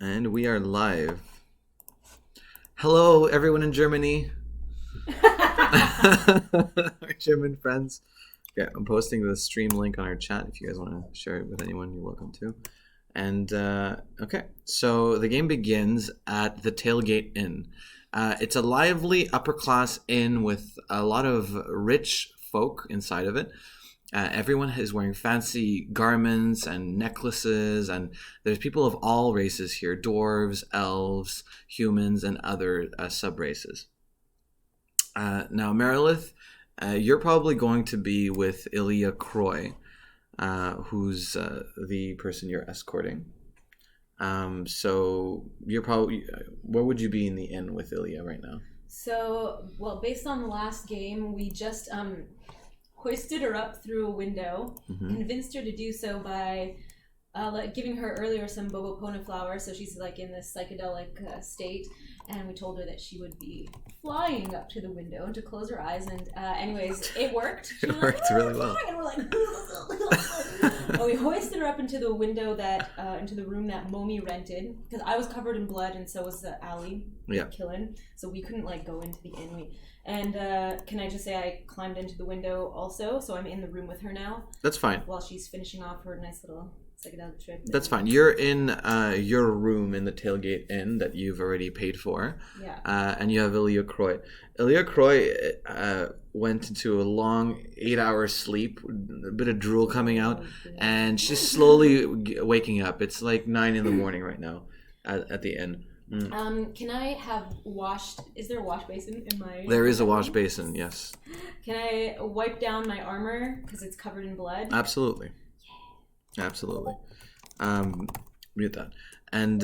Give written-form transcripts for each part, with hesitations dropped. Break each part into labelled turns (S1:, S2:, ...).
S1: And we are live. Hello, everyone in Germany. Our German friends. Yeah, I'm posting the stream link on our chat. If you guys want to share it with anyone, you're welcome to. And okay, so the game begins at the Tailgate Inn. It's a lively upper-class inn with a lot of rich folk inside of it. Everyone is wearing fancy garments and necklaces, and there's people of all races here: dwarves, elves, humans, and other sub-races. Now, Merilith, you're probably going to be with Ilya Croy, who's the person you're escorting. So you're probably... where would you be in the inn with Ilya right now?
S2: So, well, based on the last game, we just hoisted her up through a window, convinced her to do so by giving her earlier some bobopona flower, so she's like in this psychedelic state, and we told her that she would be flying up to the window and to close her eyes, and anyways, it worked.
S1: It worked really well.
S2: And we're like, and we hoisted her up into the window into the room that Momi rented, because I was covered in blood and so was Ali, Killen, so we couldn't go into the inn. And can I just say I climbed into the window also, so I'm in the room with her now.
S1: That's fine.
S2: While she's finishing off her nice little psychedelic trip.
S1: That's fine. You're in your room in the Tailgate Inn that you've already paid for.
S2: Yeah.
S1: And you have Ilya Croy. Ilya Croy went into a long 8-hour sleep, a bit of drool coming out, and she's slowly waking up. It's like 9 in the morning right now at the inn.
S2: Can I have washed... Is there a wash basin in my...
S1: There is a wash basin, yes.
S2: Can I wipe down my armor because it's covered in blood?
S1: Absolutely. Absolutely. Mute that. And,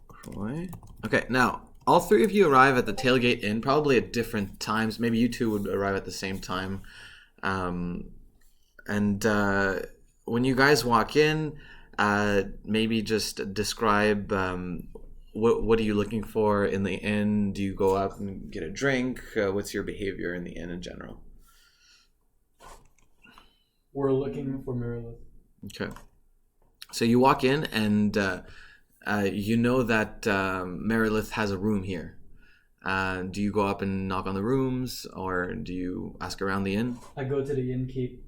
S1: Croy. Okay, now, all three of you arrive at the Tailgate Inn, probably at different times. Maybe you two would arrive at the same time. And when you guys walk in, maybe just describe... What are you looking for in the inn? Do you go out and get a drink? What's your behavior in the inn in general?
S3: We're looking for Merilith.
S1: Okay. So you walk in and you know that Merilith has a room here. Do you go up and knock on the rooms, or do you ask around the inn?
S3: I go to the innkeep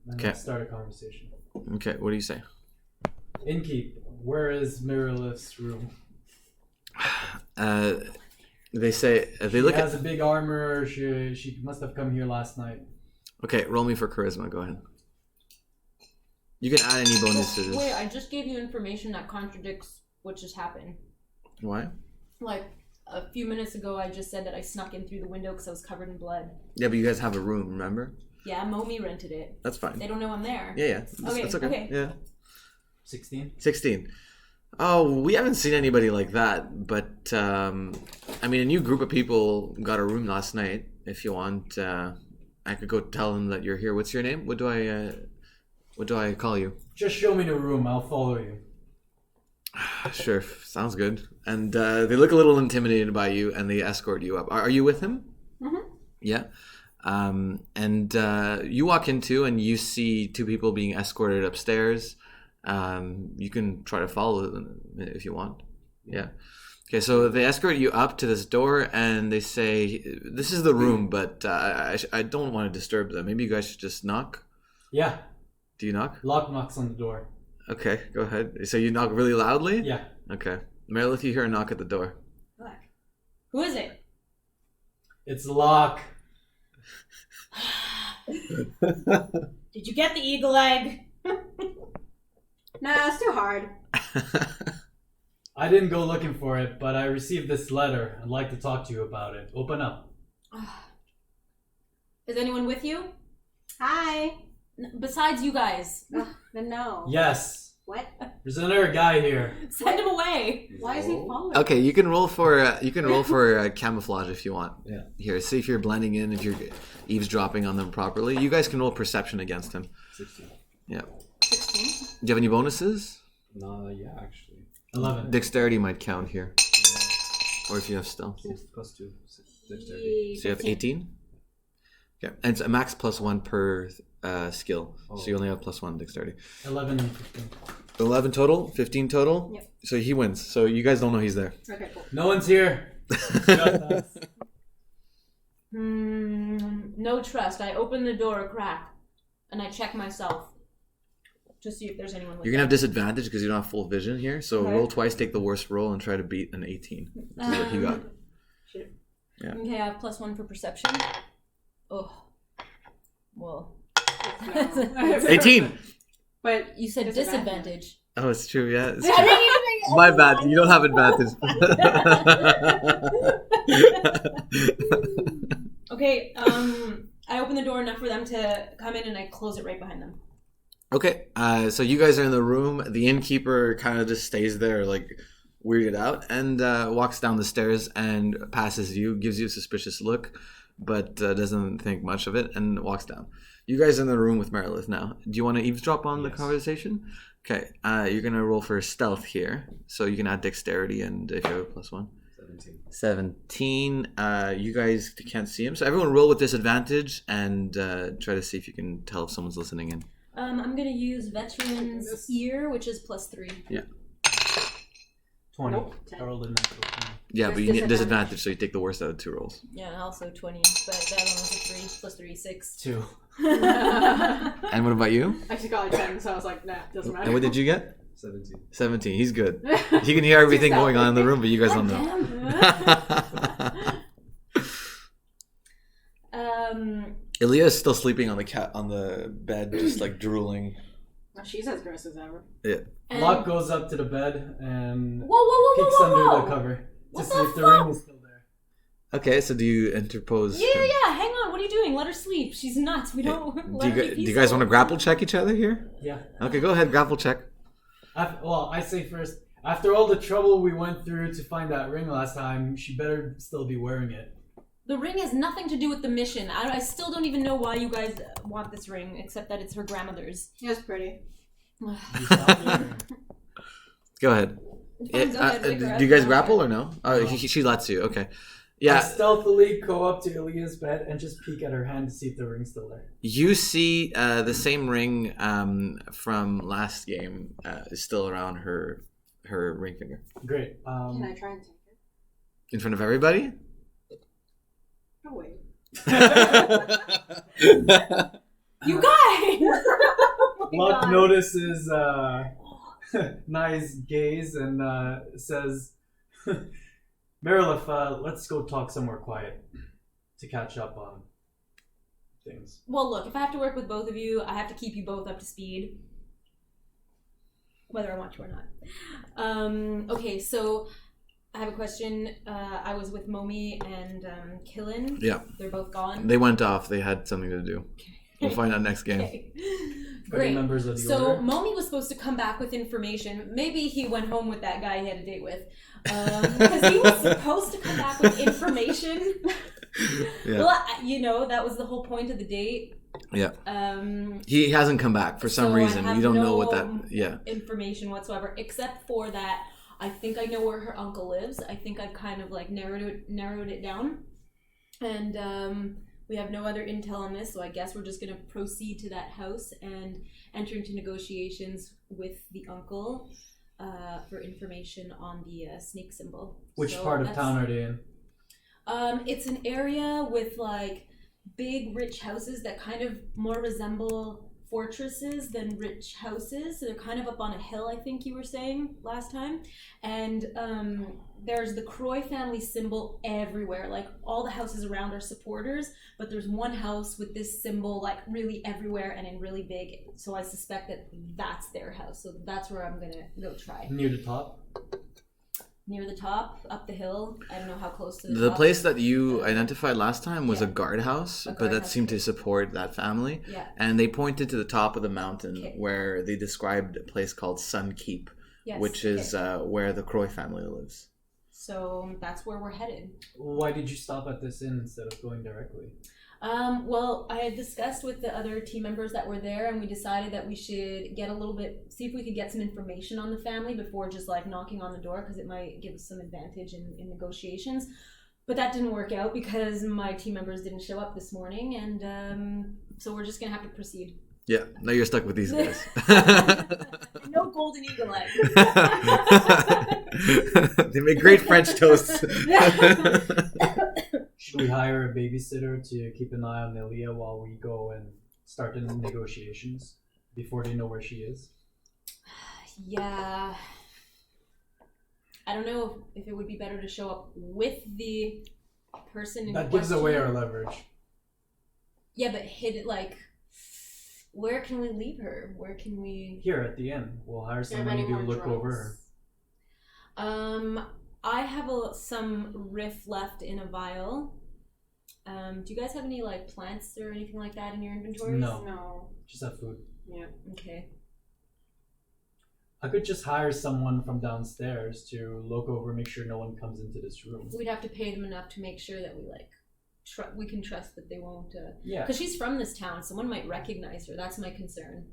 S3: and start a conversation.
S1: Okay, what do you say?
S3: Innkeep, where is Merilith's room?
S1: They say
S3: She has a big armor. She must have come here last night.
S1: Okay, roll me for charisma. Go ahead. You can add any bonuses.
S2: Wait, I just gave you information that contradicts what just happened.
S1: Why?
S2: Like a few minutes ago, I just said that I snuck in through the window because I was covered in blood.
S1: Yeah, but you guys have a room, remember?
S2: Yeah, Momi rented it.
S1: That's fine.
S2: They don't know I'm there.
S1: Yeah. That's okay. Yeah.
S3: 16.
S1: Oh, we haven't seen anybody like that, but I mean, a new group of people got a room last night. If you want, I could go tell them that you're here. What's your name? What do I call you?
S3: Just show me the room. I'll follow you.
S1: Sure, sounds good. And they look a little intimidated by you, and they escort you up. Are you with him?
S2: Mm-hmm.
S1: Yeah. And you walk into, and you see two people being escorted upstairs. You can try to follow them if you want. Yeah. Okay, so they escort you up to this door, and they say, "This is the room, but I don't want to disturb them. Maybe you guys should just knock."
S3: Yeah.
S1: Do you knock?
S3: Locke knocks on the door.
S1: Okay, go ahead. So you knock really loudly?
S3: Yeah.
S1: Okay. Merilith, you hear a knock at the door.
S2: Look. Who is it?
S3: It's Locke.
S2: Did you get the eagle egg?
S4: Nah, it's too hard.
S3: I didn't go looking for it, but I received this letter. I'd like to talk to you about it. Open up.
S2: Is anyone with you?
S4: Hi.
S2: Besides you guys.
S4: Then no.
S3: Yes.
S4: What?
S3: There's another guy here.
S2: Send him away.
S4: Why is he following?
S1: Okay, you can roll for camouflage if you want. Yeah. Here, see if you're blending in, if you're eavesdropping on them properly. You guys can roll perception against him.
S3: 16.
S1: Yeah.
S2: 16.
S1: Do you have any bonuses?
S3: No, yeah, actually. 11.
S1: Dexterity might count here. Or if you have stealth.
S3: Plus 2. Dexterity.
S1: So you have 18? Okay. And it's a max +1 per skill. Oh. So you only have +1 dexterity.
S3: 11 and 15.
S1: 11 total, 15 total.
S4: Yep.
S1: So he wins. So you guys don't know he's there.
S4: Okay, cool.
S3: No one's here. Just us.
S2: No trust. I open the door a crack, and I check myself to see if there's anyone with
S1: You're gonna have disadvantage because you don't have full vision here. So
S2: Okay.
S1: roll twice, take the worst roll, and try to beat an 18. See what he got.
S4: Shit.
S1: Yeah.
S2: Okay, I have +1 for perception. Oh. Well.
S4: No.
S1: 18.
S4: But
S2: You said disadvantage.
S1: Oh, it's true. Yeah. It's
S2: I
S1: true.
S2: didn't even
S1: My bad. You don't have advantage.
S2: Okay, I open the door enough for them to come in and I close it right behind them.
S1: Okay. So you guys are in the room. The innkeeper kind of just stays there, like weirded out, and walks down the stairs and passes you, gives you a suspicious look, but doesn't think much of it, and walks down. You guys are in the room with Merilith now. Do you want to eavesdrop on the
S3: Yes.
S1: conversation? Okay. You're gonna roll for stealth here, so you can add dexterity, and if you have a +1. 17. You guys can't see him, so everyone roll with disadvantage and try to see if you can tell if someone's listening in.
S2: I'm gonna use Veteran's Ear, which is +3.
S3: 20.
S4: Nope, 10.
S3: I rolled a natural 20.
S1: Yeah,
S4: There's
S1: but you need
S4: disadvantage.
S1: disadvantage, so you take the worst out of 2 rolls.
S2: Yeah, also 20, but that one was a 3. +3, 6.
S3: 2.
S1: And what about you?
S4: I just got a 10, so I was like, nah, doesn't matter.
S1: And what did you get?
S3: 17.
S1: 17. He's good. He can hear everything going on in the room, but you guys don't know. Ilya is still sleeping on the bed, just like drooling.
S4: Well, she's as gross as ever.
S2: And-
S3: Locke goes up to the bed and
S2: Whoa,
S3: peeks
S2: whoa,
S3: under
S2: whoa.
S3: the cover to
S2: What
S3: see
S2: the
S3: if the
S2: fuck?
S3: ring is still there.
S1: Okay, so do you interpose?
S2: Yeah, hang on, what are you doing? Let her sleep. She's nuts. We don't
S1: Do you guys want to grapple check each other here?
S3: Yeah.
S1: Okay, go ahead, grapple check.
S3: Well, I say first, after all the trouble we went through to find that ring last time, she better still be wearing it.
S2: The ring has nothing to do with the mission. I still don't even know why you guys want this ring, except that it's her grandmother's.
S4: Yeah, it's pretty.
S3: You found the ring.
S1: Go ahead.
S2: Fine, go ahead, wake her
S1: Do you
S2: up.
S1: guys grapple or no? Oh,
S3: No.
S1: she lets you. Okay.
S3: I
S1: Yeah,
S3: stealthily go up to Ilya's bed and just peek at her hand to see if the ring's still there.
S1: you see the same ring from last game is still around her ring finger
S3: Great.
S4: Can I try and take it?
S1: in front of everybody.
S4: Oh, wait.
S2: You guys!
S3: Locke notices Nye's gaze and says, Merilith, let's go talk somewhere quiet to catch up on things.
S2: Well, look, if I have to work with both of you, I have to keep you both up to speed. Whether I want to or not. Okay, so I have a question. I was with Momi and Killin.
S1: Yeah,
S2: They're both gone.
S1: they went off. They had something to do. We'll find out next game.
S2: Okay.
S3: Are they
S2: Great.
S3: members of the
S2: So
S3: order?
S2: Momi was supposed to come back with information. Maybe he went home with that guy he had a date with. Because he was supposed to come back with information.
S1: Yeah.
S2: Well, that was the whole point of the date.
S1: Yeah.
S2: Um,
S1: He hasn't come back for some
S2: So I
S1: reason.
S2: have
S1: You don't know
S2: no
S1: what that. Yeah.
S2: information whatsoever, except for that I think I know where her uncle lives. I think I've kind of like narrowed it down, and we have no other intel on this, so I guess we're just gonna proceed to that house and enter into negotiations with the uncle for information on the snake symbol.
S3: Which
S2: So
S3: part of
S2: that's-
S3: town are they in?
S2: It's an area with like big rich houses that kind of more resemble fortresses than rich houses. So they're kind of up on a hill, I think you were saying last time. And there's the Croy family symbol everywhere. Like all the houses around are supporters, but there's one house with this symbol like really everywhere and in really big. So I suspect that that's their house. So that's where I'm gonna go try.
S3: Near the top?
S2: Near the top, up the hill. I don't know how close to
S1: The
S2: top.
S1: place that you identified last time was
S2: Yeah.
S1: a guardhouse,
S2: A
S1: but that
S2: guardhouse,
S1: seemed to
S2: okay.
S1: support that family.
S2: Yeah.
S1: And they pointed to the top of the mountain
S2: Okay.
S1: where they described a place called Sun Keep,
S2: Yes.
S1: which is where the Croy family lives.
S2: So that's where we're headed.
S3: Why did you stop at this inn instead of going directly?
S2: Well, I had discussed with the other team members that were there, and we decided that we should get see if we could get some information on the family before just like knocking on the door, because it might give us some advantage in negotiations. But that didn't work out because my team members didn't show up this morning, and so we're just gonna have to proceed.
S1: Yeah, now you're stuck with these guys.
S2: No golden eagle egg.
S1: They make great French toasts.
S3: Should we hire a babysitter to keep an eye on Elia while we go and start the negotiations before they know where she is?
S2: Yeah. I don't know if it would be better to show up with the person in
S3: That gives
S2: question.
S3: away our leverage.
S2: Yeah, but hid it like. Where can we leave her? Where can we?
S3: Here at the inn, we'll hire
S4: Do you have
S3: somebody
S4: any
S3: to
S4: more
S3: look
S4: drugs?
S3: over her.
S2: I have some riff left in a vial. Do you guys have any like plants or anything like that in your inventories?
S3: No.
S4: No.
S3: Just have food.
S4: Yeah.
S2: Okay.
S3: I could just hire someone from downstairs to look over, make sure no one comes into this room.
S2: We'd have to pay them enough to make sure that we like we can trust that they won't.
S3: Yeah.
S2: Because she's from this town, someone might recognize her. That's my concern.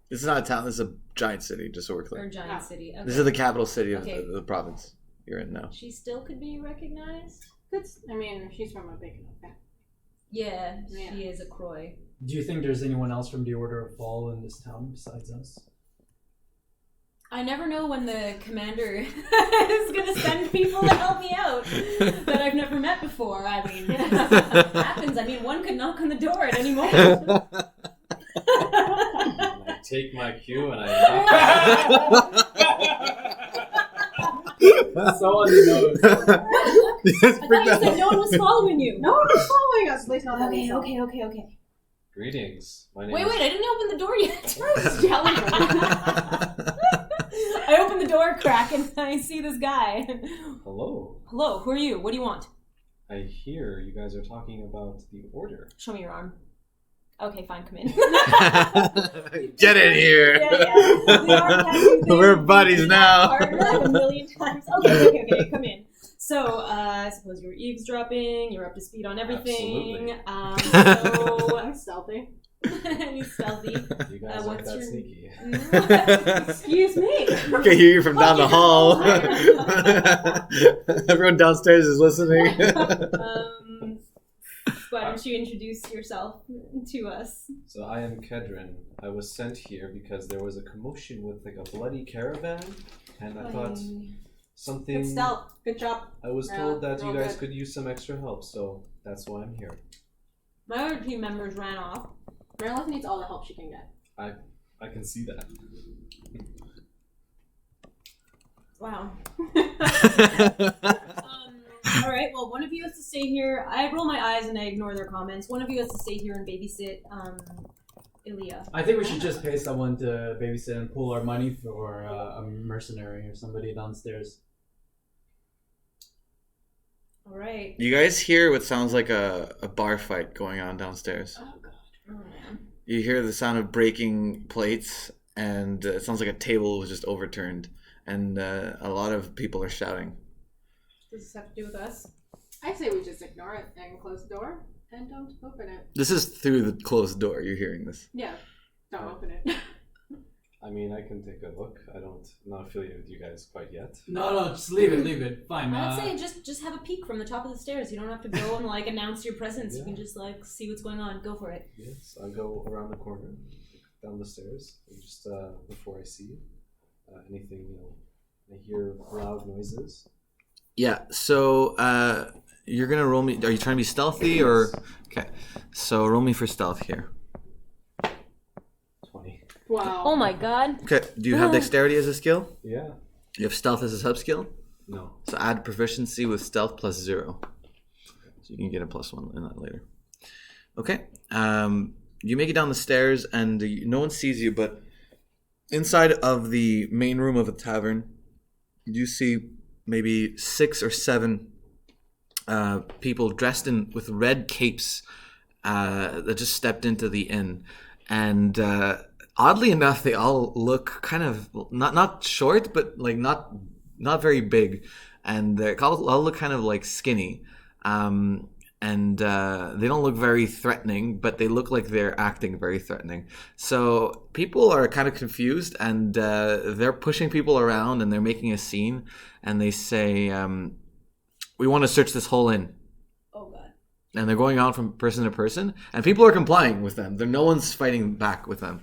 S1: This is not a town. This is a giant city, just so we're
S2: Or a
S1: clear.
S2: giant city. Okay.
S1: This is the capital city of
S2: Okay.
S1: the province you're in now.
S2: She still could be recognized.
S4: I mean, she's from a big enough family.
S2: Yeah,
S4: Yeah.
S2: she is a Croy.
S3: Do you think there's anyone else from the Order of Fall in this town besides us?
S2: I never know when the commander is going to send people to help me out that I've never met before. I mean, it happens. I mean, one could knock on the door at any moment.
S5: I take my cue and I
S3: So on the nose.
S1: Yes,
S2: I thought you said no one was following you.
S4: No one was following us. At least not that we saw.
S2: Okay.
S5: Greetings. My name
S2: Wait,
S5: is...
S2: I didn't open the door yet.
S4: I was yelling at you.
S2: I open the door crack and I see this guy.
S5: Hello.
S2: Hello, who are you? What do you want?
S5: I hear you guys are talking about the order.
S2: Show me your arm. Okay, fine, come in.
S1: Get in here.
S2: Yeah. The arm tattoo thing,
S1: We're buddies
S2: we've
S1: now.
S2: partnered like a million times. Okay, come in. So, I suppose you're eavesdropping, you're up to speed on everything.
S5: Absolutely.
S4: I'm stealthy.
S2: He's stealthy.
S5: You guys aren't
S2: what's
S5: that
S2: your-
S5: sneaky.
S2: Excuse me.
S1: Can hear you from down the hall.
S2: Oh.
S1: Everyone downstairs is listening.
S2: Why don't you introduce yourself to us?
S5: So I am Kedrin. I was sent here because there was a commotion with like a bloody caravan, and I thought something.
S4: Good stealth. Good job.
S5: I was
S4: Yeah,
S5: told that
S4: real
S5: you guys
S4: good.
S5: could use some extra help, so that's why I'm here.
S2: My other team members ran off.
S4: Marilyn needs all the help she can get.
S5: I can see that.
S2: Wow. All right. Well, one of you has to stay here. I roll my eyes and I ignore their comments. One of you has to stay here and babysit Ilya.
S3: I think we should just pay someone to babysit and pool our money for a mercenary or somebody downstairs.
S2: All right.
S1: You guys hear what sounds like a bar fight going on downstairs.
S4: Oh god.
S2: Oh man.
S1: You hear the sound of breaking plates, and it sounds like a table was just overturned, and a lot of people are shouting.
S2: Does this have to do with us?
S4: I say we just ignore it and close the door and don't open it.
S1: This is through the closed door. You're hearing this.
S4: Yeah. Don't open it.
S5: I mean, I can take a look. I'm not affiliated with you guys quite yet.
S3: No, just leave it. Fine.
S2: I'd say just have a peek from the top of the stairs. You don't have to go and like announce your presence. You
S5: Yeah.
S2: can just like see what's going on. Go for it.
S5: Yes, I'll go around the corner, down the stairs, and just before I see anything, I hear loud noises.
S1: Yeah. So you're gonna roll me. Are you trying to be stealthy or? Okay. So roll me for stealth here.
S5: 20.
S4: Wow.
S2: Oh my god.
S1: Okay. Do you have dexterity as a skill?
S5: Yeah.
S1: You have stealth as a sub skill.
S5: No.
S1: So add proficiency with stealth plus 0. So you can get a +1 in that later. Okay. You make it down the stairs and no one sees you, but inside of the main room of a tavern, you see maybe 6 or 7 people dressed with red capes that just stepped into the inn. And oddly enough, they all look kind of not short, but like not very big, and they all look kind of like skinny. And they don't look very threatening, but they look like they're acting very threatening. So people are kind of confused, and they're pushing people around, and they're making a scene, and they say, "We want to search this whole inn."
S2: Oh god.
S1: and they're going on from person to person, and people are complying with them. No one's fighting back with them.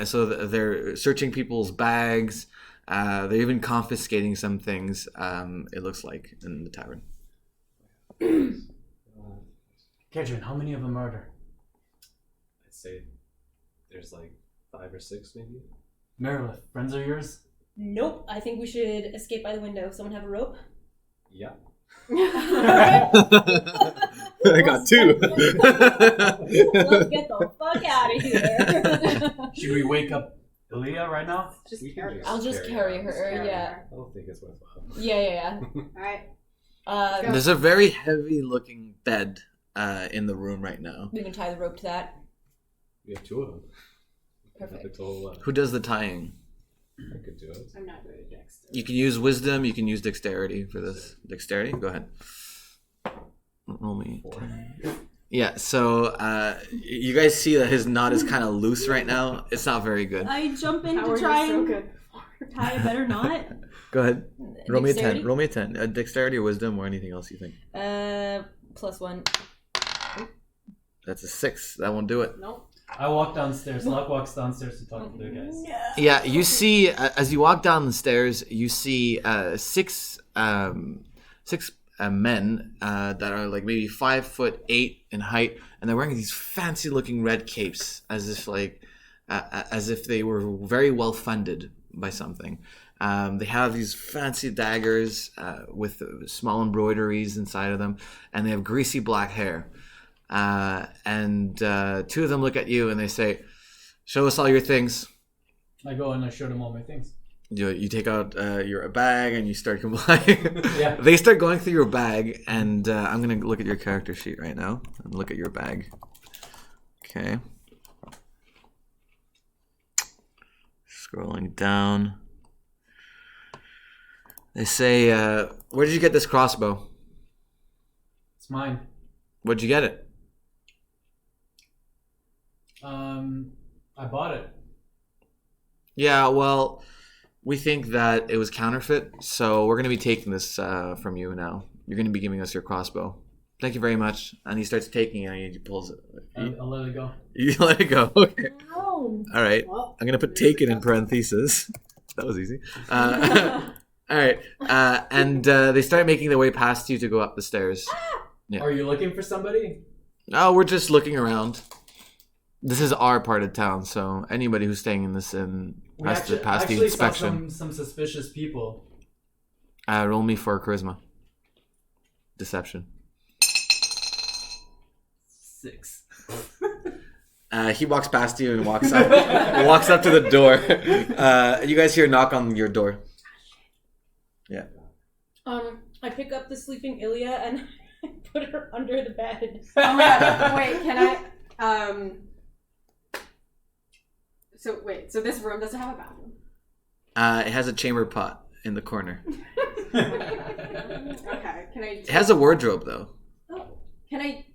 S1: So they're searching people's bags. They're even confiscating some things. It looks like in the tavern.
S3: Kedrin, how many of them murder?
S5: I'd say there's like 5 or 6 maybe.
S3: Merilith, friends of yours?
S2: Nope. I think we should escape by the window. Someone have a rope?
S5: Yeah.
S1: I got 2.
S2: Let's get the fuck out of here.
S3: Should we wake up Ilya right now?
S4: Just
S5: We can
S4: carry.
S5: just-
S2: I'll just carry her.
S4: Carry
S2: Yeah.
S4: her.
S5: I don't think it's worthwhile.
S2: Yeah.
S4: Alright.
S1: There's a very heavy-looking bed in the room right now.
S2: We can tie the rope to that.
S5: We have 2 of them.
S2: Perfect.
S5: The total,
S1: Who does the tying?
S5: I could do it.
S4: I'm not good at Dexter.
S1: You can use wisdom. You can use dexterity for this. Dexterity. Go ahead. Roll me.
S5: 4.
S1: Yeah. So you guys see that his knot is kind of loose right now. It's not very good.
S2: I jump in
S4: Howard,
S2: to try
S4: you're so
S2: and
S4: good.
S2: tie a better knot.
S1: Go ahead. Roll me a 10.
S2: Dexterity?
S1: Roll me a 10. Dexterity or wisdom or anything else you think.
S2: +1.
S1: That's a 6. That won't do it.
S4: Nope.
S3: I walk downstairs. Locke walks downstairs to talk to the guys.
S1: Yeah, you see as you walk down the stairs, you see 6 men that are like maybe 5'8" in height, and they're wearing these fancy-looking red capes, as if they were very well funded by something. They have these fancy daggers with small embroideries inside of them, and they have greasy black hair. And 2 of them look at you and they say, "Show us all your things."
S3: I go and I show them all my things.
S1: You take out your bag and you start complying.
S3: Yeah.
S1: They start going through your bag, and I'm gonna look at your character sheet right now and look at your bag. Okay. Scrolling down. They say, "Where did you get this crossbow?
S3: It's mine.
S1: Where'd you get it?"
S3: I bought it.
S1: Yeah, well, we think that it was counterfeit, so we're going to be taking this from you now. You're going to be giving us your crossbow. Thank you very much. And he starts taking it, and he pulls it.
S3: I'll let it go.
S1: You let it go. Okay.
S2: No.
S1: All right.
S4: Well,
S1: I'm going to put taken in parentheses. That was easy. All right. And they start making their way past you to go up the stairs. Yeah.
S3: Are you looking for somebody?
S1: Oh, we're just looking around. This is our part of town, so anybody who's staying in this inn
S3: We
S1: has to pass the
S3: actually
S1: inspection.
S3: saw some suspicious people.
S1: Roll me for charisma. Deception.
S3: 6.
S1: He walks past you and walks up to the door. You guys hear a knock on your door. Yeah.
S2: I pick up the sleeping Ilya and put her under the bed.
S4: Oh my god, wait, can I, so this room doesn't have a bathroom.
S1: It has a chamber pot in the corner.
S4: Okay, can I...
S1: It has a wardrobe though.
S4: Oh, can I,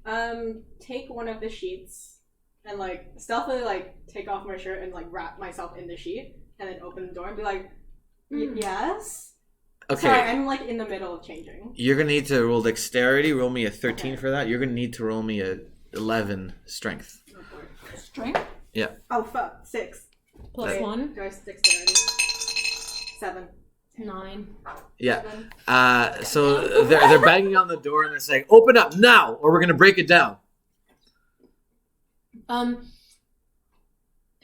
S4: take one of the sheets and, like, stealthily, like, take off my shirt and, like, wrap myself in the sheet and then open the door and be like, yes?
S1: Okay.
S4: Sorry, I'm, like, in the middle of changing.
S1: You're gonna need to roll dexterity. Roll me a 13 for that. You're gonna need to roll me a 11 strength.
S4: Oh, boy.
S2: Strength?
S1: Yeah.
S4: Oh, fuck. 6.
S2: +1.
S4: Do I have dexterity? 7.
S2: 9.
S1: Yeah. So they're banging on the door and they're saying, "Open up now, or we're gonna break it down."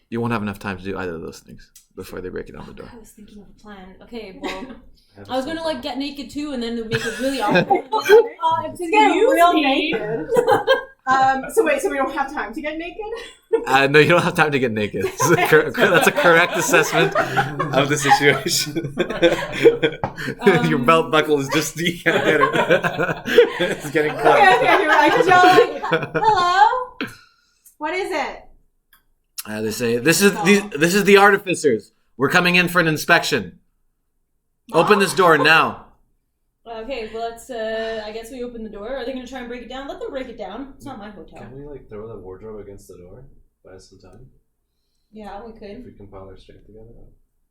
S1: You won't have enough time to do either of those things before they break it on the door.
S2: I was thinking of a plan. Okay, well,
S5: have
S2: I was gonna like get naked too, and then make it really awkward.
S4: She's getting real naked. So we don't have time to get naked?
S1: No, you don't have time to get naked. That's a correct assessment of the situation. Your belt buckle is just it's getting caught.
S4: Okay, you're right. 'Cause y'all like, hello? What is it?
S1: They say, this is the artificers. We're coming in for an inspection. Open this door now.
S2: Okay, well let's. I guess we open the door. Are they gonna try and break it down? Let them break it down. It's not my hotel.
S5: Can we like throw the wardrobe against the door? Buy us some time.
S2: Yeah, we
S5: If
S2: could.
S5: we compile our strength together.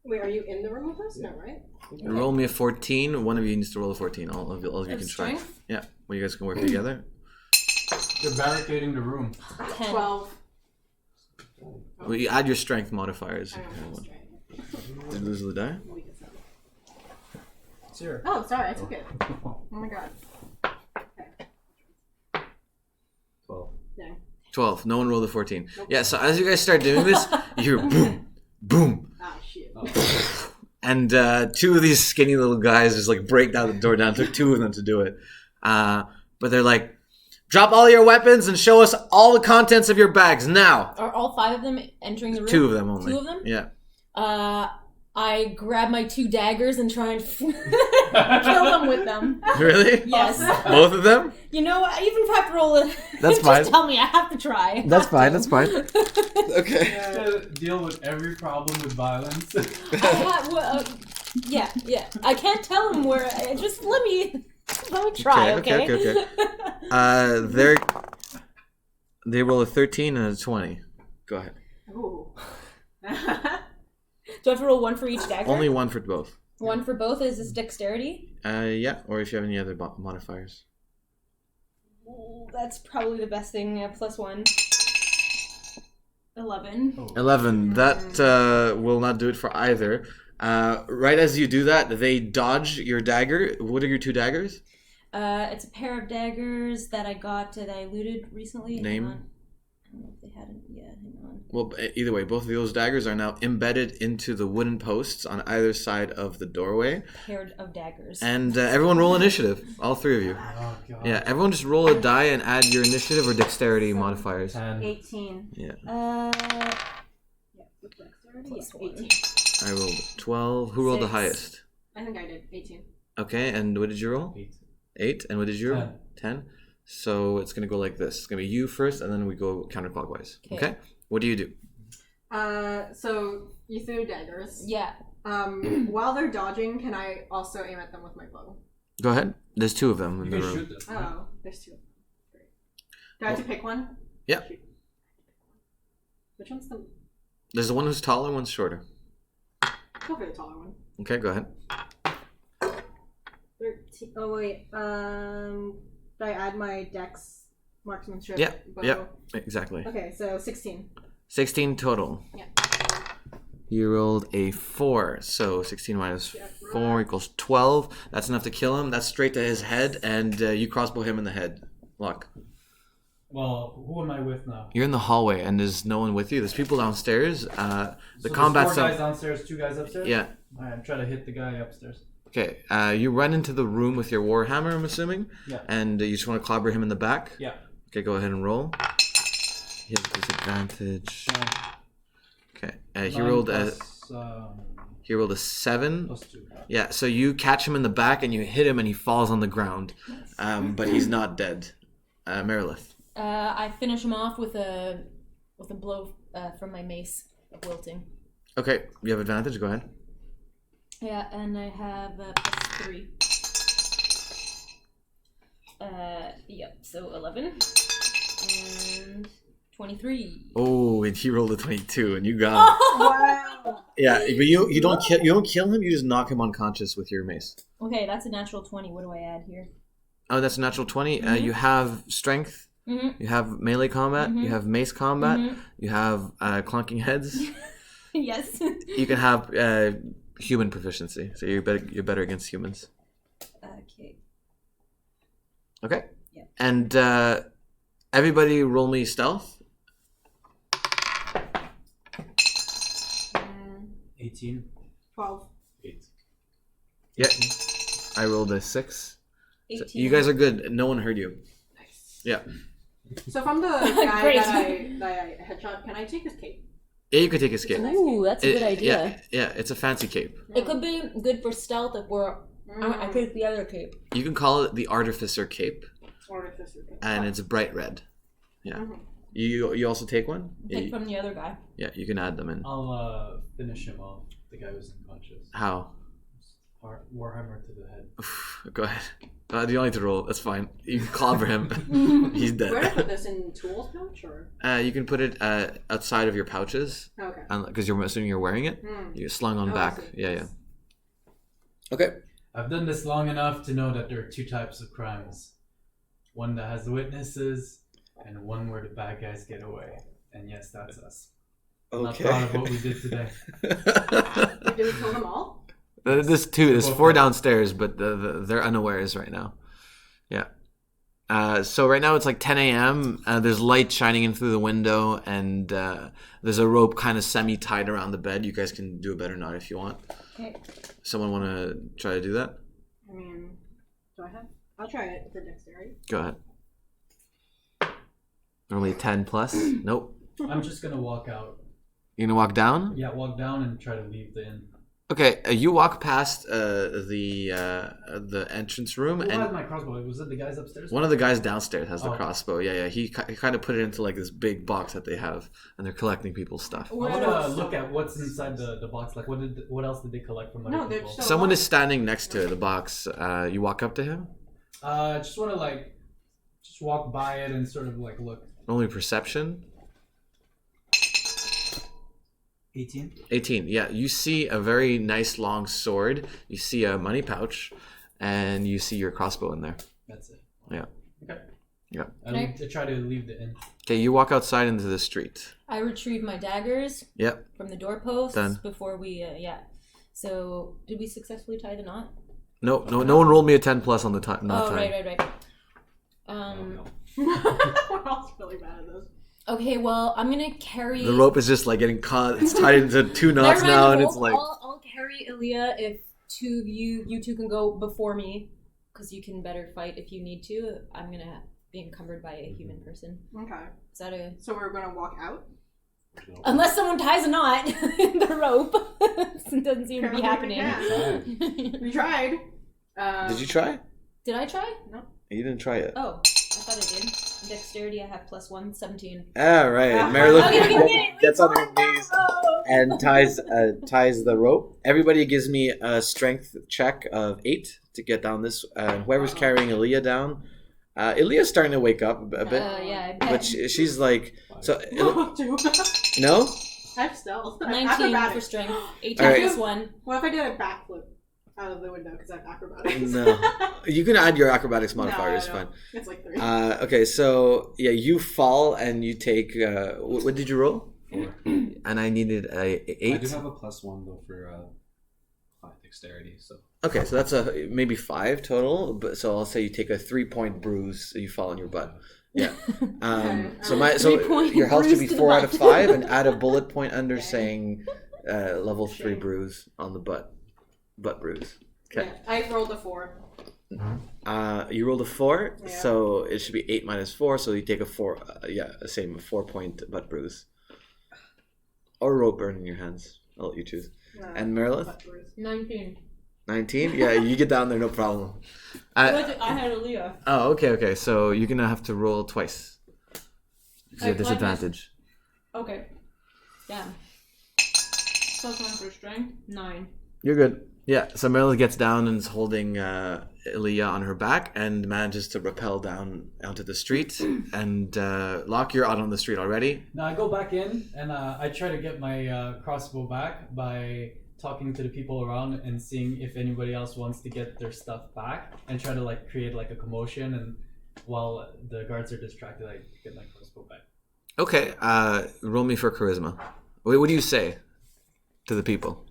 S4: Wait, are you in the room with us? No, right?
S1: Roll me a 14. One of you needs to roll a 14. All of you
S2: Of
S1: can try.
S2: strength?
S1: Yeah, well, you guys can work together.
S3: You're barricading the room.
S2: 10.
S4: 12.
S1: Well, you add your strength modifiers.
S4: I don't know what's right.
S1: Did you lose the die?
S3: It's here.
S4: Oh, sorry, I took it. Oh my god.
S5: 12.
S4: Yeah.
S1: 12. No one rolled a 14. Yeah, so as you guys start doing this, you hear boom, boom,
S4: Ah, shit.
S1: and two of these skinny little guys just like break down the door down. It took two of them to do it. But they're like, drop all your weapons and show us all the contents of your bags now.
S2: Are all 5 of them entering the room?
S1: 2 of them only.
S2: 2 of them?
S1: Yeah.
S2: I grab my 2 daggers and try and kill them with them.
S1: Really?
S2: Yes.
S1: Both of them?
S2: You know what? Even if I have to roll it,
S1: That's
S2: just
S1: fine.
S2: tell me. I have to try.
S1: That's fine. Okay.
S3: Deal with every problem with violence.
S2: Yeah. I can't tell them where. Just let me try. Okay.
S1: They roll a 13 and a 20. Go ahead.
S4: Ooh.
S2: Do I have to roll 1 for each dagger?
S1: Only 1 for both.
S2: 1 for both. Is this dexterity?
S1: Yeah. Or if you have any other modifiers.
S2: Ooh, that's probably the best thing. +1. 11.
S1: 11. That will not do it for either. Right as you do that, they dodge your dagger. What are your 2 daggers?
S2: It's a pair of daggers that I got that I looted recently.
S1: Name?
S2: Hang on. I don't know if they had it. Yeah, hang on.
S1: Well, either way, both of those daggers are now embedded into the wooden posts on either side of the doorway.
S2: Pair of daggers.
S1: And everyone roll initiative. All 3 of you.
S3: Oh god.
S1: Yeah, everyone just roll a die and add your initiative or dexterity modifiers.
S3: 10.
S4: 18.
S1: Yeah.
S4: Yeah, with dexterity?
S2: Plus
S4: Yeah,
S2: 1.
S4: 18.
S1: I rolled 12. Who rolled the
S2: 6.
S1: highest?
S4: I think I did. 18.
S1: Okay, and what did you roll?
S3: 8.
S1: 8. And what did you roll? 10. So it's going to go like this. It's going to be you first, and then we go counterclockwise. Okay? What do you do?
S4: So you threw daggers.
S2: Yeah.
S4: While they're dodging, can I also aim at them with my bow?
S1: Go ahead. There's 2 of them in
S3: You
S1: the
S3: can
S1: room.
S3: shoot them. right?
S4: Oh, there's 2 of them. Great. Do I have to pick one?
S1: Yeah.
S4: Shoot. Which one's the...
S1: There's the one who's taller, one's shorter.
S4: Go for the taller one.
S1: Okay, go ahead.
S4: 13. Oh, wait. Do I add my dex marksmanship?
S1: Yeah,
S4: bow?
S1: yeah. Exactly.
S4: Okay, so 16.
S1: 16 total.
S4: Yeah.
S1: You rolled a 4, so 16 minus
S4: Yeah,
S1: 4
S4: right.
S1: equals 12. That's enough to kill him. That's straight to his head, and you crossbow him in the head. Luck.
S3: Well, who am I with now?
S1: You're in the hallway, and there's no one with you. There's people downstairs. The
S3: So
S1: combat's
S3: there's 4 guys downstairs, 2 guys upstairs?
S1: Yeah.
S3: Alright, try to hit the guy upstairs.
S1: Okay. You run into the room with your warhammer, I'm assuming.
S3: Yeah.
S1: And you just want to clobber him in the back.
S3: Yeah.
S1: Okay, go ahead and roll. He has disadvantage. Okay. He
S3: 9
S1: rolled
S3: plus,
S1: He rolled a 7.
S3: plus 2.
S1: Yeah, so you catch him in the back and you hit him and he falls on the ground. But he's not dead. Merilith.
S2: I finish him off with a blow from my mace of wilting.
S1: Okay, you have advantage. Go ahead.
S2: Yeah, and I have +3. Yep, so 11 and 23.
S1: Oh, and he rolled a 22 and you got him.
S4: Wow.
S1: Yeah, but you don't kill him. You just knock him unconscious with your mace.
S2: Okay, that's a natural 20. What do I add here?
S1: Oh, that's a natural 20.
S2: Mhm.
S1: You have strength.
S2: Mm-hmm.
S1: You have melee combat. You have mace combat.
S2: Mhm.
S1: You have clunking heads.
S2: Yes.
S1: You can have human proficiency, so you're better against humans.
S2: Okay.
S1: Okay.
S2: Yeah.
S1: And everybody roll me stealth.
S3: 18.
S4: 12.
S3: 8.
S1: Yeah. I rolled a 6. So
S2: 18.
S1: you guys are good. No one heard you.
S4: Nice.
S1: Yeah.
S4: So from the guy
S2: Great.
S4: that I headshot, can I take his cape?
S1: Yeah, you could take escape.
S2: Ooh, that's a good idea.
S1: Yeah, it's a fancy cape.
S2: It could be good for stealth if we're. I take the other cape.
S1: You can call it the Artificer Cape,
S4: Artificer cape.
S1: and it's bright red. Yeah.
S4: Mhm.
S1: You also take one?
S2: Take from the other guy.
S1: Yeah, you can add them in.
S3: I'll finish him off. The guy was unconscious.
S1: How?
S3: Warhammer to the head.
S1: Go ahead. You don't need to roll. That's fine. You can clobber him. He's
S4: Where do I put
S1: dead.
S4: this in tools pouch or?
S1: You can put it outside of your pouches,
S4: Okay.
S1: because you're assuming you're wearing it.
S4: Hmm.
S1: You're slung on
S4: Oh, I
S1: back.
S4: see.
S1: Yeah. Okay.
S3: I've done this long enough to know that there are 2 types of crimes. One that has witnesses, and one where the bad guys get away. And yes, that's us. I'm not
S1: Okay.
S3: proud of what we did today.
S4: Did we kill them all?
S1: There's two. There's 4 downstairs, but they're unawares right now. Yeah. So right now it's like 10 a.m. There's light shining in through the window, and there's a rope kind of semi-tied around the bed. You guys can do a better knot if you want.
S2: Okay.
S1: Someone want to try to do that?
S4: I mean, do I have? I'll try it for dexterity.
S1: Go ahead. Normally 10 plus. Nope.
S3: I'm just gonna walk out.
S1: You gonna walk down?
S3: Yeah, walk down and try to leave the inn.
S1: Okay. You walk past the entrance room,
S3: Who had
S1: and
S3: my crossbow? Was it the guys upstairs?
S1: one of the guys downstairs has the
S3: Oh.
S1: crossbow. Yeah. He kind of put it into like this big box that they have, and they're collecting people's stuff.
S3: I want to look at what's inside the box. Like, what else did they collect from other
S4: No, they're
S3: people?
S4: so-
S1: Someone is standing next to the box. You walk up to him.
S3: I just want to just walk by it and sort of like look.
S1: Only perception.
S3: 18.
S1: 18. Yeah, you see a very nice long sword. You see a money pouch, and you see your crossbow in there.
S3: That's it.
S1: Yeah.
S3: Okay.
S1: Yeah.
S3: I try to leave the inn.
S1: Okay, you walk outside into the street.
S2: I retrieve my daggers
S1: Yep.
S2: from the doorposts
S1: Done.
S2: before we. So did we successfully tie the knot?
S1: No one rolled me a 10 plus on the knot
S2: Oh,
S1: time.
S2: right.
S3: No.
S4: We're all really bad at this.
S2: Okay, well, I'm gonna carry.
S1: The rope is just like getting caught. It's tied into 2 knots
S2: Never mind
S1: now,
S2: the
S1: and
S2: rope.
S1: it's like.
S2: I'll carry Aaliyah if two of you two can go before me, because you can better fight if you need to. I'm gonna be encumbered by a human person.
S4: Okay.
S2: Is that a?
S4: So we're gonna walk out.
S2: Unless someone ties a knot in the rope, it doesn't seem to be happening.
S4: We tried.
S1: Did you try?
S2: Did I try?
S4: No.
S1: You didn't try it.
S2: Oh, I thought I did. Dexterity, I have +1, 17.
S1: All right. Marilyn
S2: Okay.
S1: gets on her knees and ties the rope. Everybody gives me a strength check of 8 to get down this. Whoever's carrying Aaliyah down. Aaliyah's starting to wake up a bit,
S2: Yeah, I bet.
S1: but she's like, so
S4: Two.
S1: no.
S4: I have stealth.
S2: 19 for
S4: Acrobatics.
S2: strength. 18
S1: All right.
S2: +1.
S4: What if I did a backflip out of the window because I have acrobatics?
S1: No, you can add your acrobatics
S4: No,
S1: modifier.
S4: I
S1: It's
S4: don't.
S1: fine.
S4: It's like 3.
S1: Okay, so yeah, you fall and you take. What did you roll?
S5: 4.
S1: And I needed a 8.
S5: I do have a +1 though for dexterity. So
S1: Okay, so that's a maybe 5 total. But so I'll say you take a 3-point bruise. You fall on your butt. Yeah. So
S2: 3-point
S1: your health should be
S2: bruise to the
S1: 4 out of
S2: butt.
S1: 5, and add a bullet point under
S4: Okay.
S1: saying level 3
S4: Shame.
S1: bruise on the butt bruise. Okay.
S4: Yeah, I rolled a 4.
S1: You rolled a 4,
S4: Yeah.
S1: so it should be 8 minus 4. So you take a 4. Same 4-point butt bruise, or rope burn in your hands. I'll let you choose. And Merilith?
S4: Butt bruise.
S2: 19.
S1: 19? Yeah, you get down there, no problem.
S2: I had Aaliyah.
S1: Oh, okay. So you're gonna have to roll twice. Because you have
S2: Like,
S1: disadvantage.
S2: Okay. Damn. +1 for strength. 9.
S1: You're good. Yeah, so Merilith gets down and is holding Aaliyah on her back and manages to rappel down onto the street. And Locke, you're out on the street already.
S3: Now I go back in and I try to get my crossbow back by talking to the people around and seeing if anybody else wants to get their stuff back, and try to like create like a commotion, and while the guards are distracted, I get my crossbow back.
S1: Okay, roll me for charisma. Wait, what do you say to the people?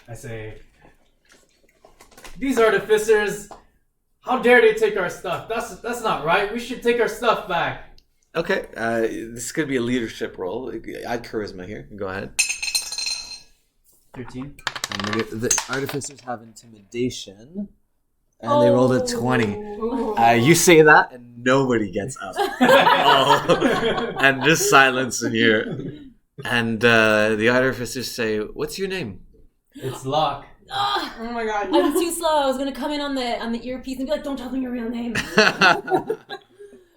S3: I say, "These artificers, how dare they take our stuff? That's not right. We should take our stuff back."
S1: Okay, this could be a leadership role. Add charisma here. Go ahead.
S3: 13.
S1: And the artificers have intimidation, and they rolled a 20.
S4: Ooh.
S1: You say that, and nobody gets up. Oh. And just silence in here. And the artificers say, "What's your name?"
S3: It's Locke.
S2: Ah!
S4: Oh my god.
S2: I was too slow. I was gonna come in on the earpiece and be like, "Don't tell them your real name."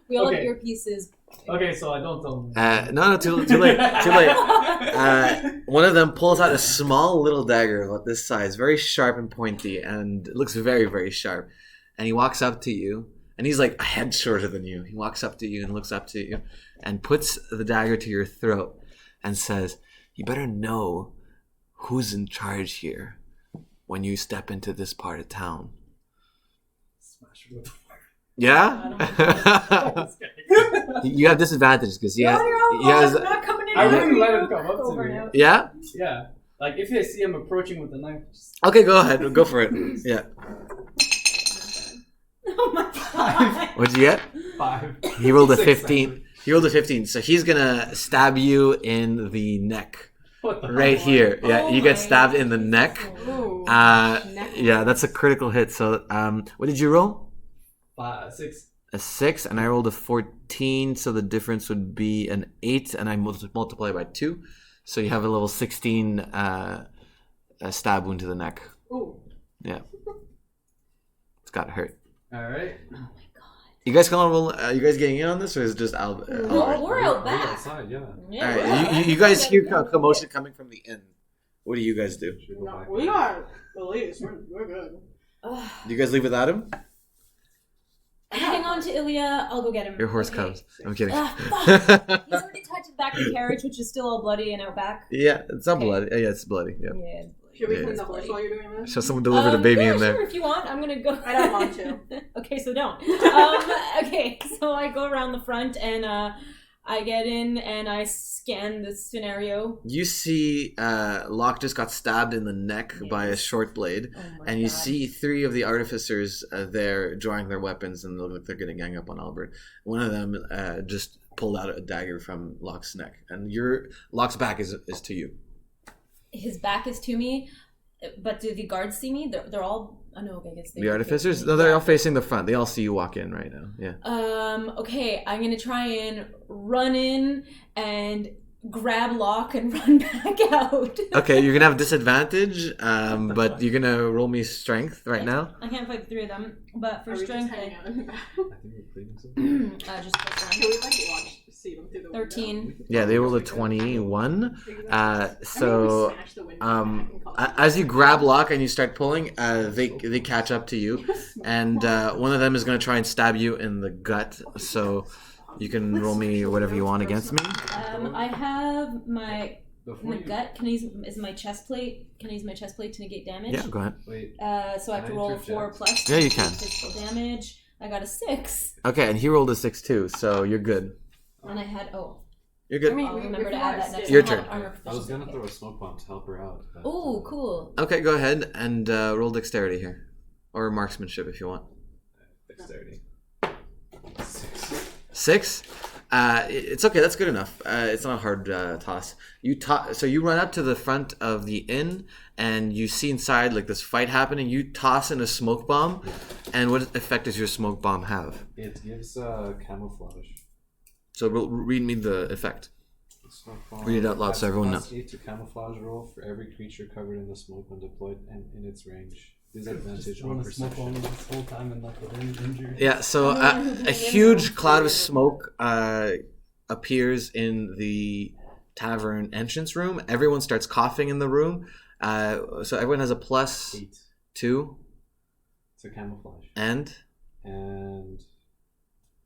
S2: We all
S3: Okay.
S2: have earpieces.
S3: Okay, so I don't tell them.
S1: No, too late. Too late. One of them pulls out a small little dagger about this size, very sharp and pointy, and it looks very, very sharp. And he walks up to you, and he's like a head shorter than you. He walks up to you and looks up to you and puts the dagger to your throat and says, "You better know who's in charge here when you step into this part of town."
S3: Smash it with the fire.
S1: Yeah?
S4: Just kidding.
S1: You have disadvantages because he has.
S4: I'm not coming in.
S3: I
S4: here.
S3: wouldn't let him come up to
S4: Over
S3: me.
S4: now.
S1: Yeah?
S3: Yeah. Like if I see him approaching with the knife, just
S1: Okay, go ahead. Go for it. Yeah.
S4: Oh my god.
S1: What'd you get?
S3: 5.
S1: He rolled a
S3: 6,
S1: 15. He rolled a 15. So he's going to stab you in the neck.
S3: What the
S1: Right
S3: fuck?
S1: here. Yeah,
S2: Oh
S1: you get
S2: my
S1: stabbed in the neck.
S4: Ooh.
S1: Yeah, that's a critical hit. So, what did you roll?
S3: 6.
S1: A 6, and I rolled a 14. So the difference would be an 8, and I multiply by 2. So you have a level 16 a stab wound to the neck.
S4: Ooh.
S1: Yeah, it's got to hurt.
S3: All right.
S2: Oh my god.
S1: You guys can all roll. You guys getting in on this, or is it just Albert?
S2: Well, we're out
S5: Right
S2: back.
S5: outside, yeah.
S2: Yeah,
S1: All
S2: we're
S1: right,
S2: out
S1: you
S2: back.
S1: guys hear commotion coming from the inn. What do you guys do?
S5: Should we go
S4: No,
S5: back
S4: we
S5: there?
S4: are police. We're good.
S2: Ugh.
S1: Do you guys leave without him?
S2: Hang on to Ilya. I'll go get him.
S1: Your horse
S2: Okay.
S1: comes. I'm kidding.
S2: Ah, fuck. He's already touched the back of the carriage, which is still all bloody and out back.
S1: Yeah, it's not
S2: Okay.
S1: bloody. Yeah, it's bloody. Yeah.
S2: Yeah.
S4: Should we
S1: Yeah.
S4: clean the horse while you're doing this?
S1: So someone delivered a baby
S2: yeah,
S1: in there.
S2: Sure, if you want, I'm gonna go.
S4: I don't want to.
S2: Okay, so don't. Okay, so I go around the front and I get in and I scan the scenario.
S1: You see, Locke just got stabbed in the neck by a short blade,
S2: Oh my
S1: and you
S2: God.
S1: see 3 of the artificers there drawing their weapons, and they look like they're going to gang up on Albert. One of them just pulled out a dagger from Locke's neck, and Locke's back is to you.
S2: His back is to me, but do the guards see me? They're all. Oh no, I guess they.
S1: The artificers? No, they're all facing the front. They all see you walk in right now. Yeah.
S2: Okay, I'm gonna try and run in and grab Locke and run back out.
S1: Okay, you're gonna have disadvantage, but you're gonna roll me strength right now.
S2: I can't fight the 3 of them, but for
S4: Are we just
S2: strength,
S4: hanging out in the back?
S5: I think we're cleaning something.
S2: just plus
S4: Can
S2: 1.
S4: we like see them through the window?
S2: 13.
S1: Yeah, they rolled a 21.
S4: Exactly.
S1: So,
S4: I mean, we smashed the window back and called it
S1: as you grab Locke and you start pulling, they catch up to you, and one of them is going to try and stab you in the gut. So you can roll me whatever you want against me.
S2: I have my
S3: Before you
S2: gut. Can I use my chest plate? Can I use my chest plate to negate damage?
S1: Yeah, go ahead.
S5: Wait,
S2: So I have to
S5: Can I
S2: roll
S5: interject?
S2: 4 plus.
S1: Yeah, you can.
S2: Physical damage. I got a 6,
S1: Okay, and he rolled a 6 too, so you're good.
S2: and I had
S1: You're good.
S4: I mean,
S2: I'll
S4: we-
S2: remember
S4: if
S2: to
S4: you
S2: add
S4: want
S2: that
S4: to
S2: next
S4: stay-
S1: Your
S2: time. I have
S1: turn.
S2: armor
S5: I was
S2: proficiency.
S5: gonna
S2: Okay.
S5: throw a smoke bomb to help her out. But,
S2: Oh, cool.
S1: Okay, go ahead and roll dexterity here, or marksmanship if you want.
S5: Dexterity. 6.
S1: 6. It's okay. That's good enough. It's not a hard toss. So you run up to the front of the inn, and you see inside like this fight happening. You toss in a smoke bomb, and what effect does your smoke bomb have?
S5: It gives camouflage.
S1: So read me the effect.
S5: The smoke bomb
S1: Read it out loud so everyone
S5: adds
S1: knows.
S5: +8 to camouflage roll for every creature covered in the smoke when deployed and in its range. Disadvantage
S3: just
S5: on
S3: want to smoke on
S5: perception.
S3: this whole time and not get any injury.
S1: Yeah. So a huge cloud of smoke appears in the tavern entrance room. Everyone starts coughing in the room. So everyone has a +2
S5: 8 to camouflage.
S1: and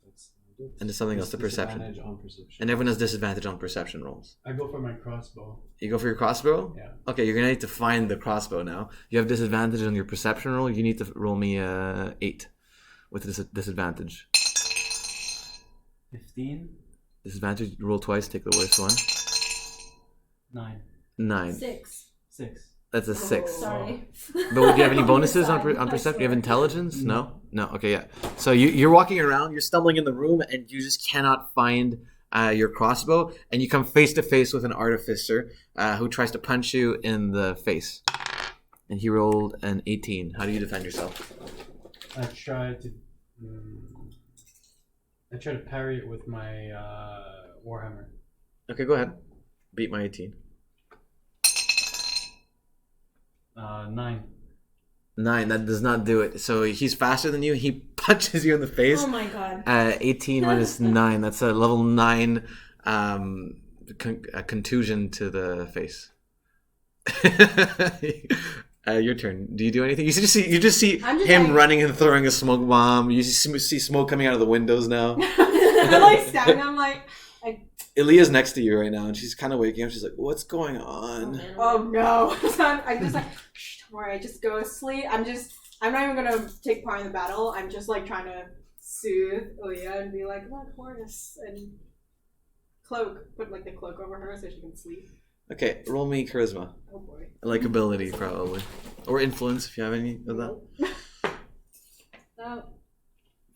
S5: That's it.
S1: And there's something else, the perception.
S5: Disadvantage on perception.
S1: And everyone has disadvantage on perception rolls.
S3: I go for my crossbow.
S1: You go for your crossbow?
S3: Yeah.
S1: Okay, you're gonna need to find the crossbow now. You have disadvantage on your perception roll. You need to roll me 8 with disadvantage.
S3: 15,
S1: Disadvantage, roll twice, take the worst one.
S3: 9,
S1: 9.
S2: 6.
S3: 6.
S1: That's a 6.
S2: Sorry.
S1: But do you have any bonuses on,
S2: Side,
S1: on
S2: I
S1: perception? Do you have
S2: swear.
S1: intelligence? No? No, okay, yeah. So you're walking around, you're stumbling in the room, and you just cannot find your crossbow, and you come face to face with an artificer who tries to punch you in the face. And he rolled an 18. How do you defend yourself?
S3: I try to parry it with my warhammer.
S1: Okay, go ahead. Beat my 18.
S3: 9.
S1: 9, that does not do it. So he's faster than you. He punches you in the face.
S2: Oh my god.
S1: 18 minus 9. That's a level 9 contusion to the face. Your turn. Do you do anything? You just see
S4: I'm just
S1: him
S4: like-
S1: running and throwing a smoke bomb. You see smoke coming out of the windows now.
S4: I'm like standing. I'm like,
S1: Ilia's next to you right now, and she's kind of waking up. She's like, "What's going
S2: Oh,
S1: on?"
S2: man.
S4: oh no. So I'm just like, shh, don't worry. Just go to sleep. I'm not even gonna take part in the battle. I'm just like trying to soothe Ouya and be like, look, Horus, and put like the cloak over her so she can sleep.
S1: Okay, roll me charisma.
S4: Oh boy.
S1: Like ability, probably. Or influence, if you have any of that.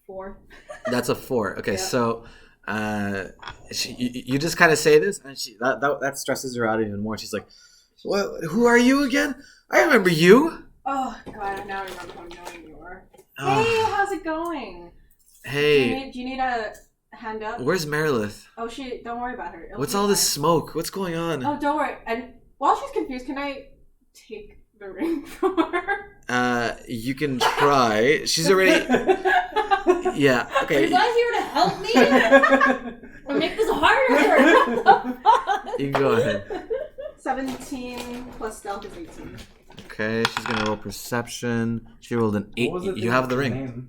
S4: 4.
S1: That's a 4. Okay,
S4: Yeah.
S1: so you just kind of say this, and that stresses her out even more. She's like, "What? Who are you again? I remember you."
S4: Oh god, now I remember how annoying you are.
S1: Oh.
S4: Hey, how's it going?
S1: Hey,
S4: Do you need a hand up?
S1: where's Merilith?
S4: Oh, don't worry about her. It'll
S1: What's
S4: be
S1: all this
S4: fine.
S1: smoke? What's going on?
S4: Oh, don't worry. And while she's confused, can I take the ring from her?
S1: You can try. She's already. Yeah.
S2: Are
S1: Okay.
S2: you guys here to help me? Or make this harder?
S1: You can go ahead.
S4: 17 plus stealth is 18.
S1: Okay, she's gonna roll perception. She rolled an 8.
S3: What was
S1: You have the ring.
S3: name?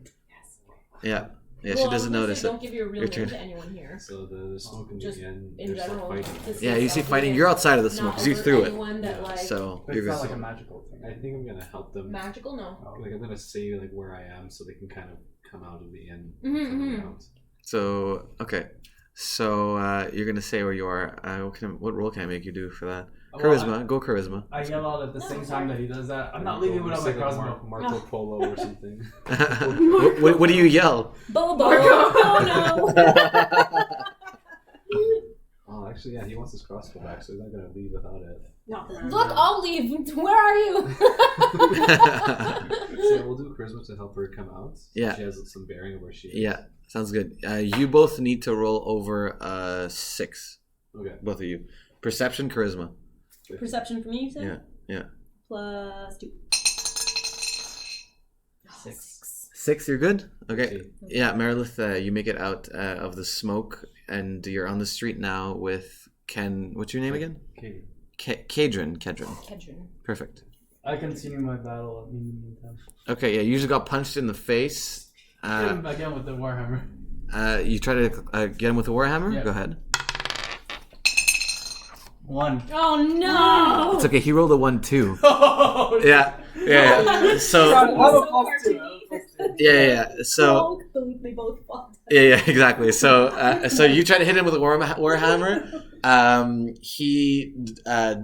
S1: Yeah. Yeah,
S2: Well,
S1: she doesn't
S2: I was gonna
S1: notice
S2: say,
S1: it.
S2: don't give your real
S1: Your
S2: name
S1: turn.
S2: to anyone here.
S5: So the smoke in
S2: Just
S5: the end,
S2: in
S5: there's like
S2: general,
S5: fighting.
S2: this
S1: Yeah,
S2: is
S1: you see
S2: like
S1: fighting.
S2: it.
S1: You're outside of the smoke
S2: Not
S1: because you
S2: over
S1: threw it.
S2: anyone that, like,
S1: So
S3: But
S1: you're
S3: it's not
S1: good.
S3: like a magical thing.
S5: I think I'm gonna help them.
S2: magical, no.
S5: Like I'm gonna say like where I am so they can kind of come out of the inn.
S2: Mhm,
S5: coming
S2: mhm.
S5: out.
S1: So okay. So you're gonna say where you are. What role can I make you do for that?
S3: Well,
S1: Charisma. Go charisma.
S3: I yell out at the
S2: No,
S3: same
S2: sorry.
S3: time that he does that. I'm not
S5: Go
S3: leaving without my
S5: say, like,
S3: crossbow.
S5: Marco Polo or something.
S1: what do you yell?
S2: Bobo! Oh no!
S5: Oh, actually, yeah, he wants his crossbow back, so he's not gonna leave without it.
S4: Not for
S2: Look, I'll leave. Where are you?
S5: So we'll do charisma to help her come out. So
S1: Yeah.
S5: she has some bearing of where she is.
S1: Yeah, sounds good. You both need to roll over 6.
S5: Okay.
S1: Both of you. Perception, charisma.
S2: Perception for me, you said?
S1: Yeah, yeah.
S2: Plus 2.
S3: 6.
S1: 6, you're good? Okay.
S5: Okay.
S1: Yeah, Merilith, you make it out of the smoke, and you're on the street now with Ken. What's your name again?
S5: Okay.
S1: Kedron.
S2: Kedron.
S1: Perfect.
S3: I continue my battle in the meantime.
S1: Okay, yeah, you usually got punched in the face.
S3: Hit him again with the warhammer.
S1: You try to get him with a warhammer?
S3: Yeah.
S1: Go ahead.
S3: 1.
S2: Oh no!
S1: It's okay, he rolled a 1 too.
S3: Oh,
S1: Yeah. So, yeah. So,
S2: They both fucked.
S1: yeah, exactly. So you try to hit him with a warhammer. He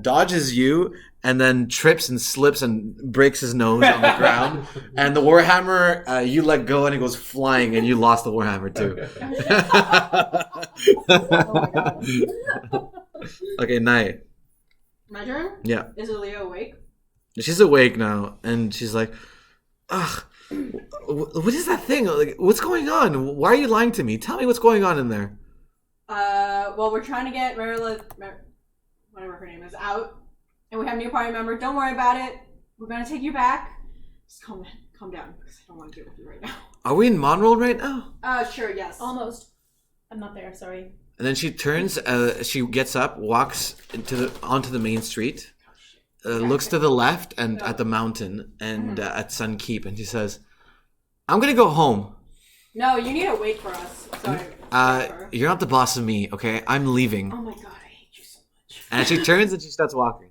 S1: dodges you and then trips and slips and breaks his nose on the ground. And the warhammer, you let go and it goes flying, and you lost the warhammer too.
S4: Oh my god.
S1: Okay, night.
S4: My turn?
S1: Yeah,
S4: Is Ouya awake?
S1: she's awake now, and she's like, "Ugh, what is that thing? Like, what's going on? Why are you lying to me? Tell me what's going on in there."
S4: Well, we're trying to get whatever her name is, out. And we have a new party member. Don't worry about it. We're gonna take you back. Just calm down, because I don't want to deal with you right now.
S1: Are we in Monroe right now?
S4: Sure, yes.
S2: Almost. I'm not there, sorry.
S1: And then she turns. She gets up, walks onto the main street, looks to the left and at the mountain and at Sun Keep, and she says, "I'm gonna go home.
S4: No, you need to wait for us. Sorry.
S1: You're not the boss of me, okay? I'm leaving."
S4: Oh my god, I hate you so much.
S1: And she turns and she starts walking.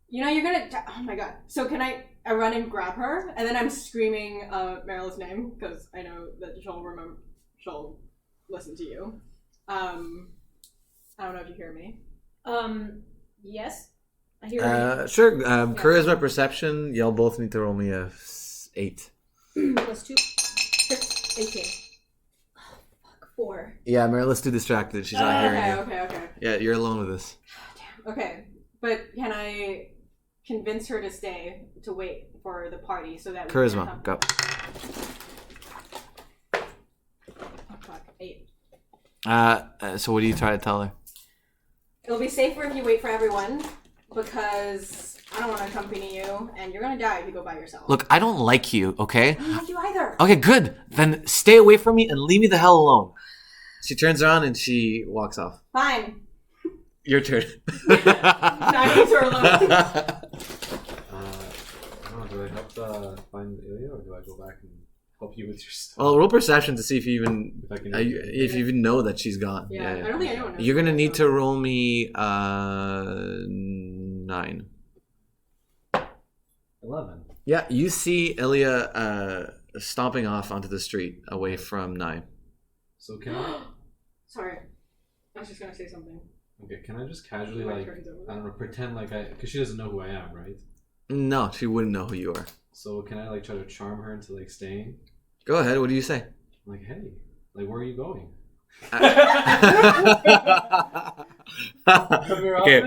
S4: You know, you're gonna. Oh my god. So can I run and grab her, and then I'm screaming Meryl's name because I know that she'll listen to you. I don't know if you hear me.
S2: Yes. I hear you.
S1: Sure. Charisma, perception. Y'all both need to roll me a 8.
S2: Plus 2. 6. 18. Oh, fuck. 4.
S1: Yeah, Merilith's too distracted. She's not hearing you.
S4: Okay.
S1: Yeah, you're alone with this.
S4: Okay, but can I convince her to stay to wait for the party so that we
S1: Charisma,
S4: can
S1: go.
S4: Oh, fuck. 8.
S1: So what do you try to tell her?
S4: It'll be safer if you wait for everyone because I don't want to accompany you, and you're gonna die if you go by yourself.
S1: Look, I don't like you, okay?
S4: I don't like you either.
S1: Okay, good. Then stay away from me and leave me the hell alone. She turns around and she walks off.
S4: Fine.
S1: Your turn.
S4: Now you turn alone.
S5: I don't know, do I help find Ilya, or do I go back and help you with your stuff?
S1: Well, roll perception to see if you even
S5: If I can
S1: if you even know that she's gone.
S4: Yeah, I don't think anyone knows.
S1: You're gonna need to roll me 9.
S5: 11.
S1: Yeah, you see Ilya stomping off onto the street away from Nai.
S5: So can I?
S4: Sorry. I was just gonna say something.
S5: Okay, can I just casually
S4: My
S5: like
S4: turn's over.
S5: I don't know, pretend like because she doesn't know who I am, right?
S1: No, she wouldn't know who you are.
S5: So can I like try to charm her into like staying?
S1: Go ahead. What do you say?
S5: I'm like, hey, like where are you going?
S1: Okay.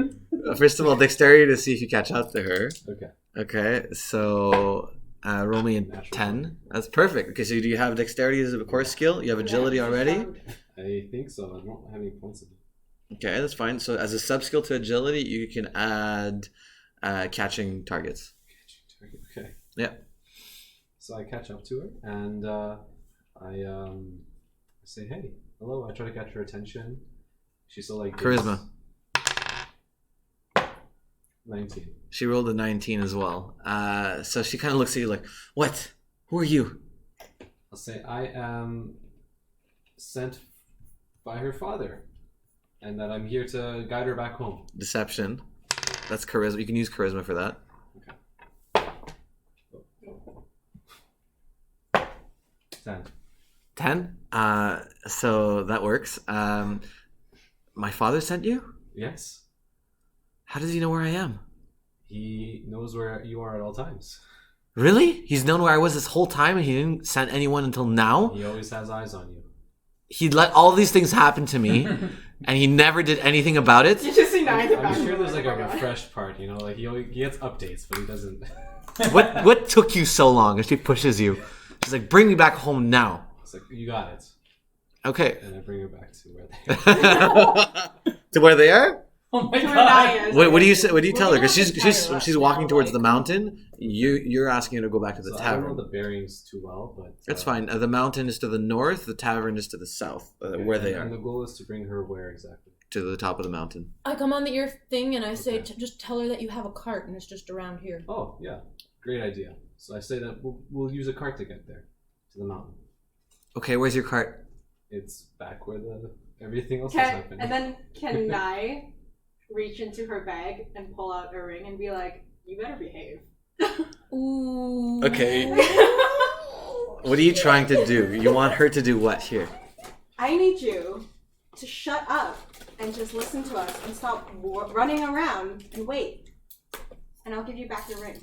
S1: First of all, dexterity to see if you catch up to her.
S5: Okay.
S1: Okay. So roll me a
S5: Natural
S1: 10. That's perfect. Okay. So do you have dexterity as a core skill? You have agility already?
S5: I think so. I don't have any points of it.
S1: Okay, that's fine. So as a sub skill to agility, you can add catching targets.
S5: Okay.
S1: Yeah.
S5: So I catch up to her and I say, hey, hello. I try to catch her attention. She's still like
S1: Charisma.
S5: 19.
S1: She rolled a 19 as well. So she kind of looks at you like, what? Who are you?
S5: I'll say I am sent by her father, and that I'm here to guide her back home.
S1: Deception. That's charisma. You can use charisma for that.
S5: 10.
S1: 10? So that works. My father sent you?
S5: Yes.
S1: How does he know where I am?
S5: He knows where you are at all times.
S1: Really? He's known where I was this whole time and he didn't send anyone until now?
S5: He always has eyes on you.
S1: He let all these things happen to me and he never did anything about it?
S4: You just see neither
S5: I'm sure there's like a refresh part, you know, like he gets updates, but he doesn't.
S1: What took you so long? And she pushes you. She's like, bring me back home now.
S5: It's like, you got it.
S1: Okay.
S5: And I bring her back to where they are.
S1: To where they are?
S3: Oh my
S4: To
S3: god.
S1: What do you say? What do you tell her? Because
S2: We're gonna have to
S1: she's
S2: tie her up
S1: walking
S2: now,
S1: towards
S2: like-
S1: the mountain. You're asking her to go back to the
S5: So I don't know
S1: tavern.
S5: the bearings too well, but
S1: That's fine. The mountain is to the north. The tavern is to the south, where they
S5: And
S1: are,
S5: the goal is to bring her where exactly?
S1: to the top of the mountain.
S2: I come on the ear thing and I say,
S5: Okay.
S2: just tell her that you have a cart and it's just around here.
S5: Oh yeah, great idea. So I say that we'll use a cart to get there, to the mountain.
S1: Okay, where's your cart?
S5: It's back where everything else is
S4: Can,
S5: happening.
S4: and then can Nai reach into her bag and pull out a ring and be like, you better behave.
S2: Ooh.
S1: Okay. What are you trying to do? You want her to do what here?
S4: I need you to shut up and just listen to us and stop running around and wait. And I'll give you back your ring.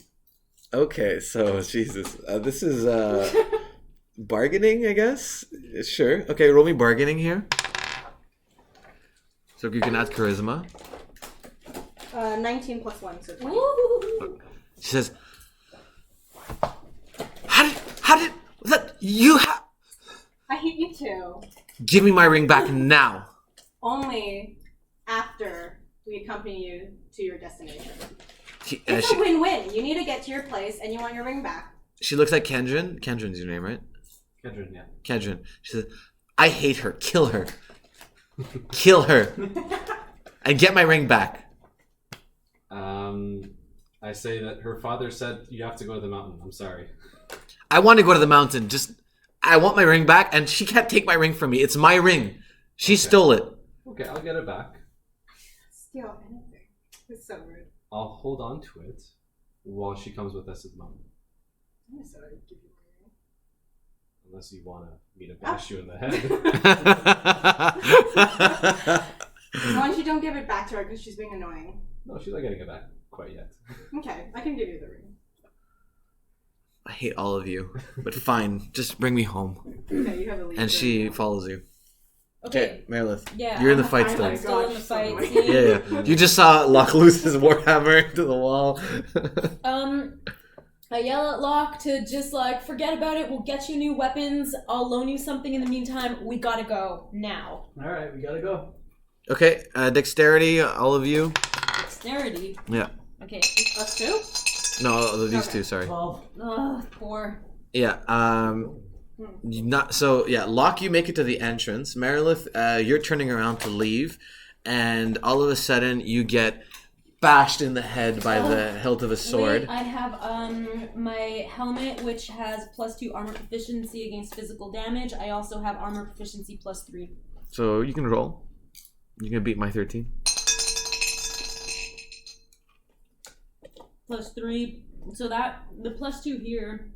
S1: Okay, so Jesus, this is bargaining, I guess. Sure. Okay, roll me bargaining here. So you can add charisma.
S4: 19 plus 1, so 20.
S2: Ooh.
S1: She says, "How did that? You have
S4: I hate you too.
S1: give me my ring back now."
S4: Only after we accompany you to your destination.
S1: She,
S4: It's a win-win. You need to get to your place and you want your ring back.
S1: she looks at Kendrin. Kendrin's your name, right?
S5: Kendrin, yeah.
S1: Kendrin. She says, "I hate her. Kill her. Kill her, and get my ring back."
S5: I say that her father said you have to go to the mountain. I'm sorry.
S1: I want to go to the mountain. I want my ring back, and she can't take my ring from me. It's my ring. She stole it.
S5: Okay, I'll get it back.
S4: Steal anything. It's so rude.
S5: I'll hold on to it while she comes with us to the mountain.
S4: I'm sorry to give you my ring.
S5: Unless you want me to bash you in the head.
S4: As long as you don't give it back to her because she's being annoying.
S5: No, she's not getting it back quite yet.
S4: Okay, I can give you the ring.
S1: I hate all of you, but fine. Just bring me home.
S4: Okay, you have a lead.
S1: And she follows you.
S2: Okay.
S1: Meredith.
S2: Yeah.
S1: You're in the
S2: I'm-
S1: fight
S2: I'm
S1: still.
S2: still in the
S4: Gosh, so
S2: fight.
S4: annoying.
S2: See?
S1: Yeah. You just saw Locke lose his warhammer into the wall.
S2: I yell at Locke to just like forget about it. We'll get you new weapons. I'll loan you something in the meantime. We gotta go now.
S3: Alright, we gotta go.
S1: Okay, dexterity, all of you.
S2: Dexterity.
S1: Yeah.
S2: Okay.
S4: Us too?
S1: No, these
S4: Okay.
S1: two. Sorry.
S3: 12.
S2: Ugh, poor.
S1: Yeah. Locke, you make it to the entrance. Meredith, you're turning around to leave, and all of a sudden you get bashed in the head by the hilt of a sword.
S2: Wait, I have my helmet, which has +2 armor proficiency against physical damage. I also have armor proficiency +3.
S1: So you can roll. You can beat my 13.
S2: +3. So that the +2 here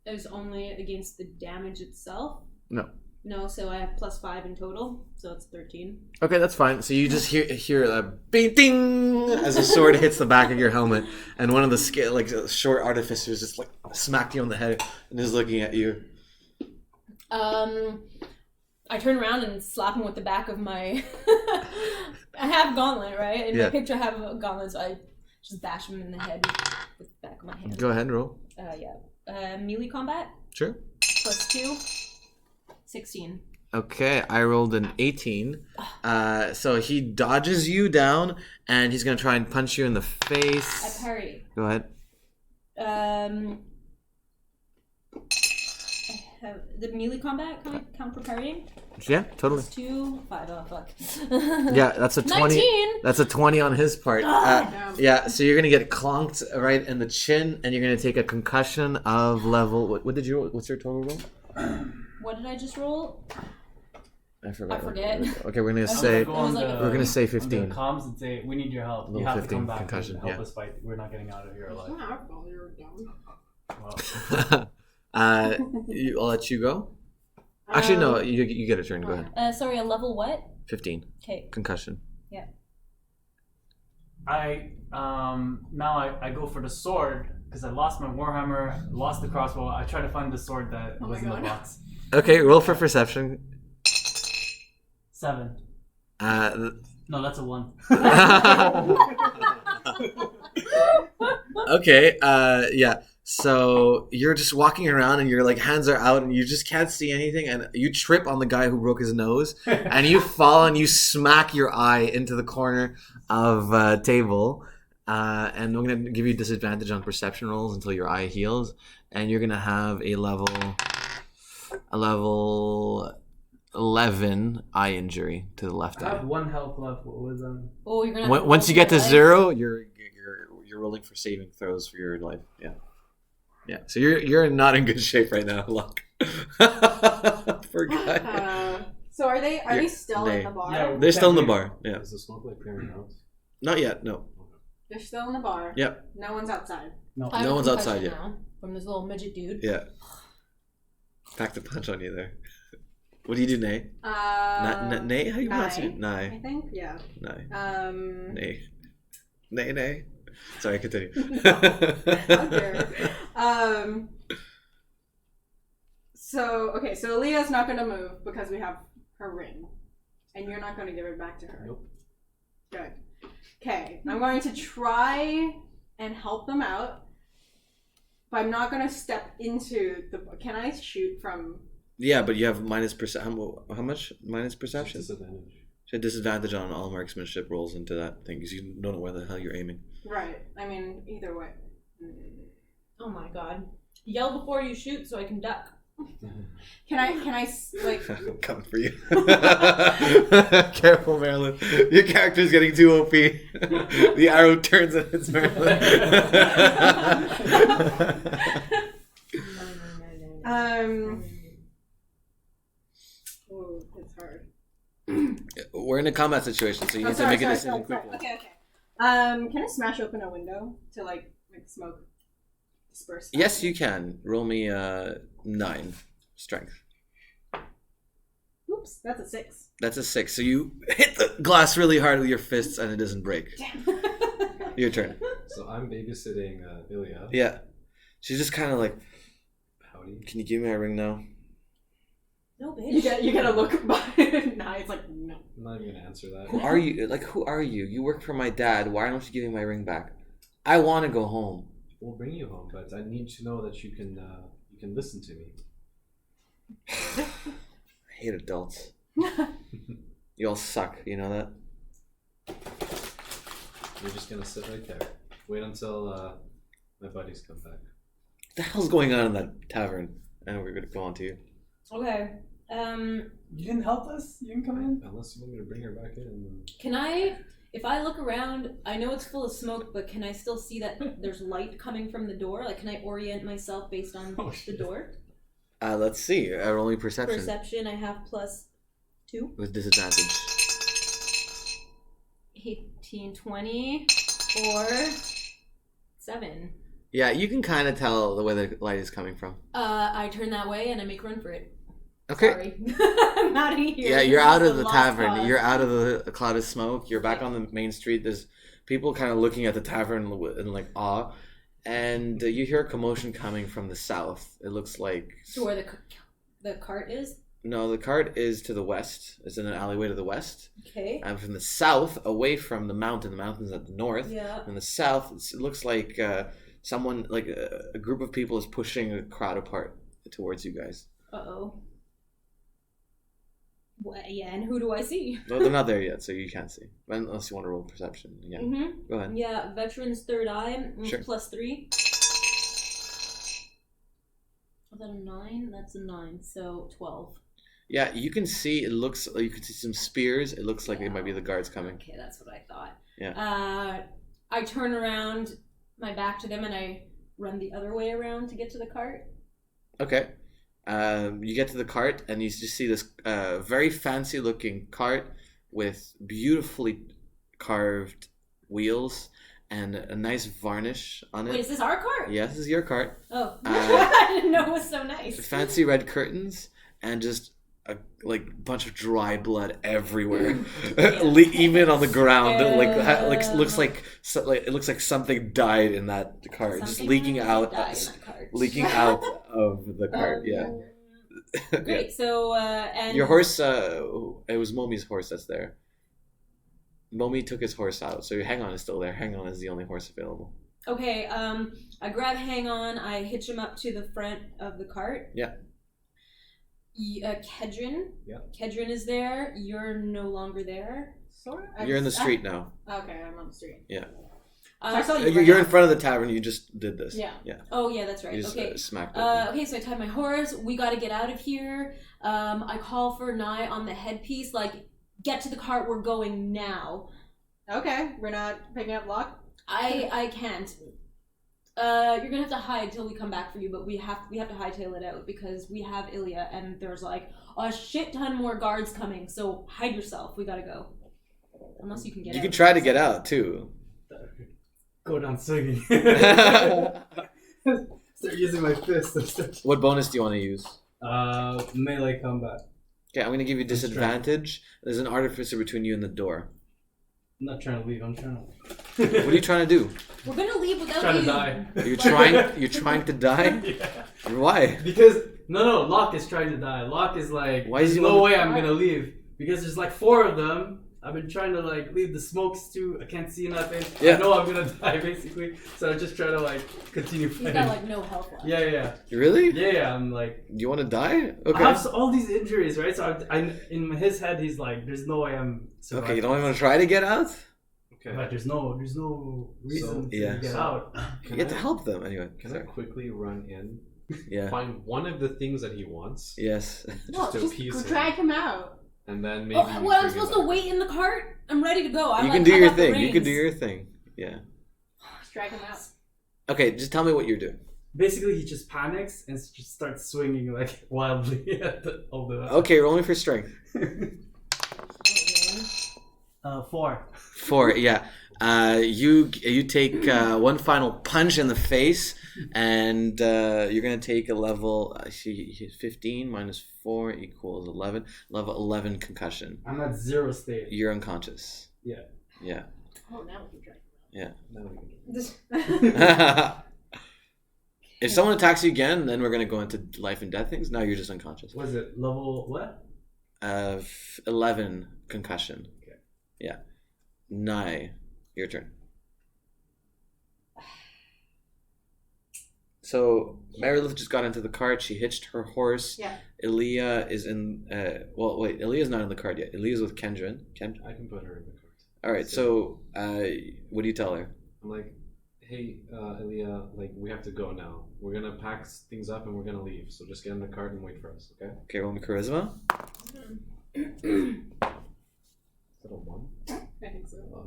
S2: is only against the damage itself.
S1: No.
S2: No, so I have +5 in total, so it's 13.
S1: Okay, that's fine. So you just hear a bing ding as a sword hits the back of your helmet, and one of the short artificers just like smacked you on the head and is looking at you.
S2: I turn around and slap him with the back of my. I have gauntlet, right? In my picture, I have a gauntlet, so I just bash him in the head with the back of my hand.
S1: Go ahead and roll.
S2: Melee combat.
S1: Sure.
S2: +2. 16.
S1: Okay, I rolled an 18. So he dodges you down, and he's gonna try and punch you in the face.
S2: I parry.
S1: Go ahead.
S2: I have the melee combat count for parrying.
S1: Yeah, totally.
S2: +2, 5. Oh fuck.
S1: Yeah, that's a 20.
S2: 19.
S1: That's a 20 on his part. Yeah, so you're gonna get clonked right in the chin, and you're gonna take a concussion of level. What's your total roll?
S2: What did I just roll?
S1: I forgot.
S2: I forget.
S1: Okay, we're gonna say
S3: We're
S1: gonna say
S3: on
S1: 15.
S3: the comms and say we need your help. You
S1: Level
S3: have to
S1: 15
S3: come back
S1: concussion,
S3: and help
S1: yeah.
S3: us fight. We're not getting out of here alive. Well,
S1: I'll let you go. Actually, no, you get a turn. Go ahead.
S2: Sorry, a level what?
S1: 15.
S2: Okay.
S1: Concussion.
S2: Yeah.
S3: now I go for the sword because I lost my warhammer, lost the crossbow. I try to find the sword that was in the box.
S1: Okay, roll for perception.
S3: 7. No, that's a 1.
S1: Okay, yeah. So you're just walking around and your like hands are out and you just can't see anything, and you trip on the guy who broke his nose and you fall and you smack your eye into the corner of a table. And I'm gonna give you disadvantage on perception rolls until your eye heals, and you're gonna have a level 11 eye injury to the left
S3: I
S1: eye.
S3: have 1 health left. What was
S2: Oh, you're gonna. Have to
S1: Once you
S2: roll
S1: get to
S2: for your life.
S1: 0, you're rolling for saving throws for your life. Yeah. So you're not in good shape right now, Luck. Poor guy.
S4: So are they still in the bar?
S3: Yeah.
S1: They're still in the bar. Yeah.
S5: Is the smoke like clearing out?
S1: Not yet. No.
S4: They're still in the bar.
S1: Yep.
S4: No one's outside.
S3: No.
S2: I have
S1: No
S2: a
S1: one's outside
S2: concussion
S1: yet.
S2: now from this little midget dude.
S1: Yeah. Pack the punch on you there. What do you do, Nay? Nay? How do you pronounce it?
S4: I
S1: Nay.
S4: think, yeah.
S1: Nay. Nay. Nay. Sorry, continue.
S4: How dare. So Aaliyah's not going to move because we have her ring. And you're not going to give it back to her.
S5: Nope.
S4: Good. Okay, I'm going to try and help them out. But I'm not going to step into the... Can I shoot from...
S1: Yeah, but you have minus perception. How much minus perception?
S5: Disadvantage.
S1: So disadvantage on all marksmanship rolls into that thing because you don't know where the hell you're aiming.
S4: Right. I mean, either way.
S2: Oh my god! Yell before you shoot so I can duck.
S4: Can I like...
S1: I'm coming for you. Careful, Marilyn. Your character's getting too OP. The arrow turns and hits Marilyn.
S4: Oh, it's hard.
S1: We're in a combat situation, so you need to make a decision quickly.
S4: Okay. Can I smash open a window to like make smoke disperse?
S1: Yes, you can. Roll me 9 strength.
S4: Oops, that's a 6.
S1: That's a 6. So you hit the glass really hard with your fists and it doesn't break. Your turn.
S5: So I'm babysitting Ilya.
S1: Yeah. She's just kind of like,
S5: Howdy.
S1: can you give me my ring now?
S2: No, bitch.
S4: You get a look by nah, it's like no.
S5: I'm not even gonna answer that.
S1: Who are you? Like, who are you? You work for my dad. Why don't you give me my ring back? I want to go home.
S5: We'll bring you home, but I need to know that you can listen to me.
S1: I hate adults. You all suck. You know that?
S5: You're just gonna sit right there. Wait until my buddies come back.
S1: What the hell's going on in that tavern? And we're going to go on to you.
S2: Okay.
S3: You didn't help us? You didn't come in?
S5: Unless you want me to bring her back in.
S2: Can I? If I look around, I know it's full of smoke, but can I still see that there's light coming from the door? Like, can I orient myself based on the door?
S1: Let's see. Roll me perception.
S2: Perception, I have +2.
S1: With disadvantage.
S2: 18, 20, or 7.
S1: Yeah, you can kind of tell the way the light is coming from.
S2: I turn that way and I make a run for it.
S1: Okay.
S2: Sorry. I'm out of here.
S1: Yeah, you're
S2: This
S1: out
S2: is
S1: of
S2: a
S1: the
S2: lost
S1: tavern.
S2: cause.
S1: You're out of the cloud of smoke. You're back on the main street. There's people kind of looking at the tavern in like awe, and you hear a commotion coming from the south. It looks like
S2: So where the cart is?
S1: no, the cart is to the west. It's in an alleyway to the west,
S2: Okay.
S1: and from the south, away from the mountain. The mountain's at the north.
S2: Yeah.
S1: In the south, it looks like someone, like a group of people, is pushing a crowd apart towards you guys.
S2: Uh-oh. Well, yeah, and who do I see?
S1: No, they're not there yet, so you can't see. Unless you want to roll perception. Yeah.
S2: Mm-hmm.
S1: Go ahead.
S2: Yeah, Veteran's Third Eye,
S1: Sure.
S2: +3. Was that a 9? That's a 9, so 12.
S1: Yeah, you can see. It looks. You can see some spears. It looks like it might be the guards coming.
S2: Okay, that's what I thought.
S1: Yeah.
S2: I turn around, my back to them, and I run the other way around to get to the cart.
S1: Okay. You get to the cart and you just see this very fancy looking cart with beautifully carved wheels and a nice varnish on it.
S2: Wait, is this our cart?
S1: Yeah, this is your cart.
S2: Oh, I didn't know it was so nice.
S1: Fancy red curtains and just a bunch of dry blood everywhere, even on the ground. Looks like it looks like something died in that cart, just leaking out, leaking out of the cart. Yeah.
S2: Great. So and
S1: Your horse. It was Momi's horse that's there. Momi took his horse out, so Hang On is still there. Hang On is the only horse available.
S2: Okay. I grab Hang On. I hitch him up to the front of the cart.
S1: Yeah.
S2: Kedrin.
S5: Yeah.
S2: Kedrin is there. You're no longer there.
S4: Sort of.
S1: You're in the street now.
S4: Okay, I'm on the street.
S1: Yeah.
S4: So I saw you.
S1: You're in front of the tavern. You just did this.
S4: Yeah.
S1: Yeah.
S2: Oh yeah, that's right.
S1: You just
S2: Okay.
S1: smacked it.
S2: Okay, so I tied my horse. We got to get out of here. I call for Nye on the headpiece. Like, get to the cart. We're going now.
S4: Okay, we're not picking up lock.
S2: I can't. You're gonna have to hide till we come back for you, but we have to hightail it out because we have Ilya and there's like a shit ton more guards coming. So hide yourself. We gotta go. Unless you can get out.
S1: You can try to get out too.
S3: Go down swinging.
S1: What
S3: Start using my fist.
S1: bonus do you want to use?
S3: Melee combat.
S1: Okay, I'm gonna give you disadvantage. There's an artificer between you and the door.
S3: I'm not trying to leave. I'm trying to.
S1: What are you trying to do?
S2: We're gonna leave without
S3: Trying
S2: you.
S3: to die.
S1: You're trying to die?
S3: Yeah.
S1: Why?
S3: Because no, Locke is trying to die. Locke is like,
S1: Why is
S3: there's
S1: he
S3: no
S1: wanna-
S3: way I'm gonna leave because there's like 4 of them. I've been trying to like leave the smokes too. I can't see nothing.
S1: Yeah.
S3: I know I'm gonna die basically, so I just try to like continue
S2: He's
S3: fighting.
S2: got like no health left.
S3: Yeah.
S1: Really?
S3: I'm like,
S1: Do you want to die?
S3: I
S1: Okay.
S3: have all these injuries, right? So I in his head, he's like, there's no way I'm surviving.
S1: Okay, you don't want to try to get out?
S5: Okay.
S3: But there's no reason to
S1: yeah.
S3: get out.
S1: You have to help them anyway.
S5: Can I
S1: Sorry.
S5: quickly run in,
S1: Yeah.
S5: find one of the things that he wants,
S1: Yes.
S4: No,
S5: to
S4: just
S5: appease
S4: go
S5: him,
S4: drag him out.
S5: and then maybe.
S2: Oh, what? I'm
S5: bring
S2: supposed
S5: him
S2: to
S5: back?
S2: wait in the cart? I'm ready to go.
S1: You can do
S2: I
S1: your
S2: got the
S1: thing. You can do
S2: reins.
S1: your thing. Yeah.
S4: Just drag him out.
S1: Okay, just tell me what you're doing.
S3: Basically, he just panics and just starts swinging like wildly at all the.
S1: Okay, roll me for strength.
S2: Oh,
S3: 4.
S1: 4, yeah. You take one final punch in the face, and you're gonna take a level. 15 minus 4 equals 11. Level 11 concussion.
S3: I'm at 0 state.
S1: You're unconscious.
S3: Yeah.
S1: Yeah.
S4: Oh, now we can drag
S1: Yeah.
S5: Now we can-
S4: him
S1: If someone attacks you again, then we're gonna go into life and death things. Now you're just unconscious.
S3: Was it level what?
S1: 11 concussion.
S3: Okay.
S1: Yeah. Nye, your turn. So Meredith just got into the cart. She hitched her horse.
S4: Yeah.
S1: Ilya is in. Well, wait. Ilya's not in the cart yet. Ilya's with Kendrin.
S5: I can put her in the cart.
S1: All right. So, what do you tell her?
S5: I'm like, hey, Ilya, like we have to go now. We're gonna pack things up and we're gonna leave. So just get in the cart and wait for us, okay?
S1: Okay, roll me charisma.
S5: Is that a 1?
S4: I think so.
S5: Oh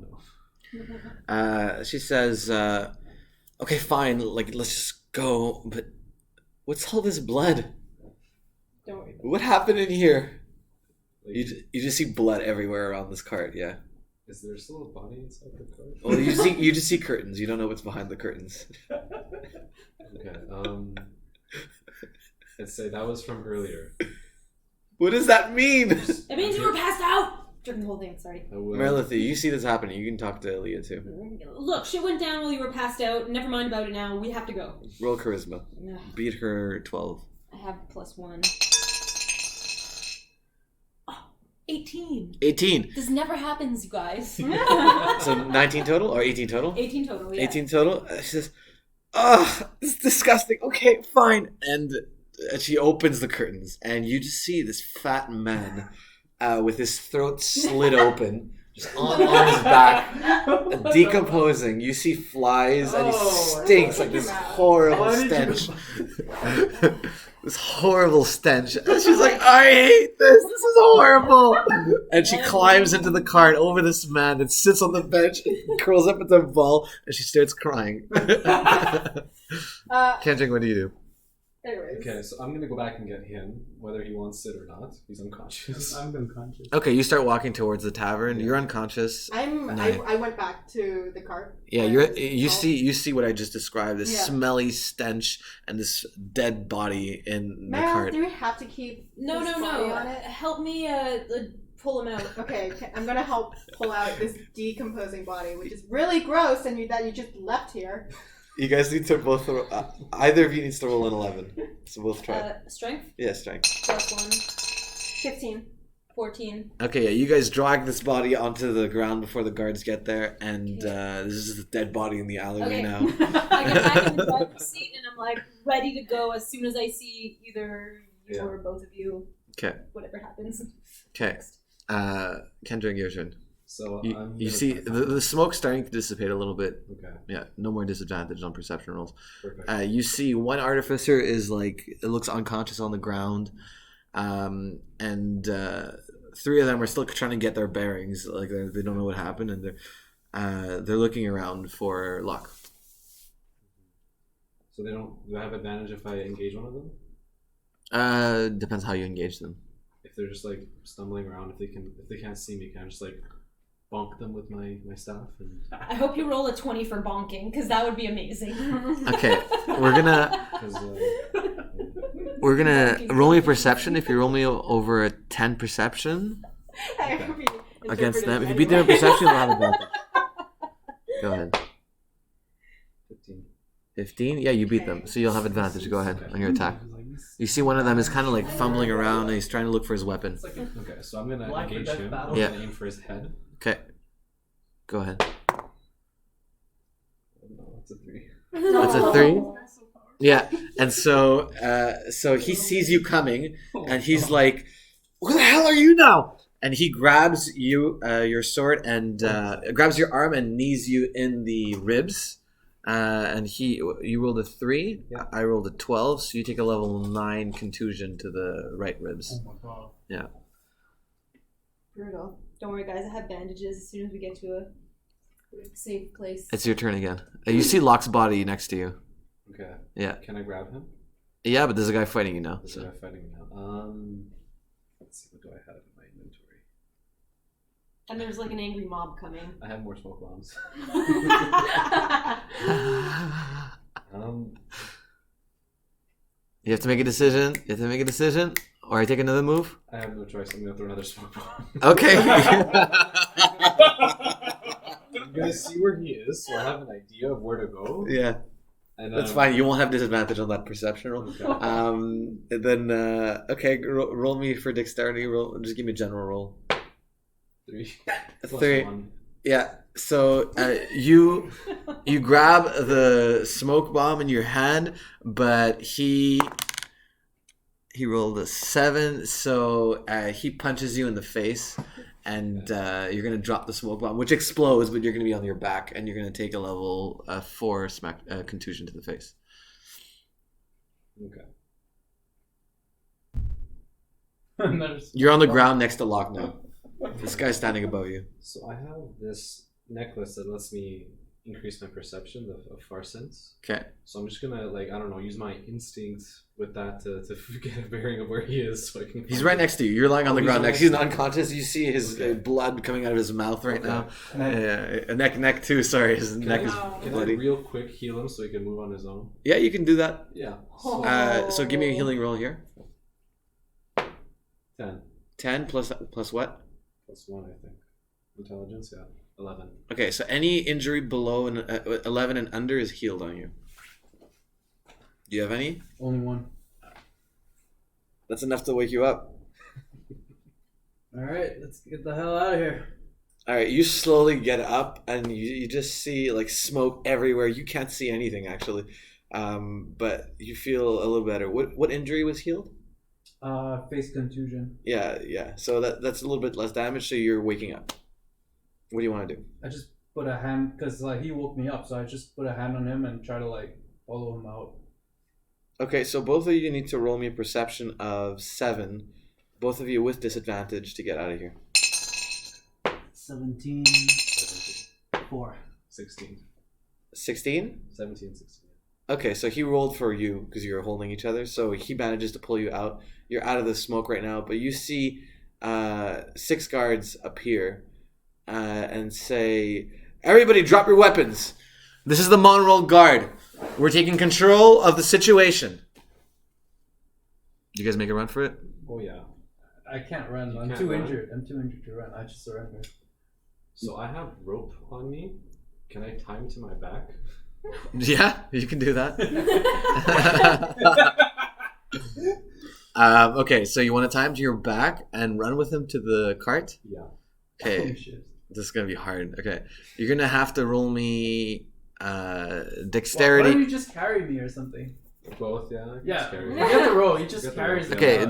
S5: no.
S1: She says, "Okay, fine. Like, let's just go. But what's all this blood?
S4: Don't worry.
S1: What happened in here?
S5: Like,
S1: You just see blood everywhere around this cart. Yeah.
S5: Is there still a body inside the car?
S1: Well, you just see curtains. You don't know what's behind the curtains.
S5: Okay. Let's say that was from earlier.
S1: What does that mean?
S2: It means you were passed out during the whole thing. Sorry.
S1: Merilith, you see this happening. You can talk to Leah too.
S2: Look, shit went down while you were passed out. Never mind about it now. We have to go.
S1: Roll charisma.
S2: Ugh.
S1: Beat her 12.
S2: I have +1. 18.
S1: 18.
S2: This never happens, you guys.
S1: So 19 total or 18 total?
S2: 18 total, yeah.
S1: 18 total. She says, "Ugh, this is disgusting. Okay, fine." And she opens the curtains, and you just see this fat man with his throat slit open, just on his back, decomposing. You see flies, and he stinks like this horrible stench. This horrible stench. And she's like, "I hate this. This is horrible." And she climbs into the cart over this man and sits on the bench, and curls up into a ball, and she starts crying. Kendrick, what do you do?
S4: Anyways.
S5: Okay, so I'm gonna go back and get him, whether he wants it or not. He's unconscious.
S3: I'm unconscious.
S1: Okay, you start walking towards the tavern. You're unconscious.
S4: I went back to the cart.
S1: Yeah, you see what I just described, this smelly stench and this dead body in the cart.
S4: Do we have to keep
S2: No.
S4: on it?
S2: Help me pull him out.
S4: Okay, I'm gonna help pull out this decomposing body, which is really gross, and you just left here.
S1: You guys need to both either of you needs to roll an 11. So both try.
S2: Strength?
S1: Yeah, strength.
S2: +1.
S4: 15.
S2: 14.
S1: Okay, yeah, you guys drag this body onto the ground before the guards get there, and this is a dead body in the alleyway now.
S2: I get back in the driver's seat, and I'm like ready to go as soon as I see either you or both of you.
S1: Okay.
S2: Whatever happens.
S1: Okay. Kendrick, your turn.
S5: So
S1: you see the smoke's starting to dissipate a little bit.
S5: Okay.
S1: Yeah, no more disadvantage on perception rolls.
S5: Perfect.
S1: You see one artificer is like, it looks unconscious on the ground, and 3 of them are still trying to get their bearings. Like they don't know what happened, and they're looking around for luck.
S5: So do I have advantage if I engage one of them?
S1: Depends how you engage them.
S5: If they're just like stumbling around, if they can't see me, can I just like bonk them with my staff? And
S2: I hope you roll a 20 for bonking, because that would be amazing.
S1: Okay, we're gonna roll me perception. If you roll me over a 10 perception against them, if you beat them in perception, you'll have advantage. Go ahead. 15? Yeah, you beat them, so you'll have advantage. Go ahead on your attack. You see one of them is kind of like fumbling around, and he's trying to look for his weapon.
S5: Okay, so I'm gonna
S3: Black
S5: engage
S3: Death
S5: him.
S3: battle.
S5: I'm
S1: Yeah.
S5: gonna aim for his head.
S1: Okay, go ahead.
S5: No, it's a 3.
S1: That's a 3. Yeah, and so he sees you coming, and he's like, "Who the hell are you now?" And he grabs you, your sword, and grabs your arm and knees you in the ribs. And you rolled a 3.
S5: Yeah.
S1: I rolled a 12, so you take a level 9 contusion to the right ribs.
S3: Oh my god.
S1: Yeah.
S2: Brutal. Don't worry, guys. I have bandages as soon as we get to a safe place.
S1: It's your turn again. You see Locke's body next to you.
S5: Okay.
S1: Yeah.
S5: Can I grab him?
S1: Yeah, but there's a guy fighting you now.
S5: There's a guy fighting me now. Let's see, what do I have in my inventory?
S2: And there's like an angry mob coming.
S5: I have more smoke bombs.
S1: You have to make a decision. Or I take another move.
S5: I have no choice. I'm gonna throw another smoke bomb.
S1: Okay.
S5: You guys see where he is, so I have an idea of where to go.
S1: Yeah.
S5: And,
S1: That's fine. You won't have disadvantage on that perception roll.
S5: Okay.
S1: Then okay, roll me for dexterity. Roll. Just give me a general roll.
S5: 3.
S1: A
S5: Plus
S1: 3.
S5: 1.
S1: Yeah. So you grab the smoke bomb in your hand, but he rolled a 7, so he punches you in the face, and you're gonna drop the smoke bomb, which explodes, but you're gonna be on your back, and you're gonna take a level 4 contusion to the face.
S5: Okay.
S1: You're on the ground next to Locke now. This guy's standing above you.
S5: So I have this necklace that lets me increase my perception of far sense.
S1: Okay.
S5: So I'm just gonna use my instincts with that to get a bearing of where he is, so I can.
S1: He's right next to you. You're lying on the
S5: he's
S1: ground
S5: right
S1: next. He's
S5: next to me.
S1: unconscious. You see his blood coming out of his mouth right now.
S3: And I-
S1: Neck too. Sorry, his neck is
S5: Can I
S1: bloody.
S5: real quick heal him so he can move on his own?
S1: Yeah, you can do that.
S5: Yeah.
S1: So give me a healing roll here.
S5: 10
S1: 10 plus what?
S5: plus 1, I think. Intelligence, yeah. 11.
S1: Okay, so any injury below 11 and under is healed on you. Do you have any?
S3: Only one.
S1: That's enough to wake you up.
S3: All right, let's get the hell out of here.
S1: All right, you slowly get up and you just see like smoke everywhere. You can't see anything actually, but you feel a little better. What injury was healed?
S3: Face contusion.
S1: Yeah. So that's a little bit less damage. So you're waking up. What do you want to do?
S3: I just put a hand because he woke me up, so I just put a hand on him and try to follow him out.
S1: Okay, so both of you need to roll me a perception of 7. Both of you with disadvantage to get out of here.
S3: 17. 4.
S5: 16.
S1: 16?
S5: 17, 16.
S1: Okay, so he rolled for you because you're holding each other. So he manages to pull you out. You're out of the smoke right now, but you see 6 guards appear and say, "Everybody drop your weapons. This is the Monroe Guard. We're taking control of the situation." You guys make a run for it?
S5: Oh, yeah.
S3: I can't run.
S5: You
S3: I'm
S5: can't
S3: too
S5: run.
S3: injured. I'm too injured to run. I just surrender.
S5: So I have rope on me. Can I tie him to my back?
S1: Yeah, you can do that. Okay, so you want to tie him to your back and run with him to the cart?
S5: Yeah.
S1: Okay,
S3: Holy shit.
S1: this is going to be hard. Okay, you're going to have to roll me
S3: Why
S1: dexterity.
S3: don't you just carry me or something?
S5: Both, yeah.
S3: Yeah.
S5: Scary.
S3: Forget the roll. He just
S5: Forget the
S3: carries
S5: roll.
S3: the
S1: Okay,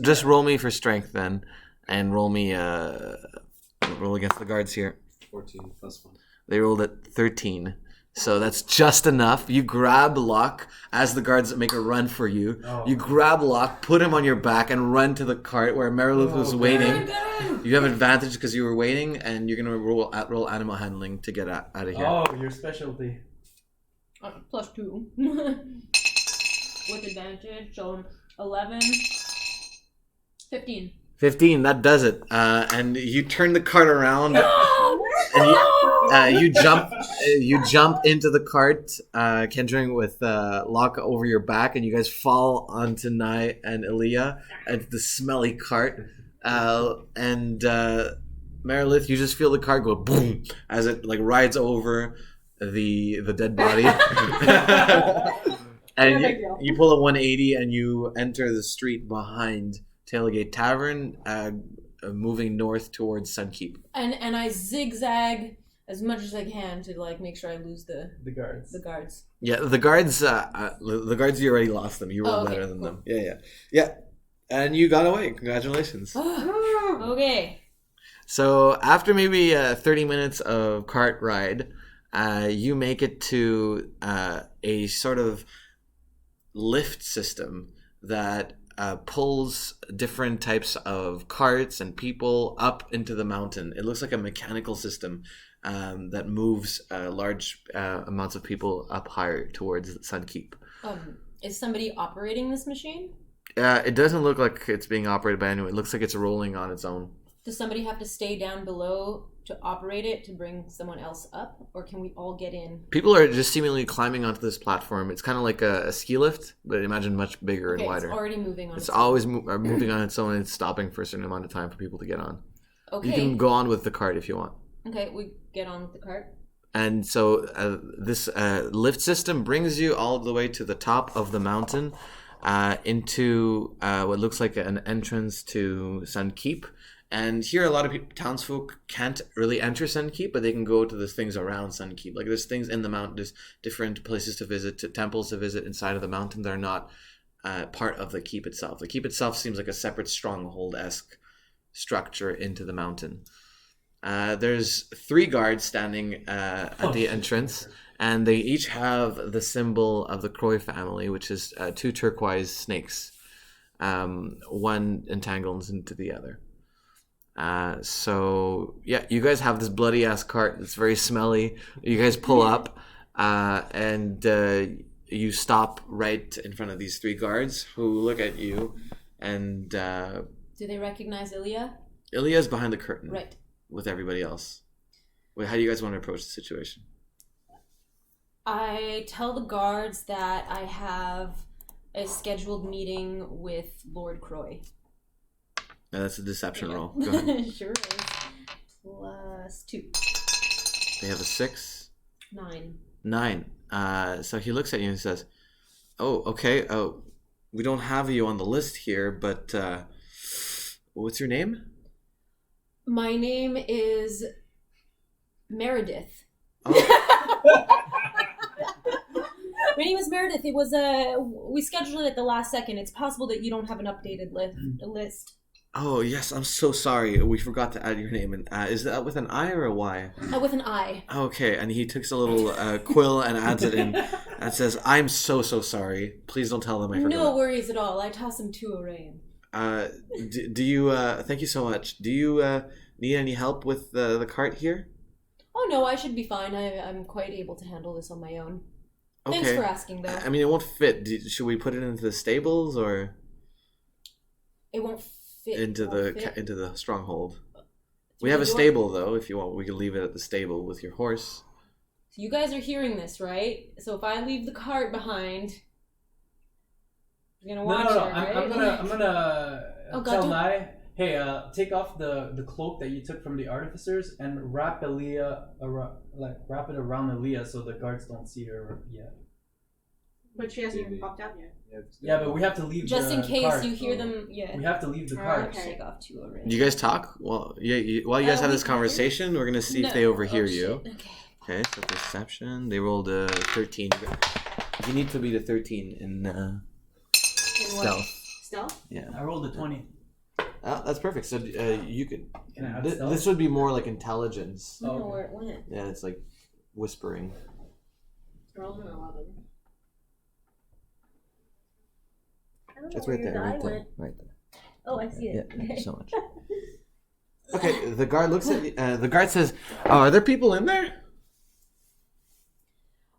S1: just roll me for strength then, and roll me roll against the guards here.
S5: 14 plus 1.
S1: They rolled at 13, so that's just enough. You grab Locke as the guards make a run for you.
S3: Oh.
S1: You grab Locke, put him on your back, and run to the cart where Merilith was waiting. You have advantage because you were waiting, and you're gonna roll animal handling to get out of here.
S3: Oh, your specialty.
S2: +2. With advantage, so 11. 15.
S1: 15, that does it. And you turn the cart around, and you jump into the cart, Kendring with Locke over your back, and you guys fall onto Nai and Elia at the smelly cart. And Merilith, you just feel the cart go boom as it rides over the dead body. And you pull a 180 and you enter the street behind Tailgate Tavern, moving north towards Sunkeep.
S2: And I zigzag as much as I can to make sure I lose the
S3: guards.
S2: guards.
S1: Yeah, the guards. The guards, you already lost them. You rolled
S2: okay,
S1: better than
S2: cool.
S1: them. Yeah. And you got away. Congratulations.
S2: Okay.
S1: So after maybe 30 minutes of cart ride, you make it to a sort of lift system that pulls different types of carts and people up into the mountain. It looks like a mechanical system that moves large amounts of people up higher towards Sunkeep.
S2: Is somebody operating this machine?
S1: It doesn't look like it's being operated by anyone. It looks like it's rolling on its own.
S2: Does somebody have to stay down below to operate it to bring someone else up, or can we all get in?
S1: People are just seemingly climbing onto this platform. It's kind of like a ski lift, but imagine much bigger and wider.
S2: It's already moving on.
S1: It's
S2: its
S1: always moving on its own, and it's stopping for a certain amount of time for people to get on.
S2: Okay.
S1: You can go on with the cart if you want.
S2: Okay, we get on with the cart.
S1: And so this lift system brings you all the way to the top of the mountain, into what looks like an entrance to Sunkeep. And here, a lot of townsfolk can't really enter Sunkeep, but they can go to the things around Sunkeep. Like there's things in the mountain, there's different places to visit, temples to visit inside of the mountain that are not part of the keep itself. The keep itself seems like a separate stronghold-esque structure into the mountain. There's 3 guards standing at the entrance, and they each have the symbol of the Croy family, which is 2 turquoise snakes. One entangles into the other. So yeah, you guys have this bloody ass cart. It's very smelly. You guys pull up, and you stop right in front of these 3 guards who look at you, and
S2: Do they recognize Ilya?
S1: Ilya's behind the curtain,
S2: Right.
S1: with everybody else. Wait, how do you guys want to approach the situation?
S2: I tell the guards that I have a scheduled meeting with Lord Croy.
S1: That's a deception roll. Go ahead.
S2: Sure is. +2.
S1: They have a 6.
S2: 9.
S1: 9. So he looks at you and says, "Oh, okay. Oh, we don't have you on the list here, but what's your name?"
S2: My name is Meredith.
S1: Oh,
S2: My name is Meredith. It was we scheduled it at the last second. It's possible that you don't have an updated list.
S1: oh yes. I'm so sorry. We forgot to add your name. And is that with an I or a Y?
S2: With an I.
S1: Okay. And he takes a little quill and adds it in, and says, "I'm so sorry. Please don't tell them I forgot."
S2: No worries at all. I toss him to Orion.
S1: Do you? Thank you so much. Do you need any help with the cart here?
S2: Oh no, I should be fine. I'm quite able to handle this on my own.
S1: Okay.
S2: Thanks for asking, though.
S1: I mean, it won't fit. Should we put it into the stables or
S2: It won't fit.
S1: into
S2: Fit.
S1: the stronghold? We have a stable though. If you want, we can leave it at the stable with your horse.
S2: So you guys are hearing this, right? So if I leave the cart behind, you're gonna watch
S3: No.
S2: her, right?
S3: I'm gonna
S2: Oh, God,
S3: tell
S2: don't-
S3: Nai, hey, take off the cloak that you took from the artificers and wrap wrap it around Aaliyah so the guards don't see her yet.
S4: But she hasn't even popped out yet.
S3: Yeah, but we have to leave
S2: Just
S3: the
S2: in case
S3: cart.
S2: you hear them. Yeah.
S3: We have to leave the
S4: Oh,
S3: cart.
S4: okay.
S2: Shake off to Orion.
S1: Do you guys talk? Well, yeah. While you guys have
S2: we
S1: this
S2: can hear.
S1: conversation, we're gonna see
S2: No.
S1: if they overhear
S2: Oh,
S1: you.
S2: shit. Okay.
S1: Okay. So perception. They rolled a 13. You need to beat a 13 in stealth.
S4: Stealth?
S1: Yeah.
S3: I rolled a 20.
S1: That's perfect. So you could.
S3: Can I add
S1: This
S3: stealth?
S1: would be more like intelligence.
S2: I don't know
S3: Okay.
S2: where it went.
S1: Yeah, it's like whispering.
S4: I rolled an 11.
S2: I don't know
S1: It's
S2: where
S1: right
S2: your
S1: there.
S2: die
S1: Right there.
S2: went.
S1: Right there.
S2: Oh, I see
S1: Yeah.
S2: it.
S1: Thank you
S2: Okay.
S1: so much. Okay. The guard looks at you. The guard says, "Oh, are there people in there?"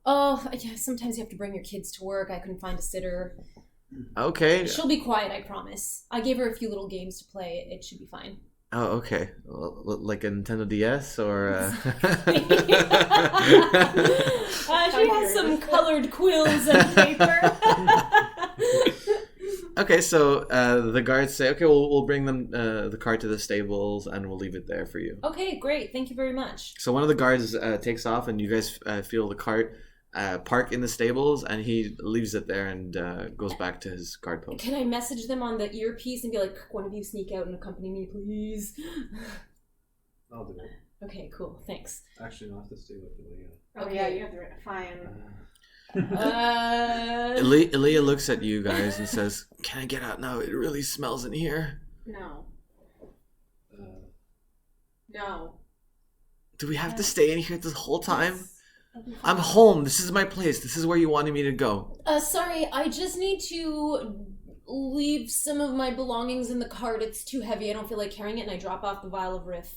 S2: Oh, yeah. Sometimes you have to bring your kids to work. I couldn't find a sitter.
S1: Okay.
S2: She'll be quiet, I promise. I gave her a few little games to play. It should be fine.
S1: Oh, okay. Like a Nintendo DS or.
S2: She has some colored quills and paper.
S1: Okay, so the guards say, "Okay, we'll bring them the cart to the stables and we'll leave it there for you."
S2: Okay, great. Thank you very much.
S1: So one of the guards takes off, and you guys feel the cart park in the stables, and he leaves it there and goes back to his guard post.
S2: Can I message them on the earpiece and be like, one of you sneak out and accompany me, please?
S5: I'll do it.
S2: Okay, cool. Thanks.
S5: Actually, not to stay with Ilya.
S4: Oh
S2: Okay.
S4: yeah, you have to fine.
S1: Ilya looks at you guys and says, "Can I get out now? It really smells in here."
S4: No.
S5: Uh,
S4: No.
S1: Do we have to stay in here this whole time? I'm home. This is my place. This is where you wanted me to go.
S2: Sorry, I just need to leave some of my belongings in the cart. It's too heavy. I don't feel like carrying it, and I drop off the vial of Riff.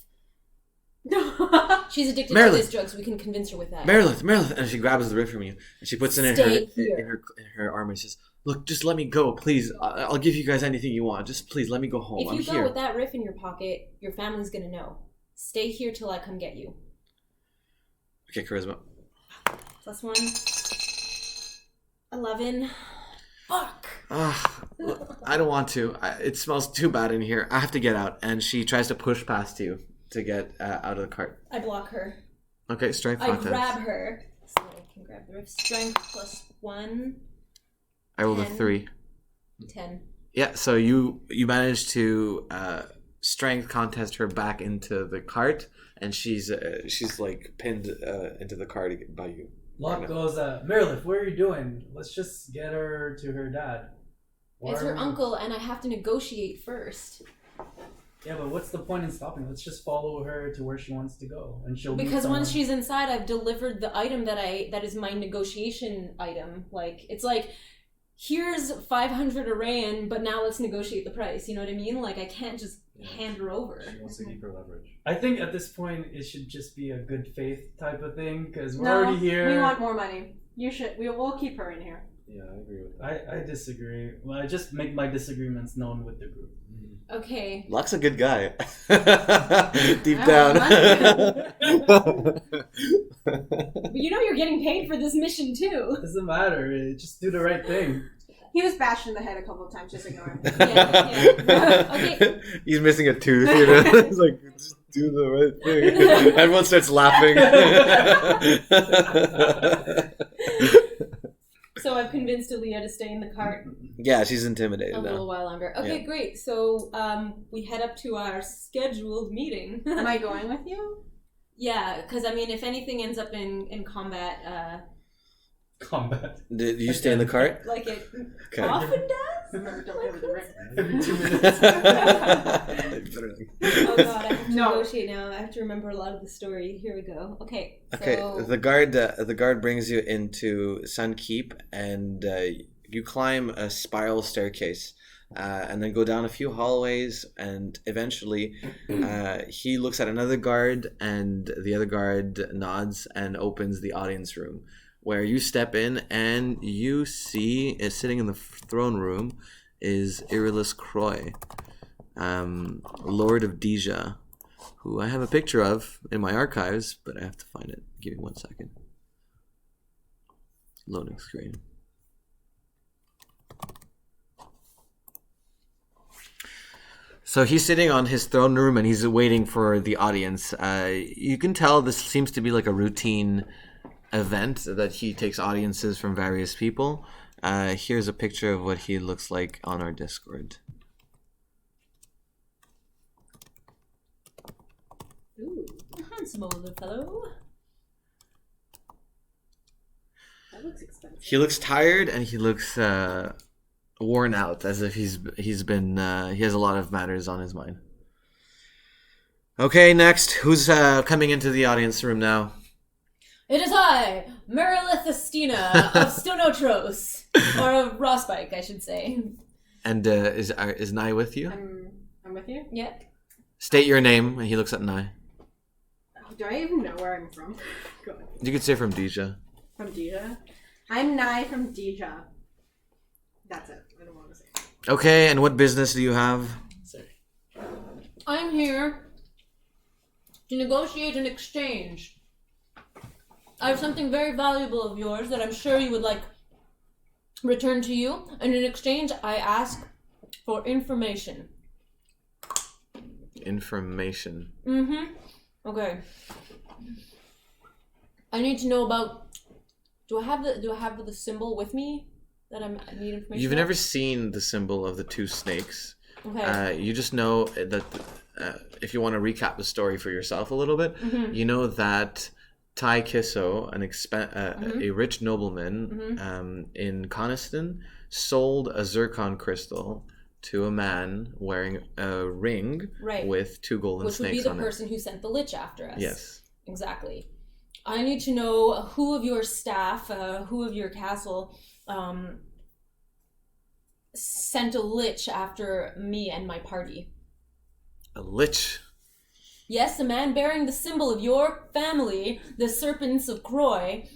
S2: She's addicted
S1: Marilyn.
S2: to this drug, so we can convince her with that.
S1: Marilyn, and she grabs the riff from you and she puts it in
S2: Stay here.
S1: her arm and says, "Look, just let me go, please. I'll give you guys anything you want. Just please let me go home.
S2: If
S1: I'm
S2: you go
S1: here."
S2: with that Riff in your pocket, your family's gonna know. Stay here till I come get you.
S1: Okay, charisma.
S2: +1. 11. Fuck.
S1: Look, I don't want to. It smells too bad in here. I have to get out. And she tries to push past you to get out of the cart.
S2: I block her.
S1: Okay, strength
S2: I
S1: contest.
S2: grab her. So I can grab the Riff. Strength +1.
S1: I rolled a
S2: 10.
S1: 3.
S2: 10.
S1: Yeah, so you managed to strength contest her back into the cart, and she's like pinned into the cart by you.
S3: Locke goes, Merilith, what are you doing? Let's just get her to her dad. Why
S2: It's
S3: are
S2: her
S3: we-
S2: uncle, and I have to negotiate first.
S3: Yeah, but what's the point in stopping? Let's just follow her to where she wants to go, and she'll meet
S2: Because once
S3: someone.
S2: she's inside, I've delivered the item that is my negotiation item. Like, it's like, here's 500 Arayan, but now let's negotiate the price. You know what I mean? Like, I can't just hand her over.
S5: She wants to keep her leverage.
S3: I think at this point it should just be a good faith type of thing because we're
S4: No,
S3: already here.
S4: we want more money. You should. We'll keep her in here.
S5: Yeah, I agree with that.
S3: I disagree. Well, I just make my disagreements known with the group.
S2: Okay.
S1: Locke's a good guy. Deep
S2: I
S1: down.
S2: But you know you're getting paid for this mission too.
S3: Doesn't matter. Just do the right thing.
S4: He was bashed in the head a couple of times. Just ignore him.
S2: Yeah. Okay.
S1: He's missing a tooth. You know? It's like, just do the right thing. Everyone starts laughing.
S2: So I've convinced Aaliyah to stay in the cart
S1: Yeah, she's intimidated
S2: a little
S1: now.
S2: while longer. Okay,
S1: Yeah.
S2: great. So we head up to our scheduled meeting.
S4: Am I going with you?
S2: Yeah, because I mean, if anything ends up in combat,
S3: Combat.
S1: Did you stay in the cart?
S2: like it
S1: Okay.
S2: often does.
S4: Remember, don't give it the ring.
S3: Every 2 minutes.
S2: Oh god, I have to
S4: No.
S2: negotiate now. I have to remember a lot of the story. Here we go. Okay.
S1: Okay,
S2: So
S1: the guard brings you into Sun Keep, and you climb a spiral staircase, and then go down a few hallways, and eventually, he looks at another guard, and the other guard nods and opens the audience room, where you step in, and you see, sitting in the throne room, is Irilus Croy, Lord of Deja, who I have a picture of in my archives, but I have to find it. Give me 1 second. Loading screen. So he's sitting on his throne room and he's waiting for the audience. You can tell this seems to be like a routine event that he takes audiences from various people. Here's a picture of what he looks like on our Discord.
S2: ooh, handsome older fellow.
S4: That looks expensive.
S1: He looks tired and he looks worn out, as if he has a lot of matters on his mind. Okay, next, who's coming into the audience room now?
S2: It is I, Merilith Estina of Stonotros, or of Rossbike, I should say.
S1: And is Nai with you?
S4: I'm with you.
S2: Yeah.
S1: State your name. And he looks at Nai.
S4: Oh, do I even know where I'm from? Go on.
S1: You could say from Deja.
S4: From Deja. I'm Nai from Deja. That's it. I don't want to say it.
S1: Okay, and what business do you have?
S2: I'm here to negotiate an exchange. I have something very valuable of yours that I'm sure you would like returned to you, and in exchange I ask for information.
S1: Information.
S2: Mm-hmm. Okay. I need to know about. Do I have the symbol with me that I need information?
S1: You've
S2: about?
S1: never seen the symbol of the two snakes.
S2: Okay.
S1: You just know that if you want to recap the story for yourself a little bit, you know that Tai Kisso, a rich nobleman in Coniston, sold a zircon crystal to a man wearing a ring with two golden
S2: Which would
S1: snakes
S2: be
S1: on
S2: the
S1: it.
S2: person who sent the lich after us.
S1: Yes.
S2: Exactly. I need to know who of your staff, who of your castle, sent a lich after me and my party.
S1: A lich?
S2: Yes, a man bearing the symbol of your family, the serpents of Croy.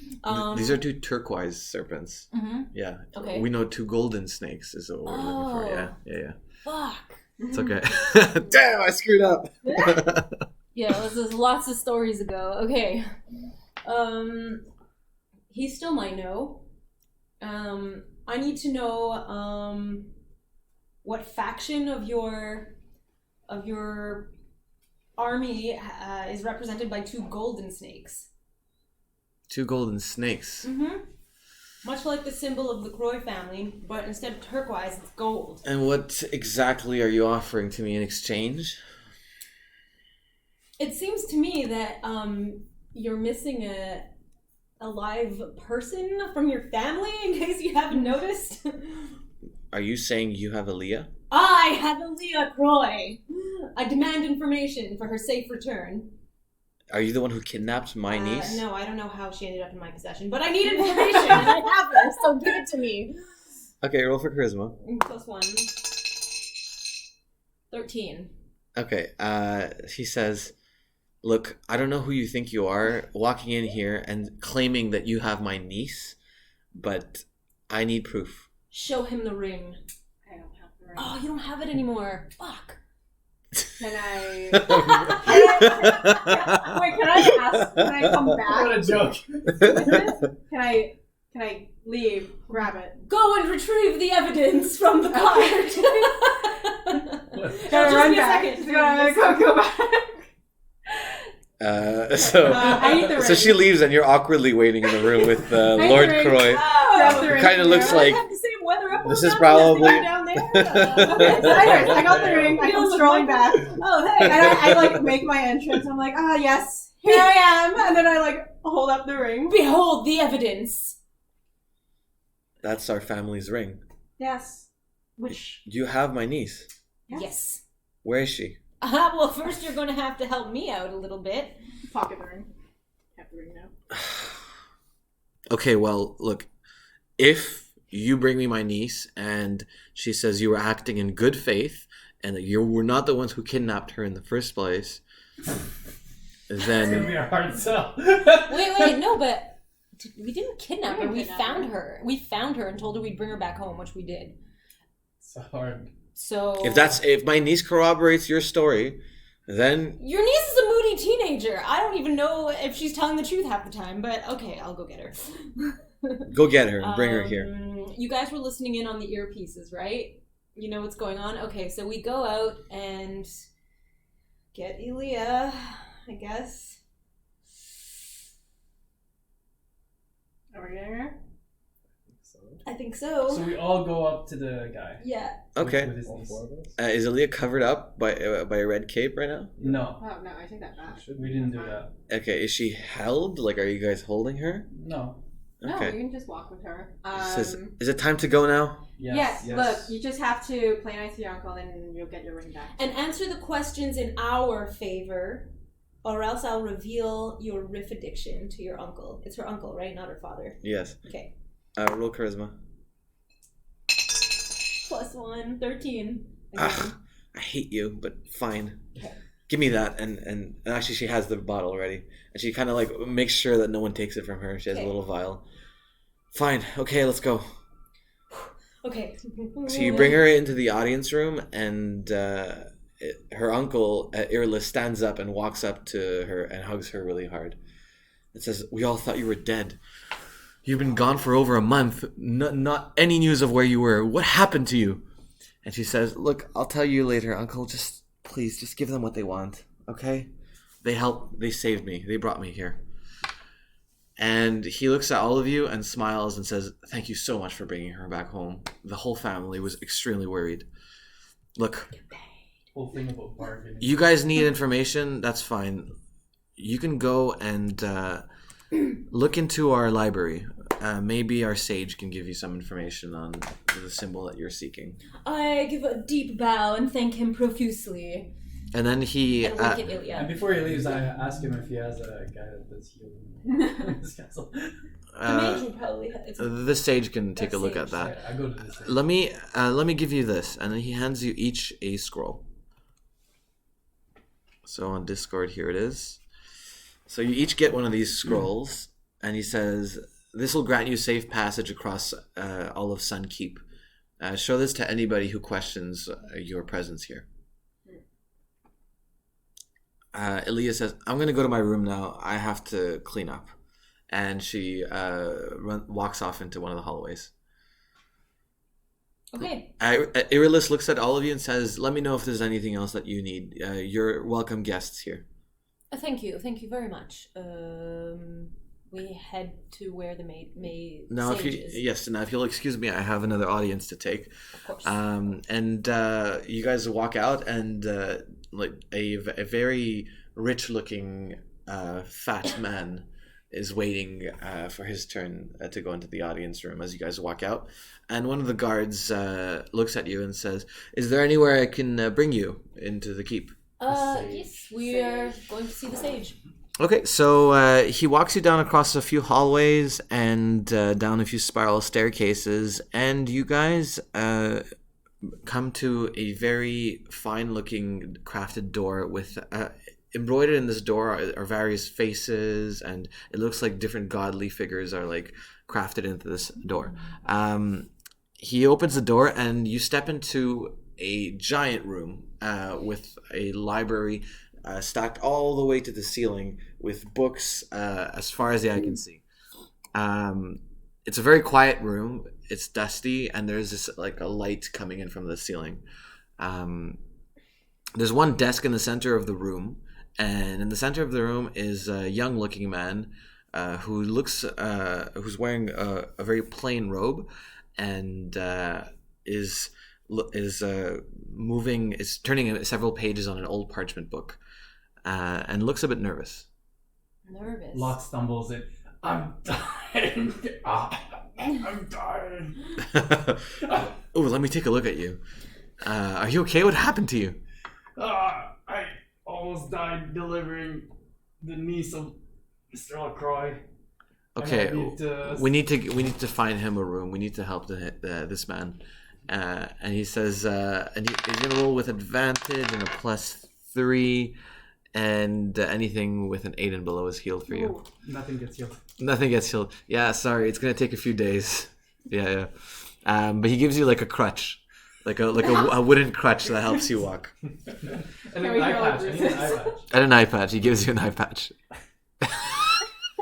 S1: These are two turquoise serpents.
S2: Mm-hmm.
S1: Yeah.
S2: Okay.
S1: We know two golden snakes is what we're looking for. Yeah.
S2: Fuck.
S1: It's okay. Damn, I screwed up.
S2: Yeah, this was lots of stories ago. Okay. He still might know. I need to know what faction of your army is represented by two golden snakes.
S1: Two golden snakes.
S2: Mm-hmm. Much like the symbol of the Croy family, but instead of turquoise, it's gold.
S1: And what exactly are you offering to me in exchange?
S2: It seems to me that you're missing a live person from your family, in case you haven't noticed.
S1: Are you saying you have Aaliyah?
S2: I have Aaliyah Croy. I demand information for her safe return.
S1: Are you the one who kidnapped my niece?
S2: No, I don't know how she ended up in my possession, but I need information, and I have her, so give it to me.
S1: Okay, roll for charisma.
S2: +1. 13.
S1: Okay, she says, look, I don't know who you think you are walking in here and claiming that you have my niece, but I need proof.
S2: Show him the ring.
S4: I don't have the ring.
S2: Oh, you don't have it anymore. Fuck.
S4: Can I? Wait, can I ask? Can I come back?
S3: What a joke.
S4: Can I leave? Grab it.
S2: Go and retrieve the evidence from the card.
S4: Gotta run
S2: be a
S4: back.
S2: second.
S4: Go back. I need the
S1: So
S4: ring.
S1: she leaves and you're awkwardly waiting in the room with Lord
S4: ring.
S1: Croy.
S4: Grab the ring.
S1: Kind of looks like
S2: I have the same weather up
S1: this
S2: on
S1: is
S2: that
S1: probably-
S2: thing down there.
S4: Okay, so anyways, I got the ring. I come strolling back.
S2: Oh,
S4: And
S2: hey.
S4: I like make my entrance. I'm like, yes, here I am. And then I like hold up the ring.
S2: Behold the evidence.
S1: that's our family's ring.
S4: Yes. Which
S1: You have my niece.
S2: Yes.
S1: Where is she?
S2: Well, first you're going to have to help me out a little bit.
S4: pocket the ring. Have the ring now.
S1: Okay, well, look, if you bring me my niece and she says you were acting in good faith and that you were not the ones who kidnapped her in the first place,
S3: It's gonna
S1: then
S3: be a hard sell.
S2: Wait, no, but we didn't kidnap her.
S4: We
S2: We
S4: didn't
S2: found
S4: kidnap
S2: her. We found her and told her we'd bring her back home, which we did.
S3: So hard.
S2: So
S1: if my niece corroborates your story, then
S2: your niece is a moody teenager. I don't even know if she's telling the truth half the time, but okay, I'll go get her.
S1: go get her and bring her here.
S2: You guys were listening in on the earpieces, right? You know what's going on? Okay, so we go out and get Elia, I guess.
S4: Are we getting her?
S2: I think so.
S3: So we all go up to the guy.
S2: Yeah.
S1: Okay.
S3: With his
S5: All
S3: niece.
S5: 4 of us?
S1: Is Aaliyah covered up by a red cape right now?
S3: No,
S4: Oh no, I take that back.
S3: we didn't do that.
S1: Okay, is she held? Like, are you guys holding her?
S3: No.
S4: No,
S1: Okay.
S4: you can just walk with her.
S1: Says, is it time to go now?
S3: Yes.
S4: Look, you just have to play nice to your uncle, and you'll get your ring back.
S2: And answer the questions in our favor, or else I'll reveal your riff addiction to your uncle. It's her uncle, right? Not her father.
S1: Yes.
S2: Okay.
S1: Roll charisma.
S2: +1, 13.
S1: Ugh, I hate you, but fine. Give me that. And actually, she has the bottle already. And she kind of like makes sure that no one takes it from her. She has a
S2: Okay.
S1: little vial. Fine. Okay, let's go.
S2: Okay.
S1: So you bring her into the audience room, and her uncle, Irla, stands up and walks up to her and hugs her really hard. It says, "We all thought you were dead. You've been gone for over a month. Not any news of where you were. What happened to you?" And she says, "Look, I'll tell you later, Uncle. Just please, just give them what they want, okay? They helped. They saved me. They brought me here." And he looks at all of you and smiles and says, "Thank you so much for bringing her back home. The whole family was extremely worried. Look,
S3: Whole thing about bargaining.
S1: you guys need information. That's fine. You can go and look into our library. Maybe our sage can give you some information on the symbol that you're seeking."
S2: I give a deep bow and thank him profusely.
S1: And then he...
S2: And look at
S3: And
S2: Ilya.
S3: before he leaves, I ask him if he has a guy that's healing in his castle.
S2: The mage would probably
S1: the sage can take a look at
S2: Sage.
S1: that.
S3: I go to this.
S1: Let me give you this, and then he hands you each a scroll. So on Discord, here it is. So you each get one of these scrolls, and he says, "This will grant you safe passage across all of Sunkeep. Show this to anybody who questions your presence here." Elia says, "I'm going to go to my room now. I have to clean up." And she walks off into one of the hallways.
S2: Okay.
S1: Irilis looks at all of you and says, "Let me know if there's anything else that you need. You're welcome guests here."
S2: Thank you very much. We head to where the maid
S1: Now,
S2: sage is.
S1: Now if you'll excuse me, I have another audience to take.
S2: Of course.
S1: And you guys walk out, and like a very rich-looking fat man is waiting for his turn to go into the audience room as you guys walk out. And one of the guards looks at you and says, "Is there anywhere I can bring you into the keep?"
S2: Yes, we are going to see the sage.
S1: Okay, so he walks you down across a few hallways and down a few spiral staircases, and you guys come to a very fine-looking crafted door with embroidered in this door are various faces, and it looks like different godly figures are like crafted into this door. He opens the door, and you step into a giant room with a library stacked all the way to the ceiling with books as far as the eye can see. It's a very quiet room. It's dusty, and there's this like a light coming in from the ceiling. There's one desk in the center of the room, and in the center of the room is a young-looking man who's wearing a very plain robe, and is turning several pages on an old parchment book, and looks a bit nervous.
S2: Nervous.
S3: Locke stumbles in. I'm dying. I'm dying.
S1: Oh, let me take a look at you. Are you okay? What happened to you?
S3: I almost died delivering the niece of Mr. LaCroix.
S1: Okay, we need to find him a room. We need to help this man. And he says, and he's gonna roll with advantage and a +3, and anything with an 8 and below is healed for you.
S4: Ooh.
S3: Nothing gets healed.
S1: Nothing gets healed. Yeah, sorry, it's gonna take a few days. Yeah. But he gives you like a crutch, like a wooden crutch that helps you walk.
S3: And
S4: Can
S3: an
S4: we
S3: eye
S4: hear
S3: patch.
S4: all
S3: I need an eye patch.
S1: And an eye patch. He gives you an eye patch.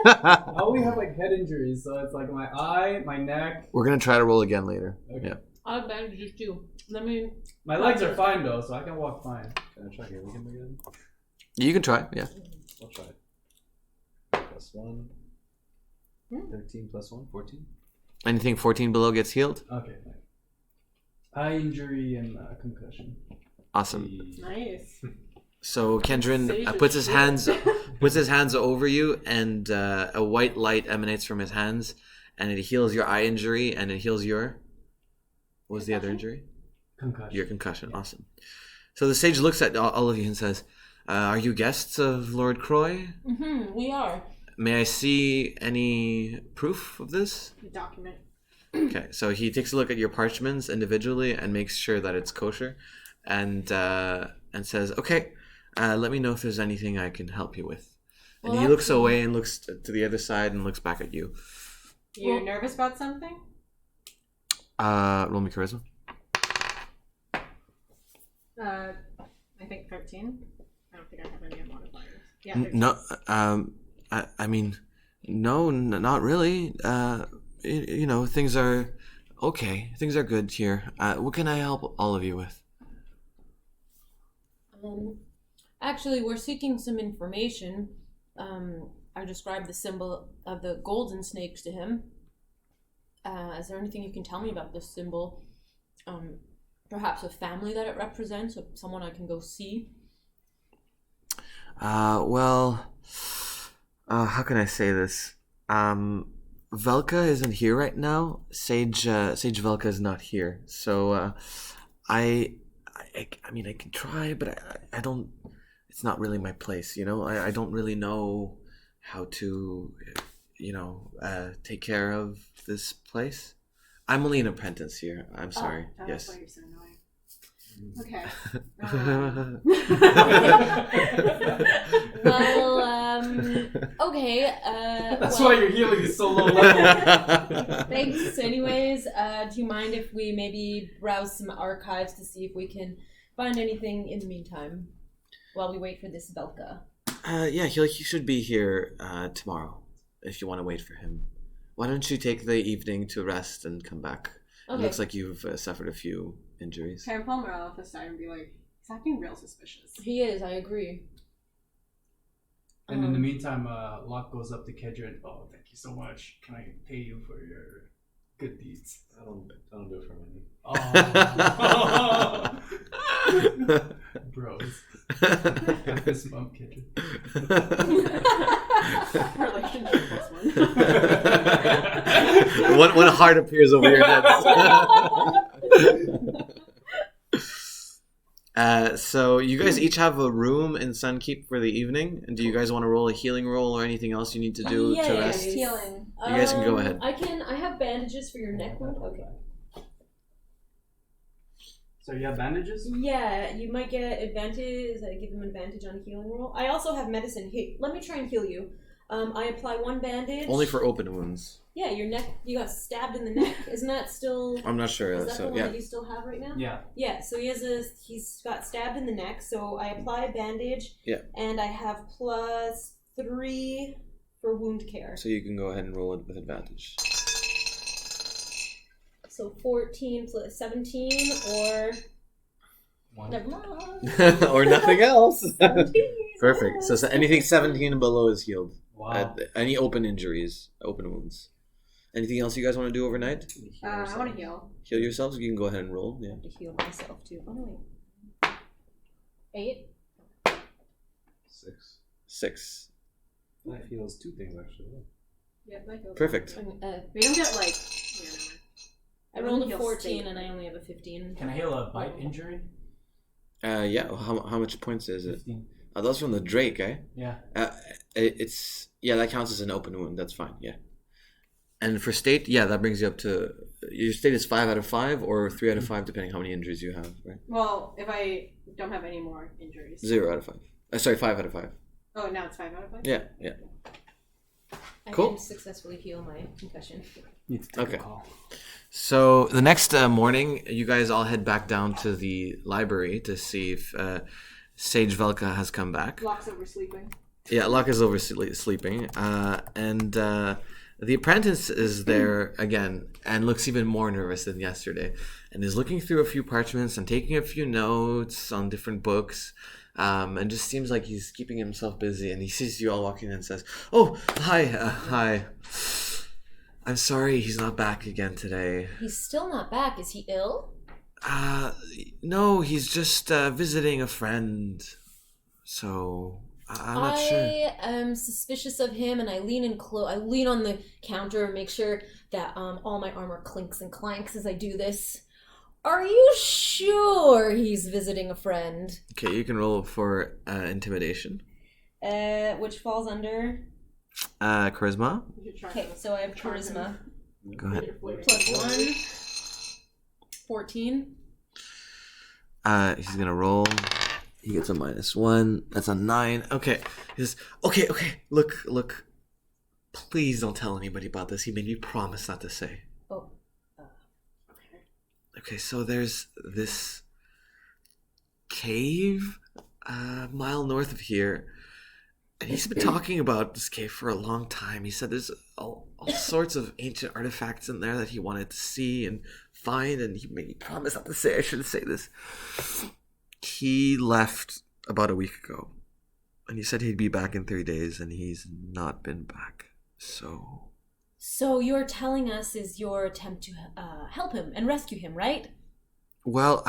S3: I only have like head injuries, so it's like my eye, my neck.
S1: We're gonna try to roll again later.
S3: Okay.
S1: Yeah.
S2: I have bandages too. Let me.
S3: My legs are fine though, so I can walk fine.
S5: Can I try healing him again?
S1: You can try. Yeah.
S5: I'll try. +1. 13 +1, 14.
S1: Anything 14 below gets healed.
S3: Okay. Eye injury and concussion.
S1: Awesome.
S4: Nice.
S1: So Kendrin
S4: Sage
S1: puts
S4: is
S1: his hands over you, and a white light emanates from his hands, and it heals your eye injury, and it heals your. What was the other injury?
S3: Concussion.
S1: Your concussion. Awesome. So the sage looks at all of you and says, "Are you guests of Lord Croy?
S2: We are.
S1: May I see any proof of this?"
S4: Document.
S1: Okay, so he takes a look at your parchments individually and makes sure that it's kosher, and says, "Okay, let me know if there's anything I can help you with." And
S2: Well,
S1: he looks
S2: that's-
S1: away and looks to the other side and looks back at you.
S4: You
S2: Well-
S4: nervous about something?
S1: Roll me charisma.
S4: I think 13. I don't think I have any modifiers. Yeah.
S1: No, I mean, no, not really. You know, things are okay. Things are good here. What can I help all of you with?
S2: Actually, we're seeking some information. I described the symbol of the golden snakes to him. Is there anything you can tell me about this symbol? Perhaps a family that it represents, or someone I can go see?
S1: Well, how can I say this? Velka isn't here right now. Sage Velka is not here. So, I mean, I can try, but I don't. It's not really my place, you know. I don't really know how to, you know, take care of this place. I'm only an apprentice here. I'm sorry.
S4: Oh,
S1: Yes.
S4: that's why you're so annoying. Okay.
S2: Well, okay.
S3: That's
S2: well,
S3: why your healing is so low level.
S2: Thanks. Anyways, do you mind if we maybe browse some archives to see if we can find anything in the meantime while we wait for this Velka?
S1: Yeah, he should be here tomorrow. If you want to wait for him, why don't you take the evening to rest and come back?
S2: Okay.
S1: It looks like you've suffered a few injuries.
S4: Can I pull Morel off the side and be like, he's acting real suspicious.
S2: He is. I agree.
S3: And in the meantime, Locke goes up to Kedra and, "Oh, thank you so much. Can I pay you for your good deeds?"
S5: I don't do it for money.
S3: Oh. Bros. I fist bump Kedra.
S4: Relationship plus one.
S1: One heart appears over your head. So you guys each have a room in Sunkeep for the evening. And do you guys want to roll a healing roll or anything else you need to do to rest?
S4: Healing.
S1: You guys can go ahead.
S2: I have bandages for your neck wound. Okay.
S3: So you have bandages?
S2: Yeah, you might get advantage. I give him advantage on a healing roll. I also have medicine. Hey, let me try and heal you. I apply one bandage.
S1: Only for open wounds.
S2: Yeah, your neck. You got stabbed in the neck. Isn't that still?
S1: I'm not sure.
S2: Is that
S1: So
S2: the one
S1: yeah.
S2: that you still have right now?
S3: Yeah.
S2: Yeah. So he's got stabbed in the neck. So I apply a bandage.
S1: Yeah.
S2: And I have +3 for wound care.
S1: So you can go ahead and roll it with advantage.
S2: So 14 + 17 or.
S3: One.
S2: Never mind.
S1: Or nothing else.
S2: 17.
S1: Perfect. So anything 17 and below is healed.
S3: Wow.
S1: Any open injuries, open wounds. Anything else you guys want to do overnight?
S4: I want to heal.
S1: Heal yourselves. You can go ahead and roll.
S2: I
S1: Yeah.
S2: have to heal myself too. Oh no, wait. 8.
S5: 6.
S1: 6.
S5: That heals 2 things actually.
S4: Yeah, that heals.
S1: Perfect.
S4: We don't get like.
S2: I rolled a
S4: Heal
S2: 14
S4: state.
S2: and I only have a 15.
S3: Can I heal a bite injury?
S1: Yeah. How much points is it?
S3: 15.
S1: Oh, that's from the Drake, eh?
S3: Yeah.
S1: It's that counts as an open wound. That's fine. Yeah. And for state, that brings you up to your state is 5 out of 5 or 3 out of 5, depending how many injuries you have, right?
S4: Well, if I don't have any more injuries.
S1: 0 out of 5. Sorry, 5 out of 5.
S4: Oh, now it's 5 out of 5?
S1: Yeah.
S2: I
S1: Cool.
S2: didn't successfully heal my concussion.
S3: Need to take
S1: Okay.
S3: a call.
S1: So the next morning, you guys all head back down to the library to see if Sage Velka has come back.
S4: Locks oversleeping.
S1: Yeah, Locke is sleeping, and the apprentice is there again and looks even more nervous than yesterday, and is looking through a few parchments and taking a few notes on different books, and just seems like he's keeping himself busy. And he sees you all walking in and says, "Oh, hi, hi. I'm sorry he's not back again today.
S2: He's still not back. Is he ill?
S1: No, he's just visiting a friend. So I'm not sure."
S2: I am suspicious of him, and I lean in I lean on the counter and make sure that all my armor clinks and clanks as I do this. Are you sure he's visiting a friend?
S1: Okay, you can roll for intimidation.
S2: Which falls under.
S1: Charisma.
S4: You should try
S2: Okay,
S4: this.
S2: so I have charisma.
S1: Go ahead.
S2: +1. 14.
S1: He's gonna roll. He gets a -1. That's a 9. Okay. He says, okay. Look. Please don't tell anybody about this. He made me promise not to say.
S2: Oh.
S1: Okay, so there's this cave a mile north of here. And he's been talking about this cave for a long time. He said there's all sorts of ancient artifacts in there that he wanted to see and find, and he made me promise not to say. I shouldn't say this. He left about a week ago, and he said he'd be back in 3 days, and he's not been back. So
S2: you're telling us is your attempt to help him and rescue him, right?
S1: well,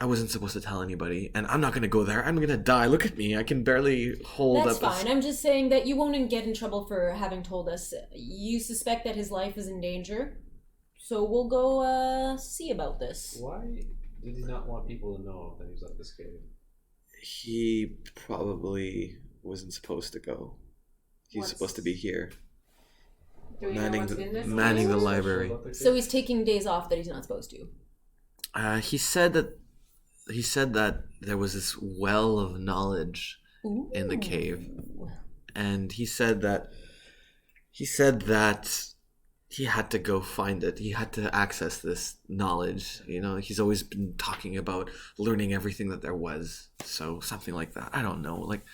S1: I wasn't supposed to tell anybody, and I'm not gonna go there. I'm gonna die. Look at me. I can barely hold
S2: That's
S1: up.
S2: fine. I'm just saying that you won't get in trouble for having told us. You suspect that his life is in danger, so we'll go see about this.
S5: Why did he not want people to know that he was at this cave?
S1: He probably wasn't supposed to go. He's
S4: What's-
S1: supposed to be here,
S4: Do we know
S1: manning
S4: what's in this?
S1: manning the
S4: cave?
S1: library.
S5: About the
S2: So
S5: cave?
S2: he's taking days off that he's not supposed to.
S1: He said that there was this well of knowledge in the cave, and he said that he had to go find it. He had to access this knowledge. You know, he's always been talking about learning everything that there was. So something like that. I don't know. Like,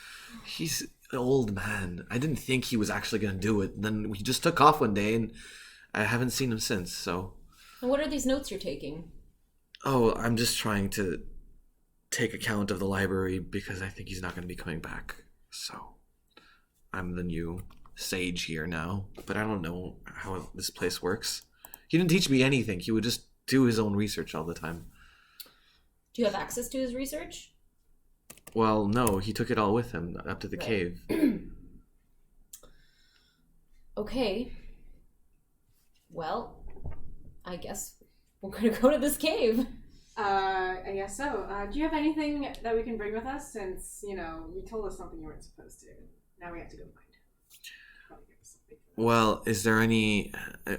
S1: he's an old man. I didn't think he was actually going to do it. Then he just took off one day, and I haven't seen him since. So,
S2: And what are these notes you're taking?
S1: oh, I'm just trying to take account of the library because I think he's not going to be coming back. So, I'm the new sage here now, but I don't know how this place works. He didn't teach me anything. He would just do his own research all the time.
S2: Do you have access to his research?
S1: Well, no, he took it all with him up to the
S2: Right.
S1: cave.
S2: Okay. Well, I guess we're gonna go to this cave.
S4: I guess so. Do you have anything that we can bring with us? Since you told us something you weren't supposed to. Now we have to go find him. Probably give us something.
S1: Well,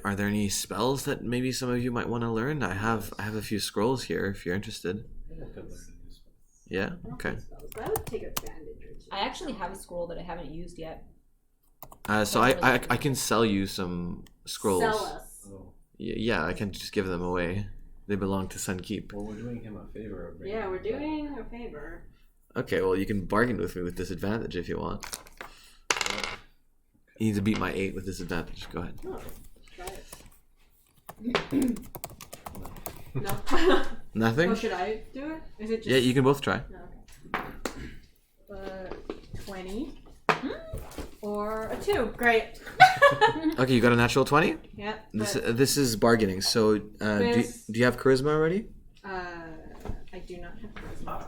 S1: are there any spells that maybe some of you might want to learn? I have a few scrolls here if you're interested. Yeah? Okay.
S4: That would take a bandage or two.
S2: I actually have a scroll that I haven't used yet.
S1: So I can sell you some scrolls.
S4: Sell us.
S5: Oh.
S1: Yeah, I can just give them away. They belong to Sunkeep.
S5: Well, we're doing him a favor. Of bringing
S4: Yeah, we're
S5: him back.
S4: doing a favor.
S1: Okay, well, you can bargain with me with disadvantage if you want. You need to beat my 8 with disadvantage. Go ahead.
S4: Oh, try it. No.
S1: Nothing?
S4: Oh, should I do it? Is it just?
S1: Yeah, you can both try.
S4: No, okay. 20 or a 2. Great.
S1: Okay, you got a natural 20?
S4: Yeah.
S1: This is bargaining. So, do you have charisma already?
S4: I do not have charisma.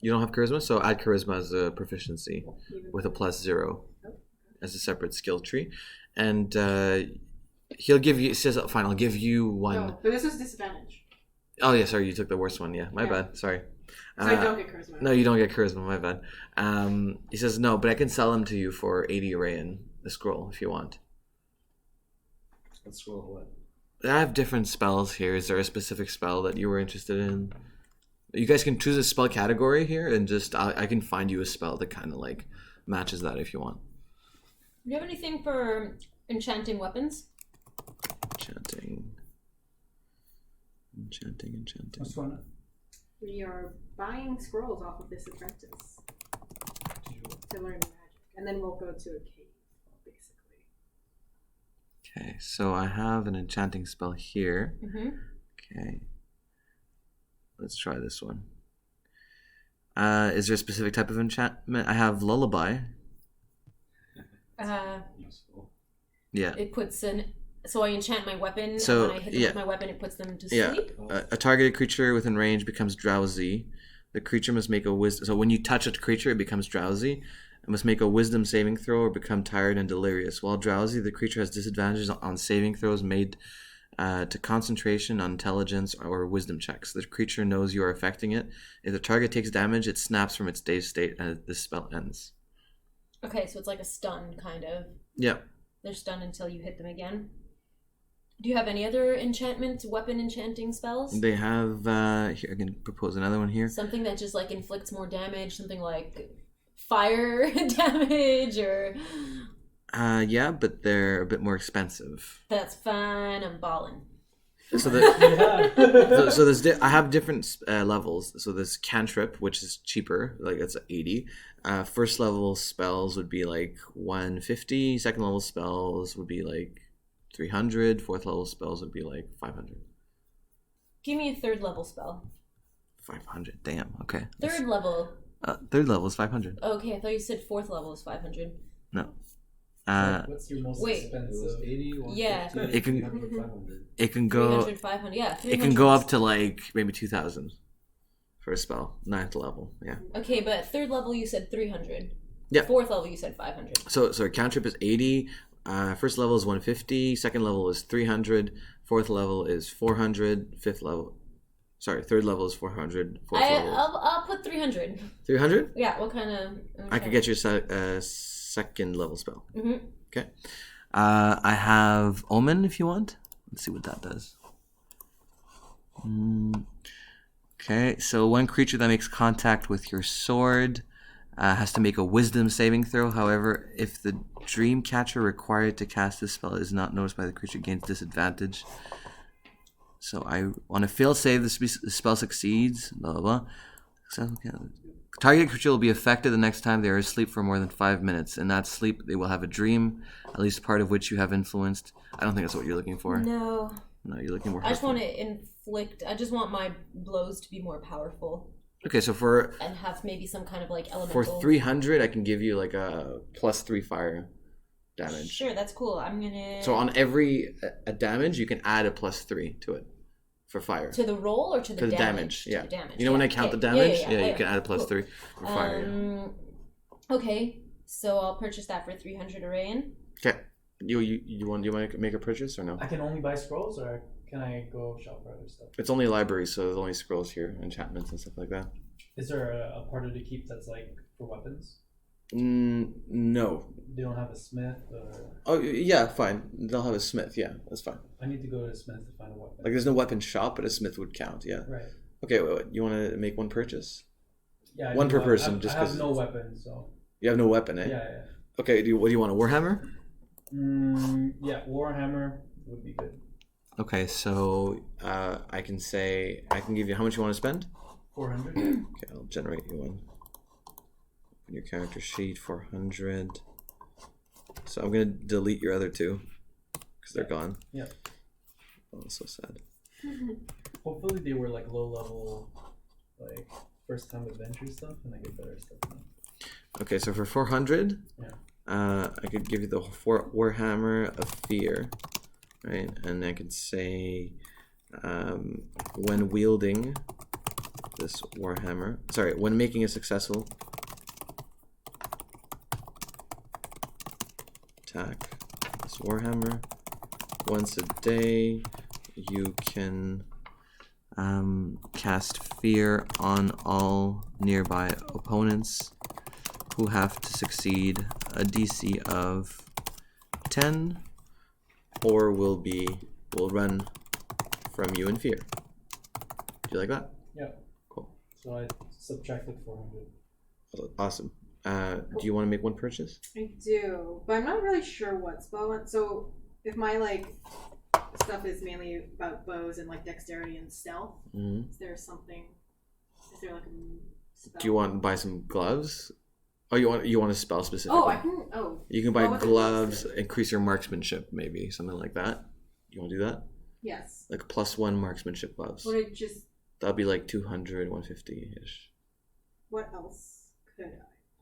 S1: You don't have charisma, so add charisma as a proficiency with a +0 as a separate skill tree, and he'll give you. It says fine. I'll give you 1.
S4: No, but this is disadvantage.
S1: Oh yeah, sorry, you took the worst one. Yeah, my
S4: Yeah.
S1: bad. Sorry.
S4: So I don't get charisma.
S1: No, you don't get charisma. My bad. He says no, but I can sell them to you for 80 Arayan, the scroll, if you want.
S5: Let's scroll what?
S1: I have different spells here. Is there a specific spell that you were interested in? You guys can choose a spell category here, and just I can find you a spell that kind of like matches that if you want.
S2: Do you have anything for enchanting weapons?
S1: Enchanting.
S3: What's going on?
S4: We are buying scrolls off of this apprentice to learn magic, and then we'll go to a cave, basically.
S1: Okay, so I have an enchanting spell here.
S2: Mm-hmm.
S1: Okay. Let's try this one. Is there a specific type of enchantment? I have Lullaby.
S5: Useful.
S1: Yeah.
S2: It puts in. So I enchant my weapon,
S1: So,
S2: and when I hit them
S1: yeah.
S2: with my weapon, it puts them to
S1: Yeah.
S2: sleep.
S1: A targeted creature within range becomes drowsy. The creature must make a wisdom. So when you touch a creature, it becomes drowsy. It must make a wisdom saving throw or become tired and delirious. While drowsy, the creature has disadvantages on saving throws made to concentration, on intelligence, or wisdom checks. The creature knows you are affecting it. If the target takes damage, it snaps from its dazed state and the spell ends.
S2: Okay, so it's like a stun, kind of.
S1: Yeah.
S2: They're stunned until you hit them again. Do you have any other weapon enchanting spells?
S1: They have, here, I can propose another one here.
S2: Something that just like inflicts more damage, something like fire damage, or...
S1: Yeah, but they're a bit more expensive.
S2: That's fine, I'm balling.
S1: So I have different levels. So there's cantrip, which is cheaper, like it's 80. First level spells would be like 150. Second level spells would be like 300. Fourth level spells would be like 500.
S2: Give me a third level spell.
S1: 500. Damn. Okay.
S2: Third level.
S1: Third level is 500.
S2: Okay, I thought you said fourth level is 500.
S1: No.
S3: What's your most
S2: wait.
S5: It was
S3: expensive?
S5: 80, 150,
S2: Yeah.
S1: It can-
S5: 300, 500.
S1: It can go.
S2: 300, 500, yeah.
S1: It can
S2: 300.
S1: go up to like maybe 2,000 for a spell. 9th level. Yeah.
S2: Okay, but third level you said 300.
S1: Yeah.
S2: Fourth level you said 500.
S1: So cantrip is 80. First level is 150. Second level is 300. Fourth level is 400. Third level is 400. Fourth level.
S2: I'll put 300.
S1: 300?
S2: Yeah, what kind of...
S1: I could get you a second level spell.
S2: Mm-hmm.
S1: Okay. I have Omen if you want. Let's see what that does. Okay, so one creature that makes contact with your sword has to make a wisdom saving throw. However, if the dream catcher required to cast this spell is not noticed by the creature, it gains disadvantage. So on a fail save, the spell succeeds. Blah, blah, blah. Targeted creature will be affected the next time they are asleep for more than 5 minutes. In that sleep, they will have a dream, at least part of which you have influenced. I don't think that's what you're looking for.
S2: No.
S1: No, you're looking more.
S2: I just want to inflict... I just want my blows to be more powerful.
S1: Okay, so
S2: And have maybe some kind of like elemental...
S1: for 300, I can give you like a +3 fire damage.
S2: Sure, that's cool. I'm gonna...
S1: So on every damage, you can add a +3 to it for fire.
S2: To the roll or to the
S1: damage?
S2: To
S1: Yeah.
S2: the damage.
S1: You know when I count the damage? Yeah, you can add a
S2: Cool.
S1: +3 for fire.
S2: Okay, so I'll purchase that for 300 Arayan.
S1: Okay. You want to make a purchase or no?
S3: I can only buy scrolls, or can I go shop for other stuff?
S1: It's only a library, so there's only scrolls here, enchantments and stuff like that.
S3: Is there a part of the keep that's like for weapons?
S1: No.
S3: They don't have a smith or...
S1: Oh, yeah, fine. They'll have a smith. Yeah, that's fine.
S3: I need to go to a smith to find a weapon.
S1: Like, there's no weapon shop, but a smith would count, yeah.
S3: Right.
S1: Okay, wait. You want to make one purchase?
S3: Yeah.
S1: One per person,
S3: I
S1: just
S3: have
S1: 'cause
S3: no weapon, so...
S1: You have no weapon, eh?
S3: Yeah.
S1: Okay, what do you want, a warhammer?
S3: Yeah, Warhammer would be good.
S1: Okay, so I can give you how much you want to spend?
S3: 400.
S1: Okay, I'll generate you one. Open your character sheet, 400. So I'm gonna delete your other two because they're gone.
S3: Yeah.
S1: Oh, that's so sad.
S3: Hopefully they were like low level, like first time adventure stuff, and I get better stuff now.
S1: Okay, so for 400,
S3: Yeah.
S1: I could give you the Warhammer of Fear, right? And I could say, when wielding this Warhammer, when making a successful attack, this Warhammer, once a day, you can cast Fear on all nearby opponents who have to succeed a DC of 10 or will run from you in fear. Do you like that?
S3: Yeah.
S1: Cool.
S3: So I subtracted 400.
S1: Awesome. Do you want to make one purchase?
S4: I do, but I'm not really sure what's bow. So if my like stuff is mainly about bows and like dexterity and stealth, is there something? Is there like a spell?
S1: Do you want to buy some gloves? Oh, you want a spell specifically?
S4: Oh, I can. Oh,
S1: you can buy
S4: what's
S1: gloves,
S4: it?
S1: increase your marksmanship, maybe something like that. You want to do that?
S4: Yes.
S1: Like +1 marksmanship gloves.
S4: Would it just?
S1: That'll be like 200, 150 ish.
S4: What else could I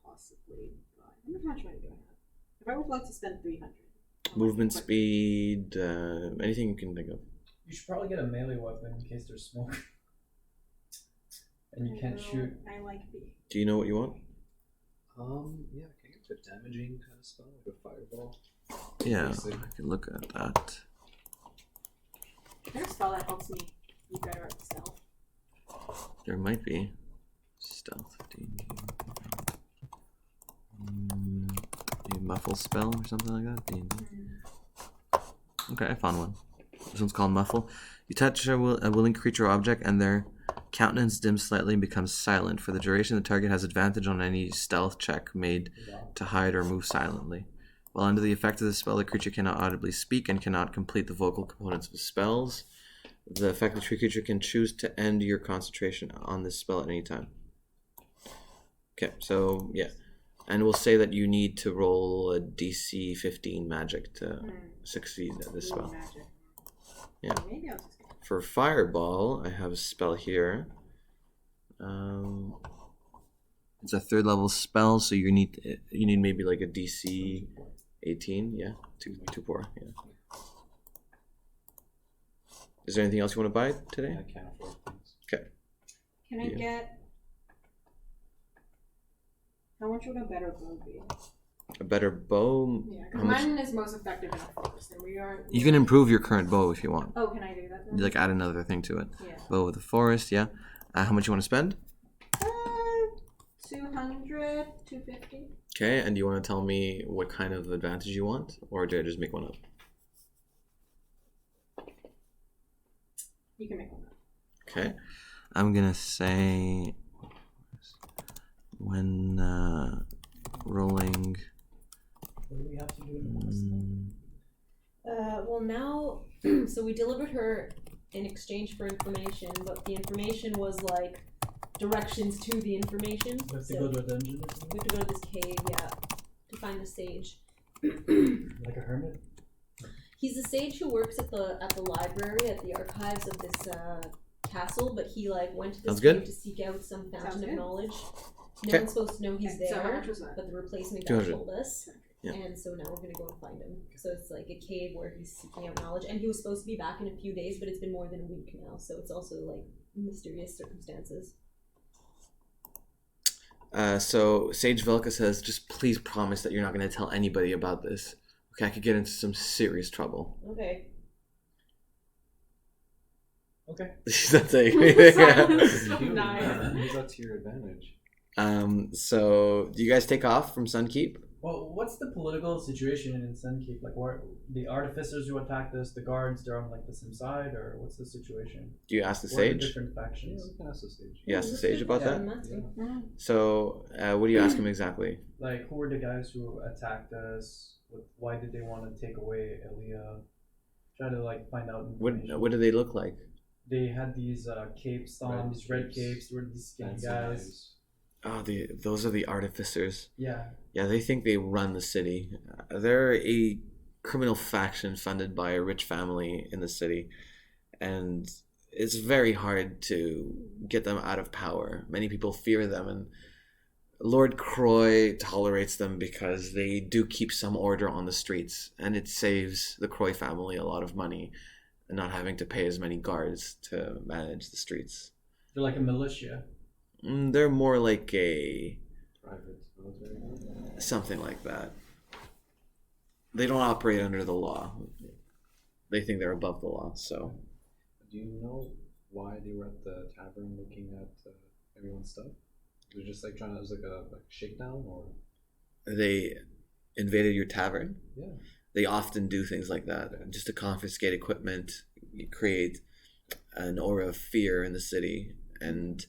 S4: possibly buy? How much money do I have? If I would like to spend 300.
S1: Movement speed, anything you can think of.
S3: You should probably get a melee weapon in case there's smoke. And you can't shoot.
S4: I like B.
S1: Do you know what you want?
S5: Yeah, can I get a damaging kind of spell, like a fireball?
S1: Yeah,
S5: Basic.
S1: I can look at that.
S4: Is there a spell that helps me be better at stealth?
S1: There might be. Stealth, D&D. A muffle spell or something like that? D&D. Okay, I found one. This one's called Muffle. You touch a willing creature or object and their countenance dims slightly and becomes silent. For the duration, the target has advantage on any stealth check made to hide or move silently. While under the effect of the spell, the creature cannot audibly speak and cannot complete the vocal components of spells. The affected creature can choose to end your concentration on this spell at any time. Okay, so yeah. And we'll say that you need to roll a DC 15 magic to succeed at this spell.
S4: Magic.
S1: Yeah.
S4: Maybe I'll just get
S1: For Fireball, I have a spell here. It's a 3rd level spell, so you need maybe like a DC 18. Yeah, too poor. Yeah. Is there anything else you want to buy today?
S5: I can't afford things.
S1: Okay.
S4: Can I get? How much would a better bow be?
S1: A better bow.
S4: Yeah,
S1: How
S4: because
S1: much?
S4: mine is most effective in a forest, and we aren't.
S1: You can improve your current bow if you want.
S4: Oh, can I do that then?
S1: You like add another thing to it.
S4: Yeah.
S1: Bow with the forest. Yeah. How much you want to spend?
S4: 200, 250.
S1: Okay. And do you want to tell me what kind of advantage you want, or do I just make one up?
S4: You can make one up.
S1: Okay, I'm gonna say when rolling.
S3: What do we have to do in the
S2: Well, now, so we delivered her in exchange for information, but the information was like directions to the information.
S3: We have to
S2: So
S3: go to a dungeon or something?
S2: we have to go to this cave, yeah, to find the sage.
S3: Like a hermit?
S2: He's a sage who works at the library, at the archives of this castle, but he like went to this
S1: Sounds good.
S2: cave to seek out some
S4: Sounds
S2: fountain of
S4: good.
S2: knowledge. No
S1: Okay.
S2: one's supposed to know he's
S4: Okay, so how
S2: there,
S4: much was that?
S2: but the replacement guy
S1: 200.
S2: told us.
S1: Yeah.
S2: And so now we're gonna go and find him. So it's like a cave where he's seeking out knowledge, and he was supposed to be back in a few days, but it's been more than a week now. So it's also like mysterious circumstances.
S1: So Sage Velka says, just please promise that you're not going to tell anybody about this. Okay, I could get into some serious trouble.
S2: Okay.
S3: Okay.
S1: She's not saying anything.
S4: Silence.
S5: You do.
S4: Nice.
S5: Use that to your advantage.
S1: So do you guys take off from Sunkeep?
S3: Well, what's the political situation in Sunkeep? Like, what the artificers who attacked us, the guards, they're on like the same side, or what's the situation?
S1: Do you ask the
S3: What are the
S1: sage?
S3: different
S5: Yeah,
S3: factions?
S5: we can ask the stage.
S1: You ask the sage about
S3: Yeah.
S1: that? So what do you ask him exactly?
S3: Like, who were the guys who attacked us? Why did they want to take away Elia? Try to like find out information.
S1: What do they look like?
S3: They had these capes on,
S5: Red
S3: these red
S5: capes.
S3: capes. They were these skinny
S5: Fancy
S3: guys.
S5: knives.
S1: Oh, those are the artificers.
S3: Yeah.
S1: Yeah, they think they run the city. They're a criminal faction funded by a rich family in the city, and it's very hard to get them out of power. Many people fear them, and Lord Croy tolerates them because they do keep some order on the streets, and it saves the Croy family a lot of money, not having to pay as many guards to manage the streets.
S3: They're like a militia.
S1: They're more like a
S5: Private military.
S1: something like that. They don't operate under the law. They think they're above the law. So
S5: Do you know why they were at the tavern looking at everyone's stuff? They're just like trying to, it was like a shakedown, or
S1: they invaded your tavern.
S5: yeah.
S1: They often do things like that just to confiscate equipment, create an aura of fear in the city, and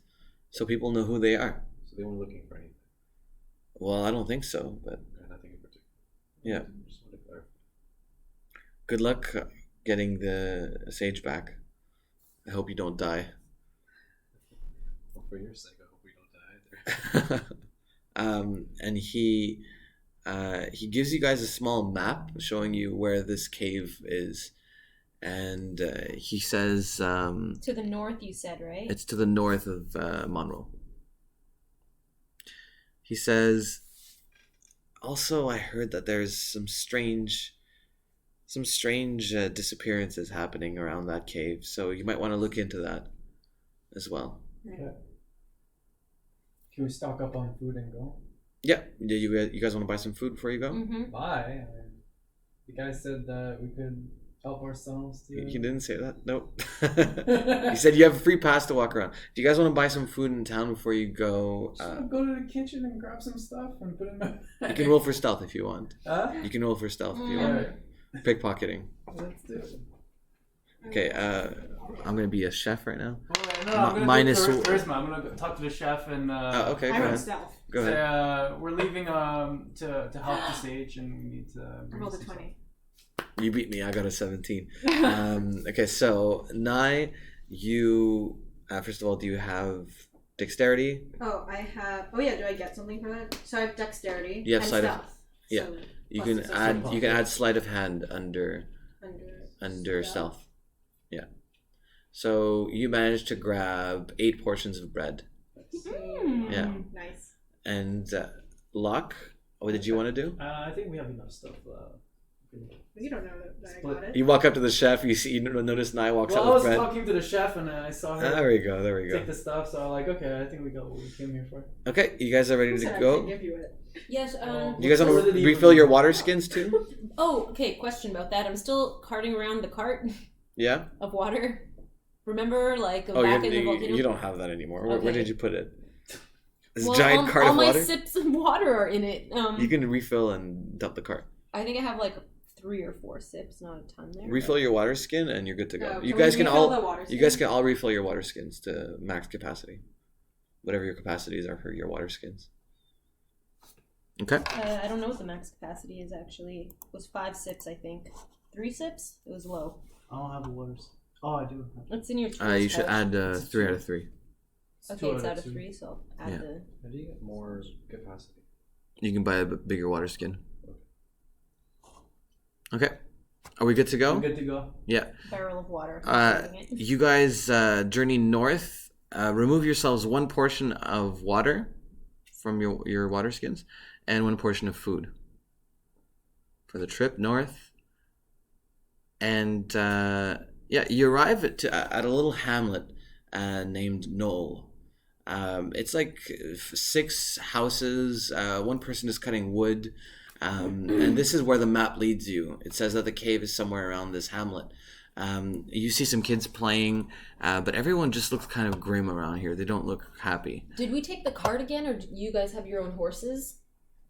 S1: so people know who they are.
S5: So they weren't looking for anything.
S1: Well, I don't think so, but
S5: Nothing in particular.
S1: yeah.
S5: Just want to clarify.
S1: Good luck getting the sage back. I hope you don't die.
S5: Well, for your sake, I hope we don't die either.
S1: And he gives you guys a small map showing you where this cave is, and he says
S2: To the north, you said, right?
S1: it's to the north of Monroe. He says, also I heard that there's some strange disappearances happening around that cave, so you might want to look into that as well.
S3: Okay. Can we stock up on food and go?
S1: Yeah, you guys want to buy some food before you go?
S2: Mm-hmm.
S3: Bye. I mean, the guy said that we could help ourselves to.
S1: He didn't say that. Nope. He said you have a free pass to walk around. Do you guys want to buy some food in town before you go?
S3: Just go to the kitchen and grab some stuff and put it in my
S1: You can roll for stealth if you want.
S3: Huh?
S1: You can roll for stealth if you
S2: Mm.
S1: want.
S3: Alright,
S1: Pickpocketing.
S3: let's do it.
S1: Okay, I'm gonna be a chef right now.
S3: No, I'm gonna
S1: minus-
S3: do charisma. I'm gonna go talk to the chef and
S1: Oh, okay, go
S4: I rolled
S1: ahead.
S4: stealth.
S1: Go
S3: say,
S1: ahead.
S3: we're leaving to help the stage and we need to.
S4: I
S3: bring
S4: rolled a
S3: some
S4: 20.
S1: You beat me. I got a 17. Okay, so Nai, you first of all, do you have dexterity?
S4: Oh, I have. Oh yeah, do I get something for that? So I have dexterity.
S1: You have
S4: and
S1: sleight of-
S4: stealth.
S1: yeah.
S4: So
S1: You
S4: plus
S1: can
S4: the
S1: add.
S4: stealth.
S1: You can add sleight of hand under
S4: under
S1: stealth. Yeah. So you managed to grab 8 portions of bread.
S4: Mm.
S1: Yeah.
S4: Nice.
S1: And Locke, what did you want to do?
S3: I think we have enough stuff.
S4: You don't know that I
S3: Split.
S4: got it.
S1: You walk up to the chef. You notice Nai walks
S3: Well, I
S1: out
S3: was
S1: with bread.
S3: talking to the chef and I saw her
S1: There we go. There we
S3: take
S1: go.
S3: the stuff, so I'm like, okay, I think we got what we came here for.
S1: Okay, you guys are ready
S4: Who
S1: to
S4: said I
S1: go.
S4: could give you it?
S2: Yes.
S1: Do you guys want
S3: Where
S1: to
S3: did he
S1: refill
S3: even-
S1: your water skins too?
S2: Oh, okay. Question about that. I'm still carting around the cart
S1: Yeah.
S2: of water. Remember, like
S1: Oh,
S2: back in the volcano.
S1: you don't have that anymore. Where
S2: Okay.
S1: did you put it? This
S2: Well,
S1: giant
S2: all,
S1: cart
S2: all
S1: of
S2: my
S1: water.
S2: sips of water are in it.
S1: You can refill and dump the cart.
S2: I think I have like 3 or 4 sips, not a ton there.
S1: Refill your water skin, and you're good to go.
S4: Oh,
S1: You
S4: we
S1: guys can
S4: refill
S1: all.
S4: the water
S1: You guys
S4: skin?
S1: can all refill your water skins to max capacity, whatever your capacities are for your water skins. Okay.
S2: I don't know what the max capacity is actually. It was 5 sips, I think. 3 sips? It was low.
S3: I don't have the waters. Oh, I do.
S2: It's in your
S1: You should
S2: pouch.
S1: add 3 out of 3.
S2: Okay,
S3: two
S2: it's out of
S3: two.
S2: 3, so I'll add
S1: Yeah.
S2: the.
S5: How do you get more capacity?
S1: You can buy a bigger water skin. Okay. Are we good to go?
S3: I'm good to go.
S1: Yeah.
S2: barrel of water.
S1: You guys journey north. Remove yourselves 1 portion of water from your water skins and 1 portion of food for the trip north. And you arrive at a little hamlet named Knoll. It's like 6 houses. 1 person is cutting wood. And this is where the map leads you. It says that the cave is somewhere around this hamlet. You see some kids playing, but everyone just looks kind of grim around here. They don't look happy.
S2: Did we take the cart again, or do you guys have your own horses?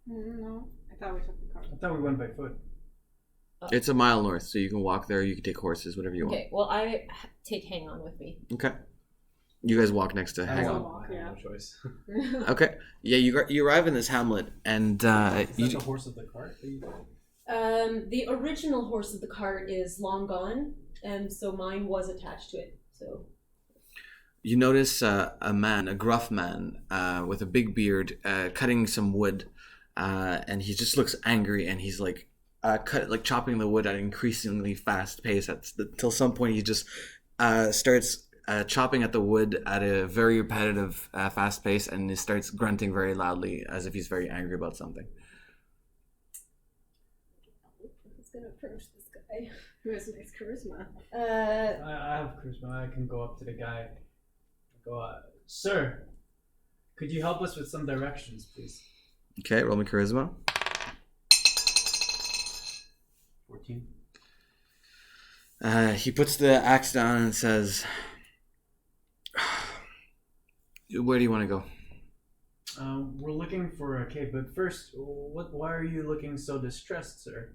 S4: No, I thought we took the car.
S3: I thought we went by foot.
S1: It's a mile north, so you can walk there. You can take horses, whatever you want.
S2: Okay, well, I take Hang On with me.
S1: Okay. You guys walk next to Hang
S4: will
S1: On.
S4: walk,
S5: I
S4: yeah.
S5: have no choice.
S1: Okay. Yeah, you arrive in this hamlet, and
S3: Is that
S1: you.
S3: the horse of the cart?
S2: The original horse of the cart is long gone, and so mine was attached to it. So
S1: You notice a gruff man with a big beard, cutting some wood, and he just looks angry, and he's chopping the wood at an increasingly fast pace. Till some point, he just starts chopping at the wood at a very repetitive, fast pace, and he starts grunting very loudly as if he's very angry about something.
S2: who's gonna approach this guy?
S4: Who has nice charisma?
S3: I have charisma. I can go up to the guy. Go, sir, could you help us with some directions, please?
S1: Okay, roll me charisma.
S3: 14.
S1: He puts the axe down and says, "Where do you want to go?"
S3: We're looking for a cave, but first, why are you looking so distressed, sir?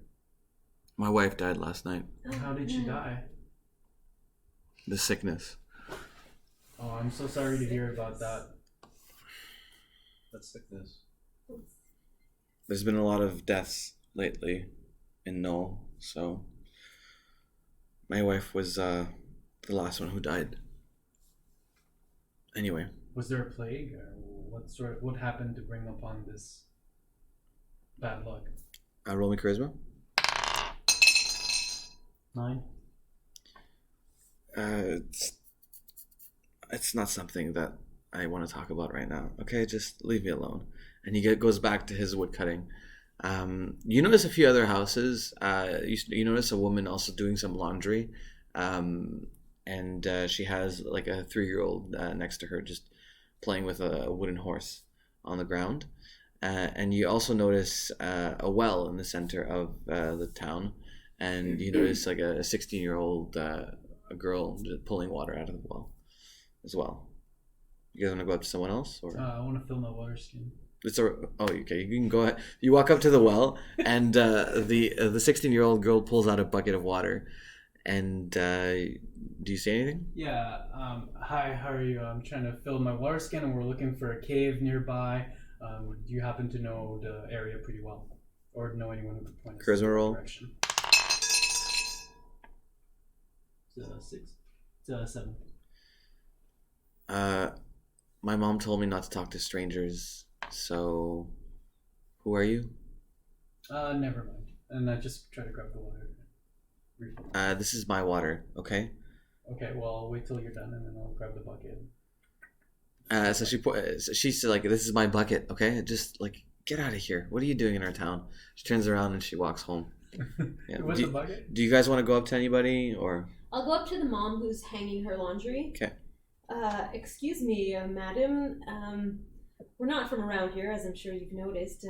S1: My wife died last night.
S3: How did she die?
S1: The sickness.
S3: Oh, I'm so sorry to hear about that.
S5: That's sickness.
S1: There's been a lot of deaths lately in Null, so my wife was the last one who died. Anyway,
S3: Was there a plague, or what happened to bring upon this bad luck?
S1: roll me charisma.
S3: 9.
S1: It's not something that I want to talk about right now. Okay, just leave me alone. And he goes back to his wood cutting. You notice a few other houses. You notice a woman also doing some laundry, and she has like a 3-year-old next to her, just playing with a wooden horse on the ground. And you also notice a well in the center of the town, and you notice like a 16-year-old a girl just pulling water out of the well as well. You guys want to go up to someone else, or
S3: I want to fill my water skin.
S1: okay. You can go ahead. You walk up to the well, and the 16-year-old girl pulls out a bucket of water. And do you say anything?
S3: Yeah. Hi. How are you? I'm trying to fill my water skin, and we're looking for a cave nearby. Do you happen to know the area pretty well, or know anyone who could point us in
S1: Charisma
S3: the
S1: roll.
S3: direction? It's 6. It's 7.
S1: My mom told me not to talk to strangers. So, who are you?
S3: Never mind. And I just try to grab the water. Refill.
S1: This is my water. Okay.
S3: Okay. Well, I'll wait till you're done, and then I'll grab the bucket.
S1: So she said like, "This is my bucket." Okay, just like get out of here. What are you doing in our town? She turns around and she walks home. Yeah.
S3: What's the bucket?
S1: Do you guys want to go up to anybody, or?
S2: I'll go up to the mom who's hanging her laundry.
S1: Okay.
S2: Excuse me, madam. We're not from around here, as I'm sure you've noticed.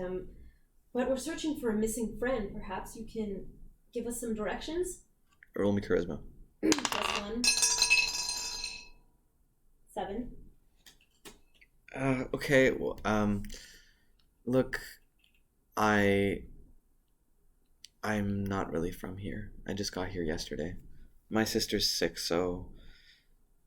S2: But we're searching for a missing friend. Perhaps you can give us some directions?
S1: Roll me charisma.
S2: +1. 7.
S1: Okay. Well, look, I'm not really from here. I just got here yesterday. My sister's sick, so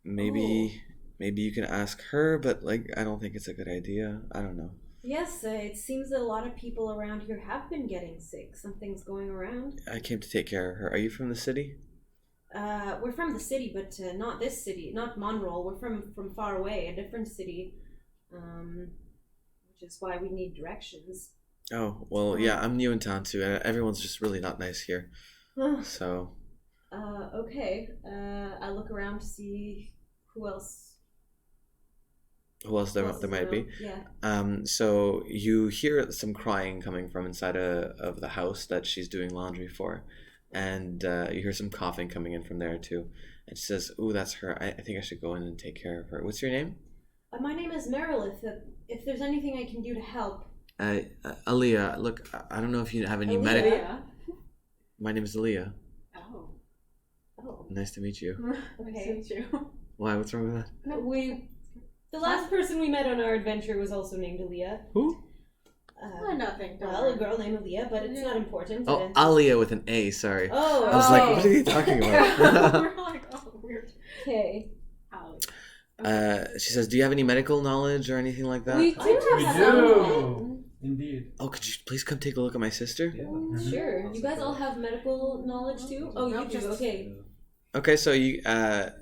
S1: maybe you can ask her, but like I don't think it's a good idea. I don't know.
S2: Yes, it seems that a lot of people around here have been getting sick. Something's going around.
S1: I came to take care of her. Are you from the city?
S2: We're from the city, but not this city, not Monroe. We're from far away, a different city, which is why we need directions.
S1: Oh, well, yeah, I'm new in town too, and everyone's just really not nice here. So.
S2: Okay. I look around to see who else
S1: there might be.
S2: Yeah.
S1: So you hear some crying coming from inside of the house that she's doing laundry for, and you hear some coughing coming in from there too. And she says, "Ooh, that's her. I think I should go in and take care of her." What's your name?
S2: My name is Merilith. If there's anything I can do to help.
S1: Aaliyah. Look, I don't know if you have any
S2: Aaliyah?
S1: medic. My name is Aaliyah.
S4: Oh.
S2: Oh,
S1: Nice to meet you.
S2: okay.
S4: Since you.
S1: Why? What's wrong with that?
S2: The last person we met on our adventure was also named Aaliyah.
S1: Who?
S4: Nothing. Don't
S2: Well,
S4: worry.
S2: a girl named Aaliyah, but it's not important.
S1: Oh, Alia with an A. Sorry.
S2: Oh,
S1: I was like,
S4: Oh.
S1: what are you talking about?
S4: We're like, oh, weird.
S2: okay.
S4: Alex.
S1: She says, "Do you have any medical knowledge or anything like that?"
S2: We do
S3: We
S2: have
S3: do.
S2: some.
S3: Indeed.
S1: Oh, could you please come take a look at my sister?
S5: Yeah.
S2: Sure. You guys all have medical knowledge too? Oh, you
S4: Nope,
S2: do.
S4: just-
S2: Okay.
S1: Okay, so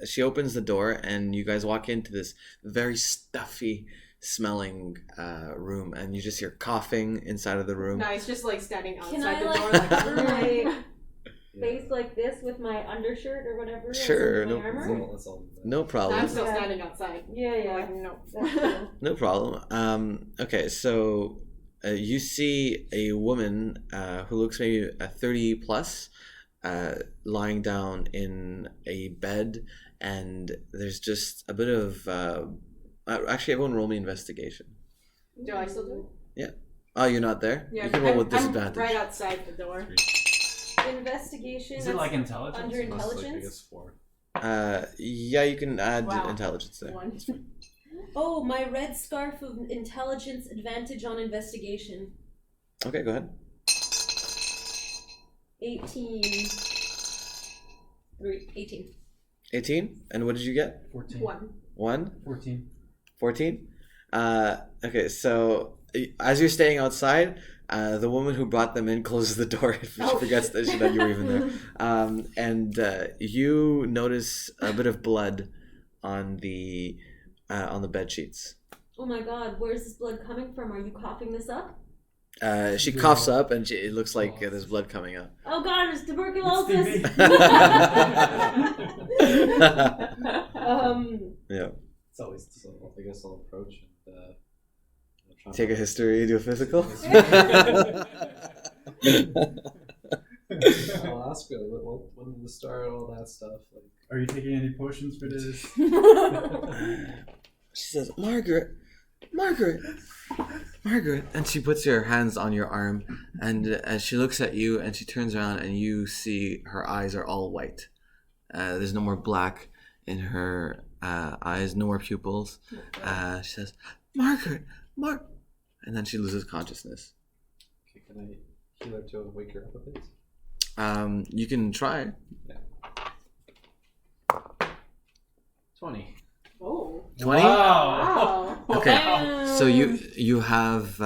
S1: she opens the door and you guys walk into this very stuffy smelling room, and you just hear coughing inside of the room.
S4: No, he's just like standing outside
S2: Can I
S4: the door,
S2: like
S4: like.
S2: cover my
S5: Yeah.
S2: face like this with my undershirt or whatever? that's
S1: Sure,
S2: under
S1: no-
S2: my armor?
S5: That's all.
S1: No
S4: I'm
S1: problem.
S4: still
S2: Yeah.
S4: standing outside.
S2: Yeah, yeah.
S4: Like, no.
S2: That's cool.
S1: No problem. Okay, so you see a woman who looks maybe 30 plus, lying down in a bed, and there's just a bit of. Actually, everyone roll me investigation.
S4: Do I still do it?
S1: Oh, you're not there?
S4: Yeah,
S1: You can roll
S4: I'm,
S1: with disadvantage.
S4: I'm right outside the door.
S2: Investigation.
S3: Is it like intelligence?
S2: under
S5: Plus, like, I
S2: intelligence?
S5: guess 4.
S1: Yeah, you can add
S4: Wow.
S1: intelligence there.
S4: One.
S2: Oh, my red scarf of intelligence advantage on investigation.
S1: Okay, go ahead.
S2: 18. 18.
S1: 18? And what did you get?
S3: 14.
S4: 1.
S1: 1?
S3: 14.
S1: 14? Okay, so as you're staying outside, the woman who brought them in closes the door. She forgets that you were even there. And you notice a bit of blood on the bed sheets.
S2: Oh my god, where's this blood coming from? Are you coughing this up?
S1: She coughs up, and it looks like there's blood coming out.
S2: Oh god, it's tuberculosis!
S1: Yeah.
S3: It's always
S5: So I guess I'll approach and try
S1: Take a history, do a physical.
S5: I'll ask her when did the start, all that stuff. Like,
S3: Are you taking any potions for this?
S1: She says, Margaret, and she puts her hands on your arm, and as she looks at you, and she turns around, and you see her eyes are all white. There's no more black in her eyes, no more pupils. She says, Margaret, and then she loses consciousness.
S5: okay, can I heal her to wake her up a bit?
S1: You can try.
S5: 20.
S4: Oh.
S1: 20?
S4: Wow.
S1: Okay,
S2: Damn.
S1: so you have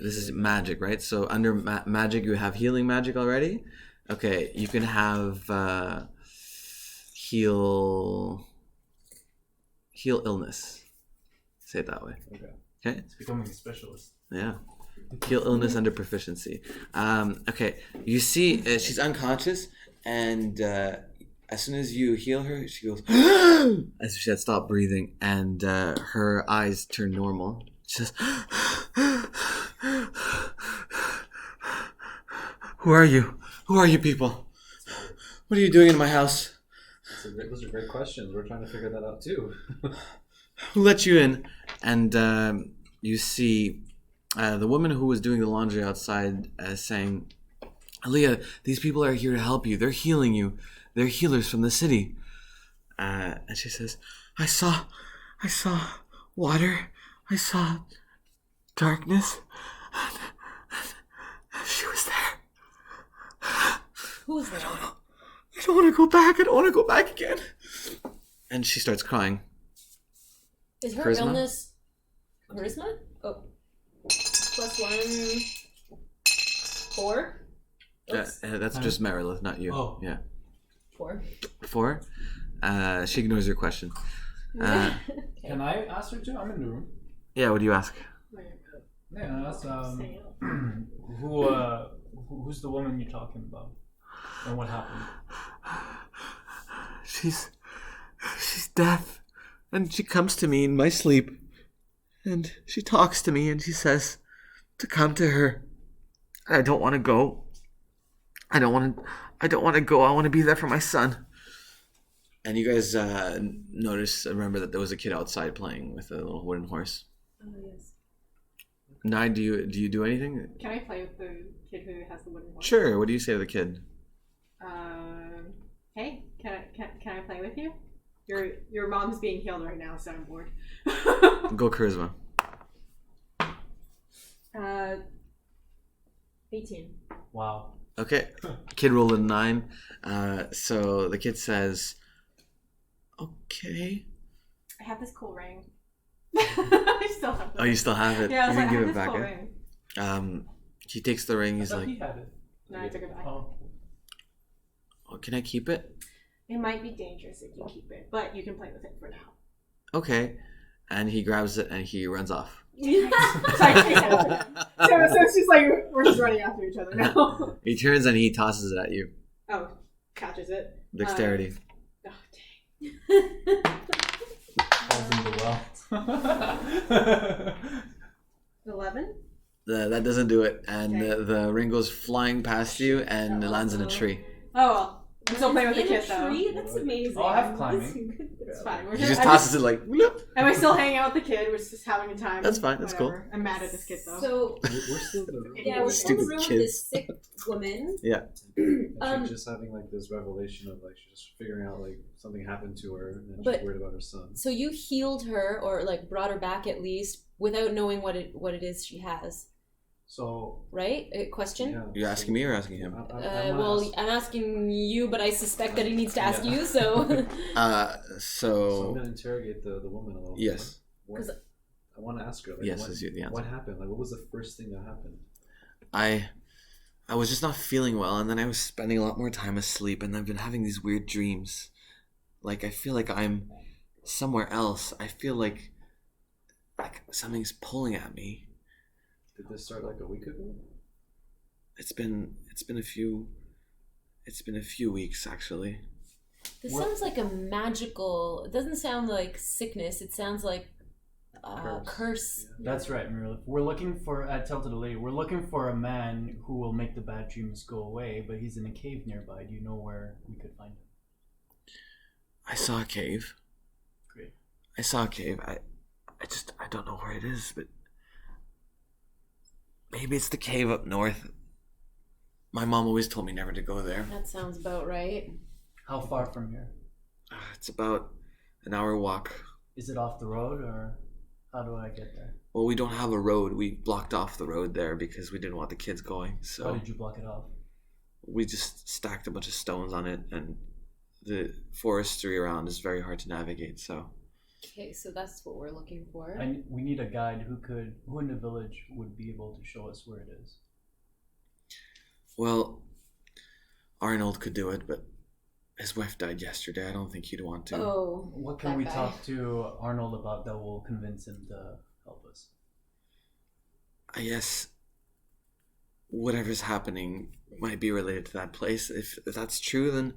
S1: this is magic, right? So under magic you have healing magic already. Okay, you can have heal illness. Say it that way.
S5: Okay.
S1: Okay.
S3: It's becoming a specialist.
S1: Yeah. Heal illness under proficiency. Okay, you see she's unconscious, and as soon as you heal her, she goes as if she had stopped breathing, and her eyes turn normal. She says, Who are you? Who are you people? What are you doing in my house?
S5: Those are great questions. We're trying to figure that out too.
S1: Who let you in? And you see the woman who was doing the laundry outside saying, Aaliyah, these people are here to help you. They're healing you. They're healers from the city. And she says, I saw water. I saw darkness. And she was there.
S2: Who's there?
S1: I don't want to go back. I don't want to go back again. And she starts crying.
S2: Is her
S1: Charisma?
S2: illness charisma? Oh. +1. 4? Oops.
S1: That's just Merilith, not you.
S3: Oh.
S1: Yeah.
S2: 4.
S1: 4? She ignores your question.
S3: Can I ask her too? I'm in the room.
S1: Yeah, what do you ask?
S3: Yeah, that's who's the woman you're talking about? And what happened?
S1: She's deaf, and she comes to me in my sleep, and she talks to me, and she says to come to her. I don't want to go. I don't want to go. I want to be there for my son. And you guys remember that there was a kid outside playing with a little wooden horse.
S2: Oh, yes.
S1: Nye, do you do anything?
S4: Can I play with the kid who has the wooden horse?
S1: Sure. What do you say to the kid?
S4: Hey, Can I play with you? Your mom's being healed right now, so I'm bored.
S1: Go charisma.
S2: 18.
S3: Wow.
S1: Okay. Kid rolled a 9. So the kid says, okay.
S4: I have this cool ring. I still have it.
S1: Oh, you still have it?
S4: Yeah, I was
S1: You
S4: like,
S1: can
S4: I
S1: give
S4: have
S1: it
S4: this
S1: back.
S4: cool
S1: Eh?
S4: ring.
S1: He takes the ring.
S3: I
S1: He's
S3: thought
S1: like,
S3: he had it.
S4: No, I took it back.
S3: Oh.
S1: oh, can I keep it?
S4: It might be dangerous if you keep it, but you can play with it for now.
S1: Okay. And he grabs it and he runs off.
S4: So I chase after him. So it's just like we're just running after each other now.
S1: He turns and he tosses it at you.
S4: Oh, catches it.
S1: Dexterity.
S4: Oh, dang.
S3: Falls in the well.
S4: 11?
S1: That doesn't do it. And
S4: Okay.
S1: the ring goes flying past you and it lands in a tree.
S4: Oh, well. I'm still playing with the
S2: In
S4: kid,
S2: a
S4: though.
S2: tree? That's amazing.
S3: Oh, I have climbing.
S2: That's a good throw.
S4: It's fine.
S1: He just tosses it like, bloop.
S4: Am I still hanging out with the kid? We're just having a time.
S1: That's fine, that's cool.
S4: Whatever. I'm mad at this kid, though.
S2: So,
S5: We're still in the room.
S2: yeah, we're still in the
S1: Stupid
S2: room with
S1: kids.
S2: this sick woman.
S5: And she's just having like this revelation of like she's just figuring out like something happened to her and then
S2: But-
S5: she's worried about her son.
S2: So you healed her, or like brought her back at least, without knowing what it is she has,
S3: So,
S2: right? A question?
S5: Yeah.
S1: You asking me or asking him?
S2: Well, I'm asking you, but I suspect that he needs to ask you. So,
S5: So I'm
S1: So,
S5: gonna interrogate the woman a little.
S1: yes.
S5: More. What, I want to ask her. Like,
S1: Yes
S5: what,
S1: is the answer.
S5: What happened? Like, what was the first thing that happened?
S1: I was just not feeling well, and then I was spending a lot more time asleep, and I've been having these weird dreams. Like, I feel like I'm somewhere else. I feel like something's pulling at me.
S5: Did this start like a week ago?
S1: It's been a few weeks actually.
S2: this
S3: What-
S2: sounds like a magical. It doesn't sound like sickness. It sounds like curse.
S3: that's right, Muriel. We're looking for, tell to the lady, we're looking for a man who will make the bad dreams go away, but he's in a cave nearby. Do you know where we could find him?
S1: I saw a cave.
S3: Great.
S1: I saw a cave. I don't know where it is, but maybe it's the cave up north. My mom always told me never to go there.
S2: That sounds about right.
S3: How far from here?
S1: It's about an hour walk.
S3: Is it off the road, or how do I get there?
S1: Well, we don't have a road. We blocked off the road there because we didn't want the kids going.
S3: How
S1: So
S3: did you block it off?
S1: we just stacked a bunch of stones on it, and the forestry around is very hard to navigate. So
S2: Okay, so that's what we're looking for.
S3: We need a guide who in the village would be able to show us where it is.
S1: well, Arnold could do it, but his wife died yesterday. I don't think he'd want to.
S2: Oh,
S3: What can
S2: that
S3: we
S2: guy.
S3: talk to Arnold about that will convince him to help us?
S1: I guess whatever's happening might be related to that place. If that's true, then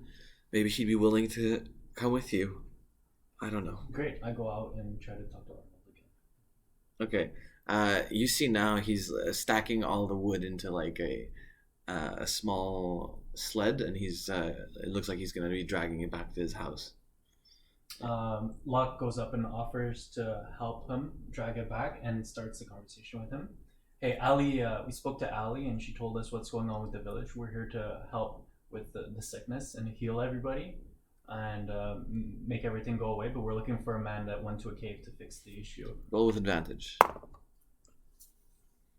S1: maybe he'd be willing to come with you. I don't know.
S3: Great, I go out and try to talk to Arnold again.
S1: Okay. You see now he's stacking all the wood into like a small sled, and he's it looks like he's gonna be dragging it back to his house.
S3: Locke goes up and offers to help him drag it back and starts the conversation with him. Hey, Ali, we spoke to Ali and she told us what's going on with the village. We're here to help with the sickness and heal everybody and make everything go away, but we're looking for a man that went to a cave to fix the issue.
S1: Roll with advantage.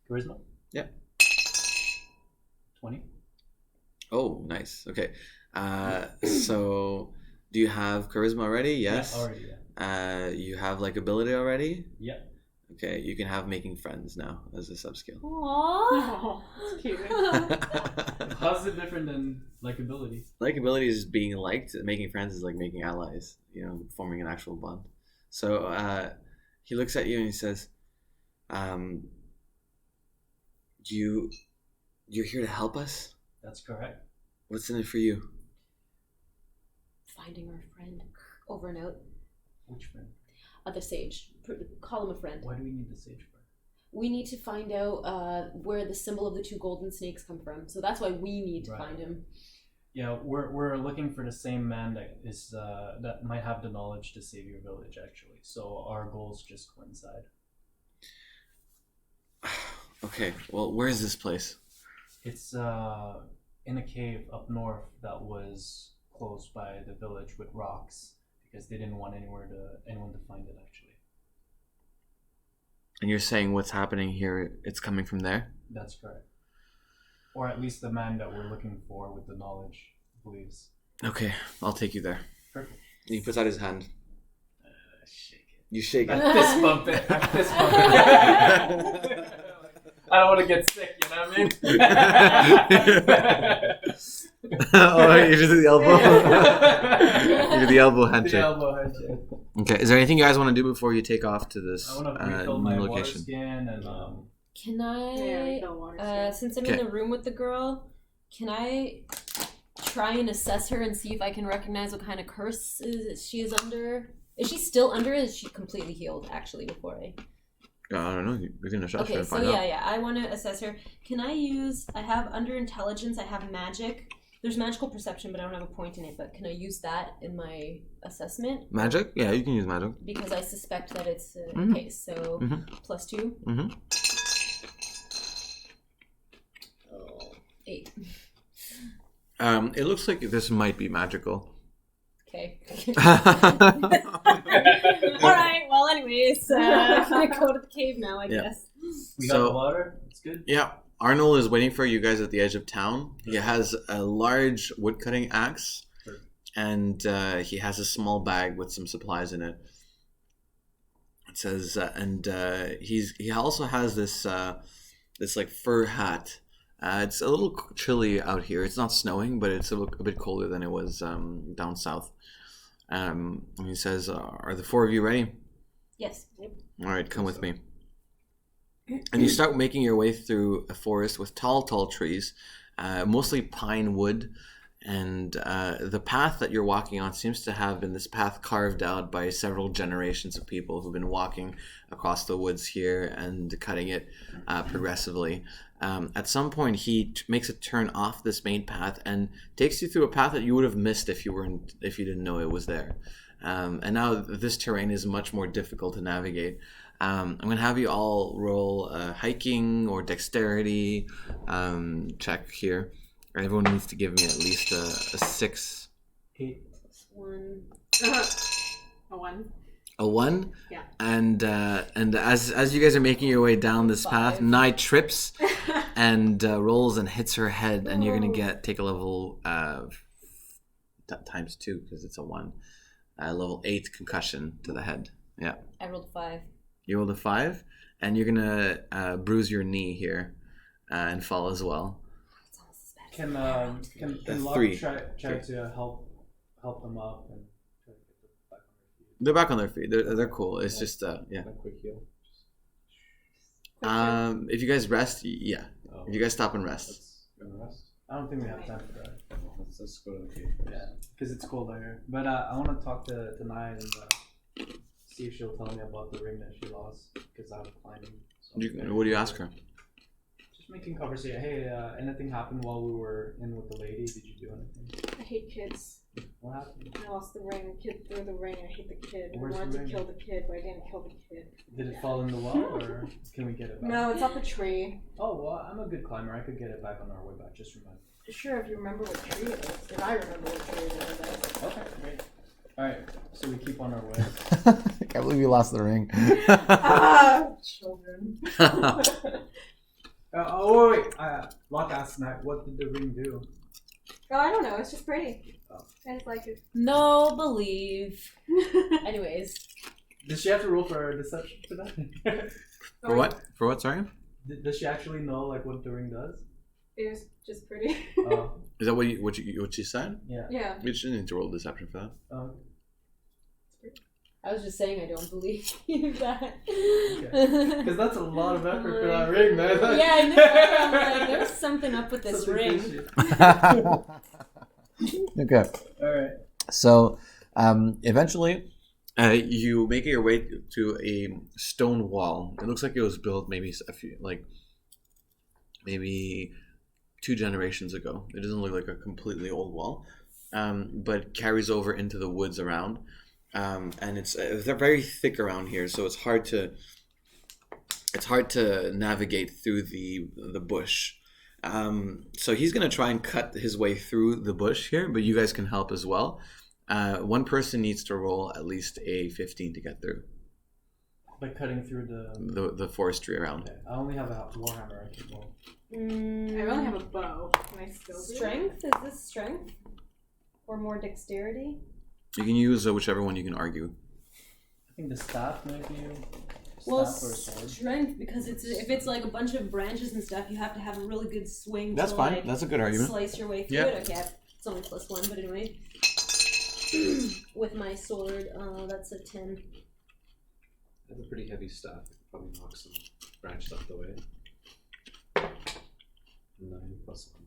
S3: Charisma?
S1: Yep.
S3: 20?
S1: Oh, nice. Okay. So do you have charisma already? Yes.
S3: Yeah, already, yeah.
S1: You have like ability already?
S3: Yeah.
S1: Okay, you can have making friends now as a subskill.
S2: Aww.
S4: Oh, that's cute.
S3: How's it different than likability?
S1: Likability is being liked. Making friends is like making allies. You know, forming an actual bond. So he looks at you and he says, "You're here to help us.
S3: That's correct.
S1: What's in it for you?"
S2: Finding our friend. Over and out.
S3: Which friend?
S2: The sage. Call him a friend.
S3: Why do we need the sage for?
S2: We need to find out where the symbol of the two golden snakes come from. So that's why we need to
S3: Right.
S2: find him.
S3: Yeah, we're looking for the same man that is that might have the knowledge to save your village actually. So our goals just coincide.
S1: Okay. Well, where is this place?
S3: It's in a cave up north that was close by the village with rocks because they didn't want anyone to find it actually.
S1: And you're saying what's happening here, it's coming from there?
S3: That's correct. Or at least the man that we're looking for with the knowledge believes.
S1: Okay, I'll take you there.
S3: Perfect.
S1: He puts out his hand.
S3: Shake it.
S1: You shake it.
S3: I fist bump it. I don't want to get sick, you know what I mean?
S1: Oh, you just do the elbow? You do the elbow handshake.
S3: The elbow handshake.
S1: Okay, is there anything you guys want to do before you take off to this
S3: I want to refill my water
S1: location?
S3: skin and
S2: Can
S4: Yeah,
S2: I,
S4: the water
S2: since I'm
S1: Okay.
S2: in the room with the girl, can I try and assess her and see if I can recognize what kind of curse she is under? Is she still under it? Is she completely healed, actually, before I...
S1: I don't know. We're going to shut her
S2: Okay,
S1: and
S2: so
S1: find out.
S2: yeah, I want to assess her. Can I use... I have under intelligence, I have magic. There's magical perception, but I don't have a point in it. But can I use that in my assessment?
S1: Magic? Yeah, you can use magic.
S2: Because I suspect that it's a
S1: Mhm.
S2: case. So
S1: Mhm.
S2: +2.
S1: Mm-hmm.
S2: 8.
S1: It looks like this might be magical.
S2: Okay. Alright, well anyways, I'm gonna go to the cave now, I
S1: Yeah.
S2: guess.
S3: we got
S1: So-
S3: the water. It's good.
S1: Yeah, Arnold is waiting for you guys at the edge of town. He has a large woodcutting axe, and he has a small bag with some supplies in it. It says, he also has this like fur hat. It's a little chilly out here. It's not snowing, but it's a bit colder than it was down south. And he says, "Are the 4 of you ready?
S2: Yes. Yep.
S1: All right, come with me." And you start making your way through a forest with tall trees, mostly pine wood. And the path that you're walking on seems to have been this path carved out by several generations of people who've been walking across the woods here and cutting it progressively. At some point, he makes a turn off this main path and takes you through a path that you would have missed if you didn't know it was there. And now this terrain is much more difficult to navigate. I'm going to have you all roll a hiking or dexterity check here. Everyone needs to give me at least a 6.
S3: 8.
S2: 1.
S4: A 1.
S1: A 1?
S4: Yeah.
S1: And as you guys are making your way down this path,
S2: 5.
S1: Nye trips and rolls and hits her head, and you're going to take a level times 2 because it's a 1. Level 8 concussion to the head. Yeah.
S2: I rolled 5.
S1: You rolled a 5, and you're going to bruise your knee here and fall as well.
S2: It's almost as bad as
S3: Can Locke
S1: 3.
S3: try to help them up and try to get them back on their feet?
S1: They're back on their feet. They're cool. It's just yeah.
S5: A quick heal.
S1: If you guys rest, yeah.
S5: Oh,
S1: If you guys stop and rest.
S5: let's go rest.
S3: I don't think we have time for that.
S5: Let's go to the cave first.
S3: Yeah, because it's cold out here. But I want to talk to Naya and see if she'll tell me about the ring that she lost because I was climbing. So
S1: What do you ask her?
S3: just making conversation. Hey, anything happened while we were in with the lady? Did you do anything?
S4: I hate kids.
S3: What happened?
S4: I lost the ring. Kid threw the ring. I hate the kid.
S3: Where's
S4: I wanted
S3: the
S4: to
S3: ring?
S4: kill the kid, but I didn't kill the kid.
S3: Did it fall in the well or can we get it back?
S4: No, it's up a tree.
S3: Oh, well, I'm a good climber. I could get it back on our way back. Just remember.
S4: Sure, if you remember what tree it is. If I remember what tree it is.
S3: Okay, great. Alright, so we keep on our way.
S1: I can't believe you lost the ring.
S4: Children.
S3: Wait. Locke asked Nat, what did the ring do?
S4: Oh, I don't know. It's just pretty.
S3: Oh.
S4: I just like it.
S2: No believe. Anyways,
S3: Does she have to roll for deception for that?
S1: For what? For what? Sorry.
S3: Does she actually know like what the ring does?
S4: It was just pretty.
S3: Oh,
S1: Is that what she said?
S3: yeah.
S4: Yeah.
S1: You shouldn't need to roll deception for that.
S2: I was just saying I don't believe that.
S3: Because that's a lot of effort for that ring, man.
S2: Yeah, I know. I'm like, there's something up with this
S3: Something
S2: ring.
S3: fishy.
S1: Okay.
S3: Alright.
S1: So, eventually, you make your way to a stone wall. It looks like it was built maybe maybe 2 generations ago. It doesn't look like a completely old wall, but carries over into the woods around. And they're very thick around here, so it's hard to navigate through the bush. So he's gonna try and cut his way through the bush here, but you guys can help as well. One person needs to roll at least a 15 to get through
S3: By cutting through
S1: the forestry around.
S3: Okay. I only have a warhammer. I can roll.
S4: I only have a bow. Can I still do
S2: Strength? Is this strength? Or more dexterity?
S1: You can use whichever one you can argue.
S3: I think the staff might be.
S2: Well,
S3: Staff or sword.
S2: strength, because if it's like a bunch of branches and stuff, you have to have a really good swing
S1: That's
S2: to
S1: fine.
S2: like
S1: That's a good argument.
S2: slice your way through
S1: Yep.
S2: it. Okay, it's only +1, but anyway. With my sword, that's a 10.
S5: I have a pretty heavy staff. Probably knock some branches out the way. 9 plus 1.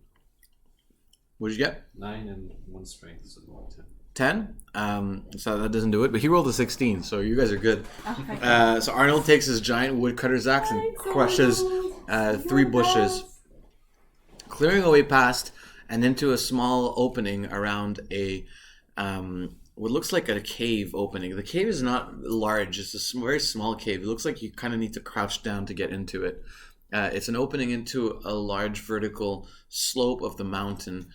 S1: What did you get?
S5: 9 and 1 strength, so 10.
S1: 10. So that doesn't do it, but he rolled a 16, so you guys are good.
S4: Okay.
S1: So Arnold takes his giant woodcutter's axe and crushes 3 bushes, clearing a way past and into a small opening around a what looks like a cave opening. The cave is not large; it's a very small cave. It looks like you kind of need to crouch down to get into it. It's an opening into a large vertical slope of the mountain,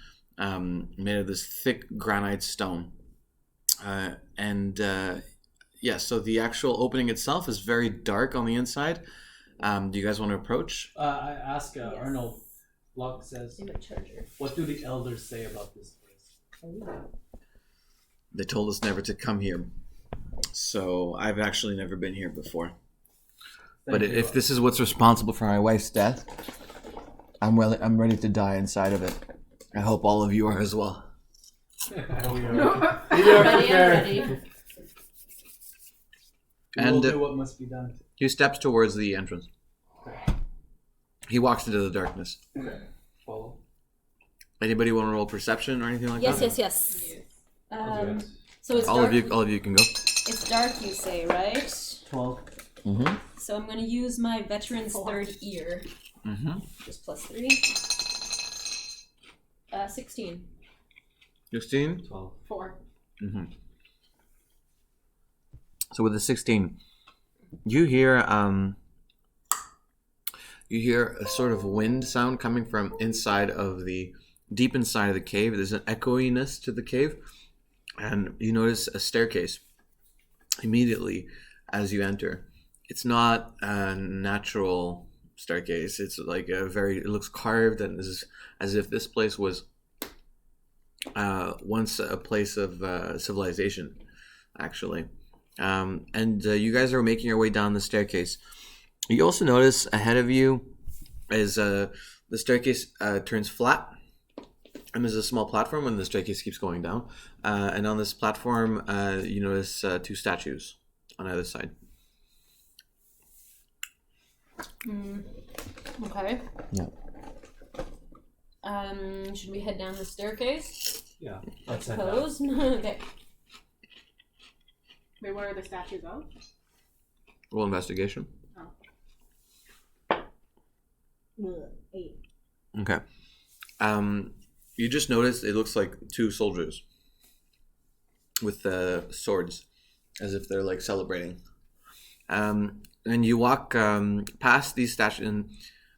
S1: made of this thick granite stone. So the actual opening itself is very dark on the inside. Do you guys want to approach?
S3: I ask
S2: Yes.
S3: Arnold. Locke says,
S2: I'm a charger.
S3: "What do the elders say about this place?"
S1: They told us never to come here, so I've actually never been here before. But
S3: Thank you.
S1: if this is what's responsible for my wife's death, I'm ready to die inside of it. I hope all of you are as well.
S3: we are
S2: Ready, I'm ready.
S3: We will
S1: And
S3: do what must be done.
S1: he steps towards the entrance. He walks into the darkness.
S3: Follow.
S1: Anybody want to roll perception or anything like that?
S2: Yes.
S3: I'll do it.
S2: So it's
S1: All
S2: dark.
S1: of you can go.
S2: It's dark, you say, right?
S3: 12.
S1: Mm-hmm.
S2: So I'm going to use my veteran's third ear.
S1: Mm-hmm.
S2: Just +3. 16.
S1: 16.
S5: 12.
S4: 4.
S1: Mm-hmm. So with the 16, you hear a sort of wind sound coming from deep inside of the cave. There's an echoiness to the cave, and you notice a staircase immediately as you enter. It's not a natural staircase. It's like it looks carved, and this is as if this place was once a place of civilization, actually. You guys are making your way down the staircase. You also notice ahead of you is the staircase turns flat, and there's a small platform, and the staircase keeps going down. And on this platform, you notice 2 statues on either side.
S2: Okay.
S1: Yeah.
S2: Should we head down the staircase?
S5: Yeah.
S3: Let's head down.
S2: Suppose? Okay.
S4: Wait, what are the statues of?
S1: Roll investigation.
S2: 8.
S1: Okay. You just notice it looks like 2 soldiers with swords, as if they're like celebrating. And you walk past these statues.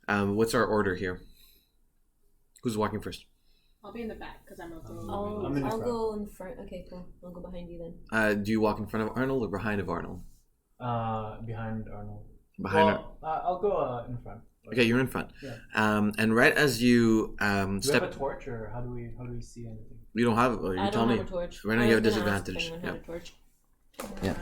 S1: And what's our order here? Who's walking first?
S4: I'll be in the back because I'm also.
S3: I'm in the
S2: I'll
S3: front.
S2: go in front. Okay, cool. I'll go behind you then.
S1: Do you walk in front of Arnold or behind of Arnold?
S3: Behind Arnold.
S1: Behind.
S3: I'll go in front.
S1: Okay, you're in front.
S3: Yeah.
S1: And right as you
S3: Do
S1: step,
S3: we have a torch, or how do we see anything?
S1: you don't have. You
S2: I
S1: tell
S2: don't
S1: me.
S2: have a torch.
S1: Right now
S2: I
S1: you have
S2: was gonna ask
S1: disadvantage.
S2: if anyone had a torch.
S1: Yeah.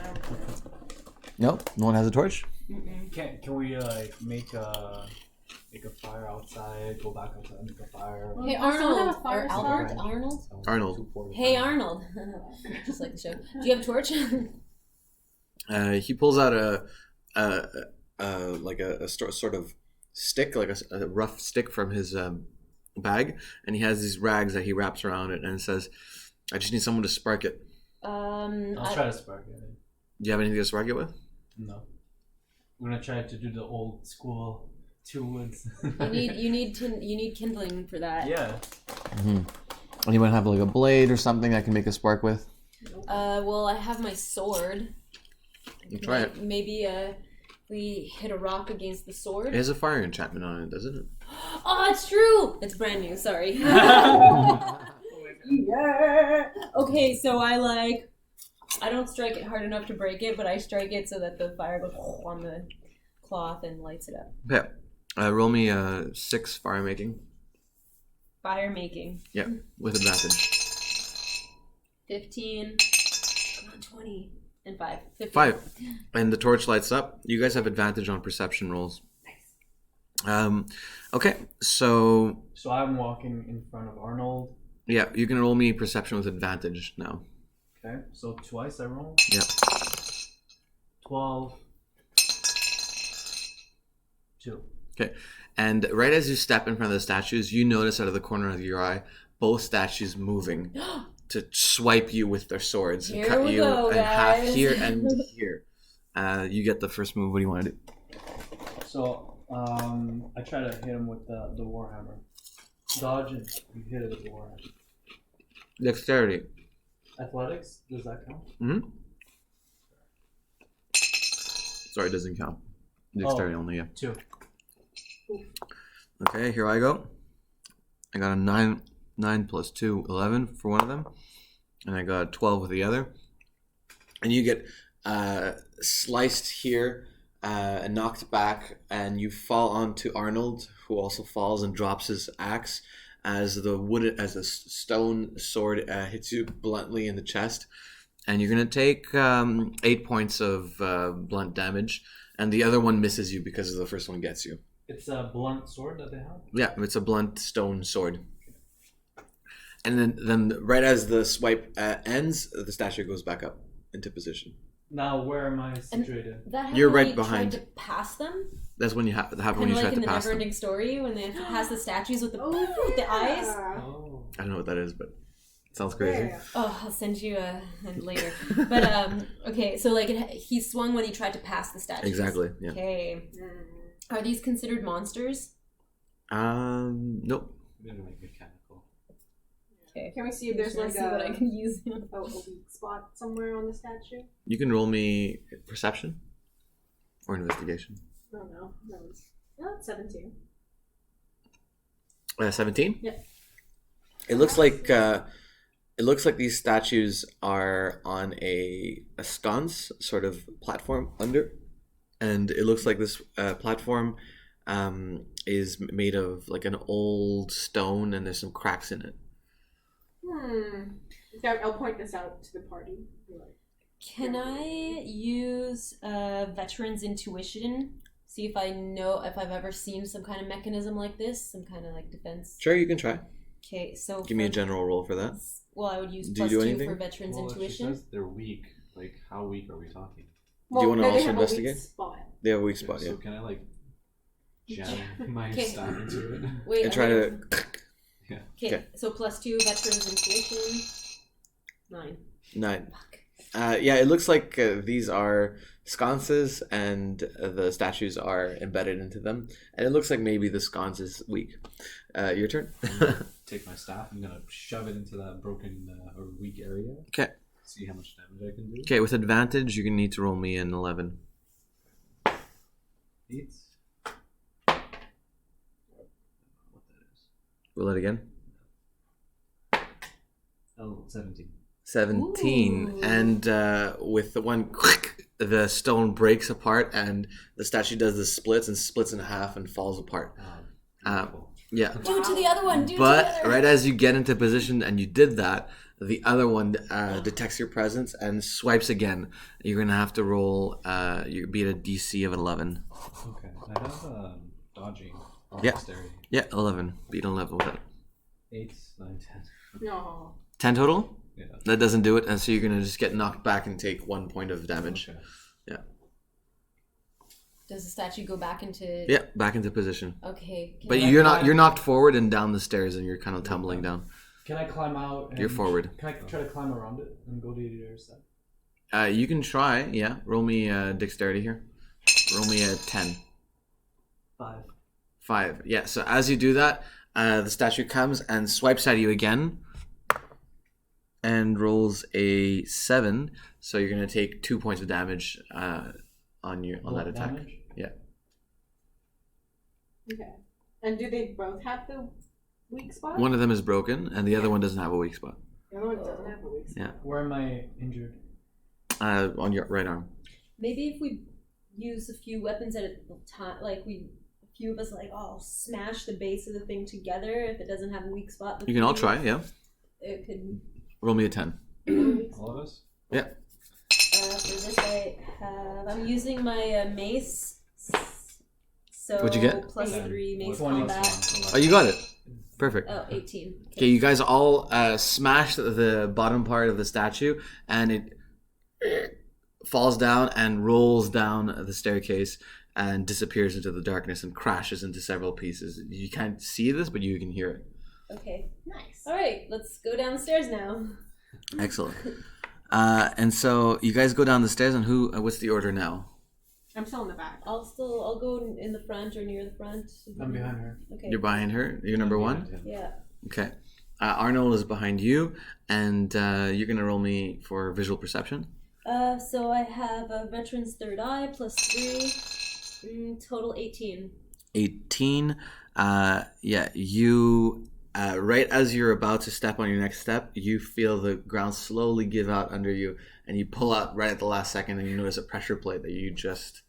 S1: No, no one has a torch.
S3: Can we make a fire outside? Go back outside, make a fire.
S2: Hey
S4: Does someone have
S2: Arnold,
S4: a fire
S2: or
S4: starter?
S2: Albert, Arnold.
S1: Arnold.
S2: Hey Arnold, just like the show. Do you have a torch?
S1: He pulls out a sort of stick, like a rough stick from his bag, and he has these rags that he wraps around it, and says, "I just need someone to spark it."
S3: I'll try to spark it.
S1: Do you have anything to spark it with?
S3: No. We're gonna try to do the old school 2 woods.
S2: you need kindling for that.
S3: Yeah.
S1: Mm-hmm. Anyone have like a blade or something I can make a spark with?
S2: Well, I have my sword.
S1: You try it.
S2: Maybe we hit a rock against the sword.
S1: It has a fire enchantment on it, doesn't it?
S2: Oh, it's true. It's brand new. Sorry. Yeah. Okay, so I don't strike it hard enough to break it, but I strike it so that the fire goes on the cloth and lights it up.
S1: Okay. Roll me 6 fire making.
S2: Fire making.
S1: Yeah, with advantage.
S2: 15. Come on, 20. And 5. 15.
S1: 5. And the torch lights up. You guys have advantage on perception rolls.
S2: Nice.
S1: Okay, so
S3: So I'm walking in front of Arnold.
S1: yeah, you can roll me perception with advantage now.
S3: Okay, so twice I roll.
S1: Yeah.
S3: 12. 2.
S1: Okay. And right as you step in front of the statues, you notice out of the corner of your eye both statues moving to swipe you with their swords and
S2: Here
S1: cut
S2: we
S1: you
S2: go,
S1: in half
S2: guys.
S1: here and here. You get the first move. What do you want to do?
S3: So I try to hit him with the warhammer. Dodge and you hit it with the warhammer.
S1: Dexterity.
S3: Athletics, does that count?
S1: Mm-hmm. Sorry, it doesn't count. Dexterity only, yeah.
S3: 2.
S1: Okay, here I go. I got a 9 plus 2, 11 for one of them. And I got a 12 with the other. And you get sliced here and knocked back, and you fall onto Arnold, who also falls and drops his axe as the stone sword hits you bluntly in the chest. And you're going to take 8 points of blunt damage, and the other one misses you because the first one gets you.
S3: It's a blunt sword that they have?
S1: Yeah, it's a blunt stone sword. And then right as the swipe ends, the statue goes back up into position.
S3: Now where am I situated?
S2: That happened
S1: You're
S2: when
S1: right
S2: you
S1: behind.
S2: tried to pass them.
S1: That's when you happen when
S2: Kind
S1: you
S2: of
S1: try
S2: like
S1: to
S2: in the
S1: pass them.
S2: Neverending Story when they have to pass the statues with the eyes.
S3: Oh.
S1: I don't know what that is, but it sounds crazy.
S4: Yeah.
S2: Oh, I'll send you a later. But okay, so he swung when he tried to pass the statues.
S1: Exactly. Yeah.
S2: Okay. Are these considered monsters?
S1: Nope.
S5: They're like mechanical.
S2: Okay.
S4: Can we see if there's
S2: Should I
S4: like
S2: see what I
S4: a
S2: can use?
S4: weak spot somewhere on the statue?
S1: You can roll me perception or investigation.
S4: I don't know. It's 17.
S1: 17.
S4: Yeah.
S1: It looks like these statues are on a sconce sort of platform under, and it looks like this platform is made of like an old stone, and there's some cracks in it.
S4: I'll point this out to the party.
S2: Can I use veteran's intuition? See if I know if I've ever seen some kind of mechanism like this, some kind of like defense.
S1: Sure, you can try.
S2: Okay, so
S1: Give me a general roll for that.
S2: Well, I would use
S1: Do you
S2: plus
S1: do
S2: 2
S1: anything?
S2: for veteran's
S5: Well, if she
S2: intuition.
S5: says they're weak. Like, how weak are we talking?
S1: Do you wanna
S4: they
S1: also
S4: have a weak
S1: investigate?
S4: spot.
S1: They have a weak
S5: Okay,
S1: spot, yeah.
S5: So can I like jam my
S2: Okay.
S5: staff into it?
S2: Wait,
S1: And try to.
S5: Yeah.
S2: Okay, so plus 2 veteran's intuition. 9.
S1: 9. Yeah, it looks like these are sconces, and the statues are embedded into them. And it looks like maybe the sconce is weak. Your turn.
S5: Take my staff. I'm gonna shove it into that broken or weak area.
S1: Okay.
S5: See how much damage I can do.
S1: Okay, with advantage, you're gonna need to roll me an 11.
S5: 8. What that is?
S1: Roll it again.
S5: Oh, 17.
S1: 17.
S2: Ooh.
S1: And with the one quick, the stone breaks apart, and the statue does the splits and splits in half and falls apart.
S5: Beautiful.
S1: Yeah.
S2: Do it to the other one. Do it to
S1: But
S2: the other.
S1: right as you get into position and you did that, the other one detects your presence and swipes again. You're gonna have to roll. You beat a DC of 11.
S5: Okay. I have dodging. Or
S1: Yeah.
S5: dexterity.
S1: Yeah, 11. Beat 11 with it.
S5: 8, 9, 10.
S4: No.
S1: 10 total.
S5: Yeah.
S1: That doesn't do it, and so you're gonna just get knocked back and take 1 point of damage.
S5: Okay.
S2: Does the statue go back into?
S1: Yeah, back into position.
S2: Okay.
S1: But
S3: I
S1: you're
S3: climb?
S1: knocked forward and down the stairs, and you're kind of tumbling down.
S3: Can I climb out? And
S1: You're forward.
S3: Can I try to climb around it and go to the other side?
S1: You can try. Yeah, roll me dexterity here. Roll me a 10.
S3: 5.
S1: 5. Yeah. So as you do that, the statue comes and swipes at you again, and rolls a 7. So you're gonna take 2 points of damage on that attack.
S3: Damage?
S1: Yeah.
S4: Okay. And do they both have the weak spot?
S1: One of them is broken, and the other one doesn't have a weak spot.
S4: The other one doesn't have a weak spot.
S1: Yeah.
S3: Where am I injured?
S1: On your right arm.
S2: Maybe if we use a few weapons at a time, like a few of us all smash the base of the thing together. If it doesn't have a weak spot,
S1: You can all try, yeah.
S2: It could.
S1: Roll me a 10.
S5: All of us?
S1: Yeah.
S2: For this, I'm using my mace. So
S1: What'd you get?
S2: plus 3 mace
S3: 20.
S2: combat.
S1: Oh, you got it. Perfect.
S2: Oh, 18.
S1: Okay, you guys all smash the bottom part of the statue, and it falls down and rolls down the staircase and disappears into the darkness and crashes into several pieces. You can't see this, but you can hear it.
S2: Okay.
S4: Nice.
S2: All right, let's go down the stairs now.
S1: Excellent. And so you guys go down the stairs, and what's the order now?
S4: I'm still in the back.
S2: I'll go in the front or near the front.
S3: I'm behind her.
S2: Okay.
S1: You're behind her. You're number one.
S2: Yeah.
S1: Okay. Arnold is behind you, and you're gonna roll me for visual perception.
S2: So I have a veteran's third eye plus 3, total 18.
S1: 18. Yeah. You. Right as you're about to step on your next step, you feel the ground slowly give out under you, and you pull out right at the last second, and you notice a pressure plate that you just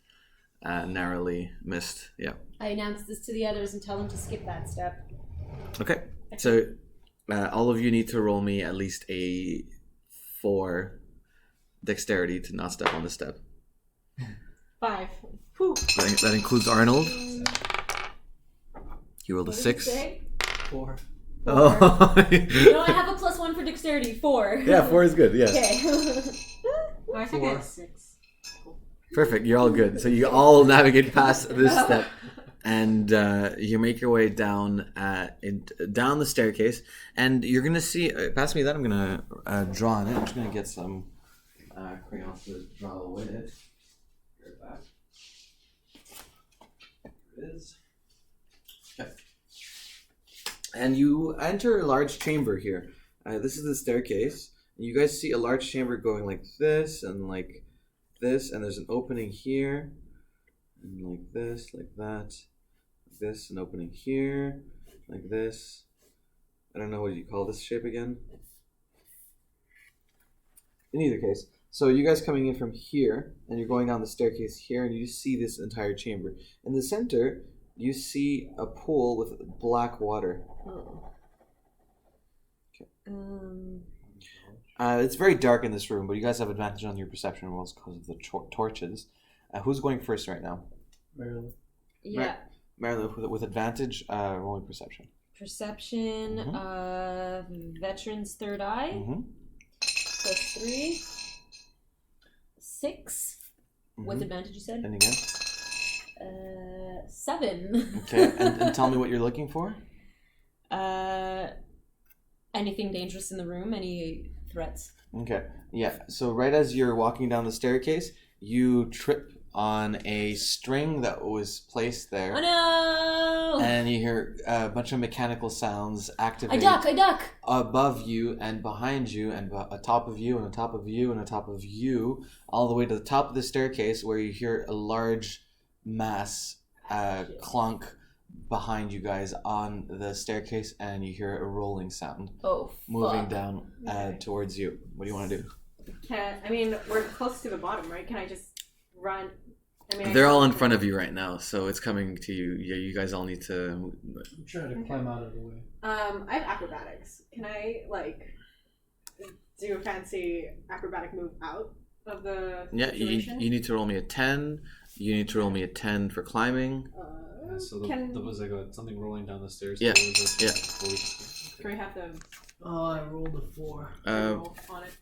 S1: narrowly missed. Yeah.
S2: I announce this to the others and tell them to skip that step.
S1: Okay. So all of you need to roll me at least a 4 dexterity to not step on the step.
S4: 5. Whew.
S1: That includes Arnold. You rolled a
S2: What did
S1: 6.
S2: you say?
S3: 4.
S1: Oh.
S2: No, I have a plus 1 for dexterity. 4.
S1: Yeah, 4 is good. Yeah.
S2: Okay.
S4: Oh, I think I had 6.
S1: Perfect. You're all good. So you all navigate past this step, and you make your way down down the staircase, and you're gonna see. Pass me that. I'm gonna draw on it. I'm just gonna get some crayons to draw with it. Right back. There it is. Okay. And you enter a large chamber here. This is the staircase. You guys see a large chamber going like this and like this, and there's an opening here, and like this, like that, like this, an opening here, like this. I don't know what you call this shape again. In either case, so you guys coming in from here, and you're going down the staircase here, and you see this entire chamber. In the center, you see a pool with black water.
S2: Oh.
S1: Okay. It's very dark in this room, but you guys have advantage on your perception rolls because of the torches. Who's going first right now?
S3: Marilyn.
S2: Yeah.
S1: Marilyn, with advantage, rolling perception.
S2: Perception, veteran's third eye,
S1: Mm-hmm.
S2: plus 3. 6. With advantage, you said?
S1: And again?
S2: 7.
S1: Okay, and tell me what you're looking for?
S2: Anything dangerous in the room? Any threats?
S1: Okay, yeah. So right as you're walking down the staircase, you trip on a string that was placed there.
S2: Oh no!
S1: And you hear a bunch of mechanical sounds activate.
S2: I duck!
S1: Above you and behind you and atop of you and atop of you and atop of you, all the way to the top of the staircase, where you hear a large mass clunk behind you guys on the staircase, and you hear a rolling sound moving
S2: fuck.
S1: down towards you. What do you want to do?
S4: We're close to the bottom, right? Can I just run?
S1: They're all in front of you right now, so it's coming to you. Yeah, you guys all need to
S3: Try to climb out of the way.
S4: I have acrobatics. Can I do a fancy acrobatic move out of the situation?
S1: you need to roll me a 10. You need to roll me a 10 for climbing.
S5: So that was like something rolling down the stairs.
S1: Yeah,
S5: towards us
S1: yeah.
S5: before we just-
S4: Can we have the
S3: Oh, I rolled a 4.
S4: roll on it?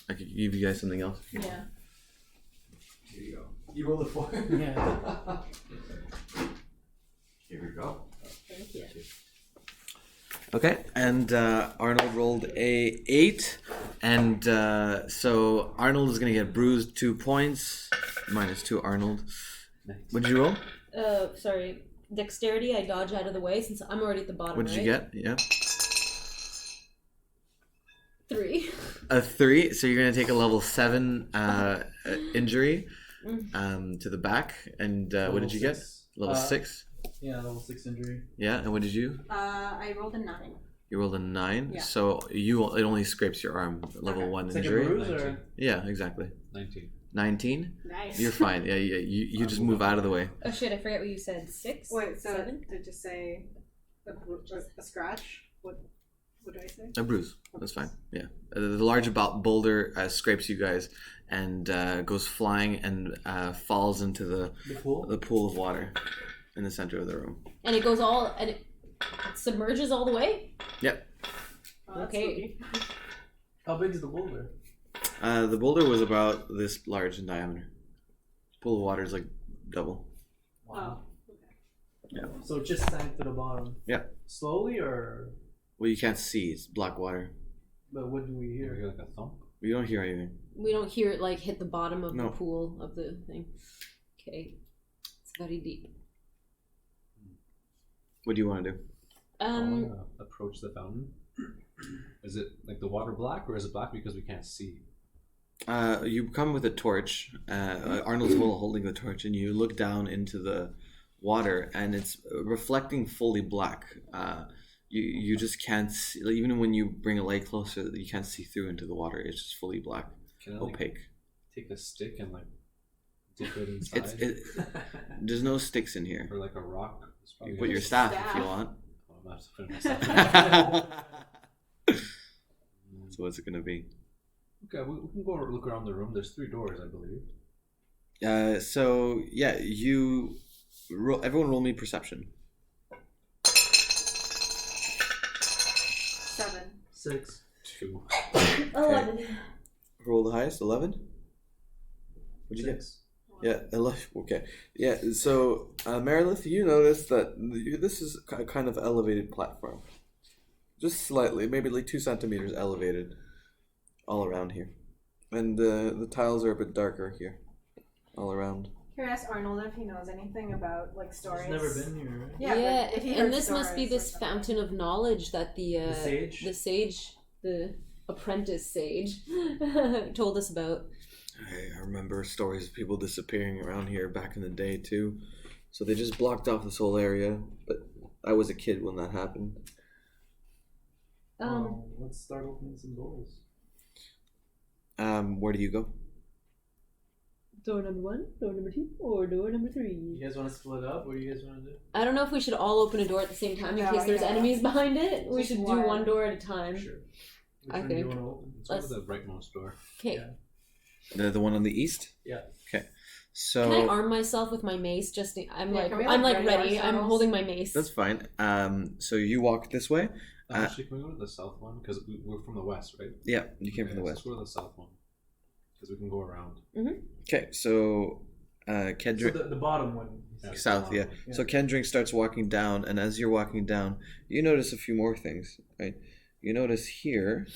S1: I could give you guys something else.
S4: Yeah.
S5: Here you go. You rolled a 4.
S3: Yeah.
S5: Here we go.
S4: Thank you.
S1: Okay, and Arnold rolled a 8, and so Arnold is gonna get bruised 2 points, -2 Arnold. What did you roll?
S2: Sorry. Dexterity, I dodge out of the way since I'm already at the bottom,
S1: What did you get? Yeah,
S2: 3.
S1: a 3. So you're gonna take a level 7 injury to the back, and what did you get? Level 6.
S3: Yeah, level 6 injury.
S1: Yeah, and what did you?
S4: I rolled a 9.
S1: You rolled a 9,
S4: Yeah.
S1: so it only scrapes your arm. Level
S4: Okay.
S1: 1
S3: It's like a
S1: injury.
S3: bruise
S5: 19.
S3: or?
S1: Yeah, exactly.
S5: 19.
S1: 19.
S4: Nice.
S1: You're fine. Yeah, you just move out of the way.
S2: Oh shit! I forget what you said. 6.
S4: Wait, so
S2: 7.
S4: to just say a scratch? What do I say?
S1: A bruise. That's fine. Yeah. The large boulder scrapes you guys and goes flying and falls into
S3: The pool?
S1: the pool of water in the center of the room.
S2: And it goes all and it submerges all the way.
S1: Yep.
S4: Oh, that's
S2: Okay.
S4: spooky.
S3: How big is the boulder?
S1: The boulder was about this large in diameter. Pool of water is like double.
S4: Oh.
S3: So it just sank to the bottom.
S1: Yeah.
S3: Slowly or?
S1: Well, you can't see. It's black water.
S3: But what do we
S5: You
S3: hear?
S5: hear like a thump?
S1: You don't hear anything.
S2: We don't hear it like hit the bottom of
S1: No.
S2: the pool of the thing. Okay. It's very deep.
S1: What do you want to do?
S5: I wanna approach the fountain. Is it like the water black, or is it black because we can't see?
S1: You come with a torch. Arnold's holding the torch, and you look down into the water, and it's reflecting fully black. You just can't see. Like, even when you bring a light closer, you can't see through into the water. It's just fully black,
S5: Can I like,
S1: opaque.
S5: take a stick and like dip it inside?
S1: There's no sticks in here.
S5: Or like a rock? It's
S1: You
S5: probably
S1: put your
S5: gonna-
S1: staff if
S4: Staff.
S1: you want.
S5: Oh, I'm gonna have to put it myself.
S1: So what's it gonna be?
S5: Okay, we can go look around the room. There's 3 doors, I believe.
S1: So yeah, everyone roll me perception.
S4: 7.
S3: 6.
S5: 2.
S2: 11.
S1: Roll the highest, 11. What'd you get?
S5: 6.
S1: Yeah, 11. Okay. Yeah. So Meredith, you notice that this is a kind of elevated platform, just slightly, maybe like 2 centimeters elevated, all around here, and the tiles are a bit darker here, all around.
S4: Can I ask Arnold if he knows anything about like stories?
S3: He's never been here, right?
S4: Yeah, but if he heard
S2: and this must be
S4: stories or
S2: this
S4: something.
S2: fountain of knowledge that the
S3: sage?
S2: the apprentice sage, told us about.
S1: I remember stories of people disappearing around here back in the day too, so they just blocked off this whole area. But I was a kid when that happened.
S3: Let's start opening some doors.
S1: Where do you go?
S2: Door number 1, door number 2, or door number 3.
S3: You guys want to split up? What do you guys want to do?
S2: I don't know if we should all open a door at the same time in
S4: No,
S2: case there's
S4: yeah.
S2: enemies behind it. We
S4: Just
S2: should do
S4: one.
S2: one door at a time.
S5: Sure.
S3: Which
S2: I
S3: one do you
S2: think.
S3: want to open?
S5: Let's go
S2: Let's-
S5: to the rightmost door.
S2: Okay.
S3: Yeah.
S1: The one on the east.
S3: Yeah.
S1: Okay. So
S2: Can I arm myself with my mace? Just I'm
S4: Yeah,
S2: like
S4: can we,
S2: I'm
S4: like,
S2: like
S4: ready
S2: ready. I'm
S4: ourselves?
S2: holding my mace.
S1: that's fine. So you walk this way.
S5: Actually, can we go to the south one? Because we're from the west, right?
S1: Yeah, you came from the
S5: Let's
S1: west.
S5: go to the south one. Because we can go around.
S1: Okay, so
S3: So
S1: Kendrick
S3: the bottom one.
S5: Yeah.
S1: south, yeah.
S3: Yeah.
S1: So Kendrick starts walking down, and as you're walking down, you notice a few more things. Right? You notice here,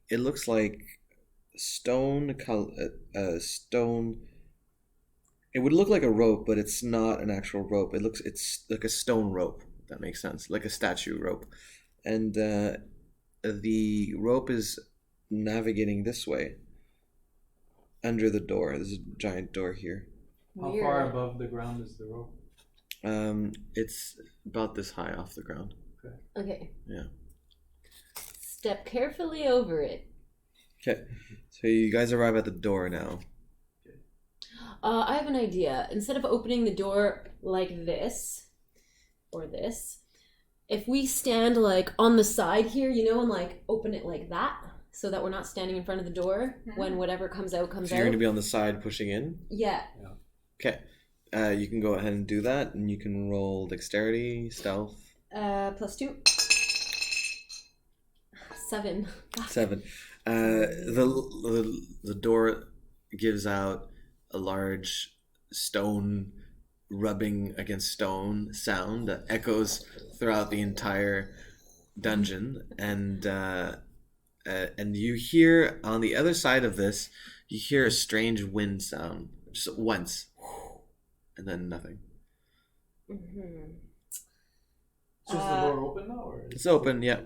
S1: it looks like stone. Stone. It would look like a rope, but it's not an actual rope. It's like a stone rope. If that makes sense, like a statue rope, and the rope is navigating this way. Under the door, there's a giant door here.
S3: How
S2: Weird.
S3: far above the ground is the rope?
S1: It's about this high off the ground.
S2: Okay.
S1: Yeah.
S2: Step carefully over it.
S1: Okay, so you guys arrive at the door now.
S2: I have an idea. Instead of opening the door like this, or this, if we stand like on the side here, and like open it like that, so that we're not standing in front of the door when whatever comes out comes
S1: So
S2: out.
S1: you're going to be on the side pushing in.
S2: Yeah.
S1: Okay, you can go ahead and do that, and you can roll dexterity, stealth.
S2: +2. 7.
S1: 7. The door gives out a large stone rubbing against stone sound that echoes throughout the entire dungeon, and you hear on the other side of this, you hear a strange wind sound just once, and then nothing.
S2: Mm-hmm.
S3: So is the door open now? Or
S1: It's open, yeah.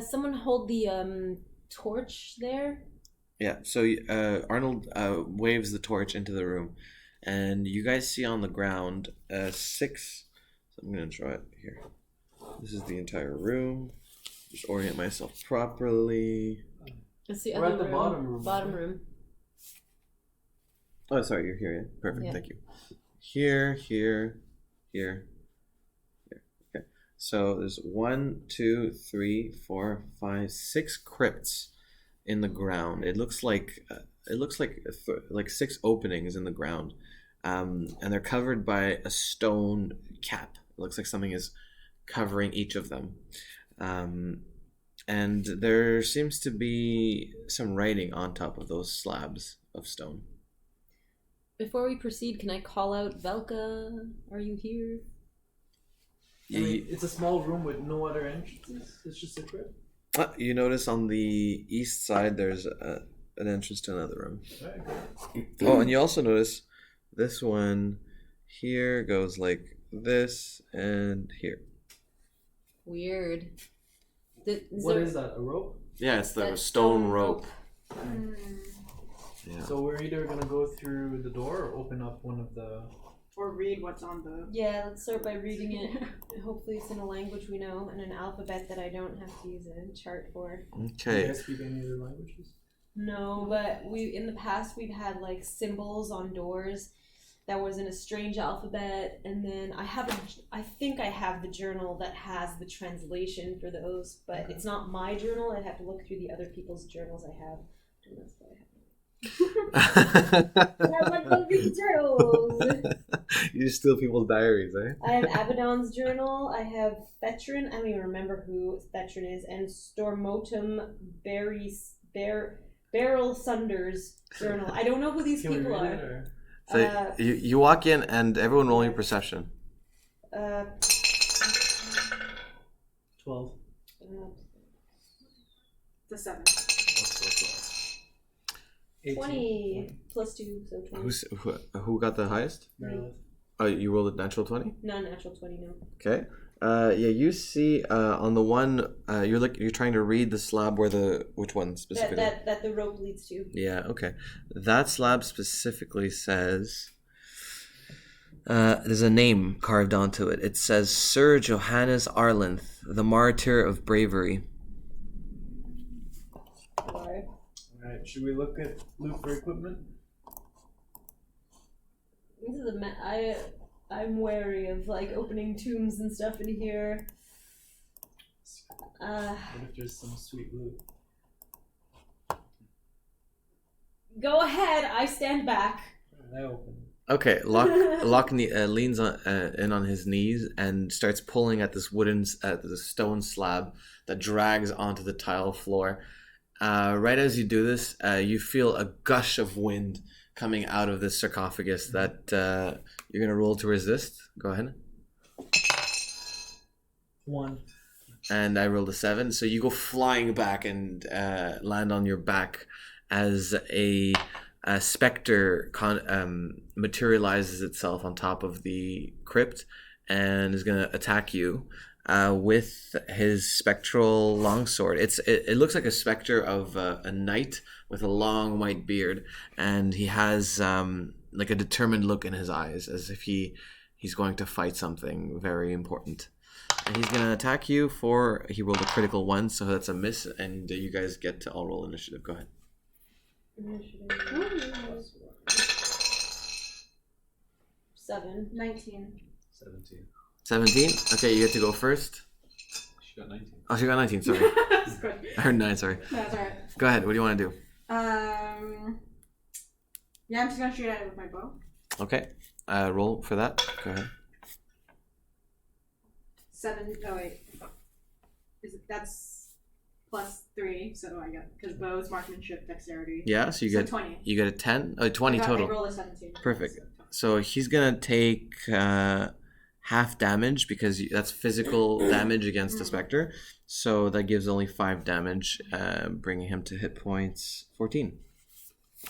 S2: Someone hold the torch there.
S1: Yeah, so Arnold waves the torch into the room, and you guys see on the ground 6 So I'm gonna draw it here. This is the entire room. Just orient myself properly.
S2: That's the
S3: We're
S2: other
S3: at the
S2: room.
S3: bottom room.
S2: Bottom room.
S1: Oh, sorry, you're here. Yeah, perfect.
S2: Yeah.
S1: Thank you. Here, here, here. Okay, so there's 1, 2, 3, 4, 5, 6 crypts in the ground. It looks like like 6 openings in the ground, and they're covered by a stone cap. It looks like something is covering each of them, and there seems to be some writing on top of those slabs of stone.
S2: Before we proceed, can I call out Velka? Are you here?
S3: I mean, it's a small room with no other entrances. It's just a crypt.
S1: You notice on the east side there's an entrance to another room.
S3: Right.
S1: Oh, and you also notice this one here goes like this and here.
S2: Weird.
S3: What is that? A rope?
S1: Yeah, it's the
S2: That
S1: stone rope. Yeah.
S3: So we're either gonna go through the door or open up one of the.
S4: Or read what's on the.
S2: Yeah, let's start by reading it. Hopefully it's in a language we know and an alphabet that I don't have to use a chart for.
S3: Do you
S1: Okay.
S3: guys speak any other languages?
S2: No, but in the past we've had like symbols on doors that was in a strange alphabet, and then I think I have the journal that has the translation for those, but it's not my journal. I'd have to look through the other people's journals I have. And that's what I have. I like to read journals.
S1: You just steal people's diaries, eh?
S2: I have Abaddon's journal. I have Fetrin. I don't even remember who Fetrin is, and Stormotum Beryl Sunder's journal. I don't know who these
S3: Can we
S2: people
S3: read
S2: are.
S3: it or?
S1: So you walk in and everyone roll your perception.
S3: 12.
S4: The 7.
S3: 18.
S2: 20 plus 2, so 20.
S1: Who got the highest?
S3: Meredith.
S1: Oh, you rolled a natural 20?
S2: Non-natural 20, no.
S1: Okay. Yeah, you see on the one you're trying to read the slab where which one specifically?
S2: That the rope leads to.
S1: Yeah, okay. That slab specifically says there's a name carved onto it. It says Sir Johannes Arlenth, the martyr of bravery.
S2: Why?
S3: Alright, should we look for equipment?
S2: This is I'm wary of like opening tombs and stuff in here.
S3: What if there's some sweet loot?
S2: Go ahead. I stand back.
S3: I open.
S1: Okay, Locke leans in on his knees and starts pulling at this the stone slab that drags onto the tile floor. Right as you do this, you feel a gush of wind coming out of this sarcophagus that you're gonna roll to resist. Go ahead.
S3: 1.
S1: And I rolled a 7, so you go flying back and land on your back as a specter materializes itself on top of the crypt and is gonna attack you with his spectral longsword. It looks like a specter of a knight with a long white beard, and he has like a determined look in his eyes, as if he's going to fight something very important. And he's gonna attack you he rolled a critical 1, so that's a miss, and you guys get to all roll initiative. Go ahead.
S2: 7.
S4: 19.
S5: 17.
S1: 17? Okay, you get to go first.
S5: She got 19.
S1: Oh, she got 19, sorry.
S4: That's good.
S1: I heard 9, sorry.
S4: No, that's alright.
S1: Go ahead, what do you want to do?
S4: Yeah, I'm just gonna shoot at it with my bow.
S1: Okay, roll for that. Go ahead.
S4: 7. Oh wait, that's +3. So I got because bow's marksmanship, dexterity.
S1: Yeah, so you get
S4: 20.
S1: You get a 10? 20
S4: I
S1: total.
S4: rolled a 17.
S1: Perfect. So he's gonna take half damage because that's physical damage against a specter. So that gives only 5 damage, bringing him to hit points 14.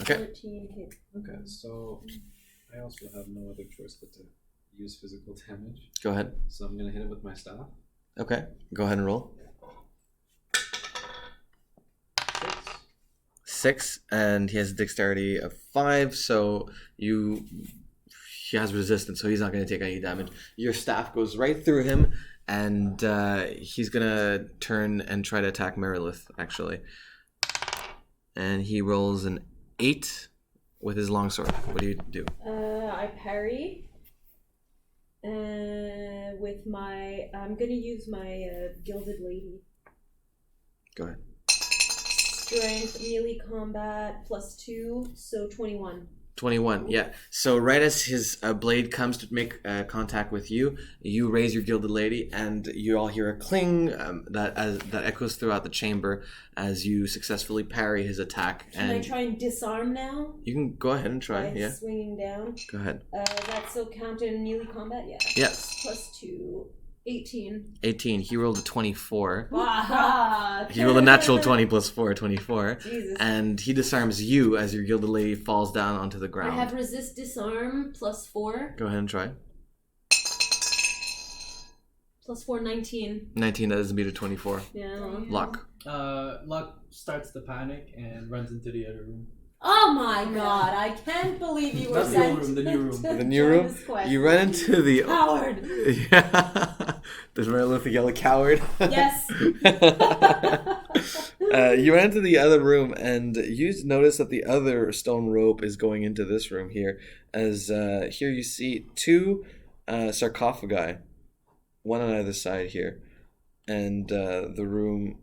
S1: Okay.
S2: 13 hit.
S5: Okay, so I also have no other choice but to use physical damage.
S1: Go ahead.
S5: So I'm gonna hit it with my staff.
S1: Okay. Go ahead and roll.
S5: 6.
S1: 6, and he has a dexterity of 5. So he he has resistance, so he's not going to take any damage. Your staff goes right through him, and he's going to turn and try to attack Merilith, actually. And he rolls an 8 with his longsword. What do you do?
S2: I parry. With my... I'm going to use my Gilded Lady.
S1: Go ahead.
S2: Strength, melee combat, +2, so 21.
S1: 21, yeah. So right as his blade comes to make contact with you, you raise your Gilded Lady, and you all hear a cling that echoes throughout the chamber as you successfully parry his attack.
S2: Can I try and disarm now?
S1: You can go ahead and try,
S2: By
S1: yeah.
S2: swinging down.
S1: Go ahead.
S2: That's still counted in melee combat? Yeah.
S1: Yes.
S2: +2, 18.
S1: 18. He rolled a 24.
S2: Wow.
S1: He rolled a natural 20 plus 4, 24.
S2: Jesus.
S1: And he disarms you as your Gilded Lady falls down onto the ground.
S2: I have resist disarm, +4.
S1: Go ahead and try.
S2: +4, 19.
S1: 19, that doesn't beat a 24.
S2: Yeah.
S1: Lock.
S3: Luck starts to panic and runs into the other room.
S2: Oh my god, I can't believe you were
S3: Not the
S2: sent
S3: old room, the new room.
S2: to
S1: The new
S2: join
S1: room?
S2: this quest.
S1: You run into the...
S2: Coward!
S1: Yeah. Does Merilith yell a coward?
S2: Yes.
S1: You ran into the other room, and you notice that the other stone rope is going into this room here. As here you see 2 sarcophagi, one on either side here, and the room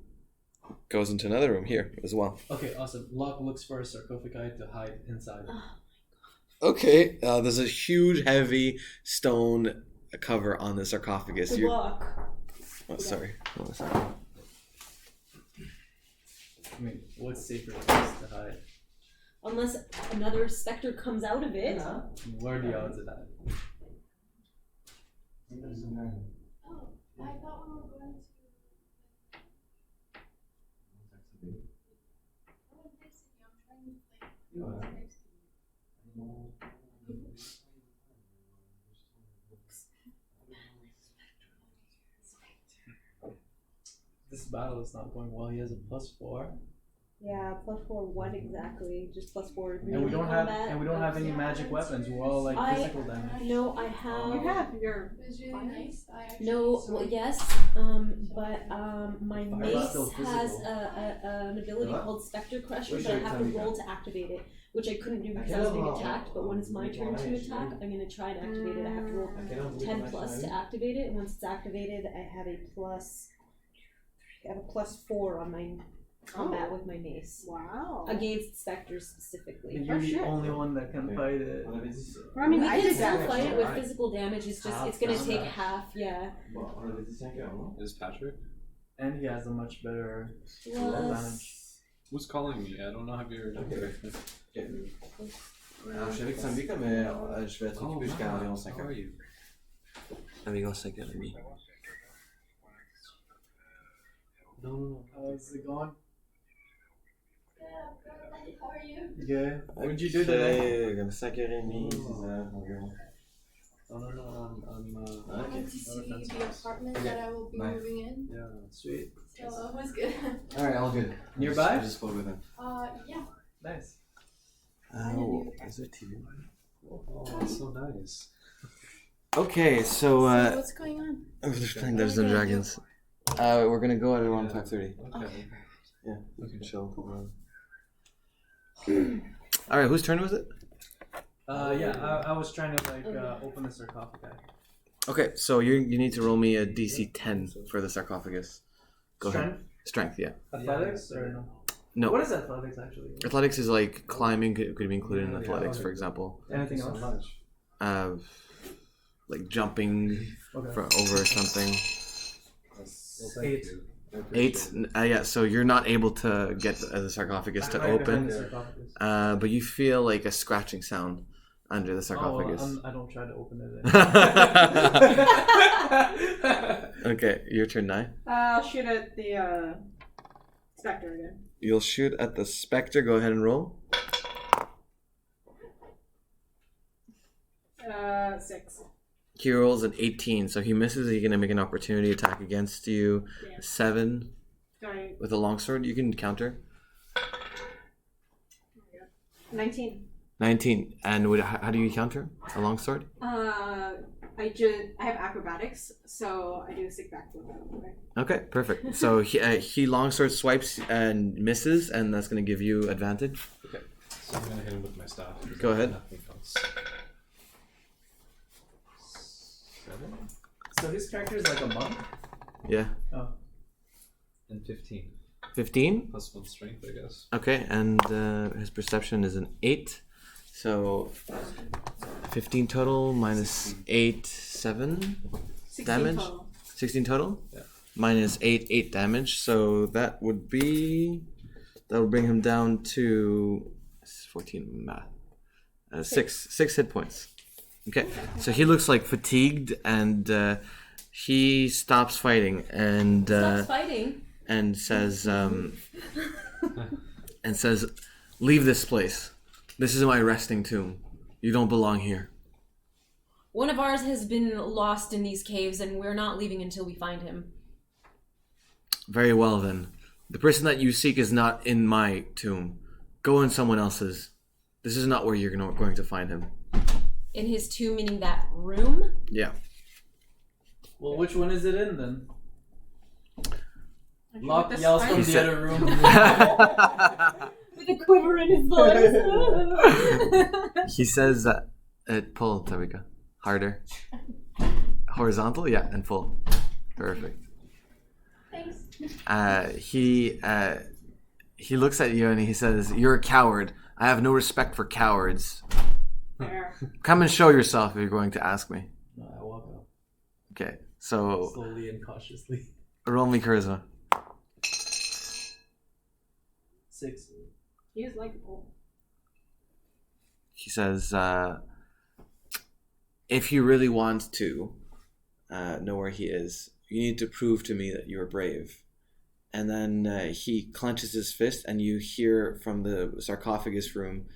S1: goes into another room here as well.
S3: Okay, awesome. Luck looks for a sarcophagi to hide inside.
S1: Okay, there's a huge, heavy stone cover on the sarcophagus.
S2: Good luck.
S1: Oh, sorry. Hold on a second.
S3: I mean, what's safer place to hide?
S2: Unless another specter comes out of it.
S3: What are the odds of that?
S6: Oh, I thought we were going to. I'm trying to think.
S3: This battle is not going well. He has a +4,
S2: Yeah, +4 what exactly? Just +4
S3: and we don't have any magic weapons. We're all like
S2: I-
S3: physical damage.
S2: No, I have.
S4: You have your.
S6: It was really nice. I actually
S2: No,
S6: saw
S2: well,
S6: it.
S2: yes, but my
S3: Fire is
S2: mace
S3: still
S2: has
S3: physical.
S2: an ability
S5: What?
S2: called Spectre Crusher,
S5: Where's
S2: but I
S5: your
S2: have to
S5: tummy
S2: roll
S5: gun?
S2: to activate it, which I couldn't do because I was being attacked. But when it's my turn to attack, I'm gonna try to activate it. I have to roll 10 plus to activate it, and once it's activated, I have a +4 on my combat with my mace
S4: Wow.
S2: against specters specifically.
S3: You're the
S4: shit.
S3: only one that can fight it.
S4: I mean,
S2: We
S4: I
S2: can
S4: did
S2: still
S4: that.
S2: fight it with
S3: Alright.
S2: physical damage. It's just
S3: Half
S2: it's gonna take
S3: combat.
S2: half. Yeah.
S5: Is Patrick?
S3: And he has a much better roll damage.
S2: Plus.
S5: Who's calling me? I don't know have your number.
S1: Alors, je suis avec Sambika, mais je vais être occupé jusqu'à environ 5
S5: How
S1: heures.
S5: are you?
S1: Environ 5h30.
S5: No.
S3: How's it going?
S6: Yeah, good. How are you?
S3: Yeah. What did you do today?
S1: 5h30, 6h environ.
S5: No. I'm
S6: I went to see the apartment that I will be
S1: Bye.
S6: moving in.
S3: Yeah, sweet.
S6: So it was good.
S1: Alright, all good.
S3: Nearby?
S1: I just spoke with him.
S6: Yeah.
S3: Nice.
S1: Oh, is there TV?
S5: Oh, that's so nice.
S1: Okay, so
S6: So what's going on?
S1: we're just playing Dungeons and Dragons. We're gonna go at around 5:30.
S5: Okay.
S1: Yeah, we can chill. Alright, whose turn was it?
S3: I was trying to open the sarcophagi.
S1: Okay, so you need to roll me a DC 10 for the sarcophagus. Go ahead. Strength, yeah.
S3: Athletics or no?
S1: No.
S3: What is athletics actually?
S1: Athletics is like climbing, could be included in
S5: Yeah,
S1: athletics,
S5: okay.
S1: for example.
S3: Anything
S5: Thank you
S3: else?
S5: so much.
S1: Like jumping
S3: Okay.
S1: over something.
S5: Well,
S3: thank
S5: 8.
S3: you.
S1: 8, yeah, so you're not able to get the sarcophagus to open,
S3: Sarcophagus.
S1: but you feel like a scratching sound under the sarcophagus.
S3: Oh, I don't try to open it.
S1: Okay, your turn, Nai.
S4: I'll shoot at the specter again.
S1: You'll shoot at the specter. Go ahead and roll.
S4: 6.
S1: He rolls an 18, so he misses. He's going to make an opportunity attack against you.
S4: Yeah.
S1: 7
S4: Sorry.
S1: with a longsword. You can counter.
S4: 19.
S1: 19. And how do you counter a longsword?
S4: I have acrobatics, so I do a sick backflip out of the way.
S1: Okay, perfect. So he longsword swipes and misses, and that's going to give you advantage.
S5: Okay. So I'm gonna hit him with my staff.
S1: Go ahead.
S5: Nothing else. 7
S3: So this character is like a monk?
S1: Yeah.
S3: Oh.
S5: and 15.
S1: 15?
S5: Plus 1 strength, I guess.
S1: Okay, and his perception is an 8. So 15 total minus 8, 7 damage.
S4: Total.
S1: 16 total?
S5: Yeah.
S1: Minus 8 damage. So that would bring him down to 14 math. 6 hit points. Okay, so he looks like fatigued, and he stops fighting and
S2: Stops fighting.
S1: and says, "Leave this place. This is my resting tomb. You don't belong here."
S2: One of ours has been lost in these caves, and we're not leaving until we find him.
S1: Very well then. The person that you seek is not in my tomb. Go in someone else's. This is not where you're going to find him.
S2: In his tomb, meaning that room?
S1: Yeah.
S3: Well, which one is it in then?
S4: With
S3: Locke
S4: the
S3: yells
S4: spike.
S3: from
S1: He
S3: the
S1: said-
S3: other room.
S2: With a quiver in his voice.
S1: He says that pull, Tarika. Harder. Horizontal, yeah, and full. Perfect.
S6: Thanks.
S1: He looks at you and he says, "You're a coward. I have no respect for cowards.
S4: Fair.
S1: Come and show yourself if you're going to ask me."
S3: No, I walk up
S1: Okay, so
S3: slowly and cautiously.
S1: roll me charisma.
S3: 6.
S4: He is likable.
S1: He says, "If you really want to know where he is, you need to prove to me that you're brave." And then he clenches his fist, and you hear from the sarcophagus room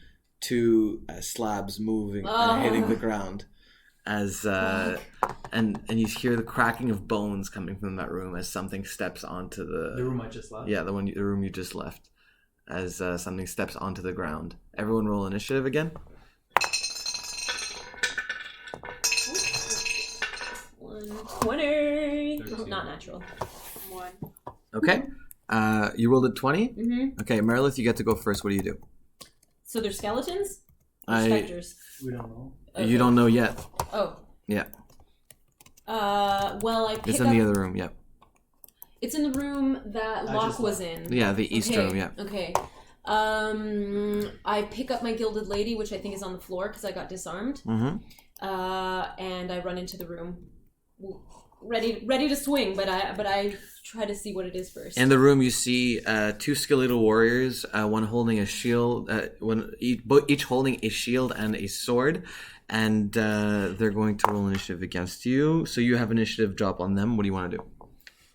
S1: 2 slabs moving and hitting the ground, as and you hear the cracking of bones coming from that room as something steps onto
S3: The room I just left?
S1: yeah the room you just left, as something steps onto the ground. Everyone roll initiative again.
S2: 20.
S5: 13.
S2: Not natural.
S4: 1.
S1: Okay. You rolled a 20.
S2: Mm-hmm.
S1: Okay, Merilith, you get to go first. What do you do?
S2: So they're skeletons? Or
S1: I-
S2: specters?
S3: We don't know.
S1: You don't know yet.
S2: Oh.
S1: Yeah.
S2: Well, I pick
S1: It's in
S2: up...
S1: the other room. Yep.
S2: It's in the room that
S3: I
S2: Locke
S3: just
S2: was
S3: left.
S2: in.
S1: Yeah, the east
S2: Okay,
S1: room. Yeah.
S2: Okay. I pick up my gilded lady, which I think is on the floor because I got disarmed.
S1: Mm-hmm.
S2: And I run into the room, ready to swing. But I try to see what it is first.
S1: In the room, you see 2 skeletal warriors, one holding a shield, each holding a shield and a sword, and they're going to roll initiative against you. So you have initiative drop on them. What do you want to do?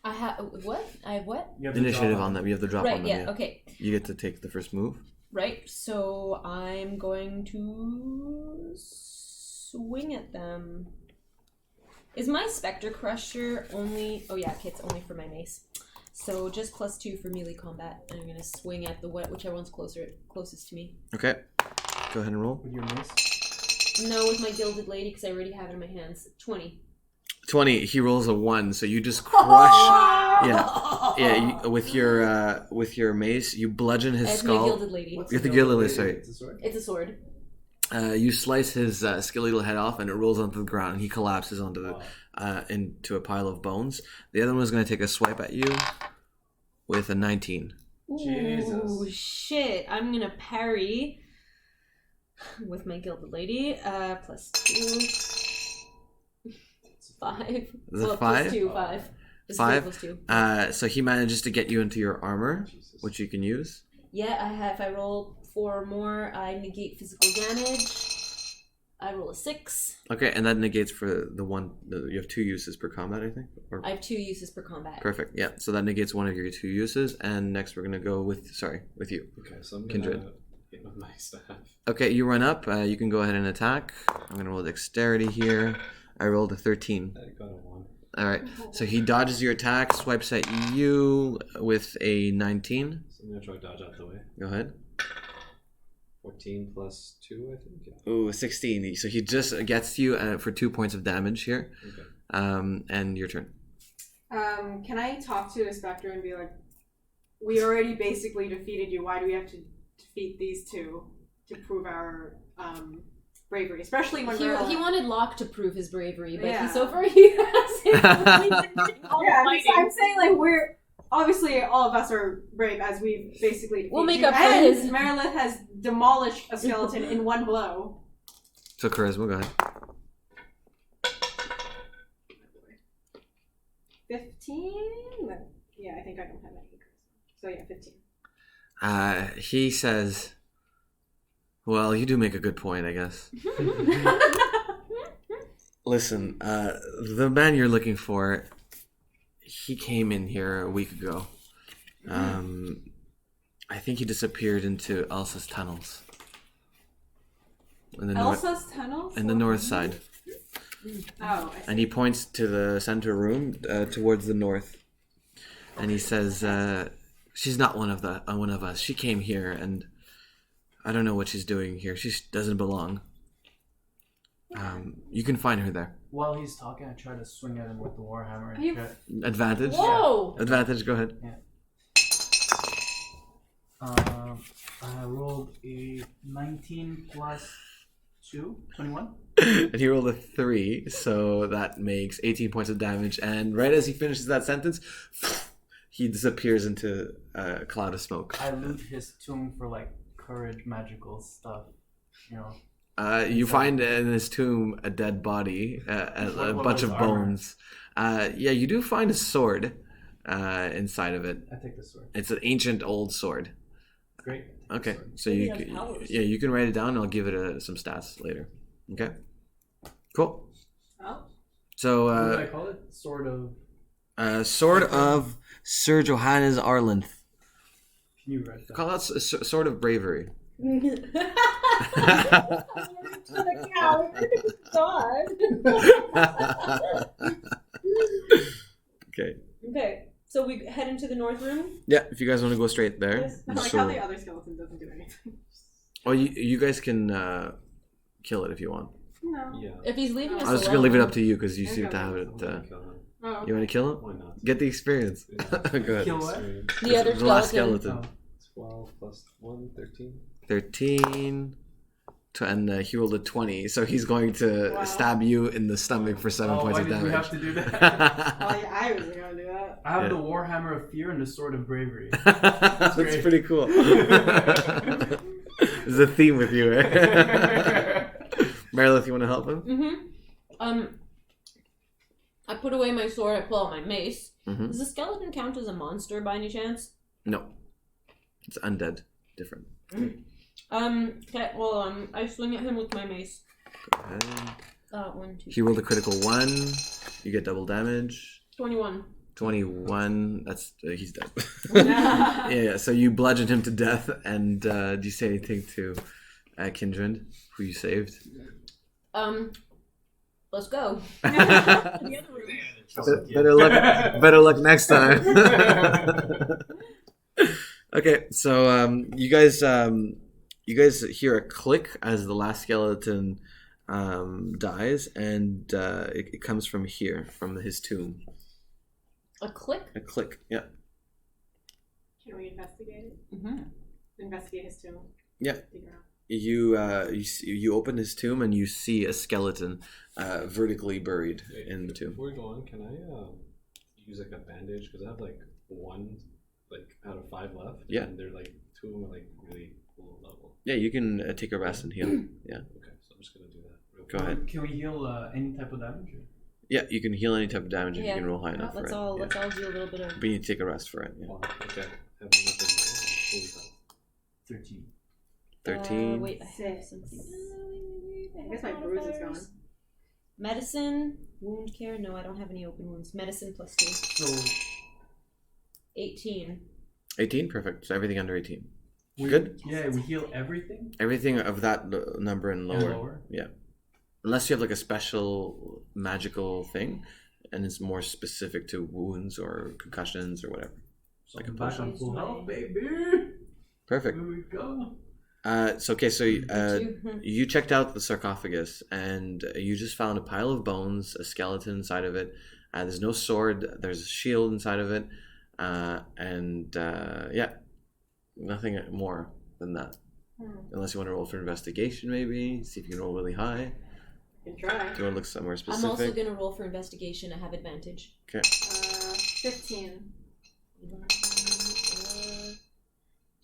S2: I have what? I have what?
S3: You have to
S1: Initiative
S3: draw
S1: on them. You have to drop
S2: Right.
S1: on them.
S2: Yeah. Okay.
S1: You get to take the first move.
S2: Right. So I'm going to swing at them. Is my Spectre Crusher only... Oh yeah, okay, it's only for my mace. So just +2 for melee combat. And I'm going to swing at whichever one's closest to me.
S1: Okay. Go ahead and roll.
S3: With your mace?
S2: No, with my Gilded Lady, because I already have it in my hands. 20.
S1: 20. He rolls a 1, so you just crush. Yeah. With your mace, you bludgeon his
S2: As my
S1: skull.
S2: Gilded Lady.
S3: What's
S1: You're the
S3: the
S1: Gilded
S3: Gilded
S1: Lady, sorry.
S3: It's a sword?
S2: It's a sword.
S1: You slice his skeletal head off, and it rolls onto the ground, and he collapses onto the
S3: Wow.
S1: into a pile of bones. The other one is going to take a swipe at you with a 19.
S3: Jesus.
S2: Ooh, shit. I'm going to parry with my Gilded Lady. +2. 5.
S1: Is it
S2: Well,
S1: 5?
S2: +2, 5. This is
S1: 5?
S2: +2.
S1: So he manages to get you into your armor,
S5: Jesus.
S1: which you can use.
S2: Yeah, I have. If I roll 4 or more, I negate physical damage. I roll a 6.
S1: Okay, and that negates for the one. You have 2 uses per combat, I think. Or,
S2: I have 2 uses per combat.
S1: perfect. Yeah. So that negates one of your 2 uses, and next we're gonna go with with you.
S5: Okay, so I'm gonna
S1: Kindred.
S5: hit with my staff.
S1: Okay, you run up. You can go ahead and attack. I'm gonna roll dexterity here. I rolled a 13.
S5: I got a 1.
S1: All right. So he dodges your attack, swipes at you with a 19.
S5: So I'm gonna try to dodge out the way.
S1: Go ahead.
S5: 14 plus 2, I think. Yeah.
S1: Ooh, 16. So he just gets you for 2 points of damage here.
S5: Okay.
S1: And your turn.
S4: Can I talk to the Spectre and be like, we already basically defeated you. Why do we have to defeat these two to prove our bravery? Especially when
S2: He
S4: we're
S2: wanted Locke to prove his bravery, but
S4: Yeah.
S2: so far he hasn't.
S4: I'm saying like we're obviously all of us are brave as we basically defeat
S2: We'll make
S4: you.
S2: up for
S4: And
S2: his-
S4: Merilith has demolished a skeleton in one blow.
S1: So charisma, go ahead.
S4: 15? Yeah, I think I don't have any. So yeah, 15.
S1: He says, well, you do make a good point, I guess. Listen, the man you're looking for, he came in here a week ago. I think he disappeared into Elsa's tunnels. In the
S4: Elsa's tunnels?
S1: in the north side.
S4: Oh, I see.
S1: And he points to the center room towards the north. And he says, she's not one of us. She came here, and I don't know what she's doing here. She doesn't belong. You can find her there.
S3: While he's talking, I try to swing at him with the warhammer.
S4: Are you-
S1: Advantage.
S2: Whoa!
S1: Advantage, go ahead.
S3: I rolled a 19 plus 2, 21.
S1: And he rolled a 3, so that makes 18 points of damage. And right as he finishes that sentence, he disappears into a cloud of smoke.
S3: I loot his tomb for like courage, magical stuff. You know.
S1: You find in his tomb a dead body, a
S3: What
S1: bunch
S3: was
S1: of
S3: armor?
S1: bones. Yeah, you do find a sword inside of it.
S3: I take the sword.
S1: It's an ancient old sword.
S3: Great.
S1: Okay, so
S2: Maybe
S1: you
S2: it has
S1: can,
S2: powers.
S1: you can write it down. And I'll give it some stats later. Okay, cool.
S4: Oh.
S1: So
S3: What do I call it? Sword of.
S1: sword of Sir Johannes Arlenth.
S3: Can you write that?
S1: Call that sword of bravery. Okay.
S2: Okay, so we head into the north room.
S1: Yeah, if you guys want to go straight there.
S2: Yes.
S4: I like
S1: So-
S4: how the other skeleton doesn't do anything.
S1: oh, you guys can kill it if you want.
S4: No.
S5: Yeah.
S2: If he's leaving us
S1: I was just gonna leave it up to you because you
S4: Okay.
S1: seem to have it.
S5: I'm gonna kill him.
S4: Oh.
S1: You want to kill it?
S5: Why not?
S1: Get the experience.
S5: Yeah.
S1: Go ahead.
S3: Kill what?
S2: the other
S1: The last
S2: skeleton.
S1: skeleton.
S5: 12 plus 1, 13.
S1: 13. And he rolled a 20, so he's going to
S4: Wow.
S1: stab you in the stomach for 7
S3: Oh,
S1: points
S3: why
S1: of
S3: did we
S1: damage.
S3: have to do that?
S4: Oh, yeah, I wasn't gonna do that.
S3: I have
S1: Yeah.
S3: the warhammer of fear and the sword of bravery.
S1: That's
S3: great.
S1: pretty cool. There's a theme with you, right? Merilith, you want to help him?
S2: I put away my sword, I pull out my mace.
S1: Mhm.
S2: Does the skeleton count as a monster by any chance?
S1: No. It's undead. Different.
S2: Okay, well, I swing at him with my mace.
S1: Go ahead.
S2: 1, 2,
S1: He rolled a critical 1. You get double damage.
S2: 21.
S1: 21. That's he's dead. Yeah. So you bludgeoned him to death, and do you say anything to Kindred, who you saved?
S2: Let's go.
S1: Better luck next time. Okay, so you guys hear a click as the last skeleton dies, and it comes from here, from his tomb.
S2: A click?
S1: A click, yeah.
S4: Can we investigate it?
S2: Mm-hmm.
S4: Investigate his tomb.
S1: Yeah.
S4: Figure out.
S1: You open his tomb and you see a skeleton vertically buried
S5: Wait,
S1: in the tomb.
S5: Before we go on, can I use like a bandage? Because I have like 1 out of 5 left.
S1: Yeah.
S5: And they're like 2 of them are like really low level.
S1: Yeah, you can take a rest and heal. Yeah,
S5: Okay, so I'm just gonna do that. Real
S1: go
S5: quick.
S1: ahead.
S3: Can we heal any type of damage?
S1: Yeah, you can heal any type of damage if you can roll high enough for
S2: let's
S1: it.
S2: all
S1: Yeah.
S2: let's all do a little bit of.
S1: But you need to take a rest for it. Yeah.
S5: Wow, okay. Have nothing more. I'm fully health.
S3: 13.
S1: 13.
S2: Wait, I have
S4: Six.
S2: something.
S4: I guess my bruise is gone.
S2: Medicine, wound care. No, I don't have any open wounds. Medicine plus 2.
S3: So
S2: 18.
S1: 18? Perfect. So everything under 18.
S3: we,
S1: Good?
S3: Yeah, we heal everything.
S1: Everything of that number and
S3: And
S1: lower.
S3: lower.
S1: Yeah. Unless you have like a special magical thing and it's more specific to wounds or concussions or whatever.
S3: So
S1: Like a
S3: I'm back
S1: potion.
S3: on full health, baby.
S1: Perfect.
S3: Here we go.
S1: So okay, so
S2: Two.
S1: you checked out the sarcophagus, and you just found a pile of bones, a skeleton inside of it. There's no sword. There's a shield inside of it, and yeah, nothing more than that. Unless you want to roll for investigation, maybe see if you can roll really high.
S4: Can try.
S1: Do you want to look somewhere
S2: I'm
S1: specific?
S2: also gonna roll for investigation. I have advantage.
S1: Okay.
S4: 15.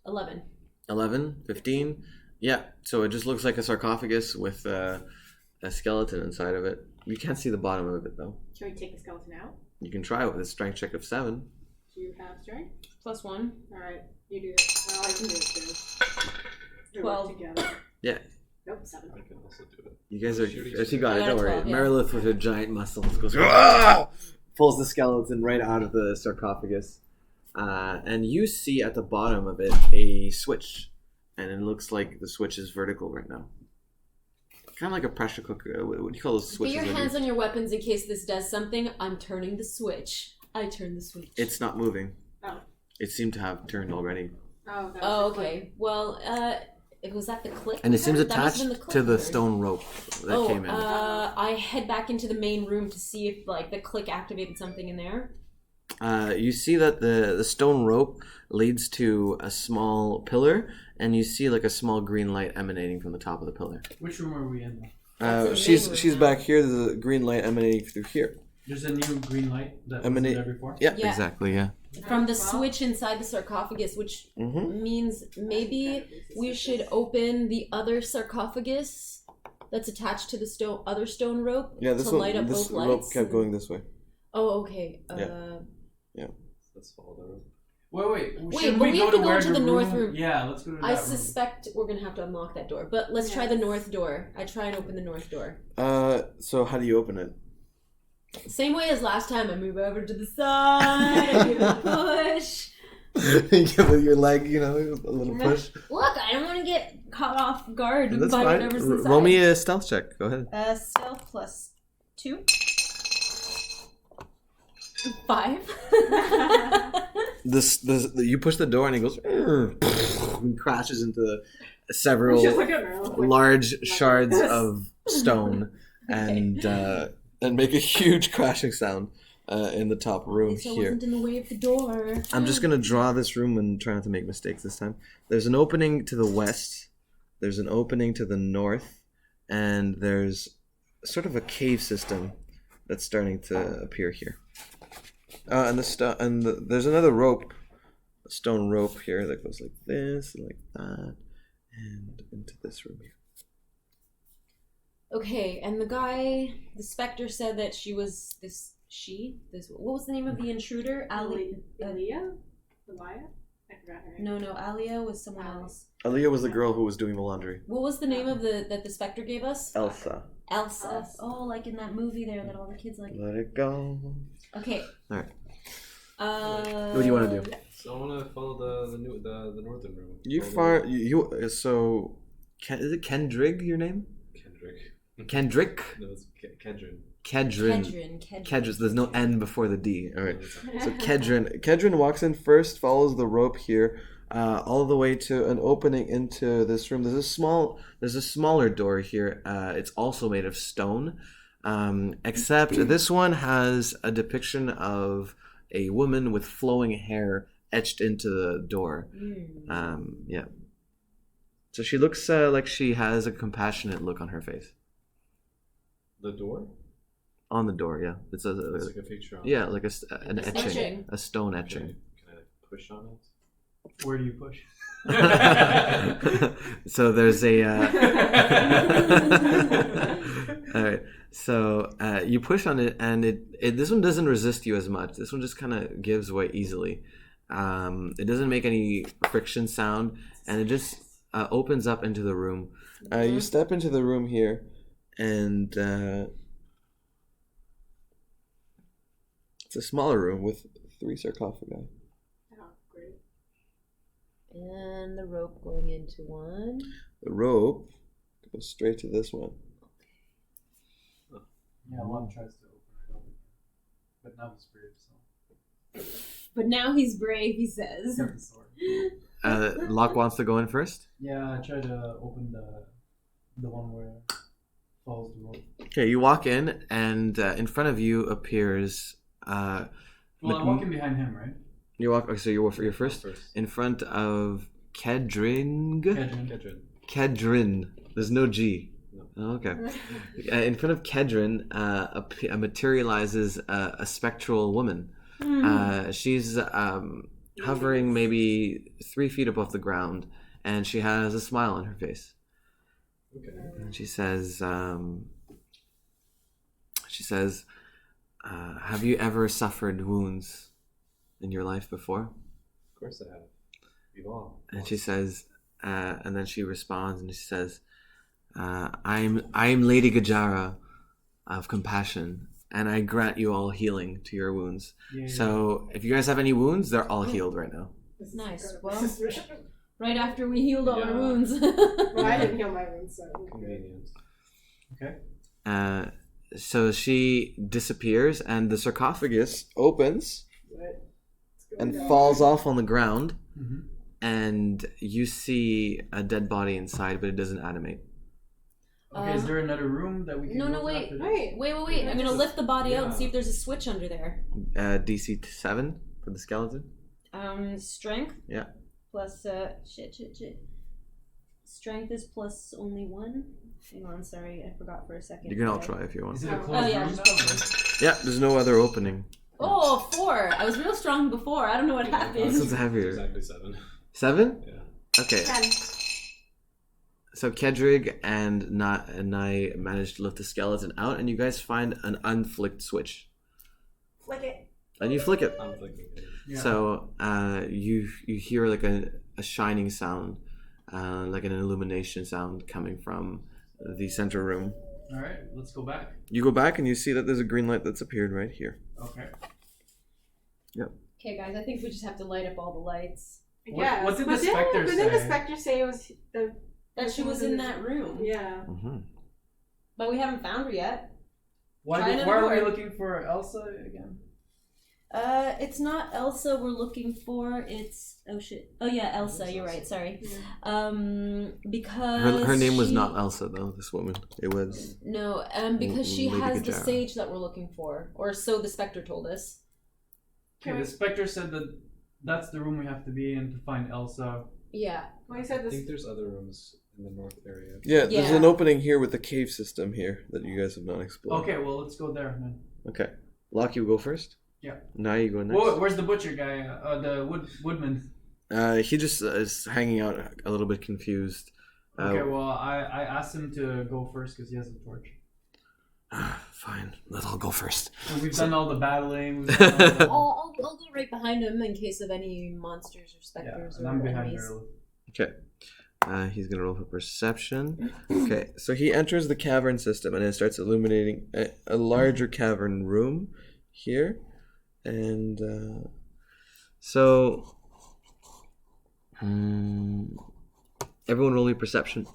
S2: 11.
S1: 11, 15. Yeah. So it just looks like a sarcophagus with a skeleton inside of it. You can't see the bottom of it though.
S4: Can we take the skeleton out?
S1: You can try it with a strength check of 7.
S4: Do you have strength?
S2: +1.
S4: Alright, you do it. Well, I can do it too. We work
S2: 12.
S4: together.
S1: Yeah.
S4: Nope, 7.
S5: I can also do it.
S1: You guys are. She got
S2: I
S1: it.
S2: got a
S1: Don't worry.
S2: 12, yeah.
S1: Merilith with her giant muscles goes. "Ah!" Pulls the skeleton right out of the sarcophagus, and you see at the bottom of it a switch, and it looks like the switch is vertical right now. Kind of like a pressure cooker. What do you call those
S2: Put
S1: switches?
S2: your
S1: that
S2: hands
S1: you-
S2: on your weapons in case this does something. I'm turning the switch. I turn the switch.
S1: It's not moving.
S4: Oh.
S1: It seemed to have turned already,
S4: Oh, that was
S2: Oh,
S4: the click.
S2: okay. Well, it was that the click.
S1: and it seems
S2: That must have
S1: attached
S2: been the click
S1: to the
S2: word.
S1: stone rope that came in.
S2: I head back into the main room to see if like the click activated something in there.
S1: You see that the stone rope leads to a small pillar, and you see like a small green light emanating from the top of the pillar.
S3: Which room are we in?
S2: That's in the
S1: She's
S2: main room
S1: she's
S2: now.
S1: back here. There's a green light emanating through here.
S3: There's a new green light that wasn't
S1: Emanate-
S3: there before.
S1: Yeah,
S2: Yeah.
S1: exactly. Yeah.
S2: From the
S4: Well,
S2: switch inside the sarcophagus, which
S1: Mm-hmm.
S2: means maybe we should open the other sarcophagus that's attached to the other stone rope
S1: Yeah, this
S2: to light
S1: one.
S2: up
S1: This
S2: both lights.
S1: rope kept going this way.
S2: Oh, okay.
S5: Let's follow the rope.
S3: Wait.
S2: Wait,
S3: Shouldn't
S2: but we have to go
S3: where
S2: to the north room.
S3: Yeah, let's go to that
S2: I
S3: room.
S2: suspect we're gonna have to unlock that door, but let's try the north door. I try and open the north door.
S1: So how do you open it?
S2: Same way as last time. I move over to the side. I give it a push.
S1: Give it your leg, a little push.
S2: Look, I don't want to get caught off guard
S1: That's
S2: by
S1: fine.
S2: whatever's inside.
S1: Roll me a stealth check. Go ahead.
S2: Stealth +2. 5.
S1: This you push the door and it goes and crashes into several
S4: Just look at Meryl, like,
S1: large shards
S4: this.
S1: of stone and make a huge crashing sound in the top room
S2: So I
S1: here.
S2: wasn't in the way of the door.
S1: I'm just gonna draw this room and try not to make mistakes this time. There's an opening to the west. There's an opening to the north, and there's sort of a cave system that's starting to appear here. There's another rope, a stone rope here that goes like this and like that, and into this room here.
S2: Okay, and the specter said that she was this. What was the name of the intruder? Ali.
S4: Aaliyah? Aaliyah? I forgot her name.
S2: No, Alia was someone else.
S1: Aaliyah was the girl who was doing the laundry.
S2: What was the name of that the specter gave us?
S1: Elsa.
S2: Elsa. Oh, like in that movie there that all the kids like.
S1: Let it go.
S2: Okay.
S1: All right.
S2: What
S1: do you wanna do?
S5: So I want to follow the northern room.
S1: You
S5: Follow
S1: far you so. Is it Kendrick your name?
S5: Kendrick.
S1: Kendrick.
S5: No, it's Kedrin.
S1: Kedrin.
S2: Kedrin.
S1: There's no N before the D. All right.
S5: No,
S1: So Kedrin walks in first, follows the rope here, all the way to an opening into this room. There's a smaller door here. It's also made of stone, except this one has a depiction of a woman with flowing hair etched into the door. Yeah. So she looks like she has a compassionate look on her face.
S5: The door?
S1: On the door, yeah. It's
S5: It's like a picture on it.
S1: yeah, like an
S2: It's
S1: etching,
S2: etching.
S1: a stone
S5: Okay.
S1: etching.
S5: Can I push on it?
S3: Where do you push?
S1: So there's a. All right. So you push on it, and it this one doesn't resist you as much. This one just kind of gives way easily. It doesn't make any friction sound, and it just opens up into the room. You step into the room here, and it's a smaller room with 3 sarcophagi.
S4: Oh, great.
S2: And the rope going into one.
S1: The rope goes straight to this one.
S3: Yeah, one tries to open it up, but now it's weird. So
S2: But now he's brave, he says.
S1: Locke wants to go in first.
S3: Yeah, I try to open the one where it follows the rope.
S1: Okay, you walk in, and in front of you appears.
S3: Well, I'm walking behind him, right?
S1: You walk. Okay, so you're first. In front of Kedrin. Kedrin. There's no G. No. Oh, okay. In front of Kedrin, materializes a spectral woman. She's hovering maybe 3 feet above the ground, and she has a smile on her face.
S5: Okay.
S1: And she says, have you ever suffered wounds in your life before?
S5: Of course I have. We've all.
S1: And she says, and then she responds, and she says, I'm Lady Gajara of Compassion, and I grant you all healing to your wounds.
S3: Yeah.
S1: So if you guys have any wounds, they're all healed right now.
S2: Nice. Well, right after we healed all our wounds.
S4: Well, I didn't heal my wounds, so.
S5: Convenient.
S3: Okay.
S1: So she disappears, and the sarcophagus opens and falls off on the ground, and you see a dead body inside, but it doesn't animate.
S3: Okay, is there another room that we can go to
S2: wait.
S3: after this?
S2: Wait. I'm gonna lift the body out and see if there's a switch under there.
S1: DC 7 for the skeleton.
S2: Strength?
S1: Yeah.
S2: Plus, shit. Strength is plus only 1. Hang on, sorry, I forgot for a second.
S1: You can all try if you want.
S3: Is it a closed
S2: yeah,
S3: room
S2: just
S3: now?
S2: plus 1.
S1: Yeah, there's no other opening.
S2: Oh, 4! I was real strong before. I don't know what happened.
S1: This one's heavier.
S5: Exactly 7.
S1: 7?
S5: Yeah.
S1: Okay.
S4: 10.
S1: So Kedrig and I managed to lift the skeleton out, and you guys find an unflicked switch.
S4: Flick it.
S1: And you flick it.
S5: I'm thinking.
S3: Yeah.
S1: So you hear like a shining sound, like an illumination sound coming from the center room.
S3: All right, let's go back.
S1: You go back and you see that there's a green light that's appeared right here.
S3: Okay.
S1: Yep.
S2: Okay, guys, I think we just have to light up all the lights.
S4: Yeah.
S3: What did the
S4: But
S3: specter
S4: didn't the
S3: say?
S4: specter say it was the...
S2: That she was in that room.
S4: Yeah.
S1: Mm-hmm.
S2: But we haven't found her yet.
S3: Why
S2: Try another
S3: are we
S2: door.
S3: looking for Elsa again?
S2: It's not Elsa we're looking for, it's... Oh, shit. Oh, yeah, Elsa, you're right, sorry. Because
S1: Her name was
S2: she-
S1: not Elsa though. This woman. It was.
S2: No, because she
S1: Lady
S2: has the
S1: Gajara.
S2: sage that we're looking for. Or so the Spectre told us.
S3: Okay, the specter said that that's the room we have to be in to find Elsa.
S2: Yeah.
S4: Well, you said
S5: I
S4: this...
S5: think there's other rooms in the north area.
S1: Yeah, there's
S2: Yeah.
S1: an opening here with the cave system here that you guys have not explored.
S3: Okay, well let's go there then.
S1: Okay. Locke, you go first.
S3: Yeah.
S1: Now you go next.
S3: Whoa, where's the butcher guy? The woodman.
S1: He just is hanging out a little bit confused.
S3: Okay, well I asked him to go first because he has a torch.
S1: Fine, let's all go first.
S3: And we've done all the battling. We've done all the...
S2: I'll go right behind him in case of any monsters or
S3: Yeah,
S2: specters
S3: and
S2: or
S3: I'm behind
S2: enemies.
S3: Earl.
S1: Okay. He's gonna roll for perception. Okay, so he enters the cavern system and it starts illuminating a larger cavern room here, and so everyone roll your perception.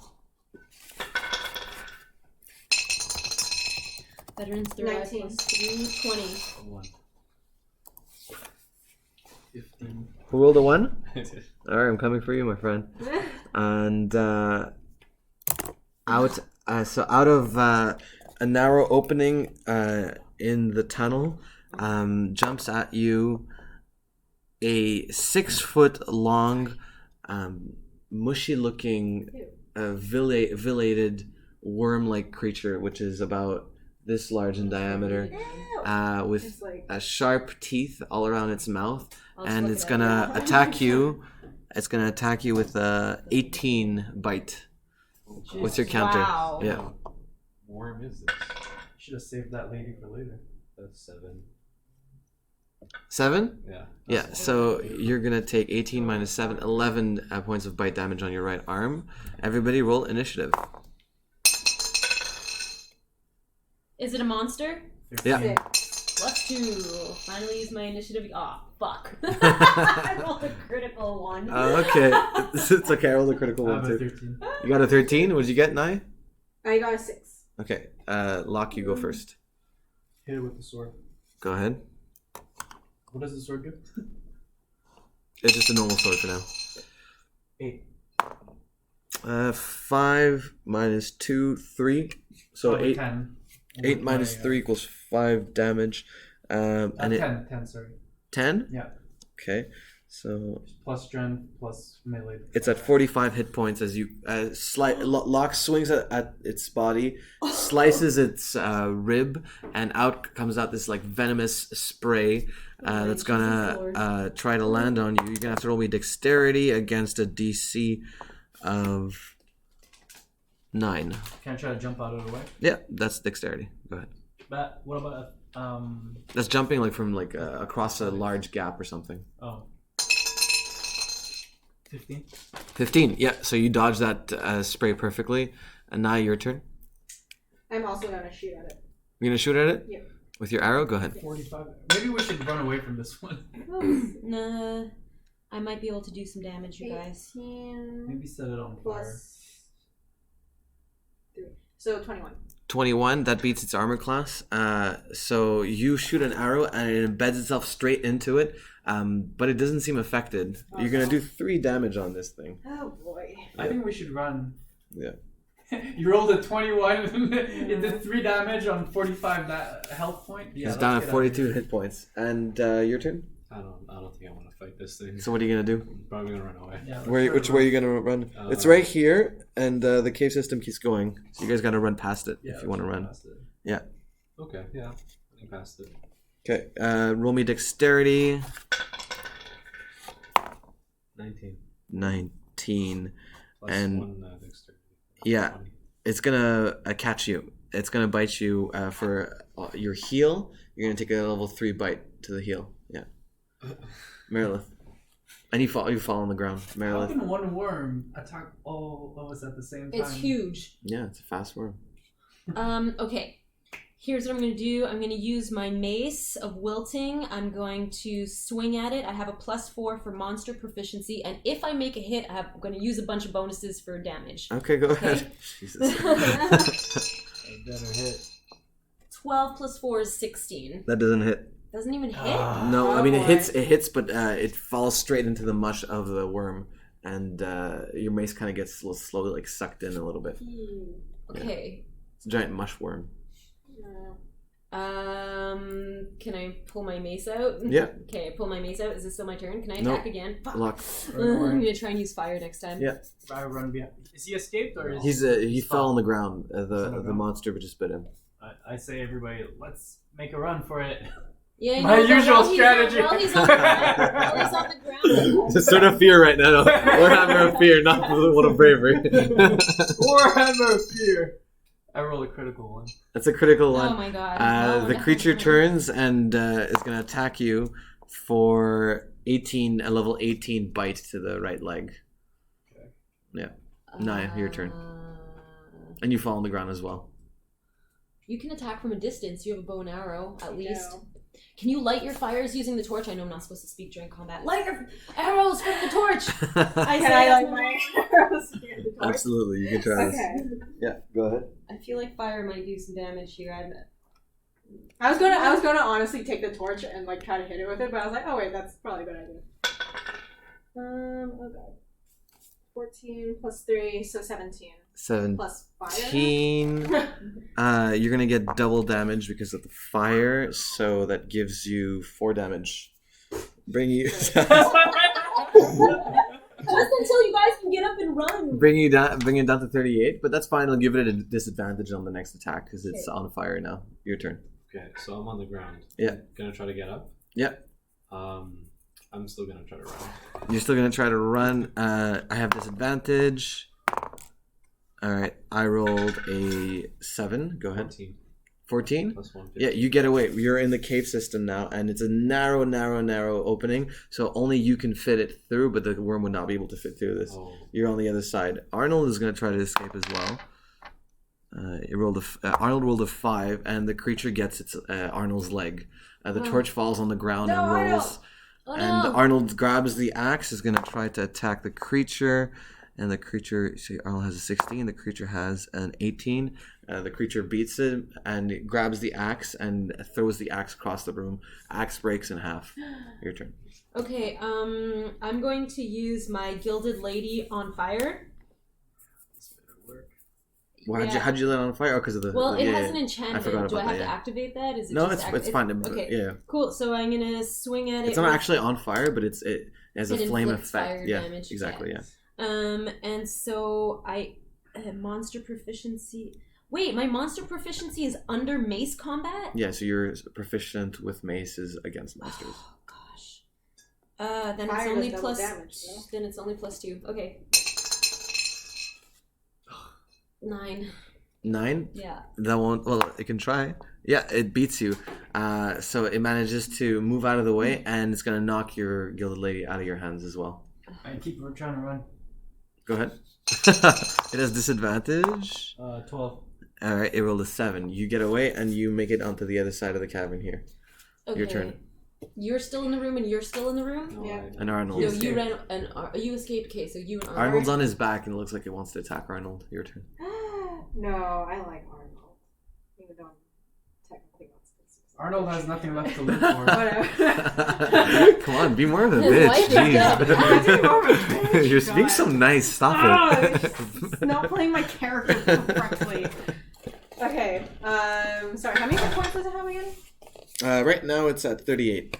S2: Veterans thrive
S4: 19.
S2: plus 3, 20.
S5: 1. 15.
S1: Who rolled a 1?
S5: I did.
S1: All right, I'm coming for you, my friend. And out of a narrow opening in the tunnel jumps at you a 6-foot long, mushy looking, villated worm-like creature, which is about this large in diameter, with
S4: It's like...
S1: sharp teeth all around its mouth,
S2: I'll just
S1: and
S2: look
S1: it's
S2: it
S1: gonna
S2: up.
S1: attack you. It's gonna attack you with a 18 bite. What's your counter?
S2: Wow.
S1: Yeah,
S5: Worm is this?
S3: Should have saved that lady for later.
S5: That's 7.
S1: 7.
S5: Yeah.
S1: Yeah. So you're gonna take 18 minus 7, 11 points of bite damage on your right arm. Everybody, roll initiative.
S2: Is it a monster?
S1: Yeah.
S2: Plus 2. Finally use my initiative. Aw, fuck. I rolled a critical one.
S1: Okay. It's okay. I rolled a critical
S3: I
S1: one
S3: have a
S1: too.
S3: 13.
S1: You got a 13. What did you get, Nai?
S4: I got a 6.
S1: Okay. Locke, you go first.
S3: Hit it with the sword.
S1: Go ahead.
S3: What does the sword do?
S1: It's just a normal sword for now.
S3: 8.
S1: 5 minus 2, 3. So
S3: Probably
S1: 8.
S3: 10.
S1: 8
S3: With
S1: minus
S3: my,
S1: 3 equals 5 damage. And
S3: 10, sorry.
S1: 10?
S3: Yeah.
S1: Okay. So
S3: Plus strength, plus melee.
S1: it's at 45 hit points as you Locke swings at its body, slices its rib, and comes out this like venomous spray that's gonna try to land on you. You're gonna have to roll me dexterity against a DC of 9.
S3: Can I try to jump out of the way?
S1: Yeah, that's dexterity. Go ahead.
S3: But what about
S1: That's jumping like from like across a large gap or something.
S3: Oh. 15.
S1: 15. Yeah, so you dodge that spray perfectly. And now your turn.
S4: I'm also gonna shoot at it.
S1: You're gonna shoot at it?
S4: Yeah.
S1: With your arrow? Go ahead.
S3: 45. Maybe we should run away from this one.
S2: Nah, I might be able to do some damage, you guys.
S4: 18
S3: Maybe set it on fire.
S4: plus 3. So 21.
S1: 21, that beats its armor class. So you shoot an arrow and it embeds itself straight into it, but it doesn't seem affected. You're gonna do 3 damage on this thing.
S4: Oh boy.
S3: I think we should run.
S1: Yeah.
S3: You rolled a 21. It did 3 damage on 45 health point. Yeah,
S1: It's down at 42 hit points. And your turn?
S5: I don't think I want to fight this thing.
S1: So what are you gonna do?
S5: I'm probably gonna run away.
S3: Yeah,
S1: Which way are you gonna run? It's right here, and the cave system keeps going. So you guys gotta run past it if you want to run. Yeah.
S5: Okay, yeah. Running past it.
S1: Okay, roll me dexterity.
S5: 19.
S1: 19.
S5: Plus
S1: And
S5: 1 dexterity.
S1: yeah,
S5: 20.
S1: it's gonna catch you. It's gonna bite you for your heel. You're gonna take a level 3 bite to the heel. Yeah. Merilith. And you fall on the ground.
S3: How
S1: Merilith.
S3: can one worm attack all of us at the same time?
S2: It's huge.
S1: Yeah, it's a fast worm.
S2: Okay. Here's what I'm going to do. I'm going to use my mace of wilting. I'm going to swing at it. I have a +4 for monster proficiency, and if I make a hit, I'm going to use a bunch of bonuses for damage.
S1: Okay, go ahead. Jesus.
S3: A better hit.
S2: 12 plus 4 is 16.
S1: That doesn't hit.
S2: Doesn't even hit.
S1: No, I mean
S4: boy.
S1: it hits, but it falls straight into the mush of the worm, and your mace kind of gets slowly like sucked in a little bit.
S2: Okay.
S1: It's a giant mush worm.
S2: Can I pull my mace out?
S1: Yeah.
S2: Okay, I pull my mace out. Is this still my turn? Can I
S1: Nope.
S2: attack again? Fuck.
S1: Luck.
S2: I'm gonna try and use fire next time.
S1: Yeah.
S3: I run behind. Is he escaped or is
S1: He fell on the ground.
S3: on the
S1: The
S3: ground?
S1: monster just bit him.
S3: I say everybody, let's make a run for it.
S2: Yeah, you
S3: My
S2: know,
S3: usual
S2: while he's
S3: strategy.
S2: While he's on the ground. While he's on the ground.
S1: It's sort of fear right now. Warhammer of fear, not one of bravery.
S3: Warhammer of fear. I rolled a critical one.
S1: That's a critical one.
S2: Oh my god.
S1: The creature turns and is going to attack you for a level 18 bite to the right leg.
S3: Okay.
S1: Yeah. Naya, your turn. And you fall on the ground as well.
S2: You can attack from a distance. You have a bow and arrow, at least.
S4: No.
S2: Can you light your fires using the torch? I know I'm not supposed to speak during combat. Light your arrows from the torch! I
S4: Can
S2: say
S4: I
S2: that's
S4: like
S2: my-
S4: my arrows near the torch?
S1: Absolutely, you can try this.
S4: Okay.
S1: Yeah, go ahead.
S2: I feel like fire might do some damage here.
S4: I was gonna honestly take the torch and like try to hit it with it, but I was like, oh wait, that's probably a good idea. Oh god. 14 plus 3, so 17.
S1: 17.
S4: Plus fire.
S1: You're gonna get double damage because of the fire, so that gives you 4 damage. Bring you
S2: Just until you guys can get up and run.
S1: bring it down to 38, but that's fine. I'll give it a disadvantage on the next attack because it's on fire now. Your turn.
S5: Okay, so I'm on the ground.
S1: Yeah.
S5: Gonna try to get up.
S1: Yeah.
S5: I'm still gonna try to run.
S1: You're still gonna try to run. I have disadvantage. All right, I rolled a 7. Go ahead. 14?
S5: Plus 1.
S1: Yeah, you get away. You're in the cave system now, and it's a narrow opening, so only you can fit it through, but the worm would not be able to fit through this.
S5: Oh.
S1: You're on the other side. Arnold is going to try to escape as well. Arnold rolled a 5, and the creature gets its Arnold's leg. The torch falls on the ground and rolls.
S2: Oh,
S1: And
S2: no.
S1: Arnold grabs the axe, is going to try to attack the creature, and the creature. So Arnold has a 16. The creature has an 18. The creature beats it and it grabs the axe and throws the axe across the room. Axe breaks in half. Your turn.
S2: Okay, I'm going to use my Gilded Lady on fire.
S1: Well, how'd you light it on fire? Oh, because of the.
S2: Well, it has an
S1: I
S2: enchantment.
S1: forgot
S2: Do I
S1: about
S2: have
S1: that,
S2: to
S1: yeah.
S2: activate that? Is it
S1: No,
S2: just
S1: it's fine.
S2: Okay,
S1: Yeah.
S2: cool. So I'm gonna swing at it.
S1: It's not
S2: with-
S1: actually on fire, but it has a
S2: It
S1: flame
S2: inflicts
S1: effect.
S2: fire
S1: Yeah,
S2: damage,
S1: exactly.
S2: yeah.
S1: Yeah.
S2: And so monster proficiency. Wait, my monster proficiency is under mace combat?
S1: Yeah. So you're proficient with maces against monsters.
S2: Oh gosh. Then
S4: Fire
S2: it's only
S4: does double
S2: plus.
S4: damage, though.
S2: Then it's only +2. Okay. 9.
S1: 9.
S2: Yeah.
S1: That won't. Well, it can try. Yeah, it beats you. So it manages to move out of the way, and it's gonna knock your Gilded Lady out of your hands as well.
S3: I keep trying to run.
S1: Go ahead. It has disadvantage.
S3: 12.
S1: All right, it rolled a 7. You get away, and you make it onto the other side of the cavern here.
S2: Okay.
S1: Your turn.
S2: You're still in the room, and you're still in the room.
S5: No,
S4: Yeah.
S1: And Arnold.
S2: No,
S3: Yes.
S2: you ran and you escaped. Okay, so you and
S1: Arnold's on his back, and it looks like it wants to attack Arnold. Your turn.
S4: No, I like Arnold. Even though I'm technically not supposed to.
S3: Arnold has nothing left to live for.
S4: Whatever.
S1: Come on, be more of a
S2: His
S1: bitch.
S2: wife is dead.
S4: I didn't know it was bitch.
S1: You're being so
S4: God.
S1: nice. Stop
S4: Oh,
S1: it.
S4: it's not playing my character correctly. Okay. Sorry. How many hit points does it have again?
S1: Right now it's at 38.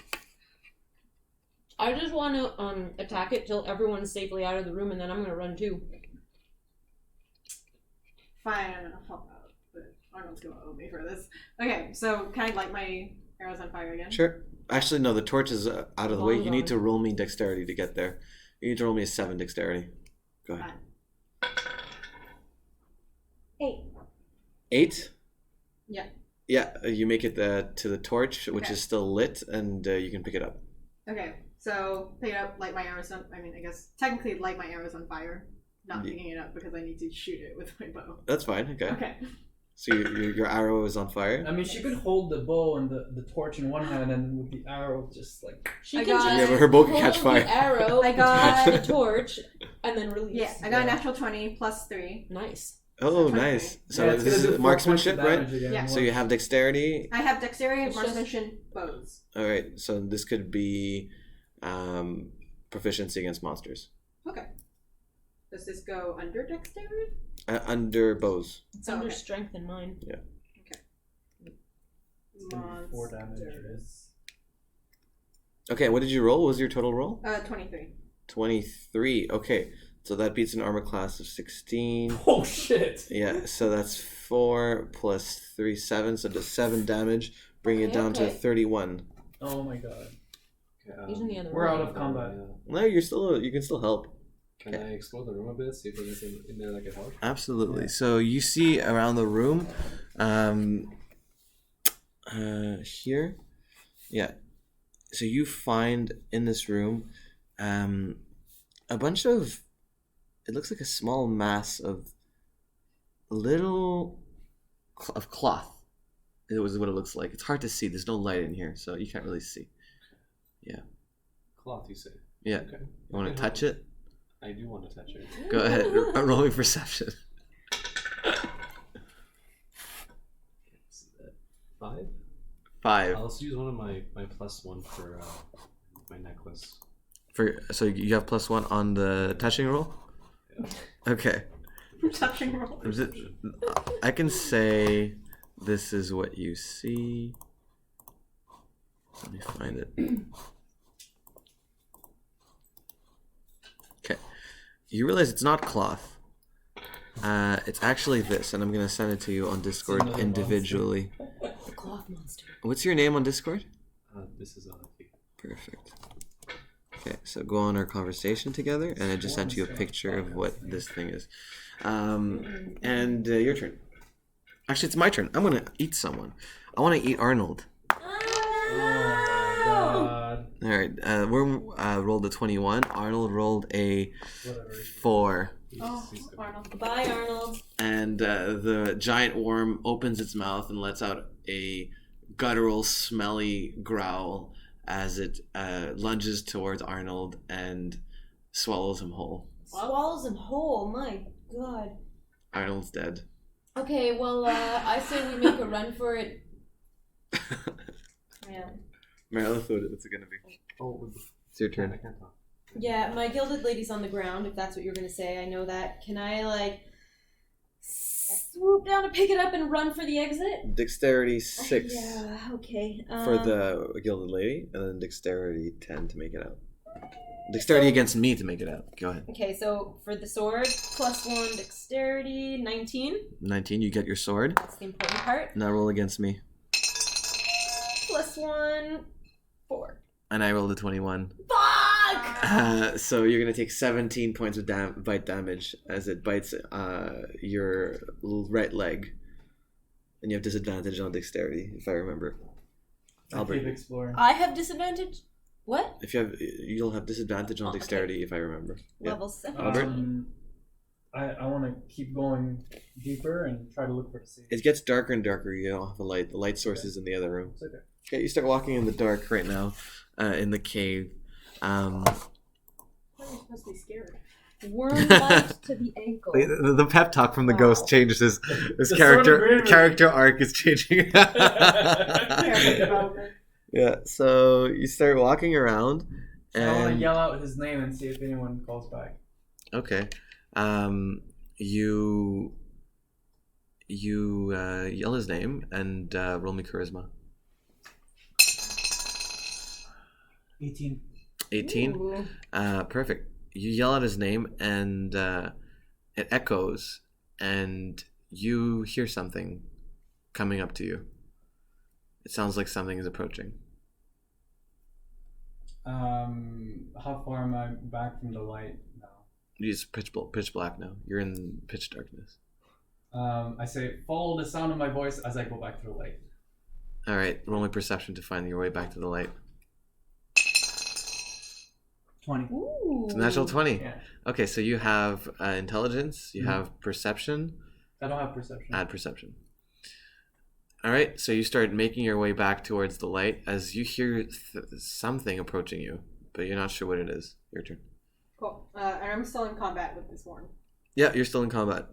S2: I just want to attack it till everyone's safely out of the room, and then I'm gonna run too.
S4: Fine, I'll help out, but Arnold's gonna owe me for this. Okay, so can I light my arrows on fire again?
S1: Sure. Actually, no. The torch is out of the way.
S2: Long
S1: You need
S2: gone.
S1: to roll me dexterity to get there. You need to roll me a 7 dexterity. Go ahead.
S4: Fine. 8.
S1: 8.
S4: Yeah.
S1: Yeah. You make it to the torch, which
S4: Okay.
S1: is still lit, and you can pick it up.
S4: Okay, so pick it up, light my arrows on. I mean, I guess technically light my arrows on fire. Not
S1: Yeah.
S4: picking it up because I need to shoot it with my bow.
S1: That's fine. Okay.
S4: Okay.
S1: So your arrow is on fire.
S3: I mean, she could hold the bow and the torch in one hand, and with the arrow just like.
S2: She
S4: I
S2: can
S4: got-
S2: just
S1: Yeah, but her bow can
S2: hold
S1: catch fire.
S2: the arrow,
S4: I got-
S2: touch the torch, and then release.
S4: Yeah, I got a
S3: Yeah.
S4: natural 20 plus 3.
S2: Nice.
S1: Oh,
S4: So
S1: nice. So
S3: Yeah, it's
S1: this
S3: gonna do
S1: is
S3: 4
S1: marksmanship,
S3: points of
S1: right?
S3: damage again.
S4: Yeah.
S1: So you have dexterity.
S4: I have dexterity,
S2: It's just-
S4: marksmanship, bows.
S1: All right. So this could be proficiency against monsters.
S4: Okay. Does this go under dexterity?
S1: Under bows.
S2: It's under
S4: okay.
S2: strength in mine.
S3: It's gonna be 4 damage.
S4: Monsters.
S1: Okay. What did you roll? What was your total roll?
S4: 23.
S1: 23. Okay. So that beats an armor class of 16.
S3: Oh shit!
S1: Yeah, so that's 4 plus 3, 7. So does 7 damage, bring it
S2: Okay,
S1: down to
S2: okay.
S1: 31.
S3: Oh my god.
S5: Okay,
S2: He's in the other
S3: We're
S2: room.
S3: out of combat.
S1: No, you can still help.
S5: Can I explore the room a bit? See if there's anything in there that could help?
S1: Absolutely. So you see around the room, here, yeah. So you find in this room, a bunch of. It looks like a small mass of of cloth. It was what it looks like. It's hard to see. There's no light in here, so you can't really see.
S5: Cloth, you say?
S1: Yeah.
S5: Okay.
S1: You want to touch it?
S5: I do want to touch it.
S1: Go ahead. Roll me perception.
S5: See that? 5?
S1: 5.
S5: I'll also use one of my +1 for my necklace.
S1: So you have +1 on the touching roll.
S5: Yeah.
S1: Okay.
S4: Touching roll.
S1: Is it- I can say this is what you see. Let me find it. Okay. You realize it's not cloth. It's actually this, and I'm gonna send it to you on Discord
S3: another
S1: individually.
S2: The cloth monster.
S1: What's your name on Discord?
S5: This is
S1: Perfect. Okay, so go on our conversation together, and I just sent you a picture of what this thing is. And your turn. Actually, it's my turn. I'm gonna eat someone. I want to eat Arnold.
S3: Oh my god.
S1: All right, Worm rolled a 21. Arnold rolled a
S3: Whatever.
S1: 4.
S4: Oh, Arnold.
S2: Bye, Arnold.
S1: And the giant worm opens its mouth and lets out a guttural, smelly growl as it lunges towards Arnold and swallows him whole.
S2: Swallows him whole. My God.
S1: Arnold's dead.
S2: Okay, well, I say we make a run for it. Yeah.
S1: Meredith, what's it gonna be?
S5: Oh,
S1: It's your
S5: I
S1: turn.
S5: can't talk.
S2: Yeah, my gilded lady's on the ground, if that's what you're gonna say. I know that. Can I, like, swoop down to pick it up and run for the exit?
S1: Dexterity 6
S2: Yeah, okay.
S1: for the Gilded Lady, and then Dexterity 10 to make it out. Dexterity against me to make it out. Go ahead.
S2: Okay, so for the sword, +1 dexterity, 19.
S1: 19, you get your sword.
S2: That's the important part.
S1: Now roll against me.
S2: +1, 4.
S1: And I rolled a 21.
S2: Fuck!
S1: So you're gonna take 17 points of bite damage as it bites your right leg, and you have disadvantage on dexterity, if I remember.
S3: Keep
S1: Albert,
S3: exploring.
S2: I have disadvantage? What?
S1: if you'll have disadvantage on
S2: Okay.
S1: dexterity, if I remember. Yeah.
S2: Level 7.
S1: Albert?
S3: I want to keep going deeper and try to look for the sea.
S1: It gets darker and darker. You don't have a light. The light source is in the other room.
S3: It's okay.
S1: Okay, you start walking in the dark right now, in the cave.
S4: I'm supposed to be scared.
S2: Worm bite to the ankle.
S1: The pep talk from the
S4: Wow.
S1: ghost changes his
S3: The sort of bravery.
S1: character arc is changing.
S4: Character development.
S1: Yeah, so you start walking around,
S3: I want to
S1: and
S3: yell out his name and see if anyone calls back.
S1: okay, you yell his name and roll me charisma.
S3: 18.
S1: 18.
S4: Ooh.
S1: Perfect. You yell out his name and it echoes, and you hear something coming up to you. It sounds like something is approaching.
S3: How far am I back from the light now?
S1: It's pitch black now. You're in pitch darkness.
S3: I say, follow the sound of my voice as I go back to the light.
S1: All right, roll me perception to find your way back to the light.
S3: 20.
S2: Ooh.
S1: It's a natural 20.
S3: Yeah.
S1: Okay, so you have intelligence, you
S3: Mhm.
S1: have perception,
S3: I don't have perception.
S1: add perception. All right, so you start making your way back towards the light as you hear something approaching you, but you're not sure what it is. Your turn.
S4: Cool. And I'm still in combat with this one.
S1: Yeah, you're still in combat.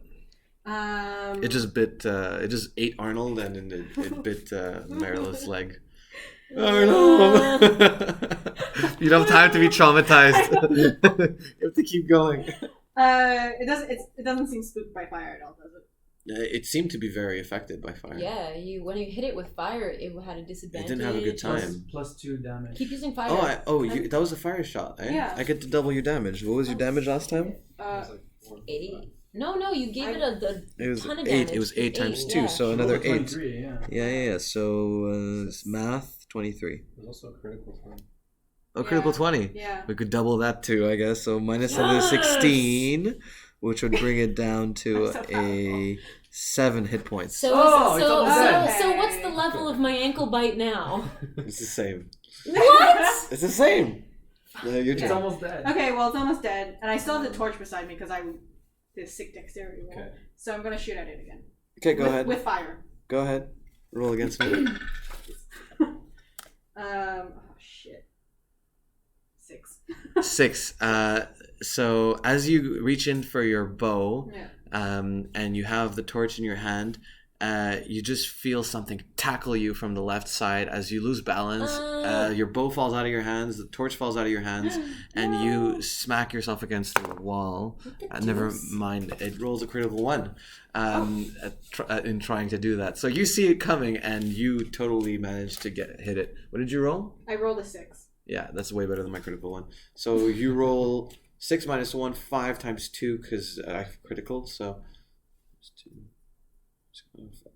S4: It
S1: It just ate Arnold, and then it bit Marilyn's leg. Arnold! You don't have time to be traumatized. You have to keep going.
S4: It doesn't seem spooked by fire at all, does it?
S1: It seemed to be very affected by fire.
S2: Yeah, when you hit it with fire, it had a disadvantage.
S1: It didn't have a good time.
S3: Plus 2 damage.
S2: Keep using fire.
S1: That was a fire shot, eh?
S4: Yeah.
S1: I get to double your damage. What was your damage last time?
S5: It was like 4.
S2: 8. No, you gave it a
S1: It was
S2: ton of
S1: 8.
S2: damage.
S1: It was 8 times 2,
S2: yeah.
S1: so another 8.
S3: 23, yeah.
S1: Yeah. So it's math 23.
S5: There's also a critical thing.
S1: Oh, critical
S4: Yeah.
S1: 20.
S4: Yeah.
S1: We could double that too, I guess. So minus another 16, which would bring it down to
S4: I'm so
S1: a 7 hit points.
S2: So,
S3: Oh, it's almost dead.
S2: so what's the level of my ankle bite now?
S1: It's the same.
S2: What?
S1: It's the same. Your
S3: It's
S1: turn.
S3: almost dead.
S4: Okay, well, it's almost dead. And I still have the torch beside me because I did a sick dexterity roll.
S5: Okay.
S4: So I'm going to shoot at it again.
S1: Okay, go ahead.
S4: With fire.
S1: Go ahead. Roll against me.
S4: Oh, shit. 6.
S1: 6. So as you reach in for your bow,
S4: Yeah.
S1: and you have the torch in your hand, you just feel something tackle you from the left side as you lose balance. Your bow falls out of your hands, the torch falls out of your hands, and you smack yourself against the wall. Never mind, it rolls a critical 1 in trying to do that. So you see it coming, and you totally managed to hit it. What did you roll?
S4: I rolled a 6.
S1: Yeah, that's way better than my critical 1. So you roll 6 minus 1, 5 times 2, because I have critical, so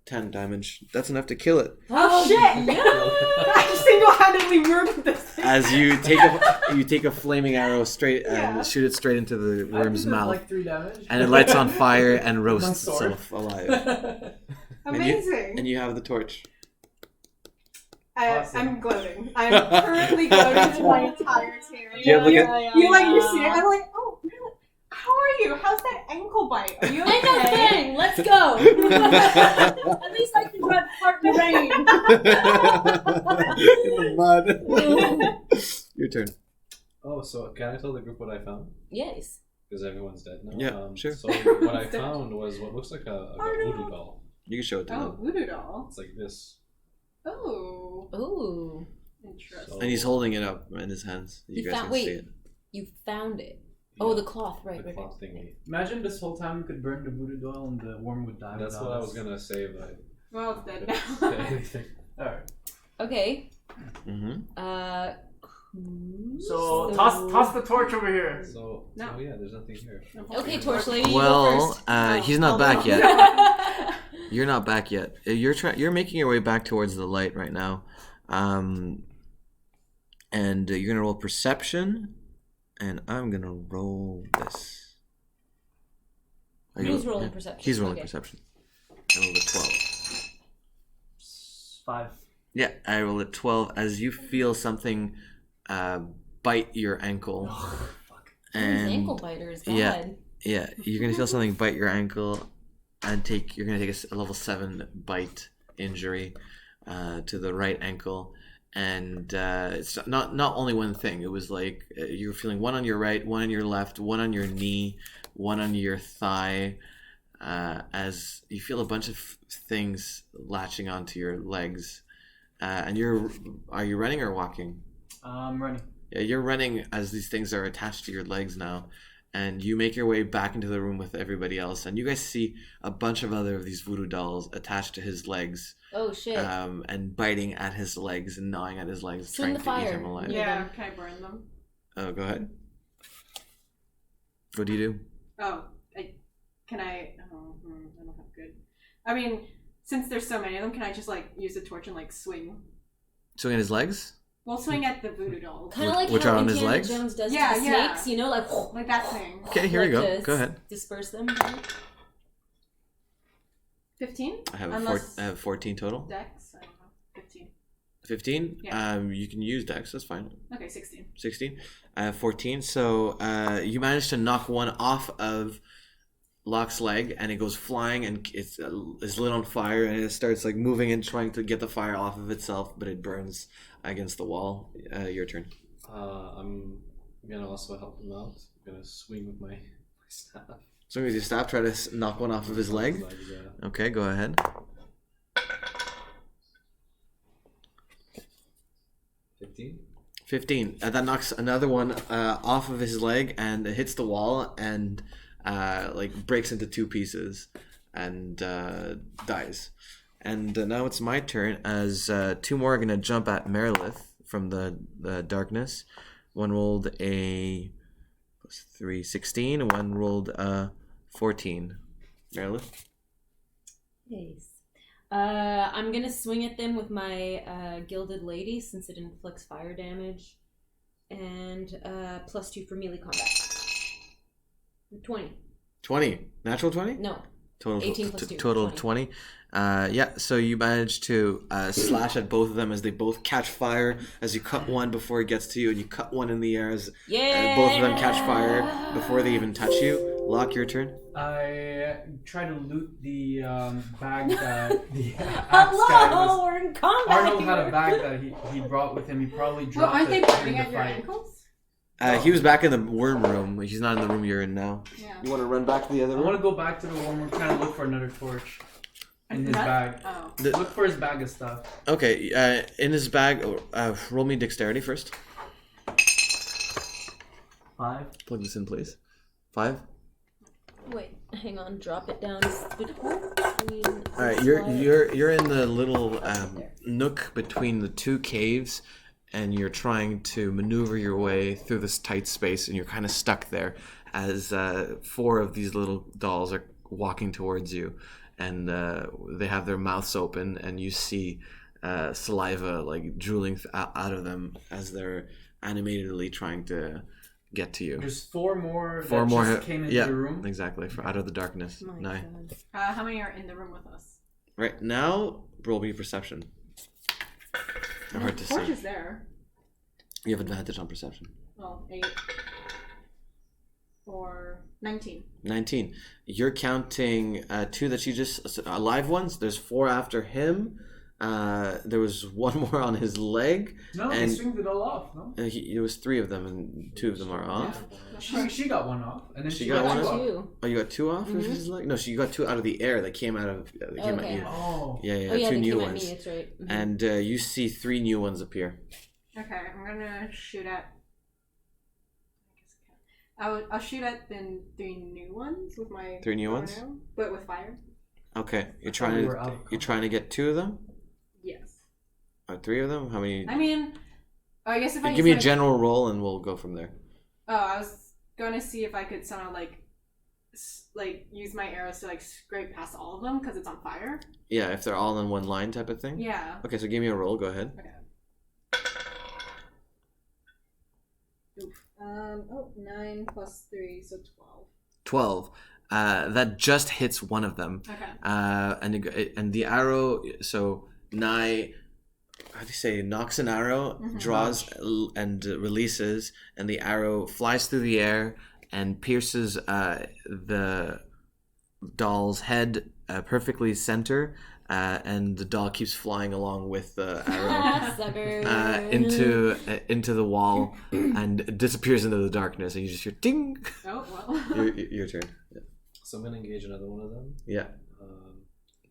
S1: 10 damage. That's enough to kill it.
S4: Oh, shit! I just single-handedly murdered this thing.
S1: As you take a flaming arrow straight and shoot it straight into the worm's mouth,
S3: Like 3 damage.
S1: and it lights on fire and roasts
S3: My sword.
S1: itself alive.
S4: Amazing.
S1: And you have the torch.
S3: Awesome.
S4: I'm gloating. I'm currently gloating to my entire tear.
S1: Yeah, look at-
S4: You see it. I'm like, oh, really? How are you? How's that ankle bite? Are you okay?
S2: Ain't no thing. Let's go. At least I can run part in the rain.
S1: In the mud. Your turn.
S5: Oh, so can I tell the group what I found?
S2: Yes.
S5: because everyone's dead now.
S1: Yeah, sure.
S5: So what I found was what looks like a voodoo doll.
S1: You can show it to
S4: Oh,
S1: him.
S4: voodoo doll.
S5: It's like this.
S4: Oh,
S2: Ooh.
S4: interesting.
S5: So-
S1: And he's holding it up in his hands. You
S2: You
S1: guys
S2: found-
S1: can see
S2: wait.
S1: it.
S2: You found it. Oh, the cloth, right,
S5: The
S2: right,
S5: cloth
S2: right.
S5: thingy.
S3: Imagine this whole time we could burn the voodoo doll and the worm would die.
S5: That's
S3: without
S5: what I
S3: us.
S5: was gonna say, but
S4: Well, it's dead
S5: I
S4: now.
S5: didn't say anything.
S3: Alright.
S2: Okay.
S1: Mm-hmm.
S3: So toss the torch over here.
S5: So yeah, there's nothing here.
S2: Okay, torch lady. you go
S1: Well,
S2: first.
S1: he's not
S4: I'll
S1: back
S4: go.
S1: yet. You're not back yet. You're making your way back towards the light right now, and you're gonna roll perception, and I'm gonna roll this. Are you-
S2: Who's rolling
S1: yeah.
S2: perception?
S1: He's rolling
S2: Okay.
S1: perception. I rolled a 12.
S3: 5.
S1: Yeah, I rolled a 12 as you feel something bite your ankle.
S3: Oh, fuck.
S2: These
S1: And
S2: ankle biters, God.
S1: yeah, you're gonna feel something bite your ankle, and you're gonna take a level 7 bite injury to the right ankle, and it's not only one thing. It was like you were feeling one on your right, one on your left, one on your knee, one on your thigh, as you feel a bunch of things latching onto your legs. And are you running or walking?
S3: I'm running.
S1: Yeah, you're running as these things are attached to your legs now, and you make your way back into the room with everybody else, and you guys see a bunch of other of these voodoo dolls attached to his legs,
S2: Oh, shit.
S1: and biting at his legs and gnawing at his legs,
S2: Swing
S1: trying
S2: the
S1: to eat
S2: fire.
S1: him alive.
S4: Yeah, can I burn them?
S1: Oh, go ahead. What do you do?
S4: Oh, I don't have good. I mean, since there's so many of them, can I just like use the torch and like swing?
S1: Swing at his legs?
S4: Well, swing at the voodoo dolls.
S2: Kind of like
S1: Which
S2: how
S1: are on his
S2: Indiana
S1: legs?
S2: Jones does
S4: Yeah,
S2: to the
S4: yeah.
S2: snakes, you know, like
S4: Like that thing.
S1: Okay, here we
S2: like
S1: go.
S2: to
S1: Go ahead.
S2: disperse them.
S4: 15?
S1: I have
S4: Unless-
S1: I have 14 total.
S4: Dex? I don't know. 15.
S1: 15?
S4: Yeah.
S1: You can use Dex, that's fine.
S4: Okay, 16.
S1: 16. I have 14. So you managed to knock one off of Locke's leg, and it goes flying, and it's lit on fire, and it starts like moving and trying to get the fire off of itself, but it burns against the wall. Your turn.
S5: I'm gonna also help him out. I'm gonna swing with my staff.
S1: So as you stop, try to knock one off of his leg.
S5: Yeah.
S1: Okay, go ahead. 15. That knocks another one off of his leg, and it hits the wall, and like breaks into 2 pieces, and dies. And now it's my turn, as 2 more are gonna jump at Merilith from the darkness. One rolled a +3, 16, and one rolled 14. Merilith.
S2: Nice. I'm gonna swing at them with my Gilded Lady since it inflicts fire damage, and +2 for melee combat. 20.
S1: 20. Natural 20?
S2: No.
S1: Total
S2: 18 plus 2,
S1: total of 20. Yeah, so you manage to slash at both of them as they both catch fire, as you cut one before it gets to you, and you cut one in the air as
S2: Yeah.
S1: both of them catch fire before they even touch you. Lock, your turn.
S3: I try to loot the bag that the axe
S2: Hello,
S3: guy was.
S2: we're in combat.
S3: Arnold had a
S2: here.
S3: bag that he brought with him. He probably
S4: Well,
S3: dropped
S4: aren't they
S3: it
S4: biting
S3: in
S4: at
S3: the
S4: your
S3: fight.
S4: ankles?
S1: He was back in the worm room. He's not in the room you're in now.
S4: Yeah.
S1: You want to run back to the other
S3: I
S1: room?
S3: want to go back to the one we're trying to look for another torch in his
S4: That-
S3: bag.
S4: Oh.
S3: Look for his bag of stuff.
S1: Okay, in his bag, roll me dexterity first.
S3: 5.
S1: Plug this in, please. 5.
S2: Wait, hang on. Drop it down. It's between.
S1: All right, you're in the little nook between the 2 caves, and you're trying to maneuver your way through this tight space, and you're kind of stuck there as 4 of these little dolls are walking towards you, and they have their mouths open, and you see saliva like drooling out of them as they're animatedly trying to get to you.
S3: There's 4 more
S1: 4
S3: that
S1: more,
S3: just came into
S1: yeah,
S3: the room.
S1: exactly, out of the darkness.
S2: My
S1: 9.
S2: God.
S4: How many are in the room with us?
S1: Right now, roll me perception. Hard to
S4: Torch
S1: see.
S4: is there.
S1: You have advantage on perception.
S4: Well, 8. Or 19.
S1: 19. You're counting 2 that you just live ones. There's 4 after him. There was one more on his leg.
S3: No,
S1: And-
S3: he swings it all off. No.
S1: There was 3 of them, and 2 of them are off.
S3: She got one off, and then
S1: She
S3: she
S1: got
S3: got
S1: one
S3: two
S1: off?
S3: off.
S2: Two.
S1: Oh, you got 2 off of his leg? No, you got 2 out of the air that came out of. That came
S2: Okay.
S1: at you.
S3: Oh.
S1: Yeah,
S2: Oh yeah,
S1: 2
S2: they
S1: new
S2: came at
S1: ones.
S2: me. That's right. Mhm.
S1: And you see 3 new ones appear.
S4: Okay, I'm gonna shoot at. I'll shoot at the 3 new ones with my
S1: 3 new
S4: bow
S1: ones?
S4: and arrow, but with fire.
S1: Okay,
S3: we were out of
S1: you're trying to get 2 of them,
S4: Yes.
S1: or 3 of them. How many?
S4: I mean, I guess if I
S1: Give me a
S4: use my-
S1: general roll, and we'll go from there.
S4: Oh, I was gonna see if I could somehow like use my arrows to like scrape past all of them because it's on fire.
S1: Yeah, if they're all in one line, type of thing.
S4: Yeah.
S1: Okay, so give me a roll. Go ahead.
S4: Oof. 9 plus 3, so 12.
S1: 12. That just hits one of them.
S4: Okay.
S1: And the arrow. So Nye, how do you say? Knocks an arrow, draws and releases, and the arrow flies through the air and pierces the doll's head perfectly center, and the doll keeps flying along with the arrow
S2: Sucker.
S1: into the wall and disappears into the darkness, and you just hear ding.
S4: Oh well.
S1: Your turn. Yeah.
S5: So I'm gonna engage another one of them.
S1: Yeah.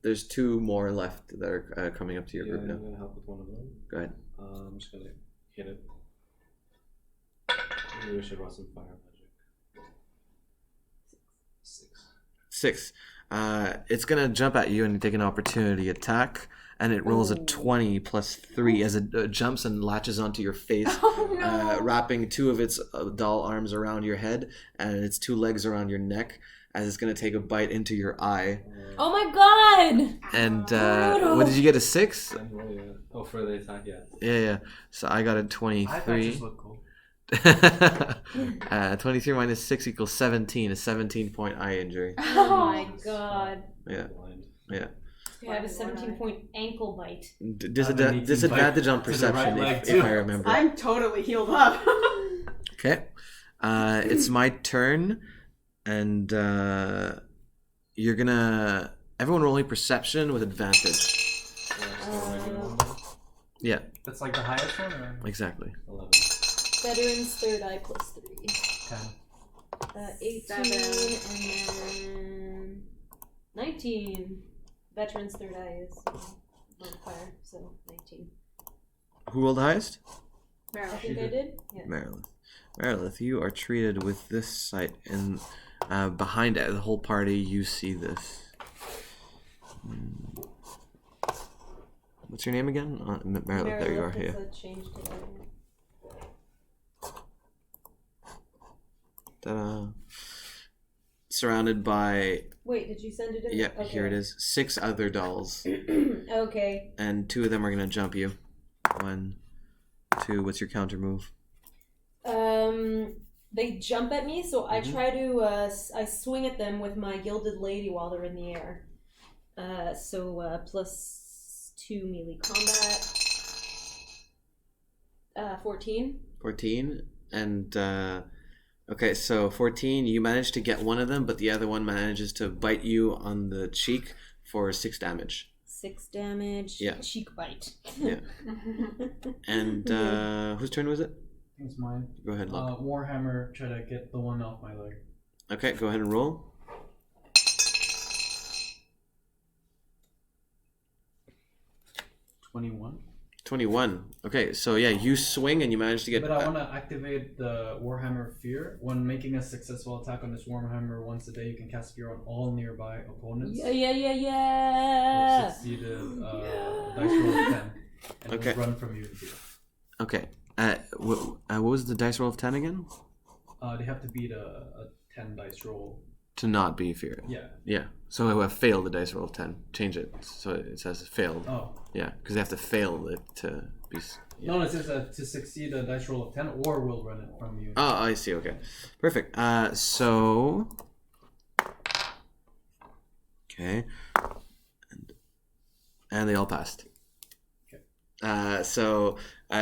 S1: There's 2 more left that are coming up to your
S5: Yeah,
S1: group
S5: I'm
S1: now.
S5: gonna help with one of them.
S1: Go ahead.
S5: I'm just gonna hit it. Maybe we should run some fire magic. 6.
S1: 6. It's gonna jump at you and take an opportunity attack, and it rolls a 20 plus 3 as it jumps and latches onto your face,
S4: Oh no.
S1: wrapping 2 of its doll arms around your head and its 2 legs around your neck, as it's gonna take a bite into your eye.
S2: Oh my god!
S1: And
S2: Brutal.
S1: what did you get? A 6?
S5: Oh, for the attack, yeah.
S1: Yeah. So I got a
S3: I thought
S1: 23.
S3: just looked cool.
S1: 23 minus 6 equals 17. A 17-point eye injury.
S2: Oh my god.
S1: Yeah.
S5: Blind.
S1: Yeah.
S2: I have a 17-point ankle bite.
S1: Disadvantage on
S3: to the
S1: perception,
S3: right leg,
S1: if
S3: too.
S1: I remember.
S4: I'm totally healed up.
S1: Okay. It's my turn, and you're gonna. Everyone rolling perception with advantage. Yeah,
S3: That's like the highest one, or
S1: exactly.
S5: 11.
S2: Veteran's third eye plus 3.
S3: 10?
S2: 18 and then 19. Veteran's third eye is modifier, so 19.
S1: Who rolled the highest?
S2: I think I did? Yeah.
S1: Merilith. Merilith, you are treated with this sight, and behind the whole party, you see this. What's your name again? Merilith, there you are. Yeah. Ta-da. Surrounded by,
S2: Wait, did you send it in?
S1: yeah, here it is. 6 other dolls,
S2: Okay.
S1: and 2 of them are gonna jump you. 1, 2. What's your counter move?
S2: They jump at me, so I try to, I swing at them with my Gilded Lady while they're in the air. Plus 2 melee combat. 14.
S1: 14, and okay, so 14, you manage to get one of them, but the other one manages to bite you on the cheek for 6 damage.
S2: 6 damage.
S1: Yeah.
S2: Cheek bite.
S1: Yeah. And whose turn was it?
S3: It's mine.
S1: Go ahead, look.
S3: Warhammer, try to get the one off my leg.
S1: Okay, go ahead and roll.
S3: 21.
S1: 21. Okay, so yeah, you swing and you manage to get.
S3: But I want to activate the Warhammer Fear. When making a successful attack on this Warhammer once a day, you can cast Fear on all nearby opponents.
S2: Yeah.
S3: Succeeded dice roll of 10. And
S1: Okay.
S3: run from you.
S1: Okay. What was the dice roll of 10 again?
S3: They have to beat a 10 dice roll.
S1: To not be feared.
S3: Yeah.
S1: Yeah. So I have failed the dice roll of 10. Change it so it says failed.
S3: Oh.
S1: Yeah, because they have to fail it to be. Yeah.
S3: No, it says to succeed a dice roll of 10 or will run it from you.
S1: Oh, I see. Okay. Perfect. So. Okay. And they all passed.
S3: Okay.
S1: So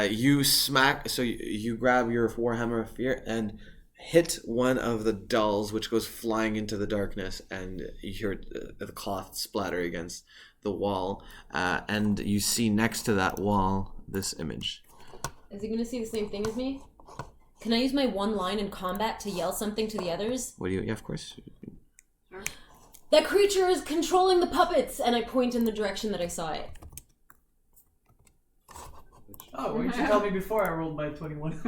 S1: you smack. So you grab your Warhammer of Fear and hit one of the dolls, which goes flying into the darkness, and you hear the cloth splatter against the wall, and you see next to that wall this image.
S2: Is he gonna see the same thing as me? Can I use my one line in combat to yell something to the others?
S1: What do you? Yeah, of course.
S2: That creature is controlling the puppets, and I point in the direction that I saw it.
S3: Oh, why didn't you tell me before I rolled my 21?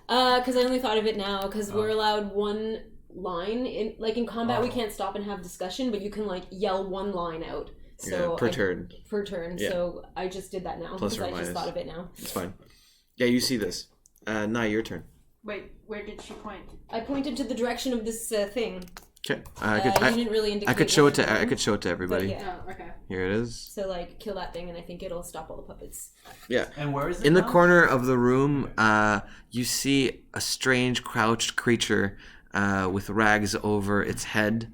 S2: Because I only thought of it now. Because we're allowed one line in combat. We can't stop and have discussion, but you can yell one line out. So
S1: per turn.
S2: Per turn.
S1: Yeah.
S2: So I just did that now
S1: Plus
S2: because
S1: or
S2: I just
S1: minus.
S2: thought of it now.
S1: It's fine. Yeah, you see this. Now your turn.
S4: Wait, where did she point?
S2: I pointed to the direction of this thing.
S1: Okay.
S2: You didn't really indicate.
S1: I could show it to.
S2: where.
S1: I could show it to everybody.
S2: But yeah.
S4: Oh, okay.
S1: Here it is.
S2: So kill that thing, and I think it'll stop all the puppets.
S1: Yeah.
S3: And where is it
S1: In the
S3: now?
S1: corner of the room, you see a strange crouched creature with rags over its head,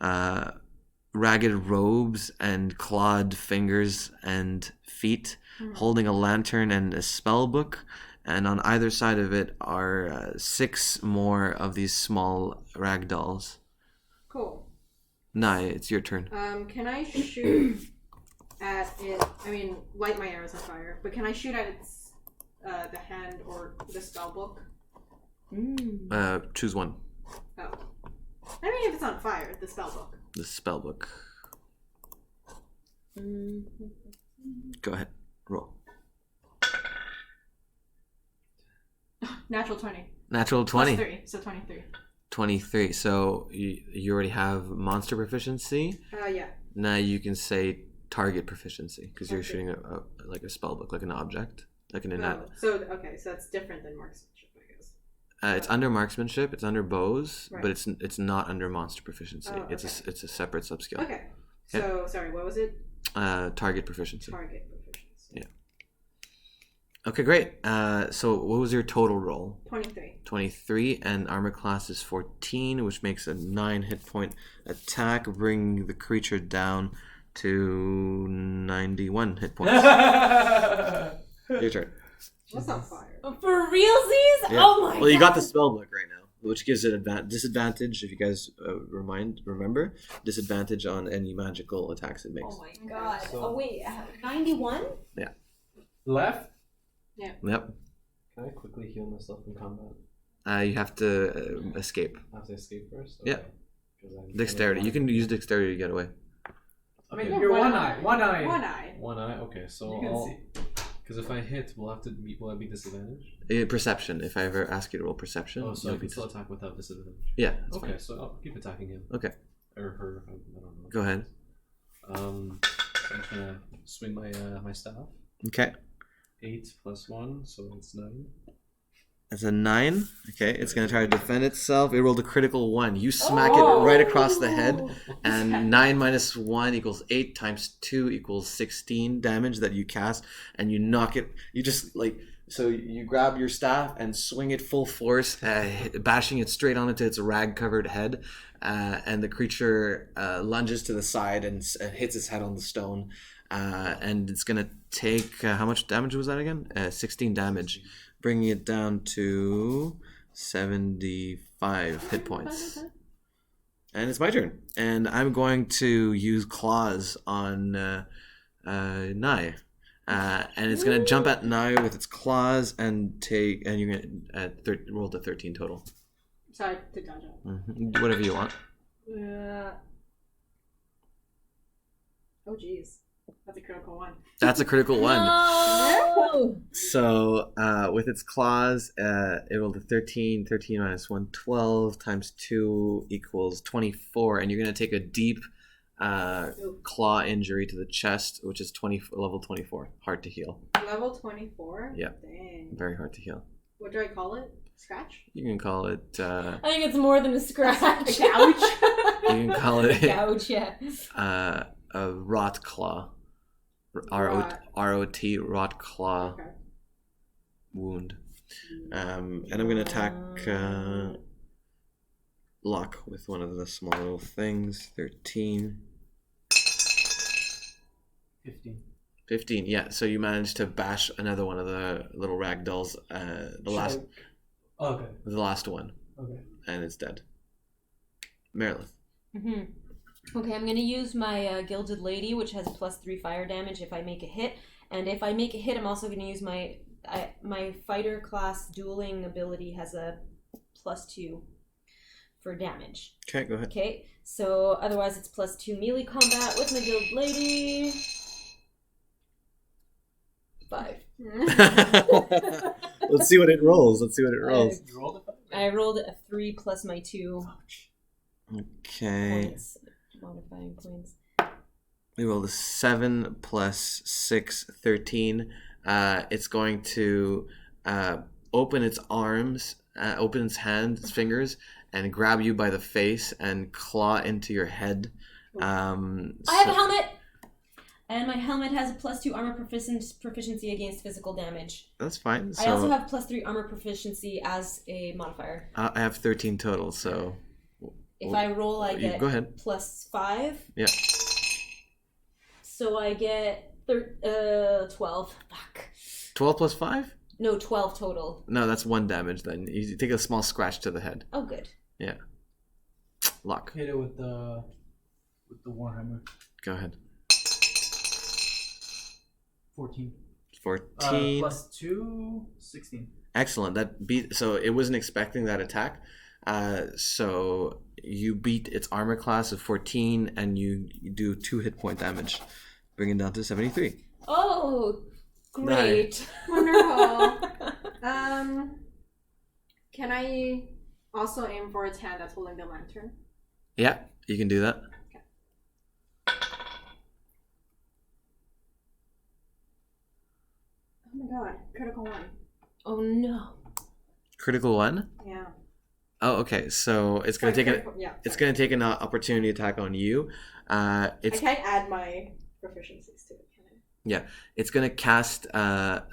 S1: ragged robes and clawed fingers and feet, holding a lantern and a spell book. And on either side of it are 6 more of these small rag dolls.
S4: Cool.
S1: Nai, it's your turn.
S4: Can I shoot at it? I mean, light my arrows on fire, but can I shoot at its the hand or the spell book?
S1: Choose one.
S4: Oh. I mean, if it's on fire, the spell book.
S1: The spell book. Go ahead. Roll.
S4: Natural 20.
S1: Natural 20.
S4: Plus 3, so 23.
S1: 23. So you already have monster proficiency.
S4: Yeah.
S1: Now you can say target proficiency because you're
S4: Okay.
S1: shooting a spell book, like an object, like an innate.
S4: Oh, so that's different than marksmanship, I guess.
S1: It's under marksmanship. It's under bows,
S4: Right.
S1: but it's not under monster proficiency.
S4: Oh,
S1: It's a separate subskill.
S4: Okay. So sorry, what was it?
S1: Target proficiency.
S4: Target proficiency.
S1: Yeah. Okay, great. So what was your total roll?
S4: 23.
S1: 23, and armor class is 14, which makes a 9 hit point attack, bringing the creature down to 91 hit points. Your turn.
S4: That's not fire.
S2: For realsies?
S1: Yeah.
S2: Oh my god.
S1: Well, you got the spell book right now, which gives it disadvantage, if you guys remember, disadvantage on any magical attacks it makes.
S2: Oh my god.
S5: So-
S2: wait, 91?
S3: Left?
S1: Yep.
S5: Can I quickly heal myself in combat?
S1: You have to escape.
S5: I have to escape first?
S1: Yeah.
S5: 'Cause I'm
S1: Dexterity. You can use dexterity to get away.
S3: I mean,
S5: Okay.
S3: you're
S4: One
S3: one
S4: eye.
S3: eye. One eye.
S4: One eye.
S5: One eye? Okay, so
S3: You can
S5: I'll...
S3: see.
S5: Because if I hit, will I be disadvantaged?
S1: Perception. If I ever ask you to roll perception,
S5: Oh, so
S1: you'll
S5: I can
S1: be
S5: still attack without disadvantage.
S1: Yeah, that's
S5: Okay,
S1: fine.
S5: so I'll keep attacking him.
S1: Okay,
S5: Or her, I don't know.
S1: go ahead.
S5: I'm just gonna swing my staff.
S1: Okay,
S5: 8 plus 1, so it's 9.
S1: that's a 9. Okay, it's gonna try to defend itself. It rolled a critical 1. You smack it right across the head, and 9 minus 1 equals 8 times 2 equals 16 damage that you cast, and you knock it. You just so you grab your staff and swing it full force, bashing it straight onto its rag-covered head, and the creature lunges to the side and hits its head on the stone, and it's gonna take how much damage was that again? 16 damage, bringing it down to 75 hit points. And it's my turn, and I'm going to use claws on Nai. And it's gonna jump at Nai with its claws and you're gonna roll to 13 total.
S4: Sorry to dodge out.
S1: Whatever you want.
S4: Oh jeez. That's a critical 1.
S1: That's a critical 1.
S2: No!
S1: So with its claws, it rolled a 13. 13 minus 1, 12 times 2 equals 24, and you're gonna take a deep claw injury to the chest, which is level 24. Hard to heal.
S4: Level 24?
S1: Yeah.
S4: Dang.
S1: Very hard to heal.
S4: What do I call it? Scratch?
S1: You can call it.
S2: I think it's more than a scratch.
S4: A gouge?
S1: You can call it
S2: Gouge, yeah.
S1: a rot claw.
S4: Rot.
S1: R-O-T, rot claw
S4: Okay.
S1: wound. And I'm going to attack Luck with one of the small little things. 13.
S3: 15.
S1: 15, yeah. So you managed to bash another one of the little rag dolls, the
S3: Okay.
S1: last one,
S3: Okay.
S1: and it's dead. Marilyn.
S2: Okay, I'm gonna use my Gilded Lady, which has +3 fire damage if I make a hit, and if I make a hit, I'm also gonna use my fighter class dueling ability has a +2 for damage.
S1: Okay, go ahead.
S2: Okay, so otherwise it's +2 melee combat with my Gilded Lady. 5.
S1: Let's see what it rolls.
S3: You rolled it?
S2: I rolled a 3 plus my 2
S1: Okay.
S2: points, modifying points.
S1: We rolled a 7 plus 6, 13. It's going to open its arms, open its hands, its fingers, and grab you by the face and claw into your head.
S2: I have a helmet! And my helmet has a +2 armor proficiency against physical damage.
S1: That's fine. So
S2: I also have +3 armor proficiency as a modifier.
S1: I have 13 total, so...
S2: If I roll, I get
S1: Go ahead.
S2: +5.
S1: Yeah.
S2: So I get 12. Fuck.
S1: 12 plus 5?
S2: No, 12 total.
S1: No, that's 1 damage then. You take a small scratch to the head.
S2: Oh, good.
S1: Yeah. Lock.
S3: Hit it with the warhammer.
S1: Go ahead.
S3: 14.
S1: 14.
S3: +2, 16.
S1: Excellent. That beat. So it wasn't expecting that attack. So you beat its armor class of 14, and you do 2 hit point damage, bringing it down to 73.
S2: Oh, great.
S4: Wonderful. Can I also aim for its hand that's holding the lantern?
S1: Yeah, you can do that.
S4: Oh my god, critical 1.
S2: Oh, no.
S1: Critical 1.
S4: Yeah.
S1: Oh, okay. So it's gonna take
S4: It's
S1: gonna take an opportunity attack on you. It's
S4: I can't add my proficiencies to it, can I?
S1: Yeah, it's gonna cast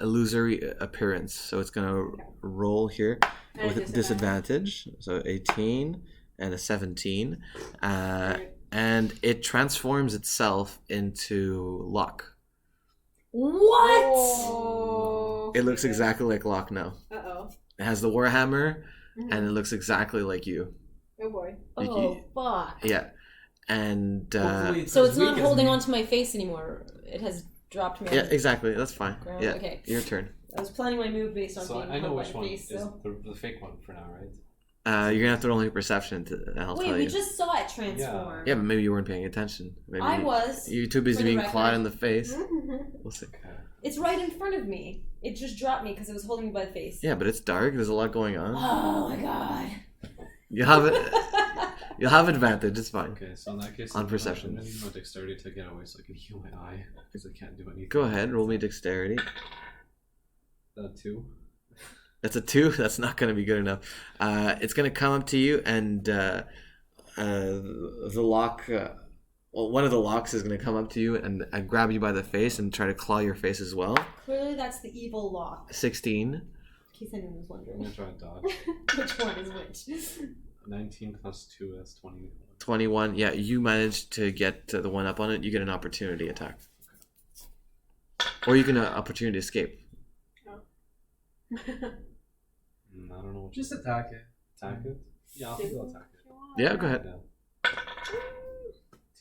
S1: illusory appearance. So it's gonna roll here
S4: And
S1: with disadvantage. So 18 and a 17, and it transforms itself into Locke.
S2: What?
S4: Oh,
S1: It looks exactly like Locke now.
S4: Uh-oh.
S1: It has the warhammer,
S4: Mhm.
S1: and it looks exactly like you.
S4: Oh boy.
S2: Oh, fuck.
S1: Yeah, and
S3: Hopefully
S2: So
S3: as
S2: it's not
S3: weak as
S2: holding
S3: me.
S2: onto my face anymore. It has dropped me on
S1: yeah, exactly. That's fine.
S2: ground.
S1: Yeah,
S2: Okay.
S1: your turn.
S2: I was planning my move based on
S5: So
S2: being
S5: I know
S2: held by
S5: which
S2: the
S5: one
S2: face,
S5: is
S2: so.
S5: the fake one for now, right?
S1: You're gonna have to roll your perception, and I'll
S2: Wait,
S1: tell
S2: we
S1: you.
S2: just saw it transform.
S1: Yeah, but maybe you weren't paying attention. Maybe
S2: I was.
S1: You're too busy
S2: for the
S1: being
S2: record.
S1: clawed in the face.
S4: Mm-hmm.
S1: We'll see.
S5: Okay.
S2: It's right in front of me. It just dropped me because it was holding me by the face.
S1: Yeah, but it's dark. There's a lot going on.
S2: Oh my god.
S1: You have it. You'll have advantage. It's fine.
S5: Okay, so in that case,
S1: On perception.
S5: I'm gonna use my dexterity to get away so I can heal my eye because I can't do anything.
S1: Go ahead. Roll me dexterity.
S5: 2.
S1: That's a 2. That's not going to be good enough. It's going to come up to you, and the lock. Well, one of the locks is going to come up to you and grab you by the face and try to claw your face as well.
S2: Clearly that's the evil lock.
S1: 16.
S2: In case anyone was
S5: I'm
S2: wondering.
S5: gonna try and dodge.
S2: Which one is which?
S5: 19 plus 2, that's 20.
S1: 21. Yeah, you managed to get the one up on it. You get an opportunity attack. Or you can opportunity escape.
S5: I don't know what.
S3: Just attack it.
S5: Attack it? Yeah, I'll think I'll attack it.
S1: Yeah, go ahead.
S5: Yeah.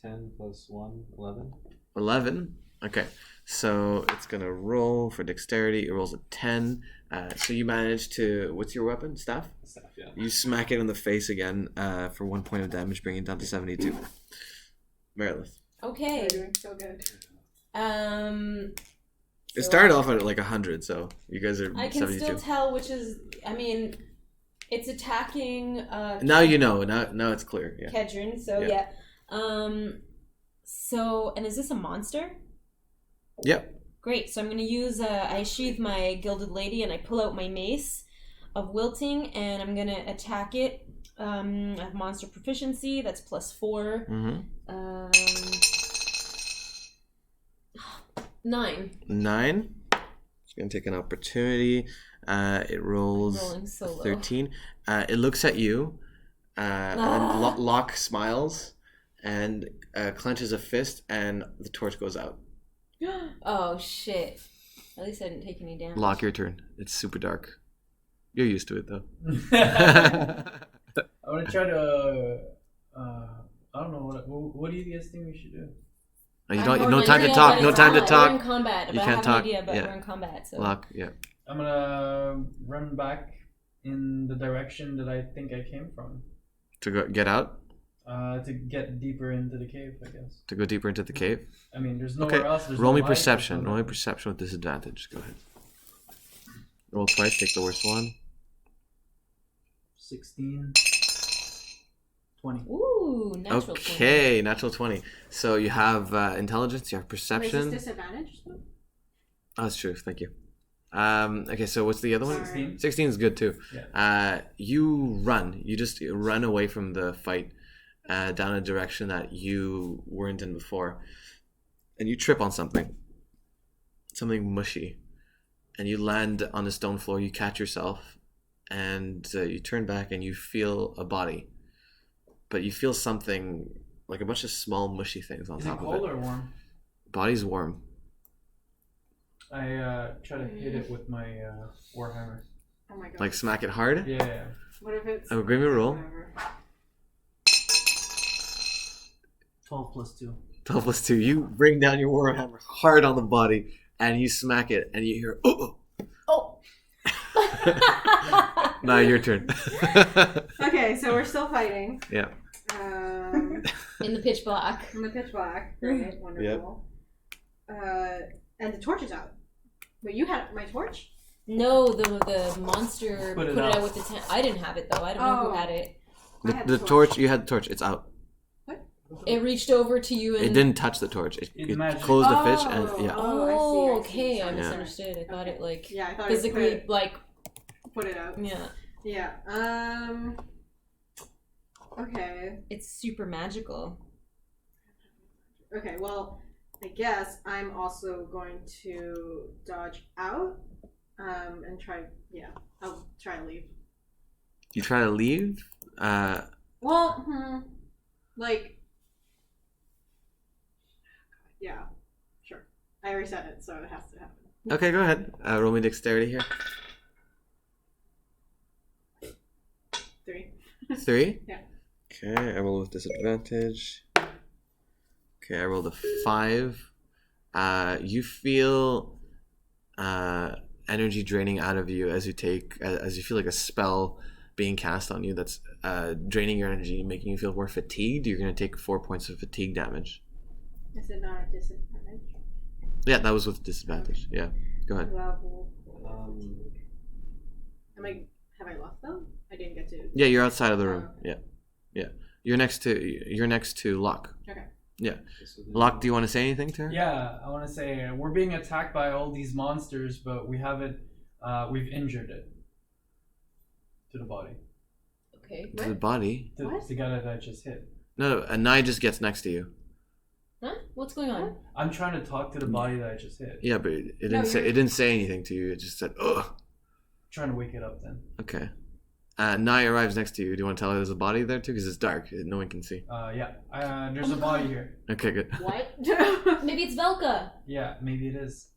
S5: 10 plus 1, 11.
S1: 11. Okay, so it's gonna roll for dexterity. It rolls a 10. So you manage to. What's your weapon? Staff.
S5: Staff, yeah.
S1: You smack it in the face again for 1 point of damage, bringing it down to 72. Meredith.
S2: Okay.
S4: You're doing so good.
S1: It started off at like 100, so you guys are
S2: I can
S1: 72.
S2: still tell which is. I mean, it's attacking.
S1: Now you know. Now it's clear. Yeah.
S2: Kedron. So
S1: Yeah.
S2: So and is this a monster?
S1: Yep.
S2: Great. So I'm gonna use. I sheathe my Gilded Lady and I pull out my mace of wilting and I'm gonna attack it. I have monster proficiency. That's +4.
S1: Mm-hmm.
S2: 9.
S1: 9. It's gonna take an opportunity. It rolls
S2: Rolling so low.
S1: 13. It looks at you. And then Locke smiles and clenches a fist, and the torch goes out.
S2: Oh shit! At least I didn't take any damage.
S1: Locke, your turn. It's super dark. You're used to it though.
S3: I'm gonna try to I don't know what do you guys think we should do?
S1: You
S2: I
S1: don't.
S2: have
S1: No
S2: no
S1: time to
S2: idea,
S1: talk.
S2: but
S1: No
S2: it's
S1: time to
S2: combat. We're in
S1: talk.
S2: combat, but
S1: You
S2: I
S1: can't
S2: have
S1: talk.
S2: no idea, but
S1: Yeah.
S2: we're in combat. So
S1: Lock. Yeah.
S3: I'm gonna run back in the direction that I think I came from.
S1: To go get out.
S3: To get deeper into the cave, I guess.
S1: To go deeper into the cave.
S3: I mean, there's nowhere else. There's
S1: Roll
S3: no
S1: me
S3: light,
S1: perception.
S3: there's no
S1: Roll me
S3: nothing.
S1: perception with disadvantage. Go ahead. Roll twice. Take the worst one.
S3: 16. 20.
S2: ooh, natural 20.
S1: Okay, natural 20. So you have intelligence. You have
S4: Wait, is
S1: perception.
S4: this disadvantage? Though?
S1: Oh, that's true. Thank you. Okay, so what's the other one?
S3: 16.
S1: 16 is good too.
S3: Yeah.
S1: You run. You just run away from the fight down a direction that you weren't in before. And you trip on something. Something mushy. And you land on the stone floor. You catch yourself. And you turn back and you feel a body. But you feel something, like a bunch of small mushy things on
S3: Is it
S1: top of
S3: cold
S1: it.
S3: or warm?
S1: Body's warm.
S3: I try to hit it with my warhammer.
S4: Oh my god.
S1: Like smack it hard.
S3: Yeah.
S4: What if it's?
S1: Oh, give me a roll.
S4: Whatever.
S3: 12 plus 2.
S1: 12 plus 2. You bring down your warhammer hard on the body and you smack it and you hear, oh.
S2: Oh.
S1: Now your turn.
S4: Okay, so we're still fighting.
S1: Yeah.
S2: In the pitch black.
S4: In the pitch black. Great, wonderful. And the torch is out. Wait, you had my torch?
S2: No, the monster
S3: Put
S2: put
S3: it
S2: it out
S3: out.
S2: with the tent. I didn't have it though. I don't know who
S4: Oh.
S2: had it.
S4: I had
S1: The torch, you had the torch. It's out.
S2: It reached over to you and.
S1: It didn't touch the torch. It
S3: magic.
S1: closed the fish and yeah.
S2: Oh,
S4: I see.
S2: okay. I
S4: Sorry.
S2: misunderstood. I thought
S4: Okay.
S2: it like
S4: Yeah, I thought
S2: physically
S4: it
S2: like
S4: put it out.
S2: yeah.
S4: Yeah. Okay.
S2: It's super magical.
S4: Okay. Well, I guess I'm also going to dodge out. And try. Yeah, I'll try to leave.
S1: You try to leave.
S4: Well, like. Yeah. Sure. I already said it, so it has to happen.
S1: Okay, go ahead. Roll me dexterity here.
S4: 3.
S1: 3.
S4: Yeah.
S1: Okay, I roll with disadvantage. Okay, I rolled a 5. You feel energy draining out of you as you feel like a spell being cast on you that's draining your energy, making you feel more fatigued. You're gonna take 4 points of fatigue damage.
S4: Is it not a disadvantage?
S1: Yeah, that was with disadvantage. Yeah, go ahead.
S4: Have I left them? I didn't get to.
S1: Yeah, you're outside of the room.
S4: Okay.
S1: Yeah. You're next to Locke.
S4: Okay.
S1: Yeah. Locke, do you want to say anything to her?
S3: Yeah, I want to say we're being attacked by all these monsters, but we haven't. We've injured it to the body.
S2: Okay.
S1: To the body.
S4: What?
S3: The guy that I just hit.
S1: No, Nai just gets next to you.
S2: Huh? What's going on?
S3: I'm trying to talk to the body that I just hit.
S1: Yeah, but it didn't
S4: No,
S1: say
S4: you're-
S1: it didn't say anything to you. It just said, "Ugh."
S3: Trying to wake it up then.
S1: Okay. Nai arrives next to you. Do you want to tell her there's a body there too? Because it's dark. No one can see.
S3: Yeah. There's a body here.
S1: Okay, good.
S2: What? Maybe it's Velka.
S3: Yeah, maybe it is.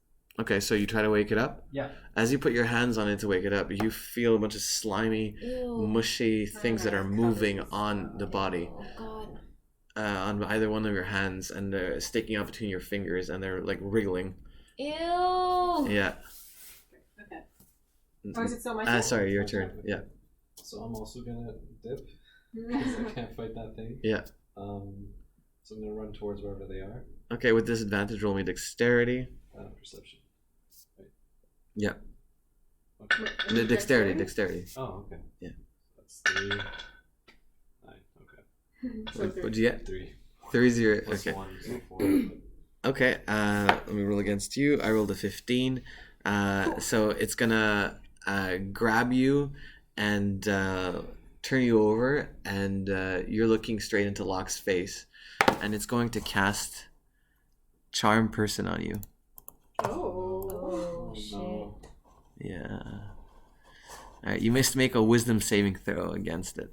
S1: Okay, so you try to wake it up.
S3: Yeah.
S1: As you put your hands on it to wake it up, you feel a bunch of slimy,
S2: Ew.
S1: mushy things that are
S4: God,
S1: moving
S4: covers
S1: on the body,
S2: Oh god.
S1: on either one of your hands, and they're sticking out between your fingers, and they're like wriggling.
S2: Ew.
S1: Yeah.
S4: Okay. Oh, is it still my turn?
S1: Sorry, your turn. Yeah.
S5: So I'm also gonna dip because I can't fight that thing.
S1: Yeah.
S5: So I'm gonna run towards wherever they are.
S1: Okay, with disadvantage, roll me dexterity.
S5: Perception. Right.
S1: Yeah.
S5: Okay.
S1: The dexterity.
S5: Oh, okay.
S1: Yeah.
S5: That's 3. 9. Okay.
S4: So
S1: What'd you get?
S5: 3.
S1: 3-0.
S5: Plus
S1: Okay.
S5: 1, so 4.
S1: Okay. Let me roll against you. I rolled a 15. So it's gonna grab you and turn you over, and you're looking straight into Locke's face, and it's going to cast Charm Person on you.
S2: Oh
S5: no.
S2: shit.
S1: Yeah. All right. You must make a Wisdom saving throw against it.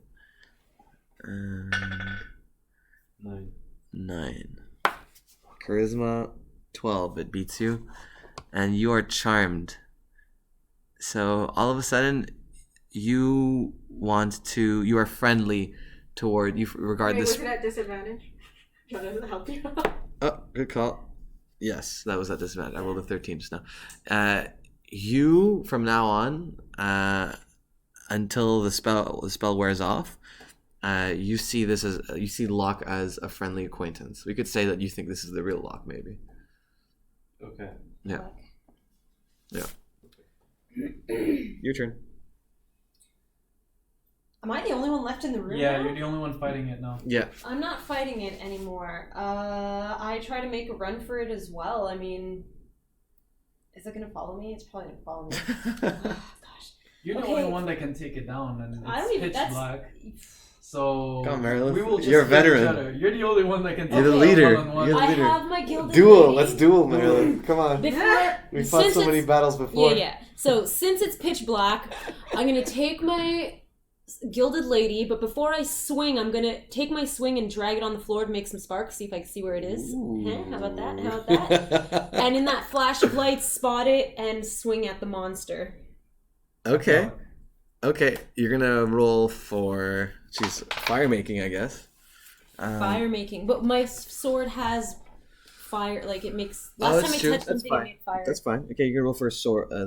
S5: 9.
S1: 9. Charisma 12. It beats you, and you are charmed. So all of a sudden, you are friendly toward you. Regard
S4: Wait,
S1: this.
S4: was it at disadvantage? Trying to help you.
S1: Oh, good call. Yes, that was at disadvantage. I rolled a 13 just now. You from now on, until the spell wears off, you see Locke as a friendly acquaintance. We could say that you think this is the real Locke, maybe.
S5: Okay.
S1: Yeah. Yeah. Your turn.
S2: Am I the only one left in the room
S3: Yeah,
S2: now?
S3: you're the only one fighting it now.
S1: Yeah.
S2: I'm not fighting it anymore. I try to make a run for it as well. I mean, is it gonna follow me? It's probably gonna follow me. Oh, gosh.
S3: You're the
S2: Okay.
S3: only one that can take it down, and
S2: I don't
S3: it's
S2: even.
S3: pitch
S2: That's.
S3: black. So
S1: Come on, Marilyn.
S3: we will just
S1: You're a
S3: hit
S1: veteran.
S3: each other. You're the only one that can take
S1: You're the
S3: it
S1: leader.
S3: one-on-one.
S1: You're the
S2: I
S1: leader.
S2: have my gilded
S1: Duel.
S2: lady.
S1: Let's duel, Marilyn. Come on.
S2: Before
S1: We fought
S2: since
S1: so many
S2: it's-
S1: battles before.
S2: Yeah. So since it's pitch black, I'm gonna take my gilded lady, but before I swing, I'm gonna take my swing and drag it on the floor to make some sparks, see if I can see where it is. Huh? How about that? How about that? And in that flash of light, spot it and swing at the monster.
S1: Okay. Okay. You're gonna roll for fire making, I guess.
S2: Fire making, but my sword has fire. Like it makes.
S1: Oh,
S2: Last
S1: that's
S2: time I
S1: true.
S2: touched
S1: That's
S2: something,
S1: fine.
S2: it made fire.
S1: That's fine. Okay, you're gonna roll for a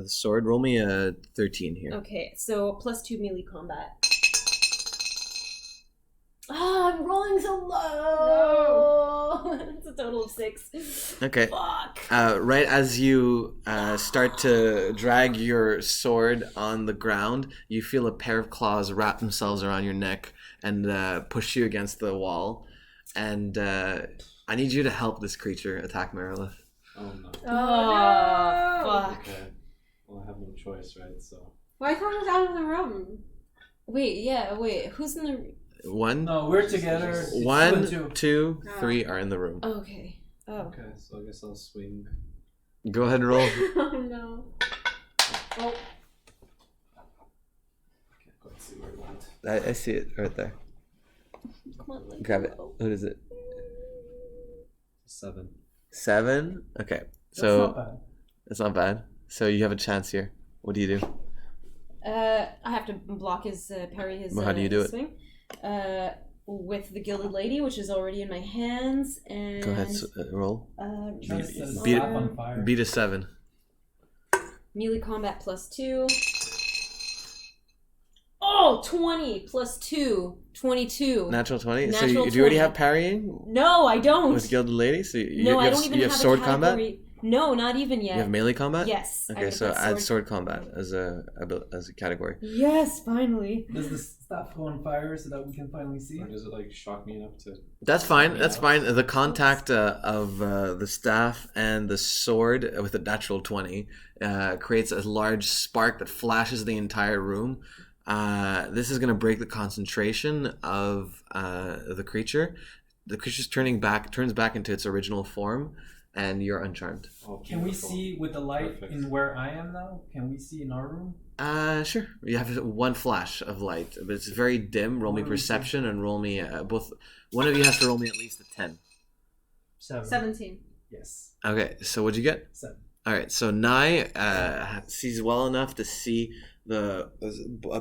S1: sword. Roll me a 13 here.
S2: Okay, so +2 melee combat. Oh, I'm rolling so low. It's a total of 6.
S1: Okay.
S2: Fuck.
S1: Right as you start to drag your sword on the ground, you feel a pair of claws wrap themselves around your neck and push you against the wall. And I need you to help this creature attack Merilith.
S5: Oh no.
S2: Oh, fuck.
S5: Okay. Well, I have no choice, right? So.
S4: Well, I thought it was out of the room.
S2: Wait. Who's in the...
S1: One,
S3: No, we're together. It's 2
S1: one,
S3: and 2.
S1: 2, 3 are in the room.
S2: Okay. Oh.
S5: Okay, so I guess I'll swing.
S1: Go ahead and roll.
S4: Oh no. Oh.
S5: I can't quite see where it went.
S1: I see it right there.
S2: Come on, let
S1: Grab it.
S2: go.
S1: What is it?
S5: 7.
S1: 7? Okay.
S3: That's
S1: So
S3: not bad.
S1: it's not bad. So you have a chance here. What do you do?
S2: I have to block his parry his.
S1: Well, how do you do
S2: his
S1: it?
S2: swing. With the gilded lady, which is already in my hands, and
S1: Go ahead, roll.
S3: Try to set a
S1: Beat it.
S3: staff on fire.
S1: Beat a 7.
S2: melee combat +2. Oh, 20 +2, 22.
S1: Natural 20. So
S2: Natural
S1: do you already
S2: 20.
S1: have parrying
S2: No, I don't.
S1: with Gilded Lady? So you,
S2: No,
S1: you
S2: I
S1: have,
S2: don't even
S1: you have
S2: have
S1: sword
S2: a
S1: combat?
S2: category. No, not even yet.
S1: You have melee combat?
S2: Yes. I
S1: Okay,
S2: have
S1: so
S2: that
S1: add sword combat as a category.
S2: Yes, finally.
S3: Does the staff go on fire so that we can finally see?
S5: Or does it like shock me enough to?
S1: That's fine. That's fine. The contact of the staff and the sword with a natural 20 creates a large spark that flashes the entire room. This is going to break the concentration of the creature. The creature turns back into its original form, and you're uncharmed.
S5: Oh,
S3: Can we
S5: beautiful.
S3: see with the light
S5: Perfect.
S3: in where I am now? Can we see in our room?
S1: Sure. You have one flash of light, but it's very dim. Roll me
S3: What do we
S1: perception and roll me both. One of you has to roll me at least a 10.
S3: 7.
S4: 17.
S3: Yes.
S1: Okay, so what'd you get?
S3: 7.
S1: All right, so Nai sees well enough to see a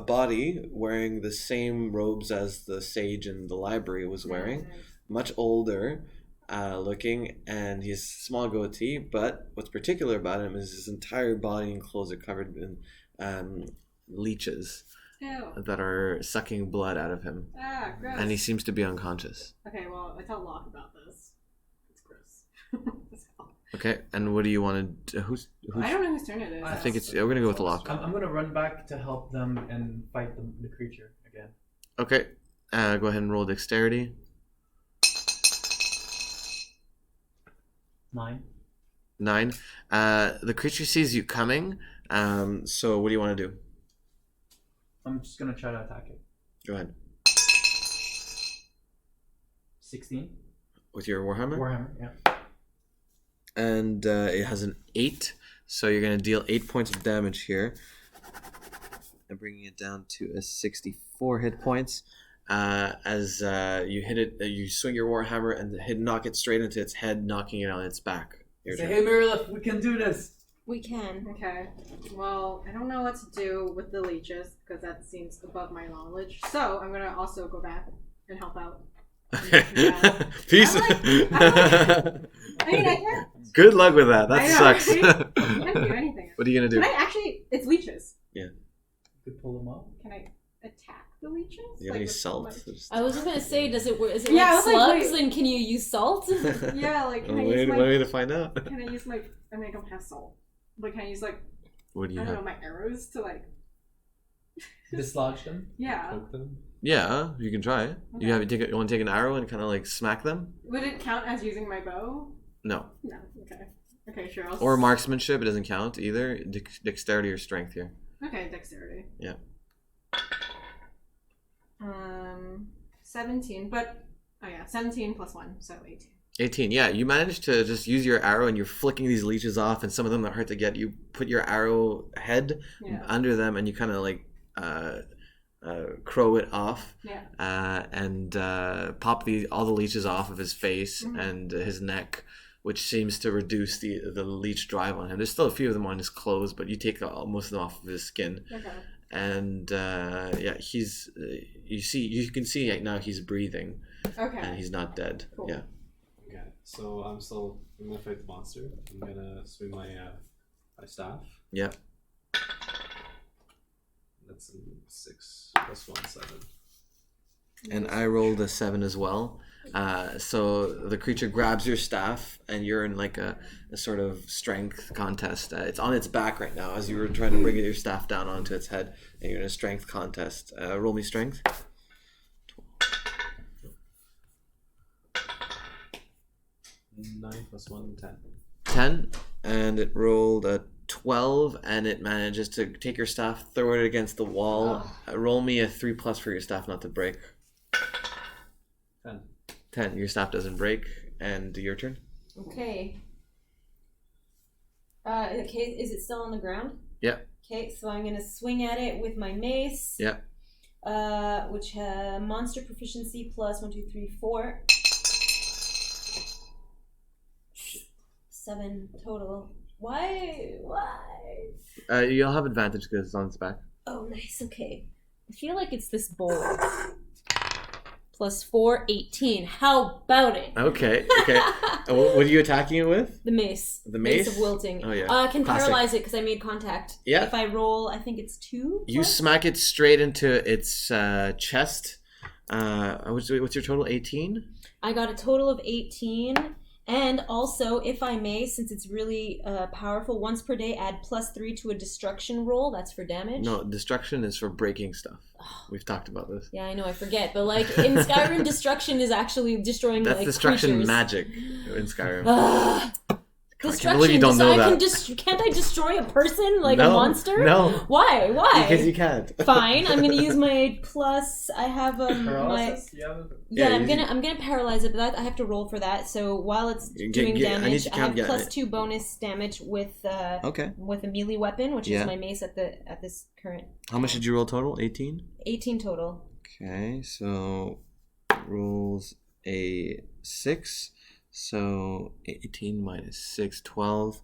S1: body wearing the same robes as the sage in the library was wearing, much older looking, and he has a small goatee, but what's particular about him is his entire body and clothes are covered in leeches
S4: Ew.
S1: that are sucking blood out of him,
S4: Ah, gross.
S1: and he seems to be unconscious.
S4: Okay, well, I tell Locke about this. It's gross.
S1: Okay, and what do you want to do? Who's
S4: I don't know whose turn it is.
S1: I think we're gonna go with Locke.
S3: I'm gonna run back to help them and fight the creature again.
S1: Okay, go ahead and roll dexterity.
S3: 9.
S1: 9. The creature sees you coming. So what do you want to do?
S3: I'm just gonna try to attack it.
S1: Go ahead.
S3: 16.
S1: With your Warhammer?
S3: Warhammer, yeah.
S1: And it has an 8. So you're going to deal 8 points of damage here. And bringing it down to a 64 hit points. As you hit it, you swing your Warhammer and knock it straight into its head, knocking it on its back. Your
S3: Say,
S1: turn.
S3: hey Merilith, we can do this!
S2: We can.
S4: Okay. Well, I don't know what to do with the leeches because that seems above my knowledge. So I'm gonna also go back and help out.
S1: Peace.
S4: I mean, I can't.
S1: Good luck with that. That
S4: I know,
S1: sucks.
S4: right? I can't do anything.
S1: What are you gonna do?
S4: Can I actually? It's leeches.
S3: You could pull them up.
S4: Can I attack the leeches?
S1: Do you have any
S4: with
S1: salt?
S4: my-
S2: I was just gonna say, is it
S4: Yeah, I
S2: like
S4: was like,
S2: slugs?
S4: wait.
S2: And can you use salt?
S4: Yeah, like can I
S1: One
S4: use my?
S1: way to find out.
S4: Can I use my? I mean, I don't have salt. But can I use like
S1: What do you
S4: I don't
S1: have?
S4: know my arrows to like?
S3: Dislodge them.
S4: Yeah.
S5: Poke them.
S1: Yeah, you can try it.
S4: Okay.
S1: You want to take an arrow and kind of like smack them?
S4: Would it count as using my bow?
S1: No.
S4: No. Okay. Okay, sure. I'll
S1: Or marksmanship, it doesn't count either. Dexterity or strength here.
S4: Okay, dexterity.
S1: Yeah.
S4: 17, but 17 plus 1, so 18.
S1: 18. Yeah, you managed to just use your arrow and you're flicking these leeches off, and some of them are hard to get. You put your arrow head
S4: Yeah.
S1: under them and you kind of like crow it off.
S4: Yeah.
S1: And pop all the leeches off of his face
S4: Mhm.
S1: and his neck, which seems to reduce the leech drive on him. There's still a few of them on his clothes, but you take most of them off of his skin.
S4: Okay.
S1: And he's you can see right now he's breathing
S4: Okay.
S1: and he's not dead.
S4: Cool.
S1: Yeah.
S5: Okay, so I'm gonna fight the monster. I'm gonna swing my staff.
S1: Yeah.
S5: That's a 6 plus 1, 7.
S1: And I rolled a 7 as well. So the creature grabs your staff, and you're in like a sort of strength contest. It's on its back right now as you were trying to bring your staff down onto its head, and you're in a strength contest. Roll me strength.
S5: 9 plus 1, 10.
S1: 10, and it rolled a 12, and it manages to take your staff, throw it against the wall. Roll me a 3+ for your staff not to break.
S5: 10.
S1: 10, your staff doesn't break, and your turn.
S2: Okay. Okay, is it still on the ground?
S1: Yeah.
S2: Okay, so I'm gonna swing at it with my mace.
S1: Yeah.
S2: Which monster proficiency plus 1, 2, 3, 4. 7 total. Why?
S1: You'll have advantage because it's on its back.
S2: Oh, nice. Okay. I feel like it's this bowl. Plus 4, 18. How about it?
S1: Okay. What are you attacking it with?
S2: The mace.
S1: The mace?
S2: of wilting.
S1: Oh, yeah.
S2: I can
S1: Classic.
S2: paralyze it because I made contact.
S1: Yeah.
S2: If I roll, I think it's 2.
S1: You
S2: plus?
S1: smack it straight into its chest. What's your total? 18?
S2: I got a total of 18. And also, if I may, since it's really powerful, once per day, add +3 to a destruction roll. That's for damage.
S1: No, destruction is for breaking stuff. We've talked about this.
S2: Yeah, I know, I forget. But like in Skyrim, destruction is actually destroying
S1: That's
S2: like
S1: destruction
S2: creatures.
S1: magic in Skyrim.
S2: Ugh.
S1: I can't
S2: Destruction.
S1: believe you don't
S2: so
S1: know
S2: I
S1: that.
S2: can't I destroy a person like
S1: No,
S2: a monster?
S1: No,
S2: Why?
S1: because you can't.
S2: Fine. I'm gonna use my plus. I have my.
S3: Paralysis?
S2: Yeah,
S1: Yeah,
S2: I'm gonna paralyze it, but that I have to roll for that. So while it's doing
S1: I need
S2: damage,
S1: to
S2: I
S1: count
S2: have
S1: it.
S2: +2 bonus damage with
S1: Okay.
S2: with a melee weapon, which
S1: Yeah.
S2: is my mace at this current.
S1: How much did you roll total? 18?
S2: 18 total.
S1: Okay, so rolls a 6. So 18 minus 6, 12.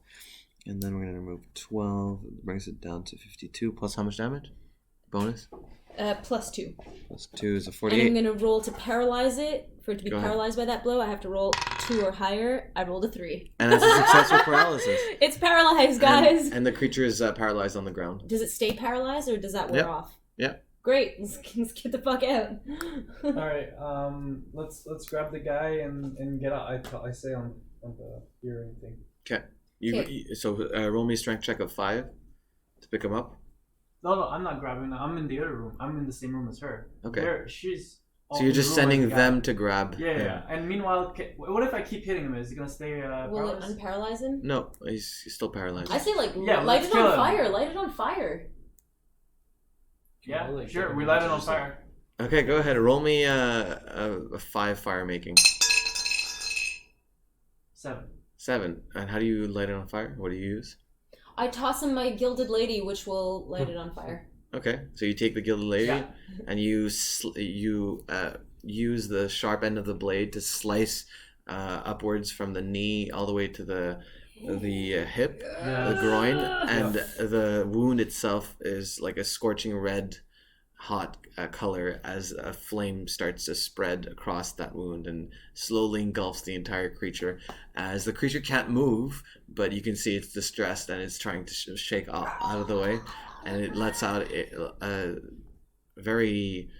S1: And then we're going to remove 12. It brings it down to 52. Plus how much damage? Bonus?
S2: +2.
S1: Plus 2 is a
S2: And
S1: 48.
S2: I'm gonna roll to paralyze it. For it to be
S1: Go ahead.
S2: paralyzed by that blow, I have to roll 2 or higher. I rolled a 3.
S1: And that's a successful paralysis.
S2: It's paralyzed, guys.
S1: And the creature is paralyzed on the ground.
S2: Does it stay paralyzed or does that wear
S1: Yep.
S2: off?
S1: Yep.
S2: Great. Let's get the fuck out.
S3: All right. Let's grab the guy and get out. I say on the hearing thing.
S1: Okay.
S2: Okay.
S1: So roll me a strength check of 5 to pick him up.
S3: No, I'm not grabbing her. I'm in the other room. I'm in the same room as her.
S1: Okay.
S3: She's.
S1: So you're just sending them to grab
S3: Yeah,
S1: him.
S3: yeah. And meanwhile, what if I keep hitting him? Is he gonna stay
S2: Will it
S3: paralyzed?
S2: unparalyze him?
S1: No, he's still paralyzed.
S2: I say like
S3: Yeah,
S2: light
S3: let's
S2: it
S3: kill
S2: on
S3: him.
S2: fire. Light it on fire.
S3: Yeah,
S5: Well, like,
S3: sure.
S5: yeah,
S3: We light it on
S5: just
S3: fire.
S1: Okay, go ahead. Roll me a 5 fire making.
S3: 7.
S1: 7. And how do you light it on fire? What do you use?
S2: I toss him my gilded lady, which will light it on fire.
S1: Okay, so you take the gilded lady
S3: Yeah.
S1: and you use the sharp end of the blade to slice upwards from the knee all the way to the hip, the groin, and the wound itself is like a scorching red hot color as a flame starts to spread across that wound and slowly engulfs the entire creature. As the creature can't move, but you can see it's distressed and it's trying to shake out of the way, and it lets out a very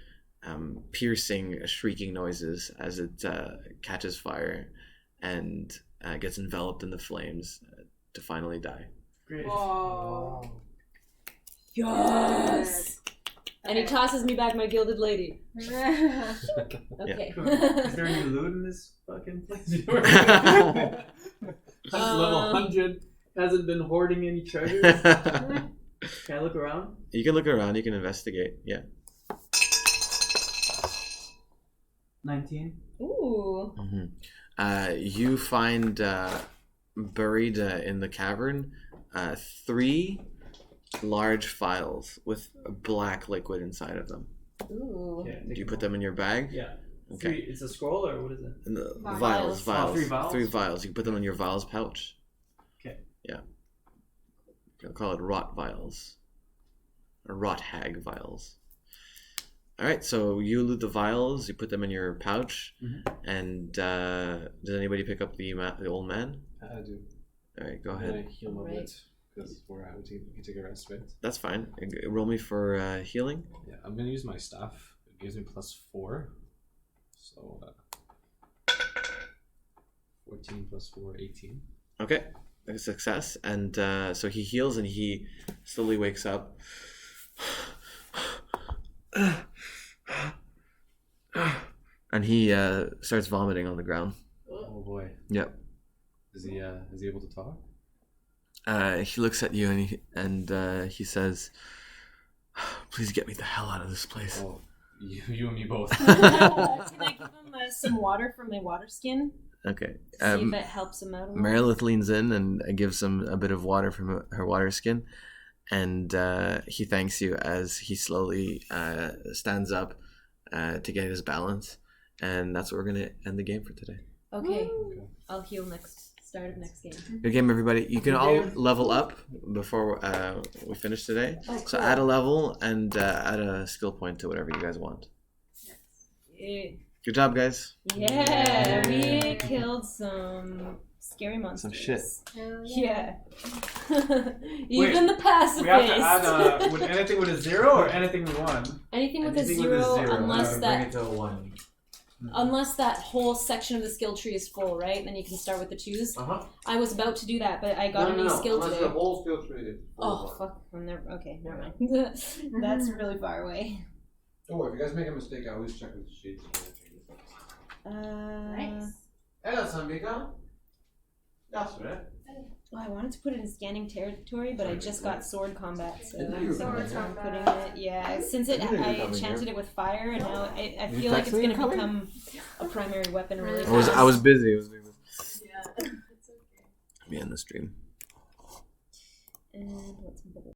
S1: piercing, shrieking noises as it catches fire and gets enveloped in the flames to finally die.
S3: Great.
S4: Whoa.
S2: Yes. And he tosses me back my gilded lady. Okay.
S3: Is there any loot in this fucking place? That's level 100. Hasn't been hoarding any treasures. Can I look around?
S1: You can look around. You can investigate. Yeah.
S3: 19.
S2: Ooh.
S1: Mm-hmm. You find buried in the cavern 3 large phials with black liquid inside of them.
S2: Ooh.
S3: Okay,
S1: Do you put them in your bag?
S3: Yeah.
S1: Okay.
S3: It's a scroll or what is it?
S1: In the
S2: Vials.
S1: vials.
S3: Oh, 3 vials?
S1: 3 vials. You put them in your vials pouch.
S3: Okay.
S1: Yeah. You'll call it rot vials. Or rot hag vials. Alright, so you loot the vials, you put them in your pouch, and did anybody pick up the old man?
S5: I do.
S1: Alright, go
S5: I'm
S1: ahead.
S5: gonna heal a
S2: Right.
S5: bit because we're out. We can take a rest, right?
S1: That's fine. Roll me for healing.
S5: Yeah, I'm gonna use my staff. It gives me +4. So 14 + 4, 18.
S1: Okay, a success. And so he heals and he slowly wakes up. And he starts vomiting on the ground.
S5: Oh boy.
S1: Yep.
S5: Is he able to talk?
S1: He looks at you and he says, "Please get me the hell out of this place."
S5: Oh, you and me both.
S2: Can I give him some water from my water skin?
S1: Okay.
S2: See if it helps him out a little.
S1: Meredith leans in and gives him a bit of water from her water skin, and he thanks you as he slowly stands up to get his balance, and that's what we're gonna end the game for today.
S2: Okay.
S5: Okay.
S2: I'll heal start of next game.
S1: Good game, everybody. You can all level up before we finish today.
S2: Oh,
S1: So
S2: cool.
S1: add a level and add a skill point to whatever you guys want. Good job, guys.
S2: Yeah, we killed some scary monsters.
S1: Some shit.
S2: Yeah. Even the pacifist.
S3: We have to add with anything with a 0 or anything with 1?
S2: Anything with
S5: Anything
S2: a zero,
S5: with a 0,
S2: unless
S5: bring
S2: that
S5: it to a 1.
S2: unless that whole section of the skill tree is full, right? Then you can start with the twos. I was about to do that, but I got a new skill today.
S7: whole skill tree is full
S2: Oh
S7: of
S2: fuck! Okay, never mind. That's really far away.
S7: Don't worry, if you guys make a mistake, I always check with the sheets.
S2: Nice.
S7: Hello, Sambika. That's right.
S2: Oh, I wanted to put it in scanning territory, but I just got sword combat, so
S7: Didn't
S2: I
S7: you
S2: think
S7: come
S2: that's
S7: in
S2: where I'm
S7: here?
S2: putting it. Yeah, since
S7: I knew you were
S2: I
S7: coming
S2: enchanted
S7: here.
S2: it with fire, and now I
S1: You
S2: feel like it's
S1: texted me
S2: going to
S1: coming?
S2: become a primary weapon really
S1: I was
S2: fast.
S1: busy. I was doing this.
S4: Yeah, it's okay.
S1: Me in the stream.
S2: And what's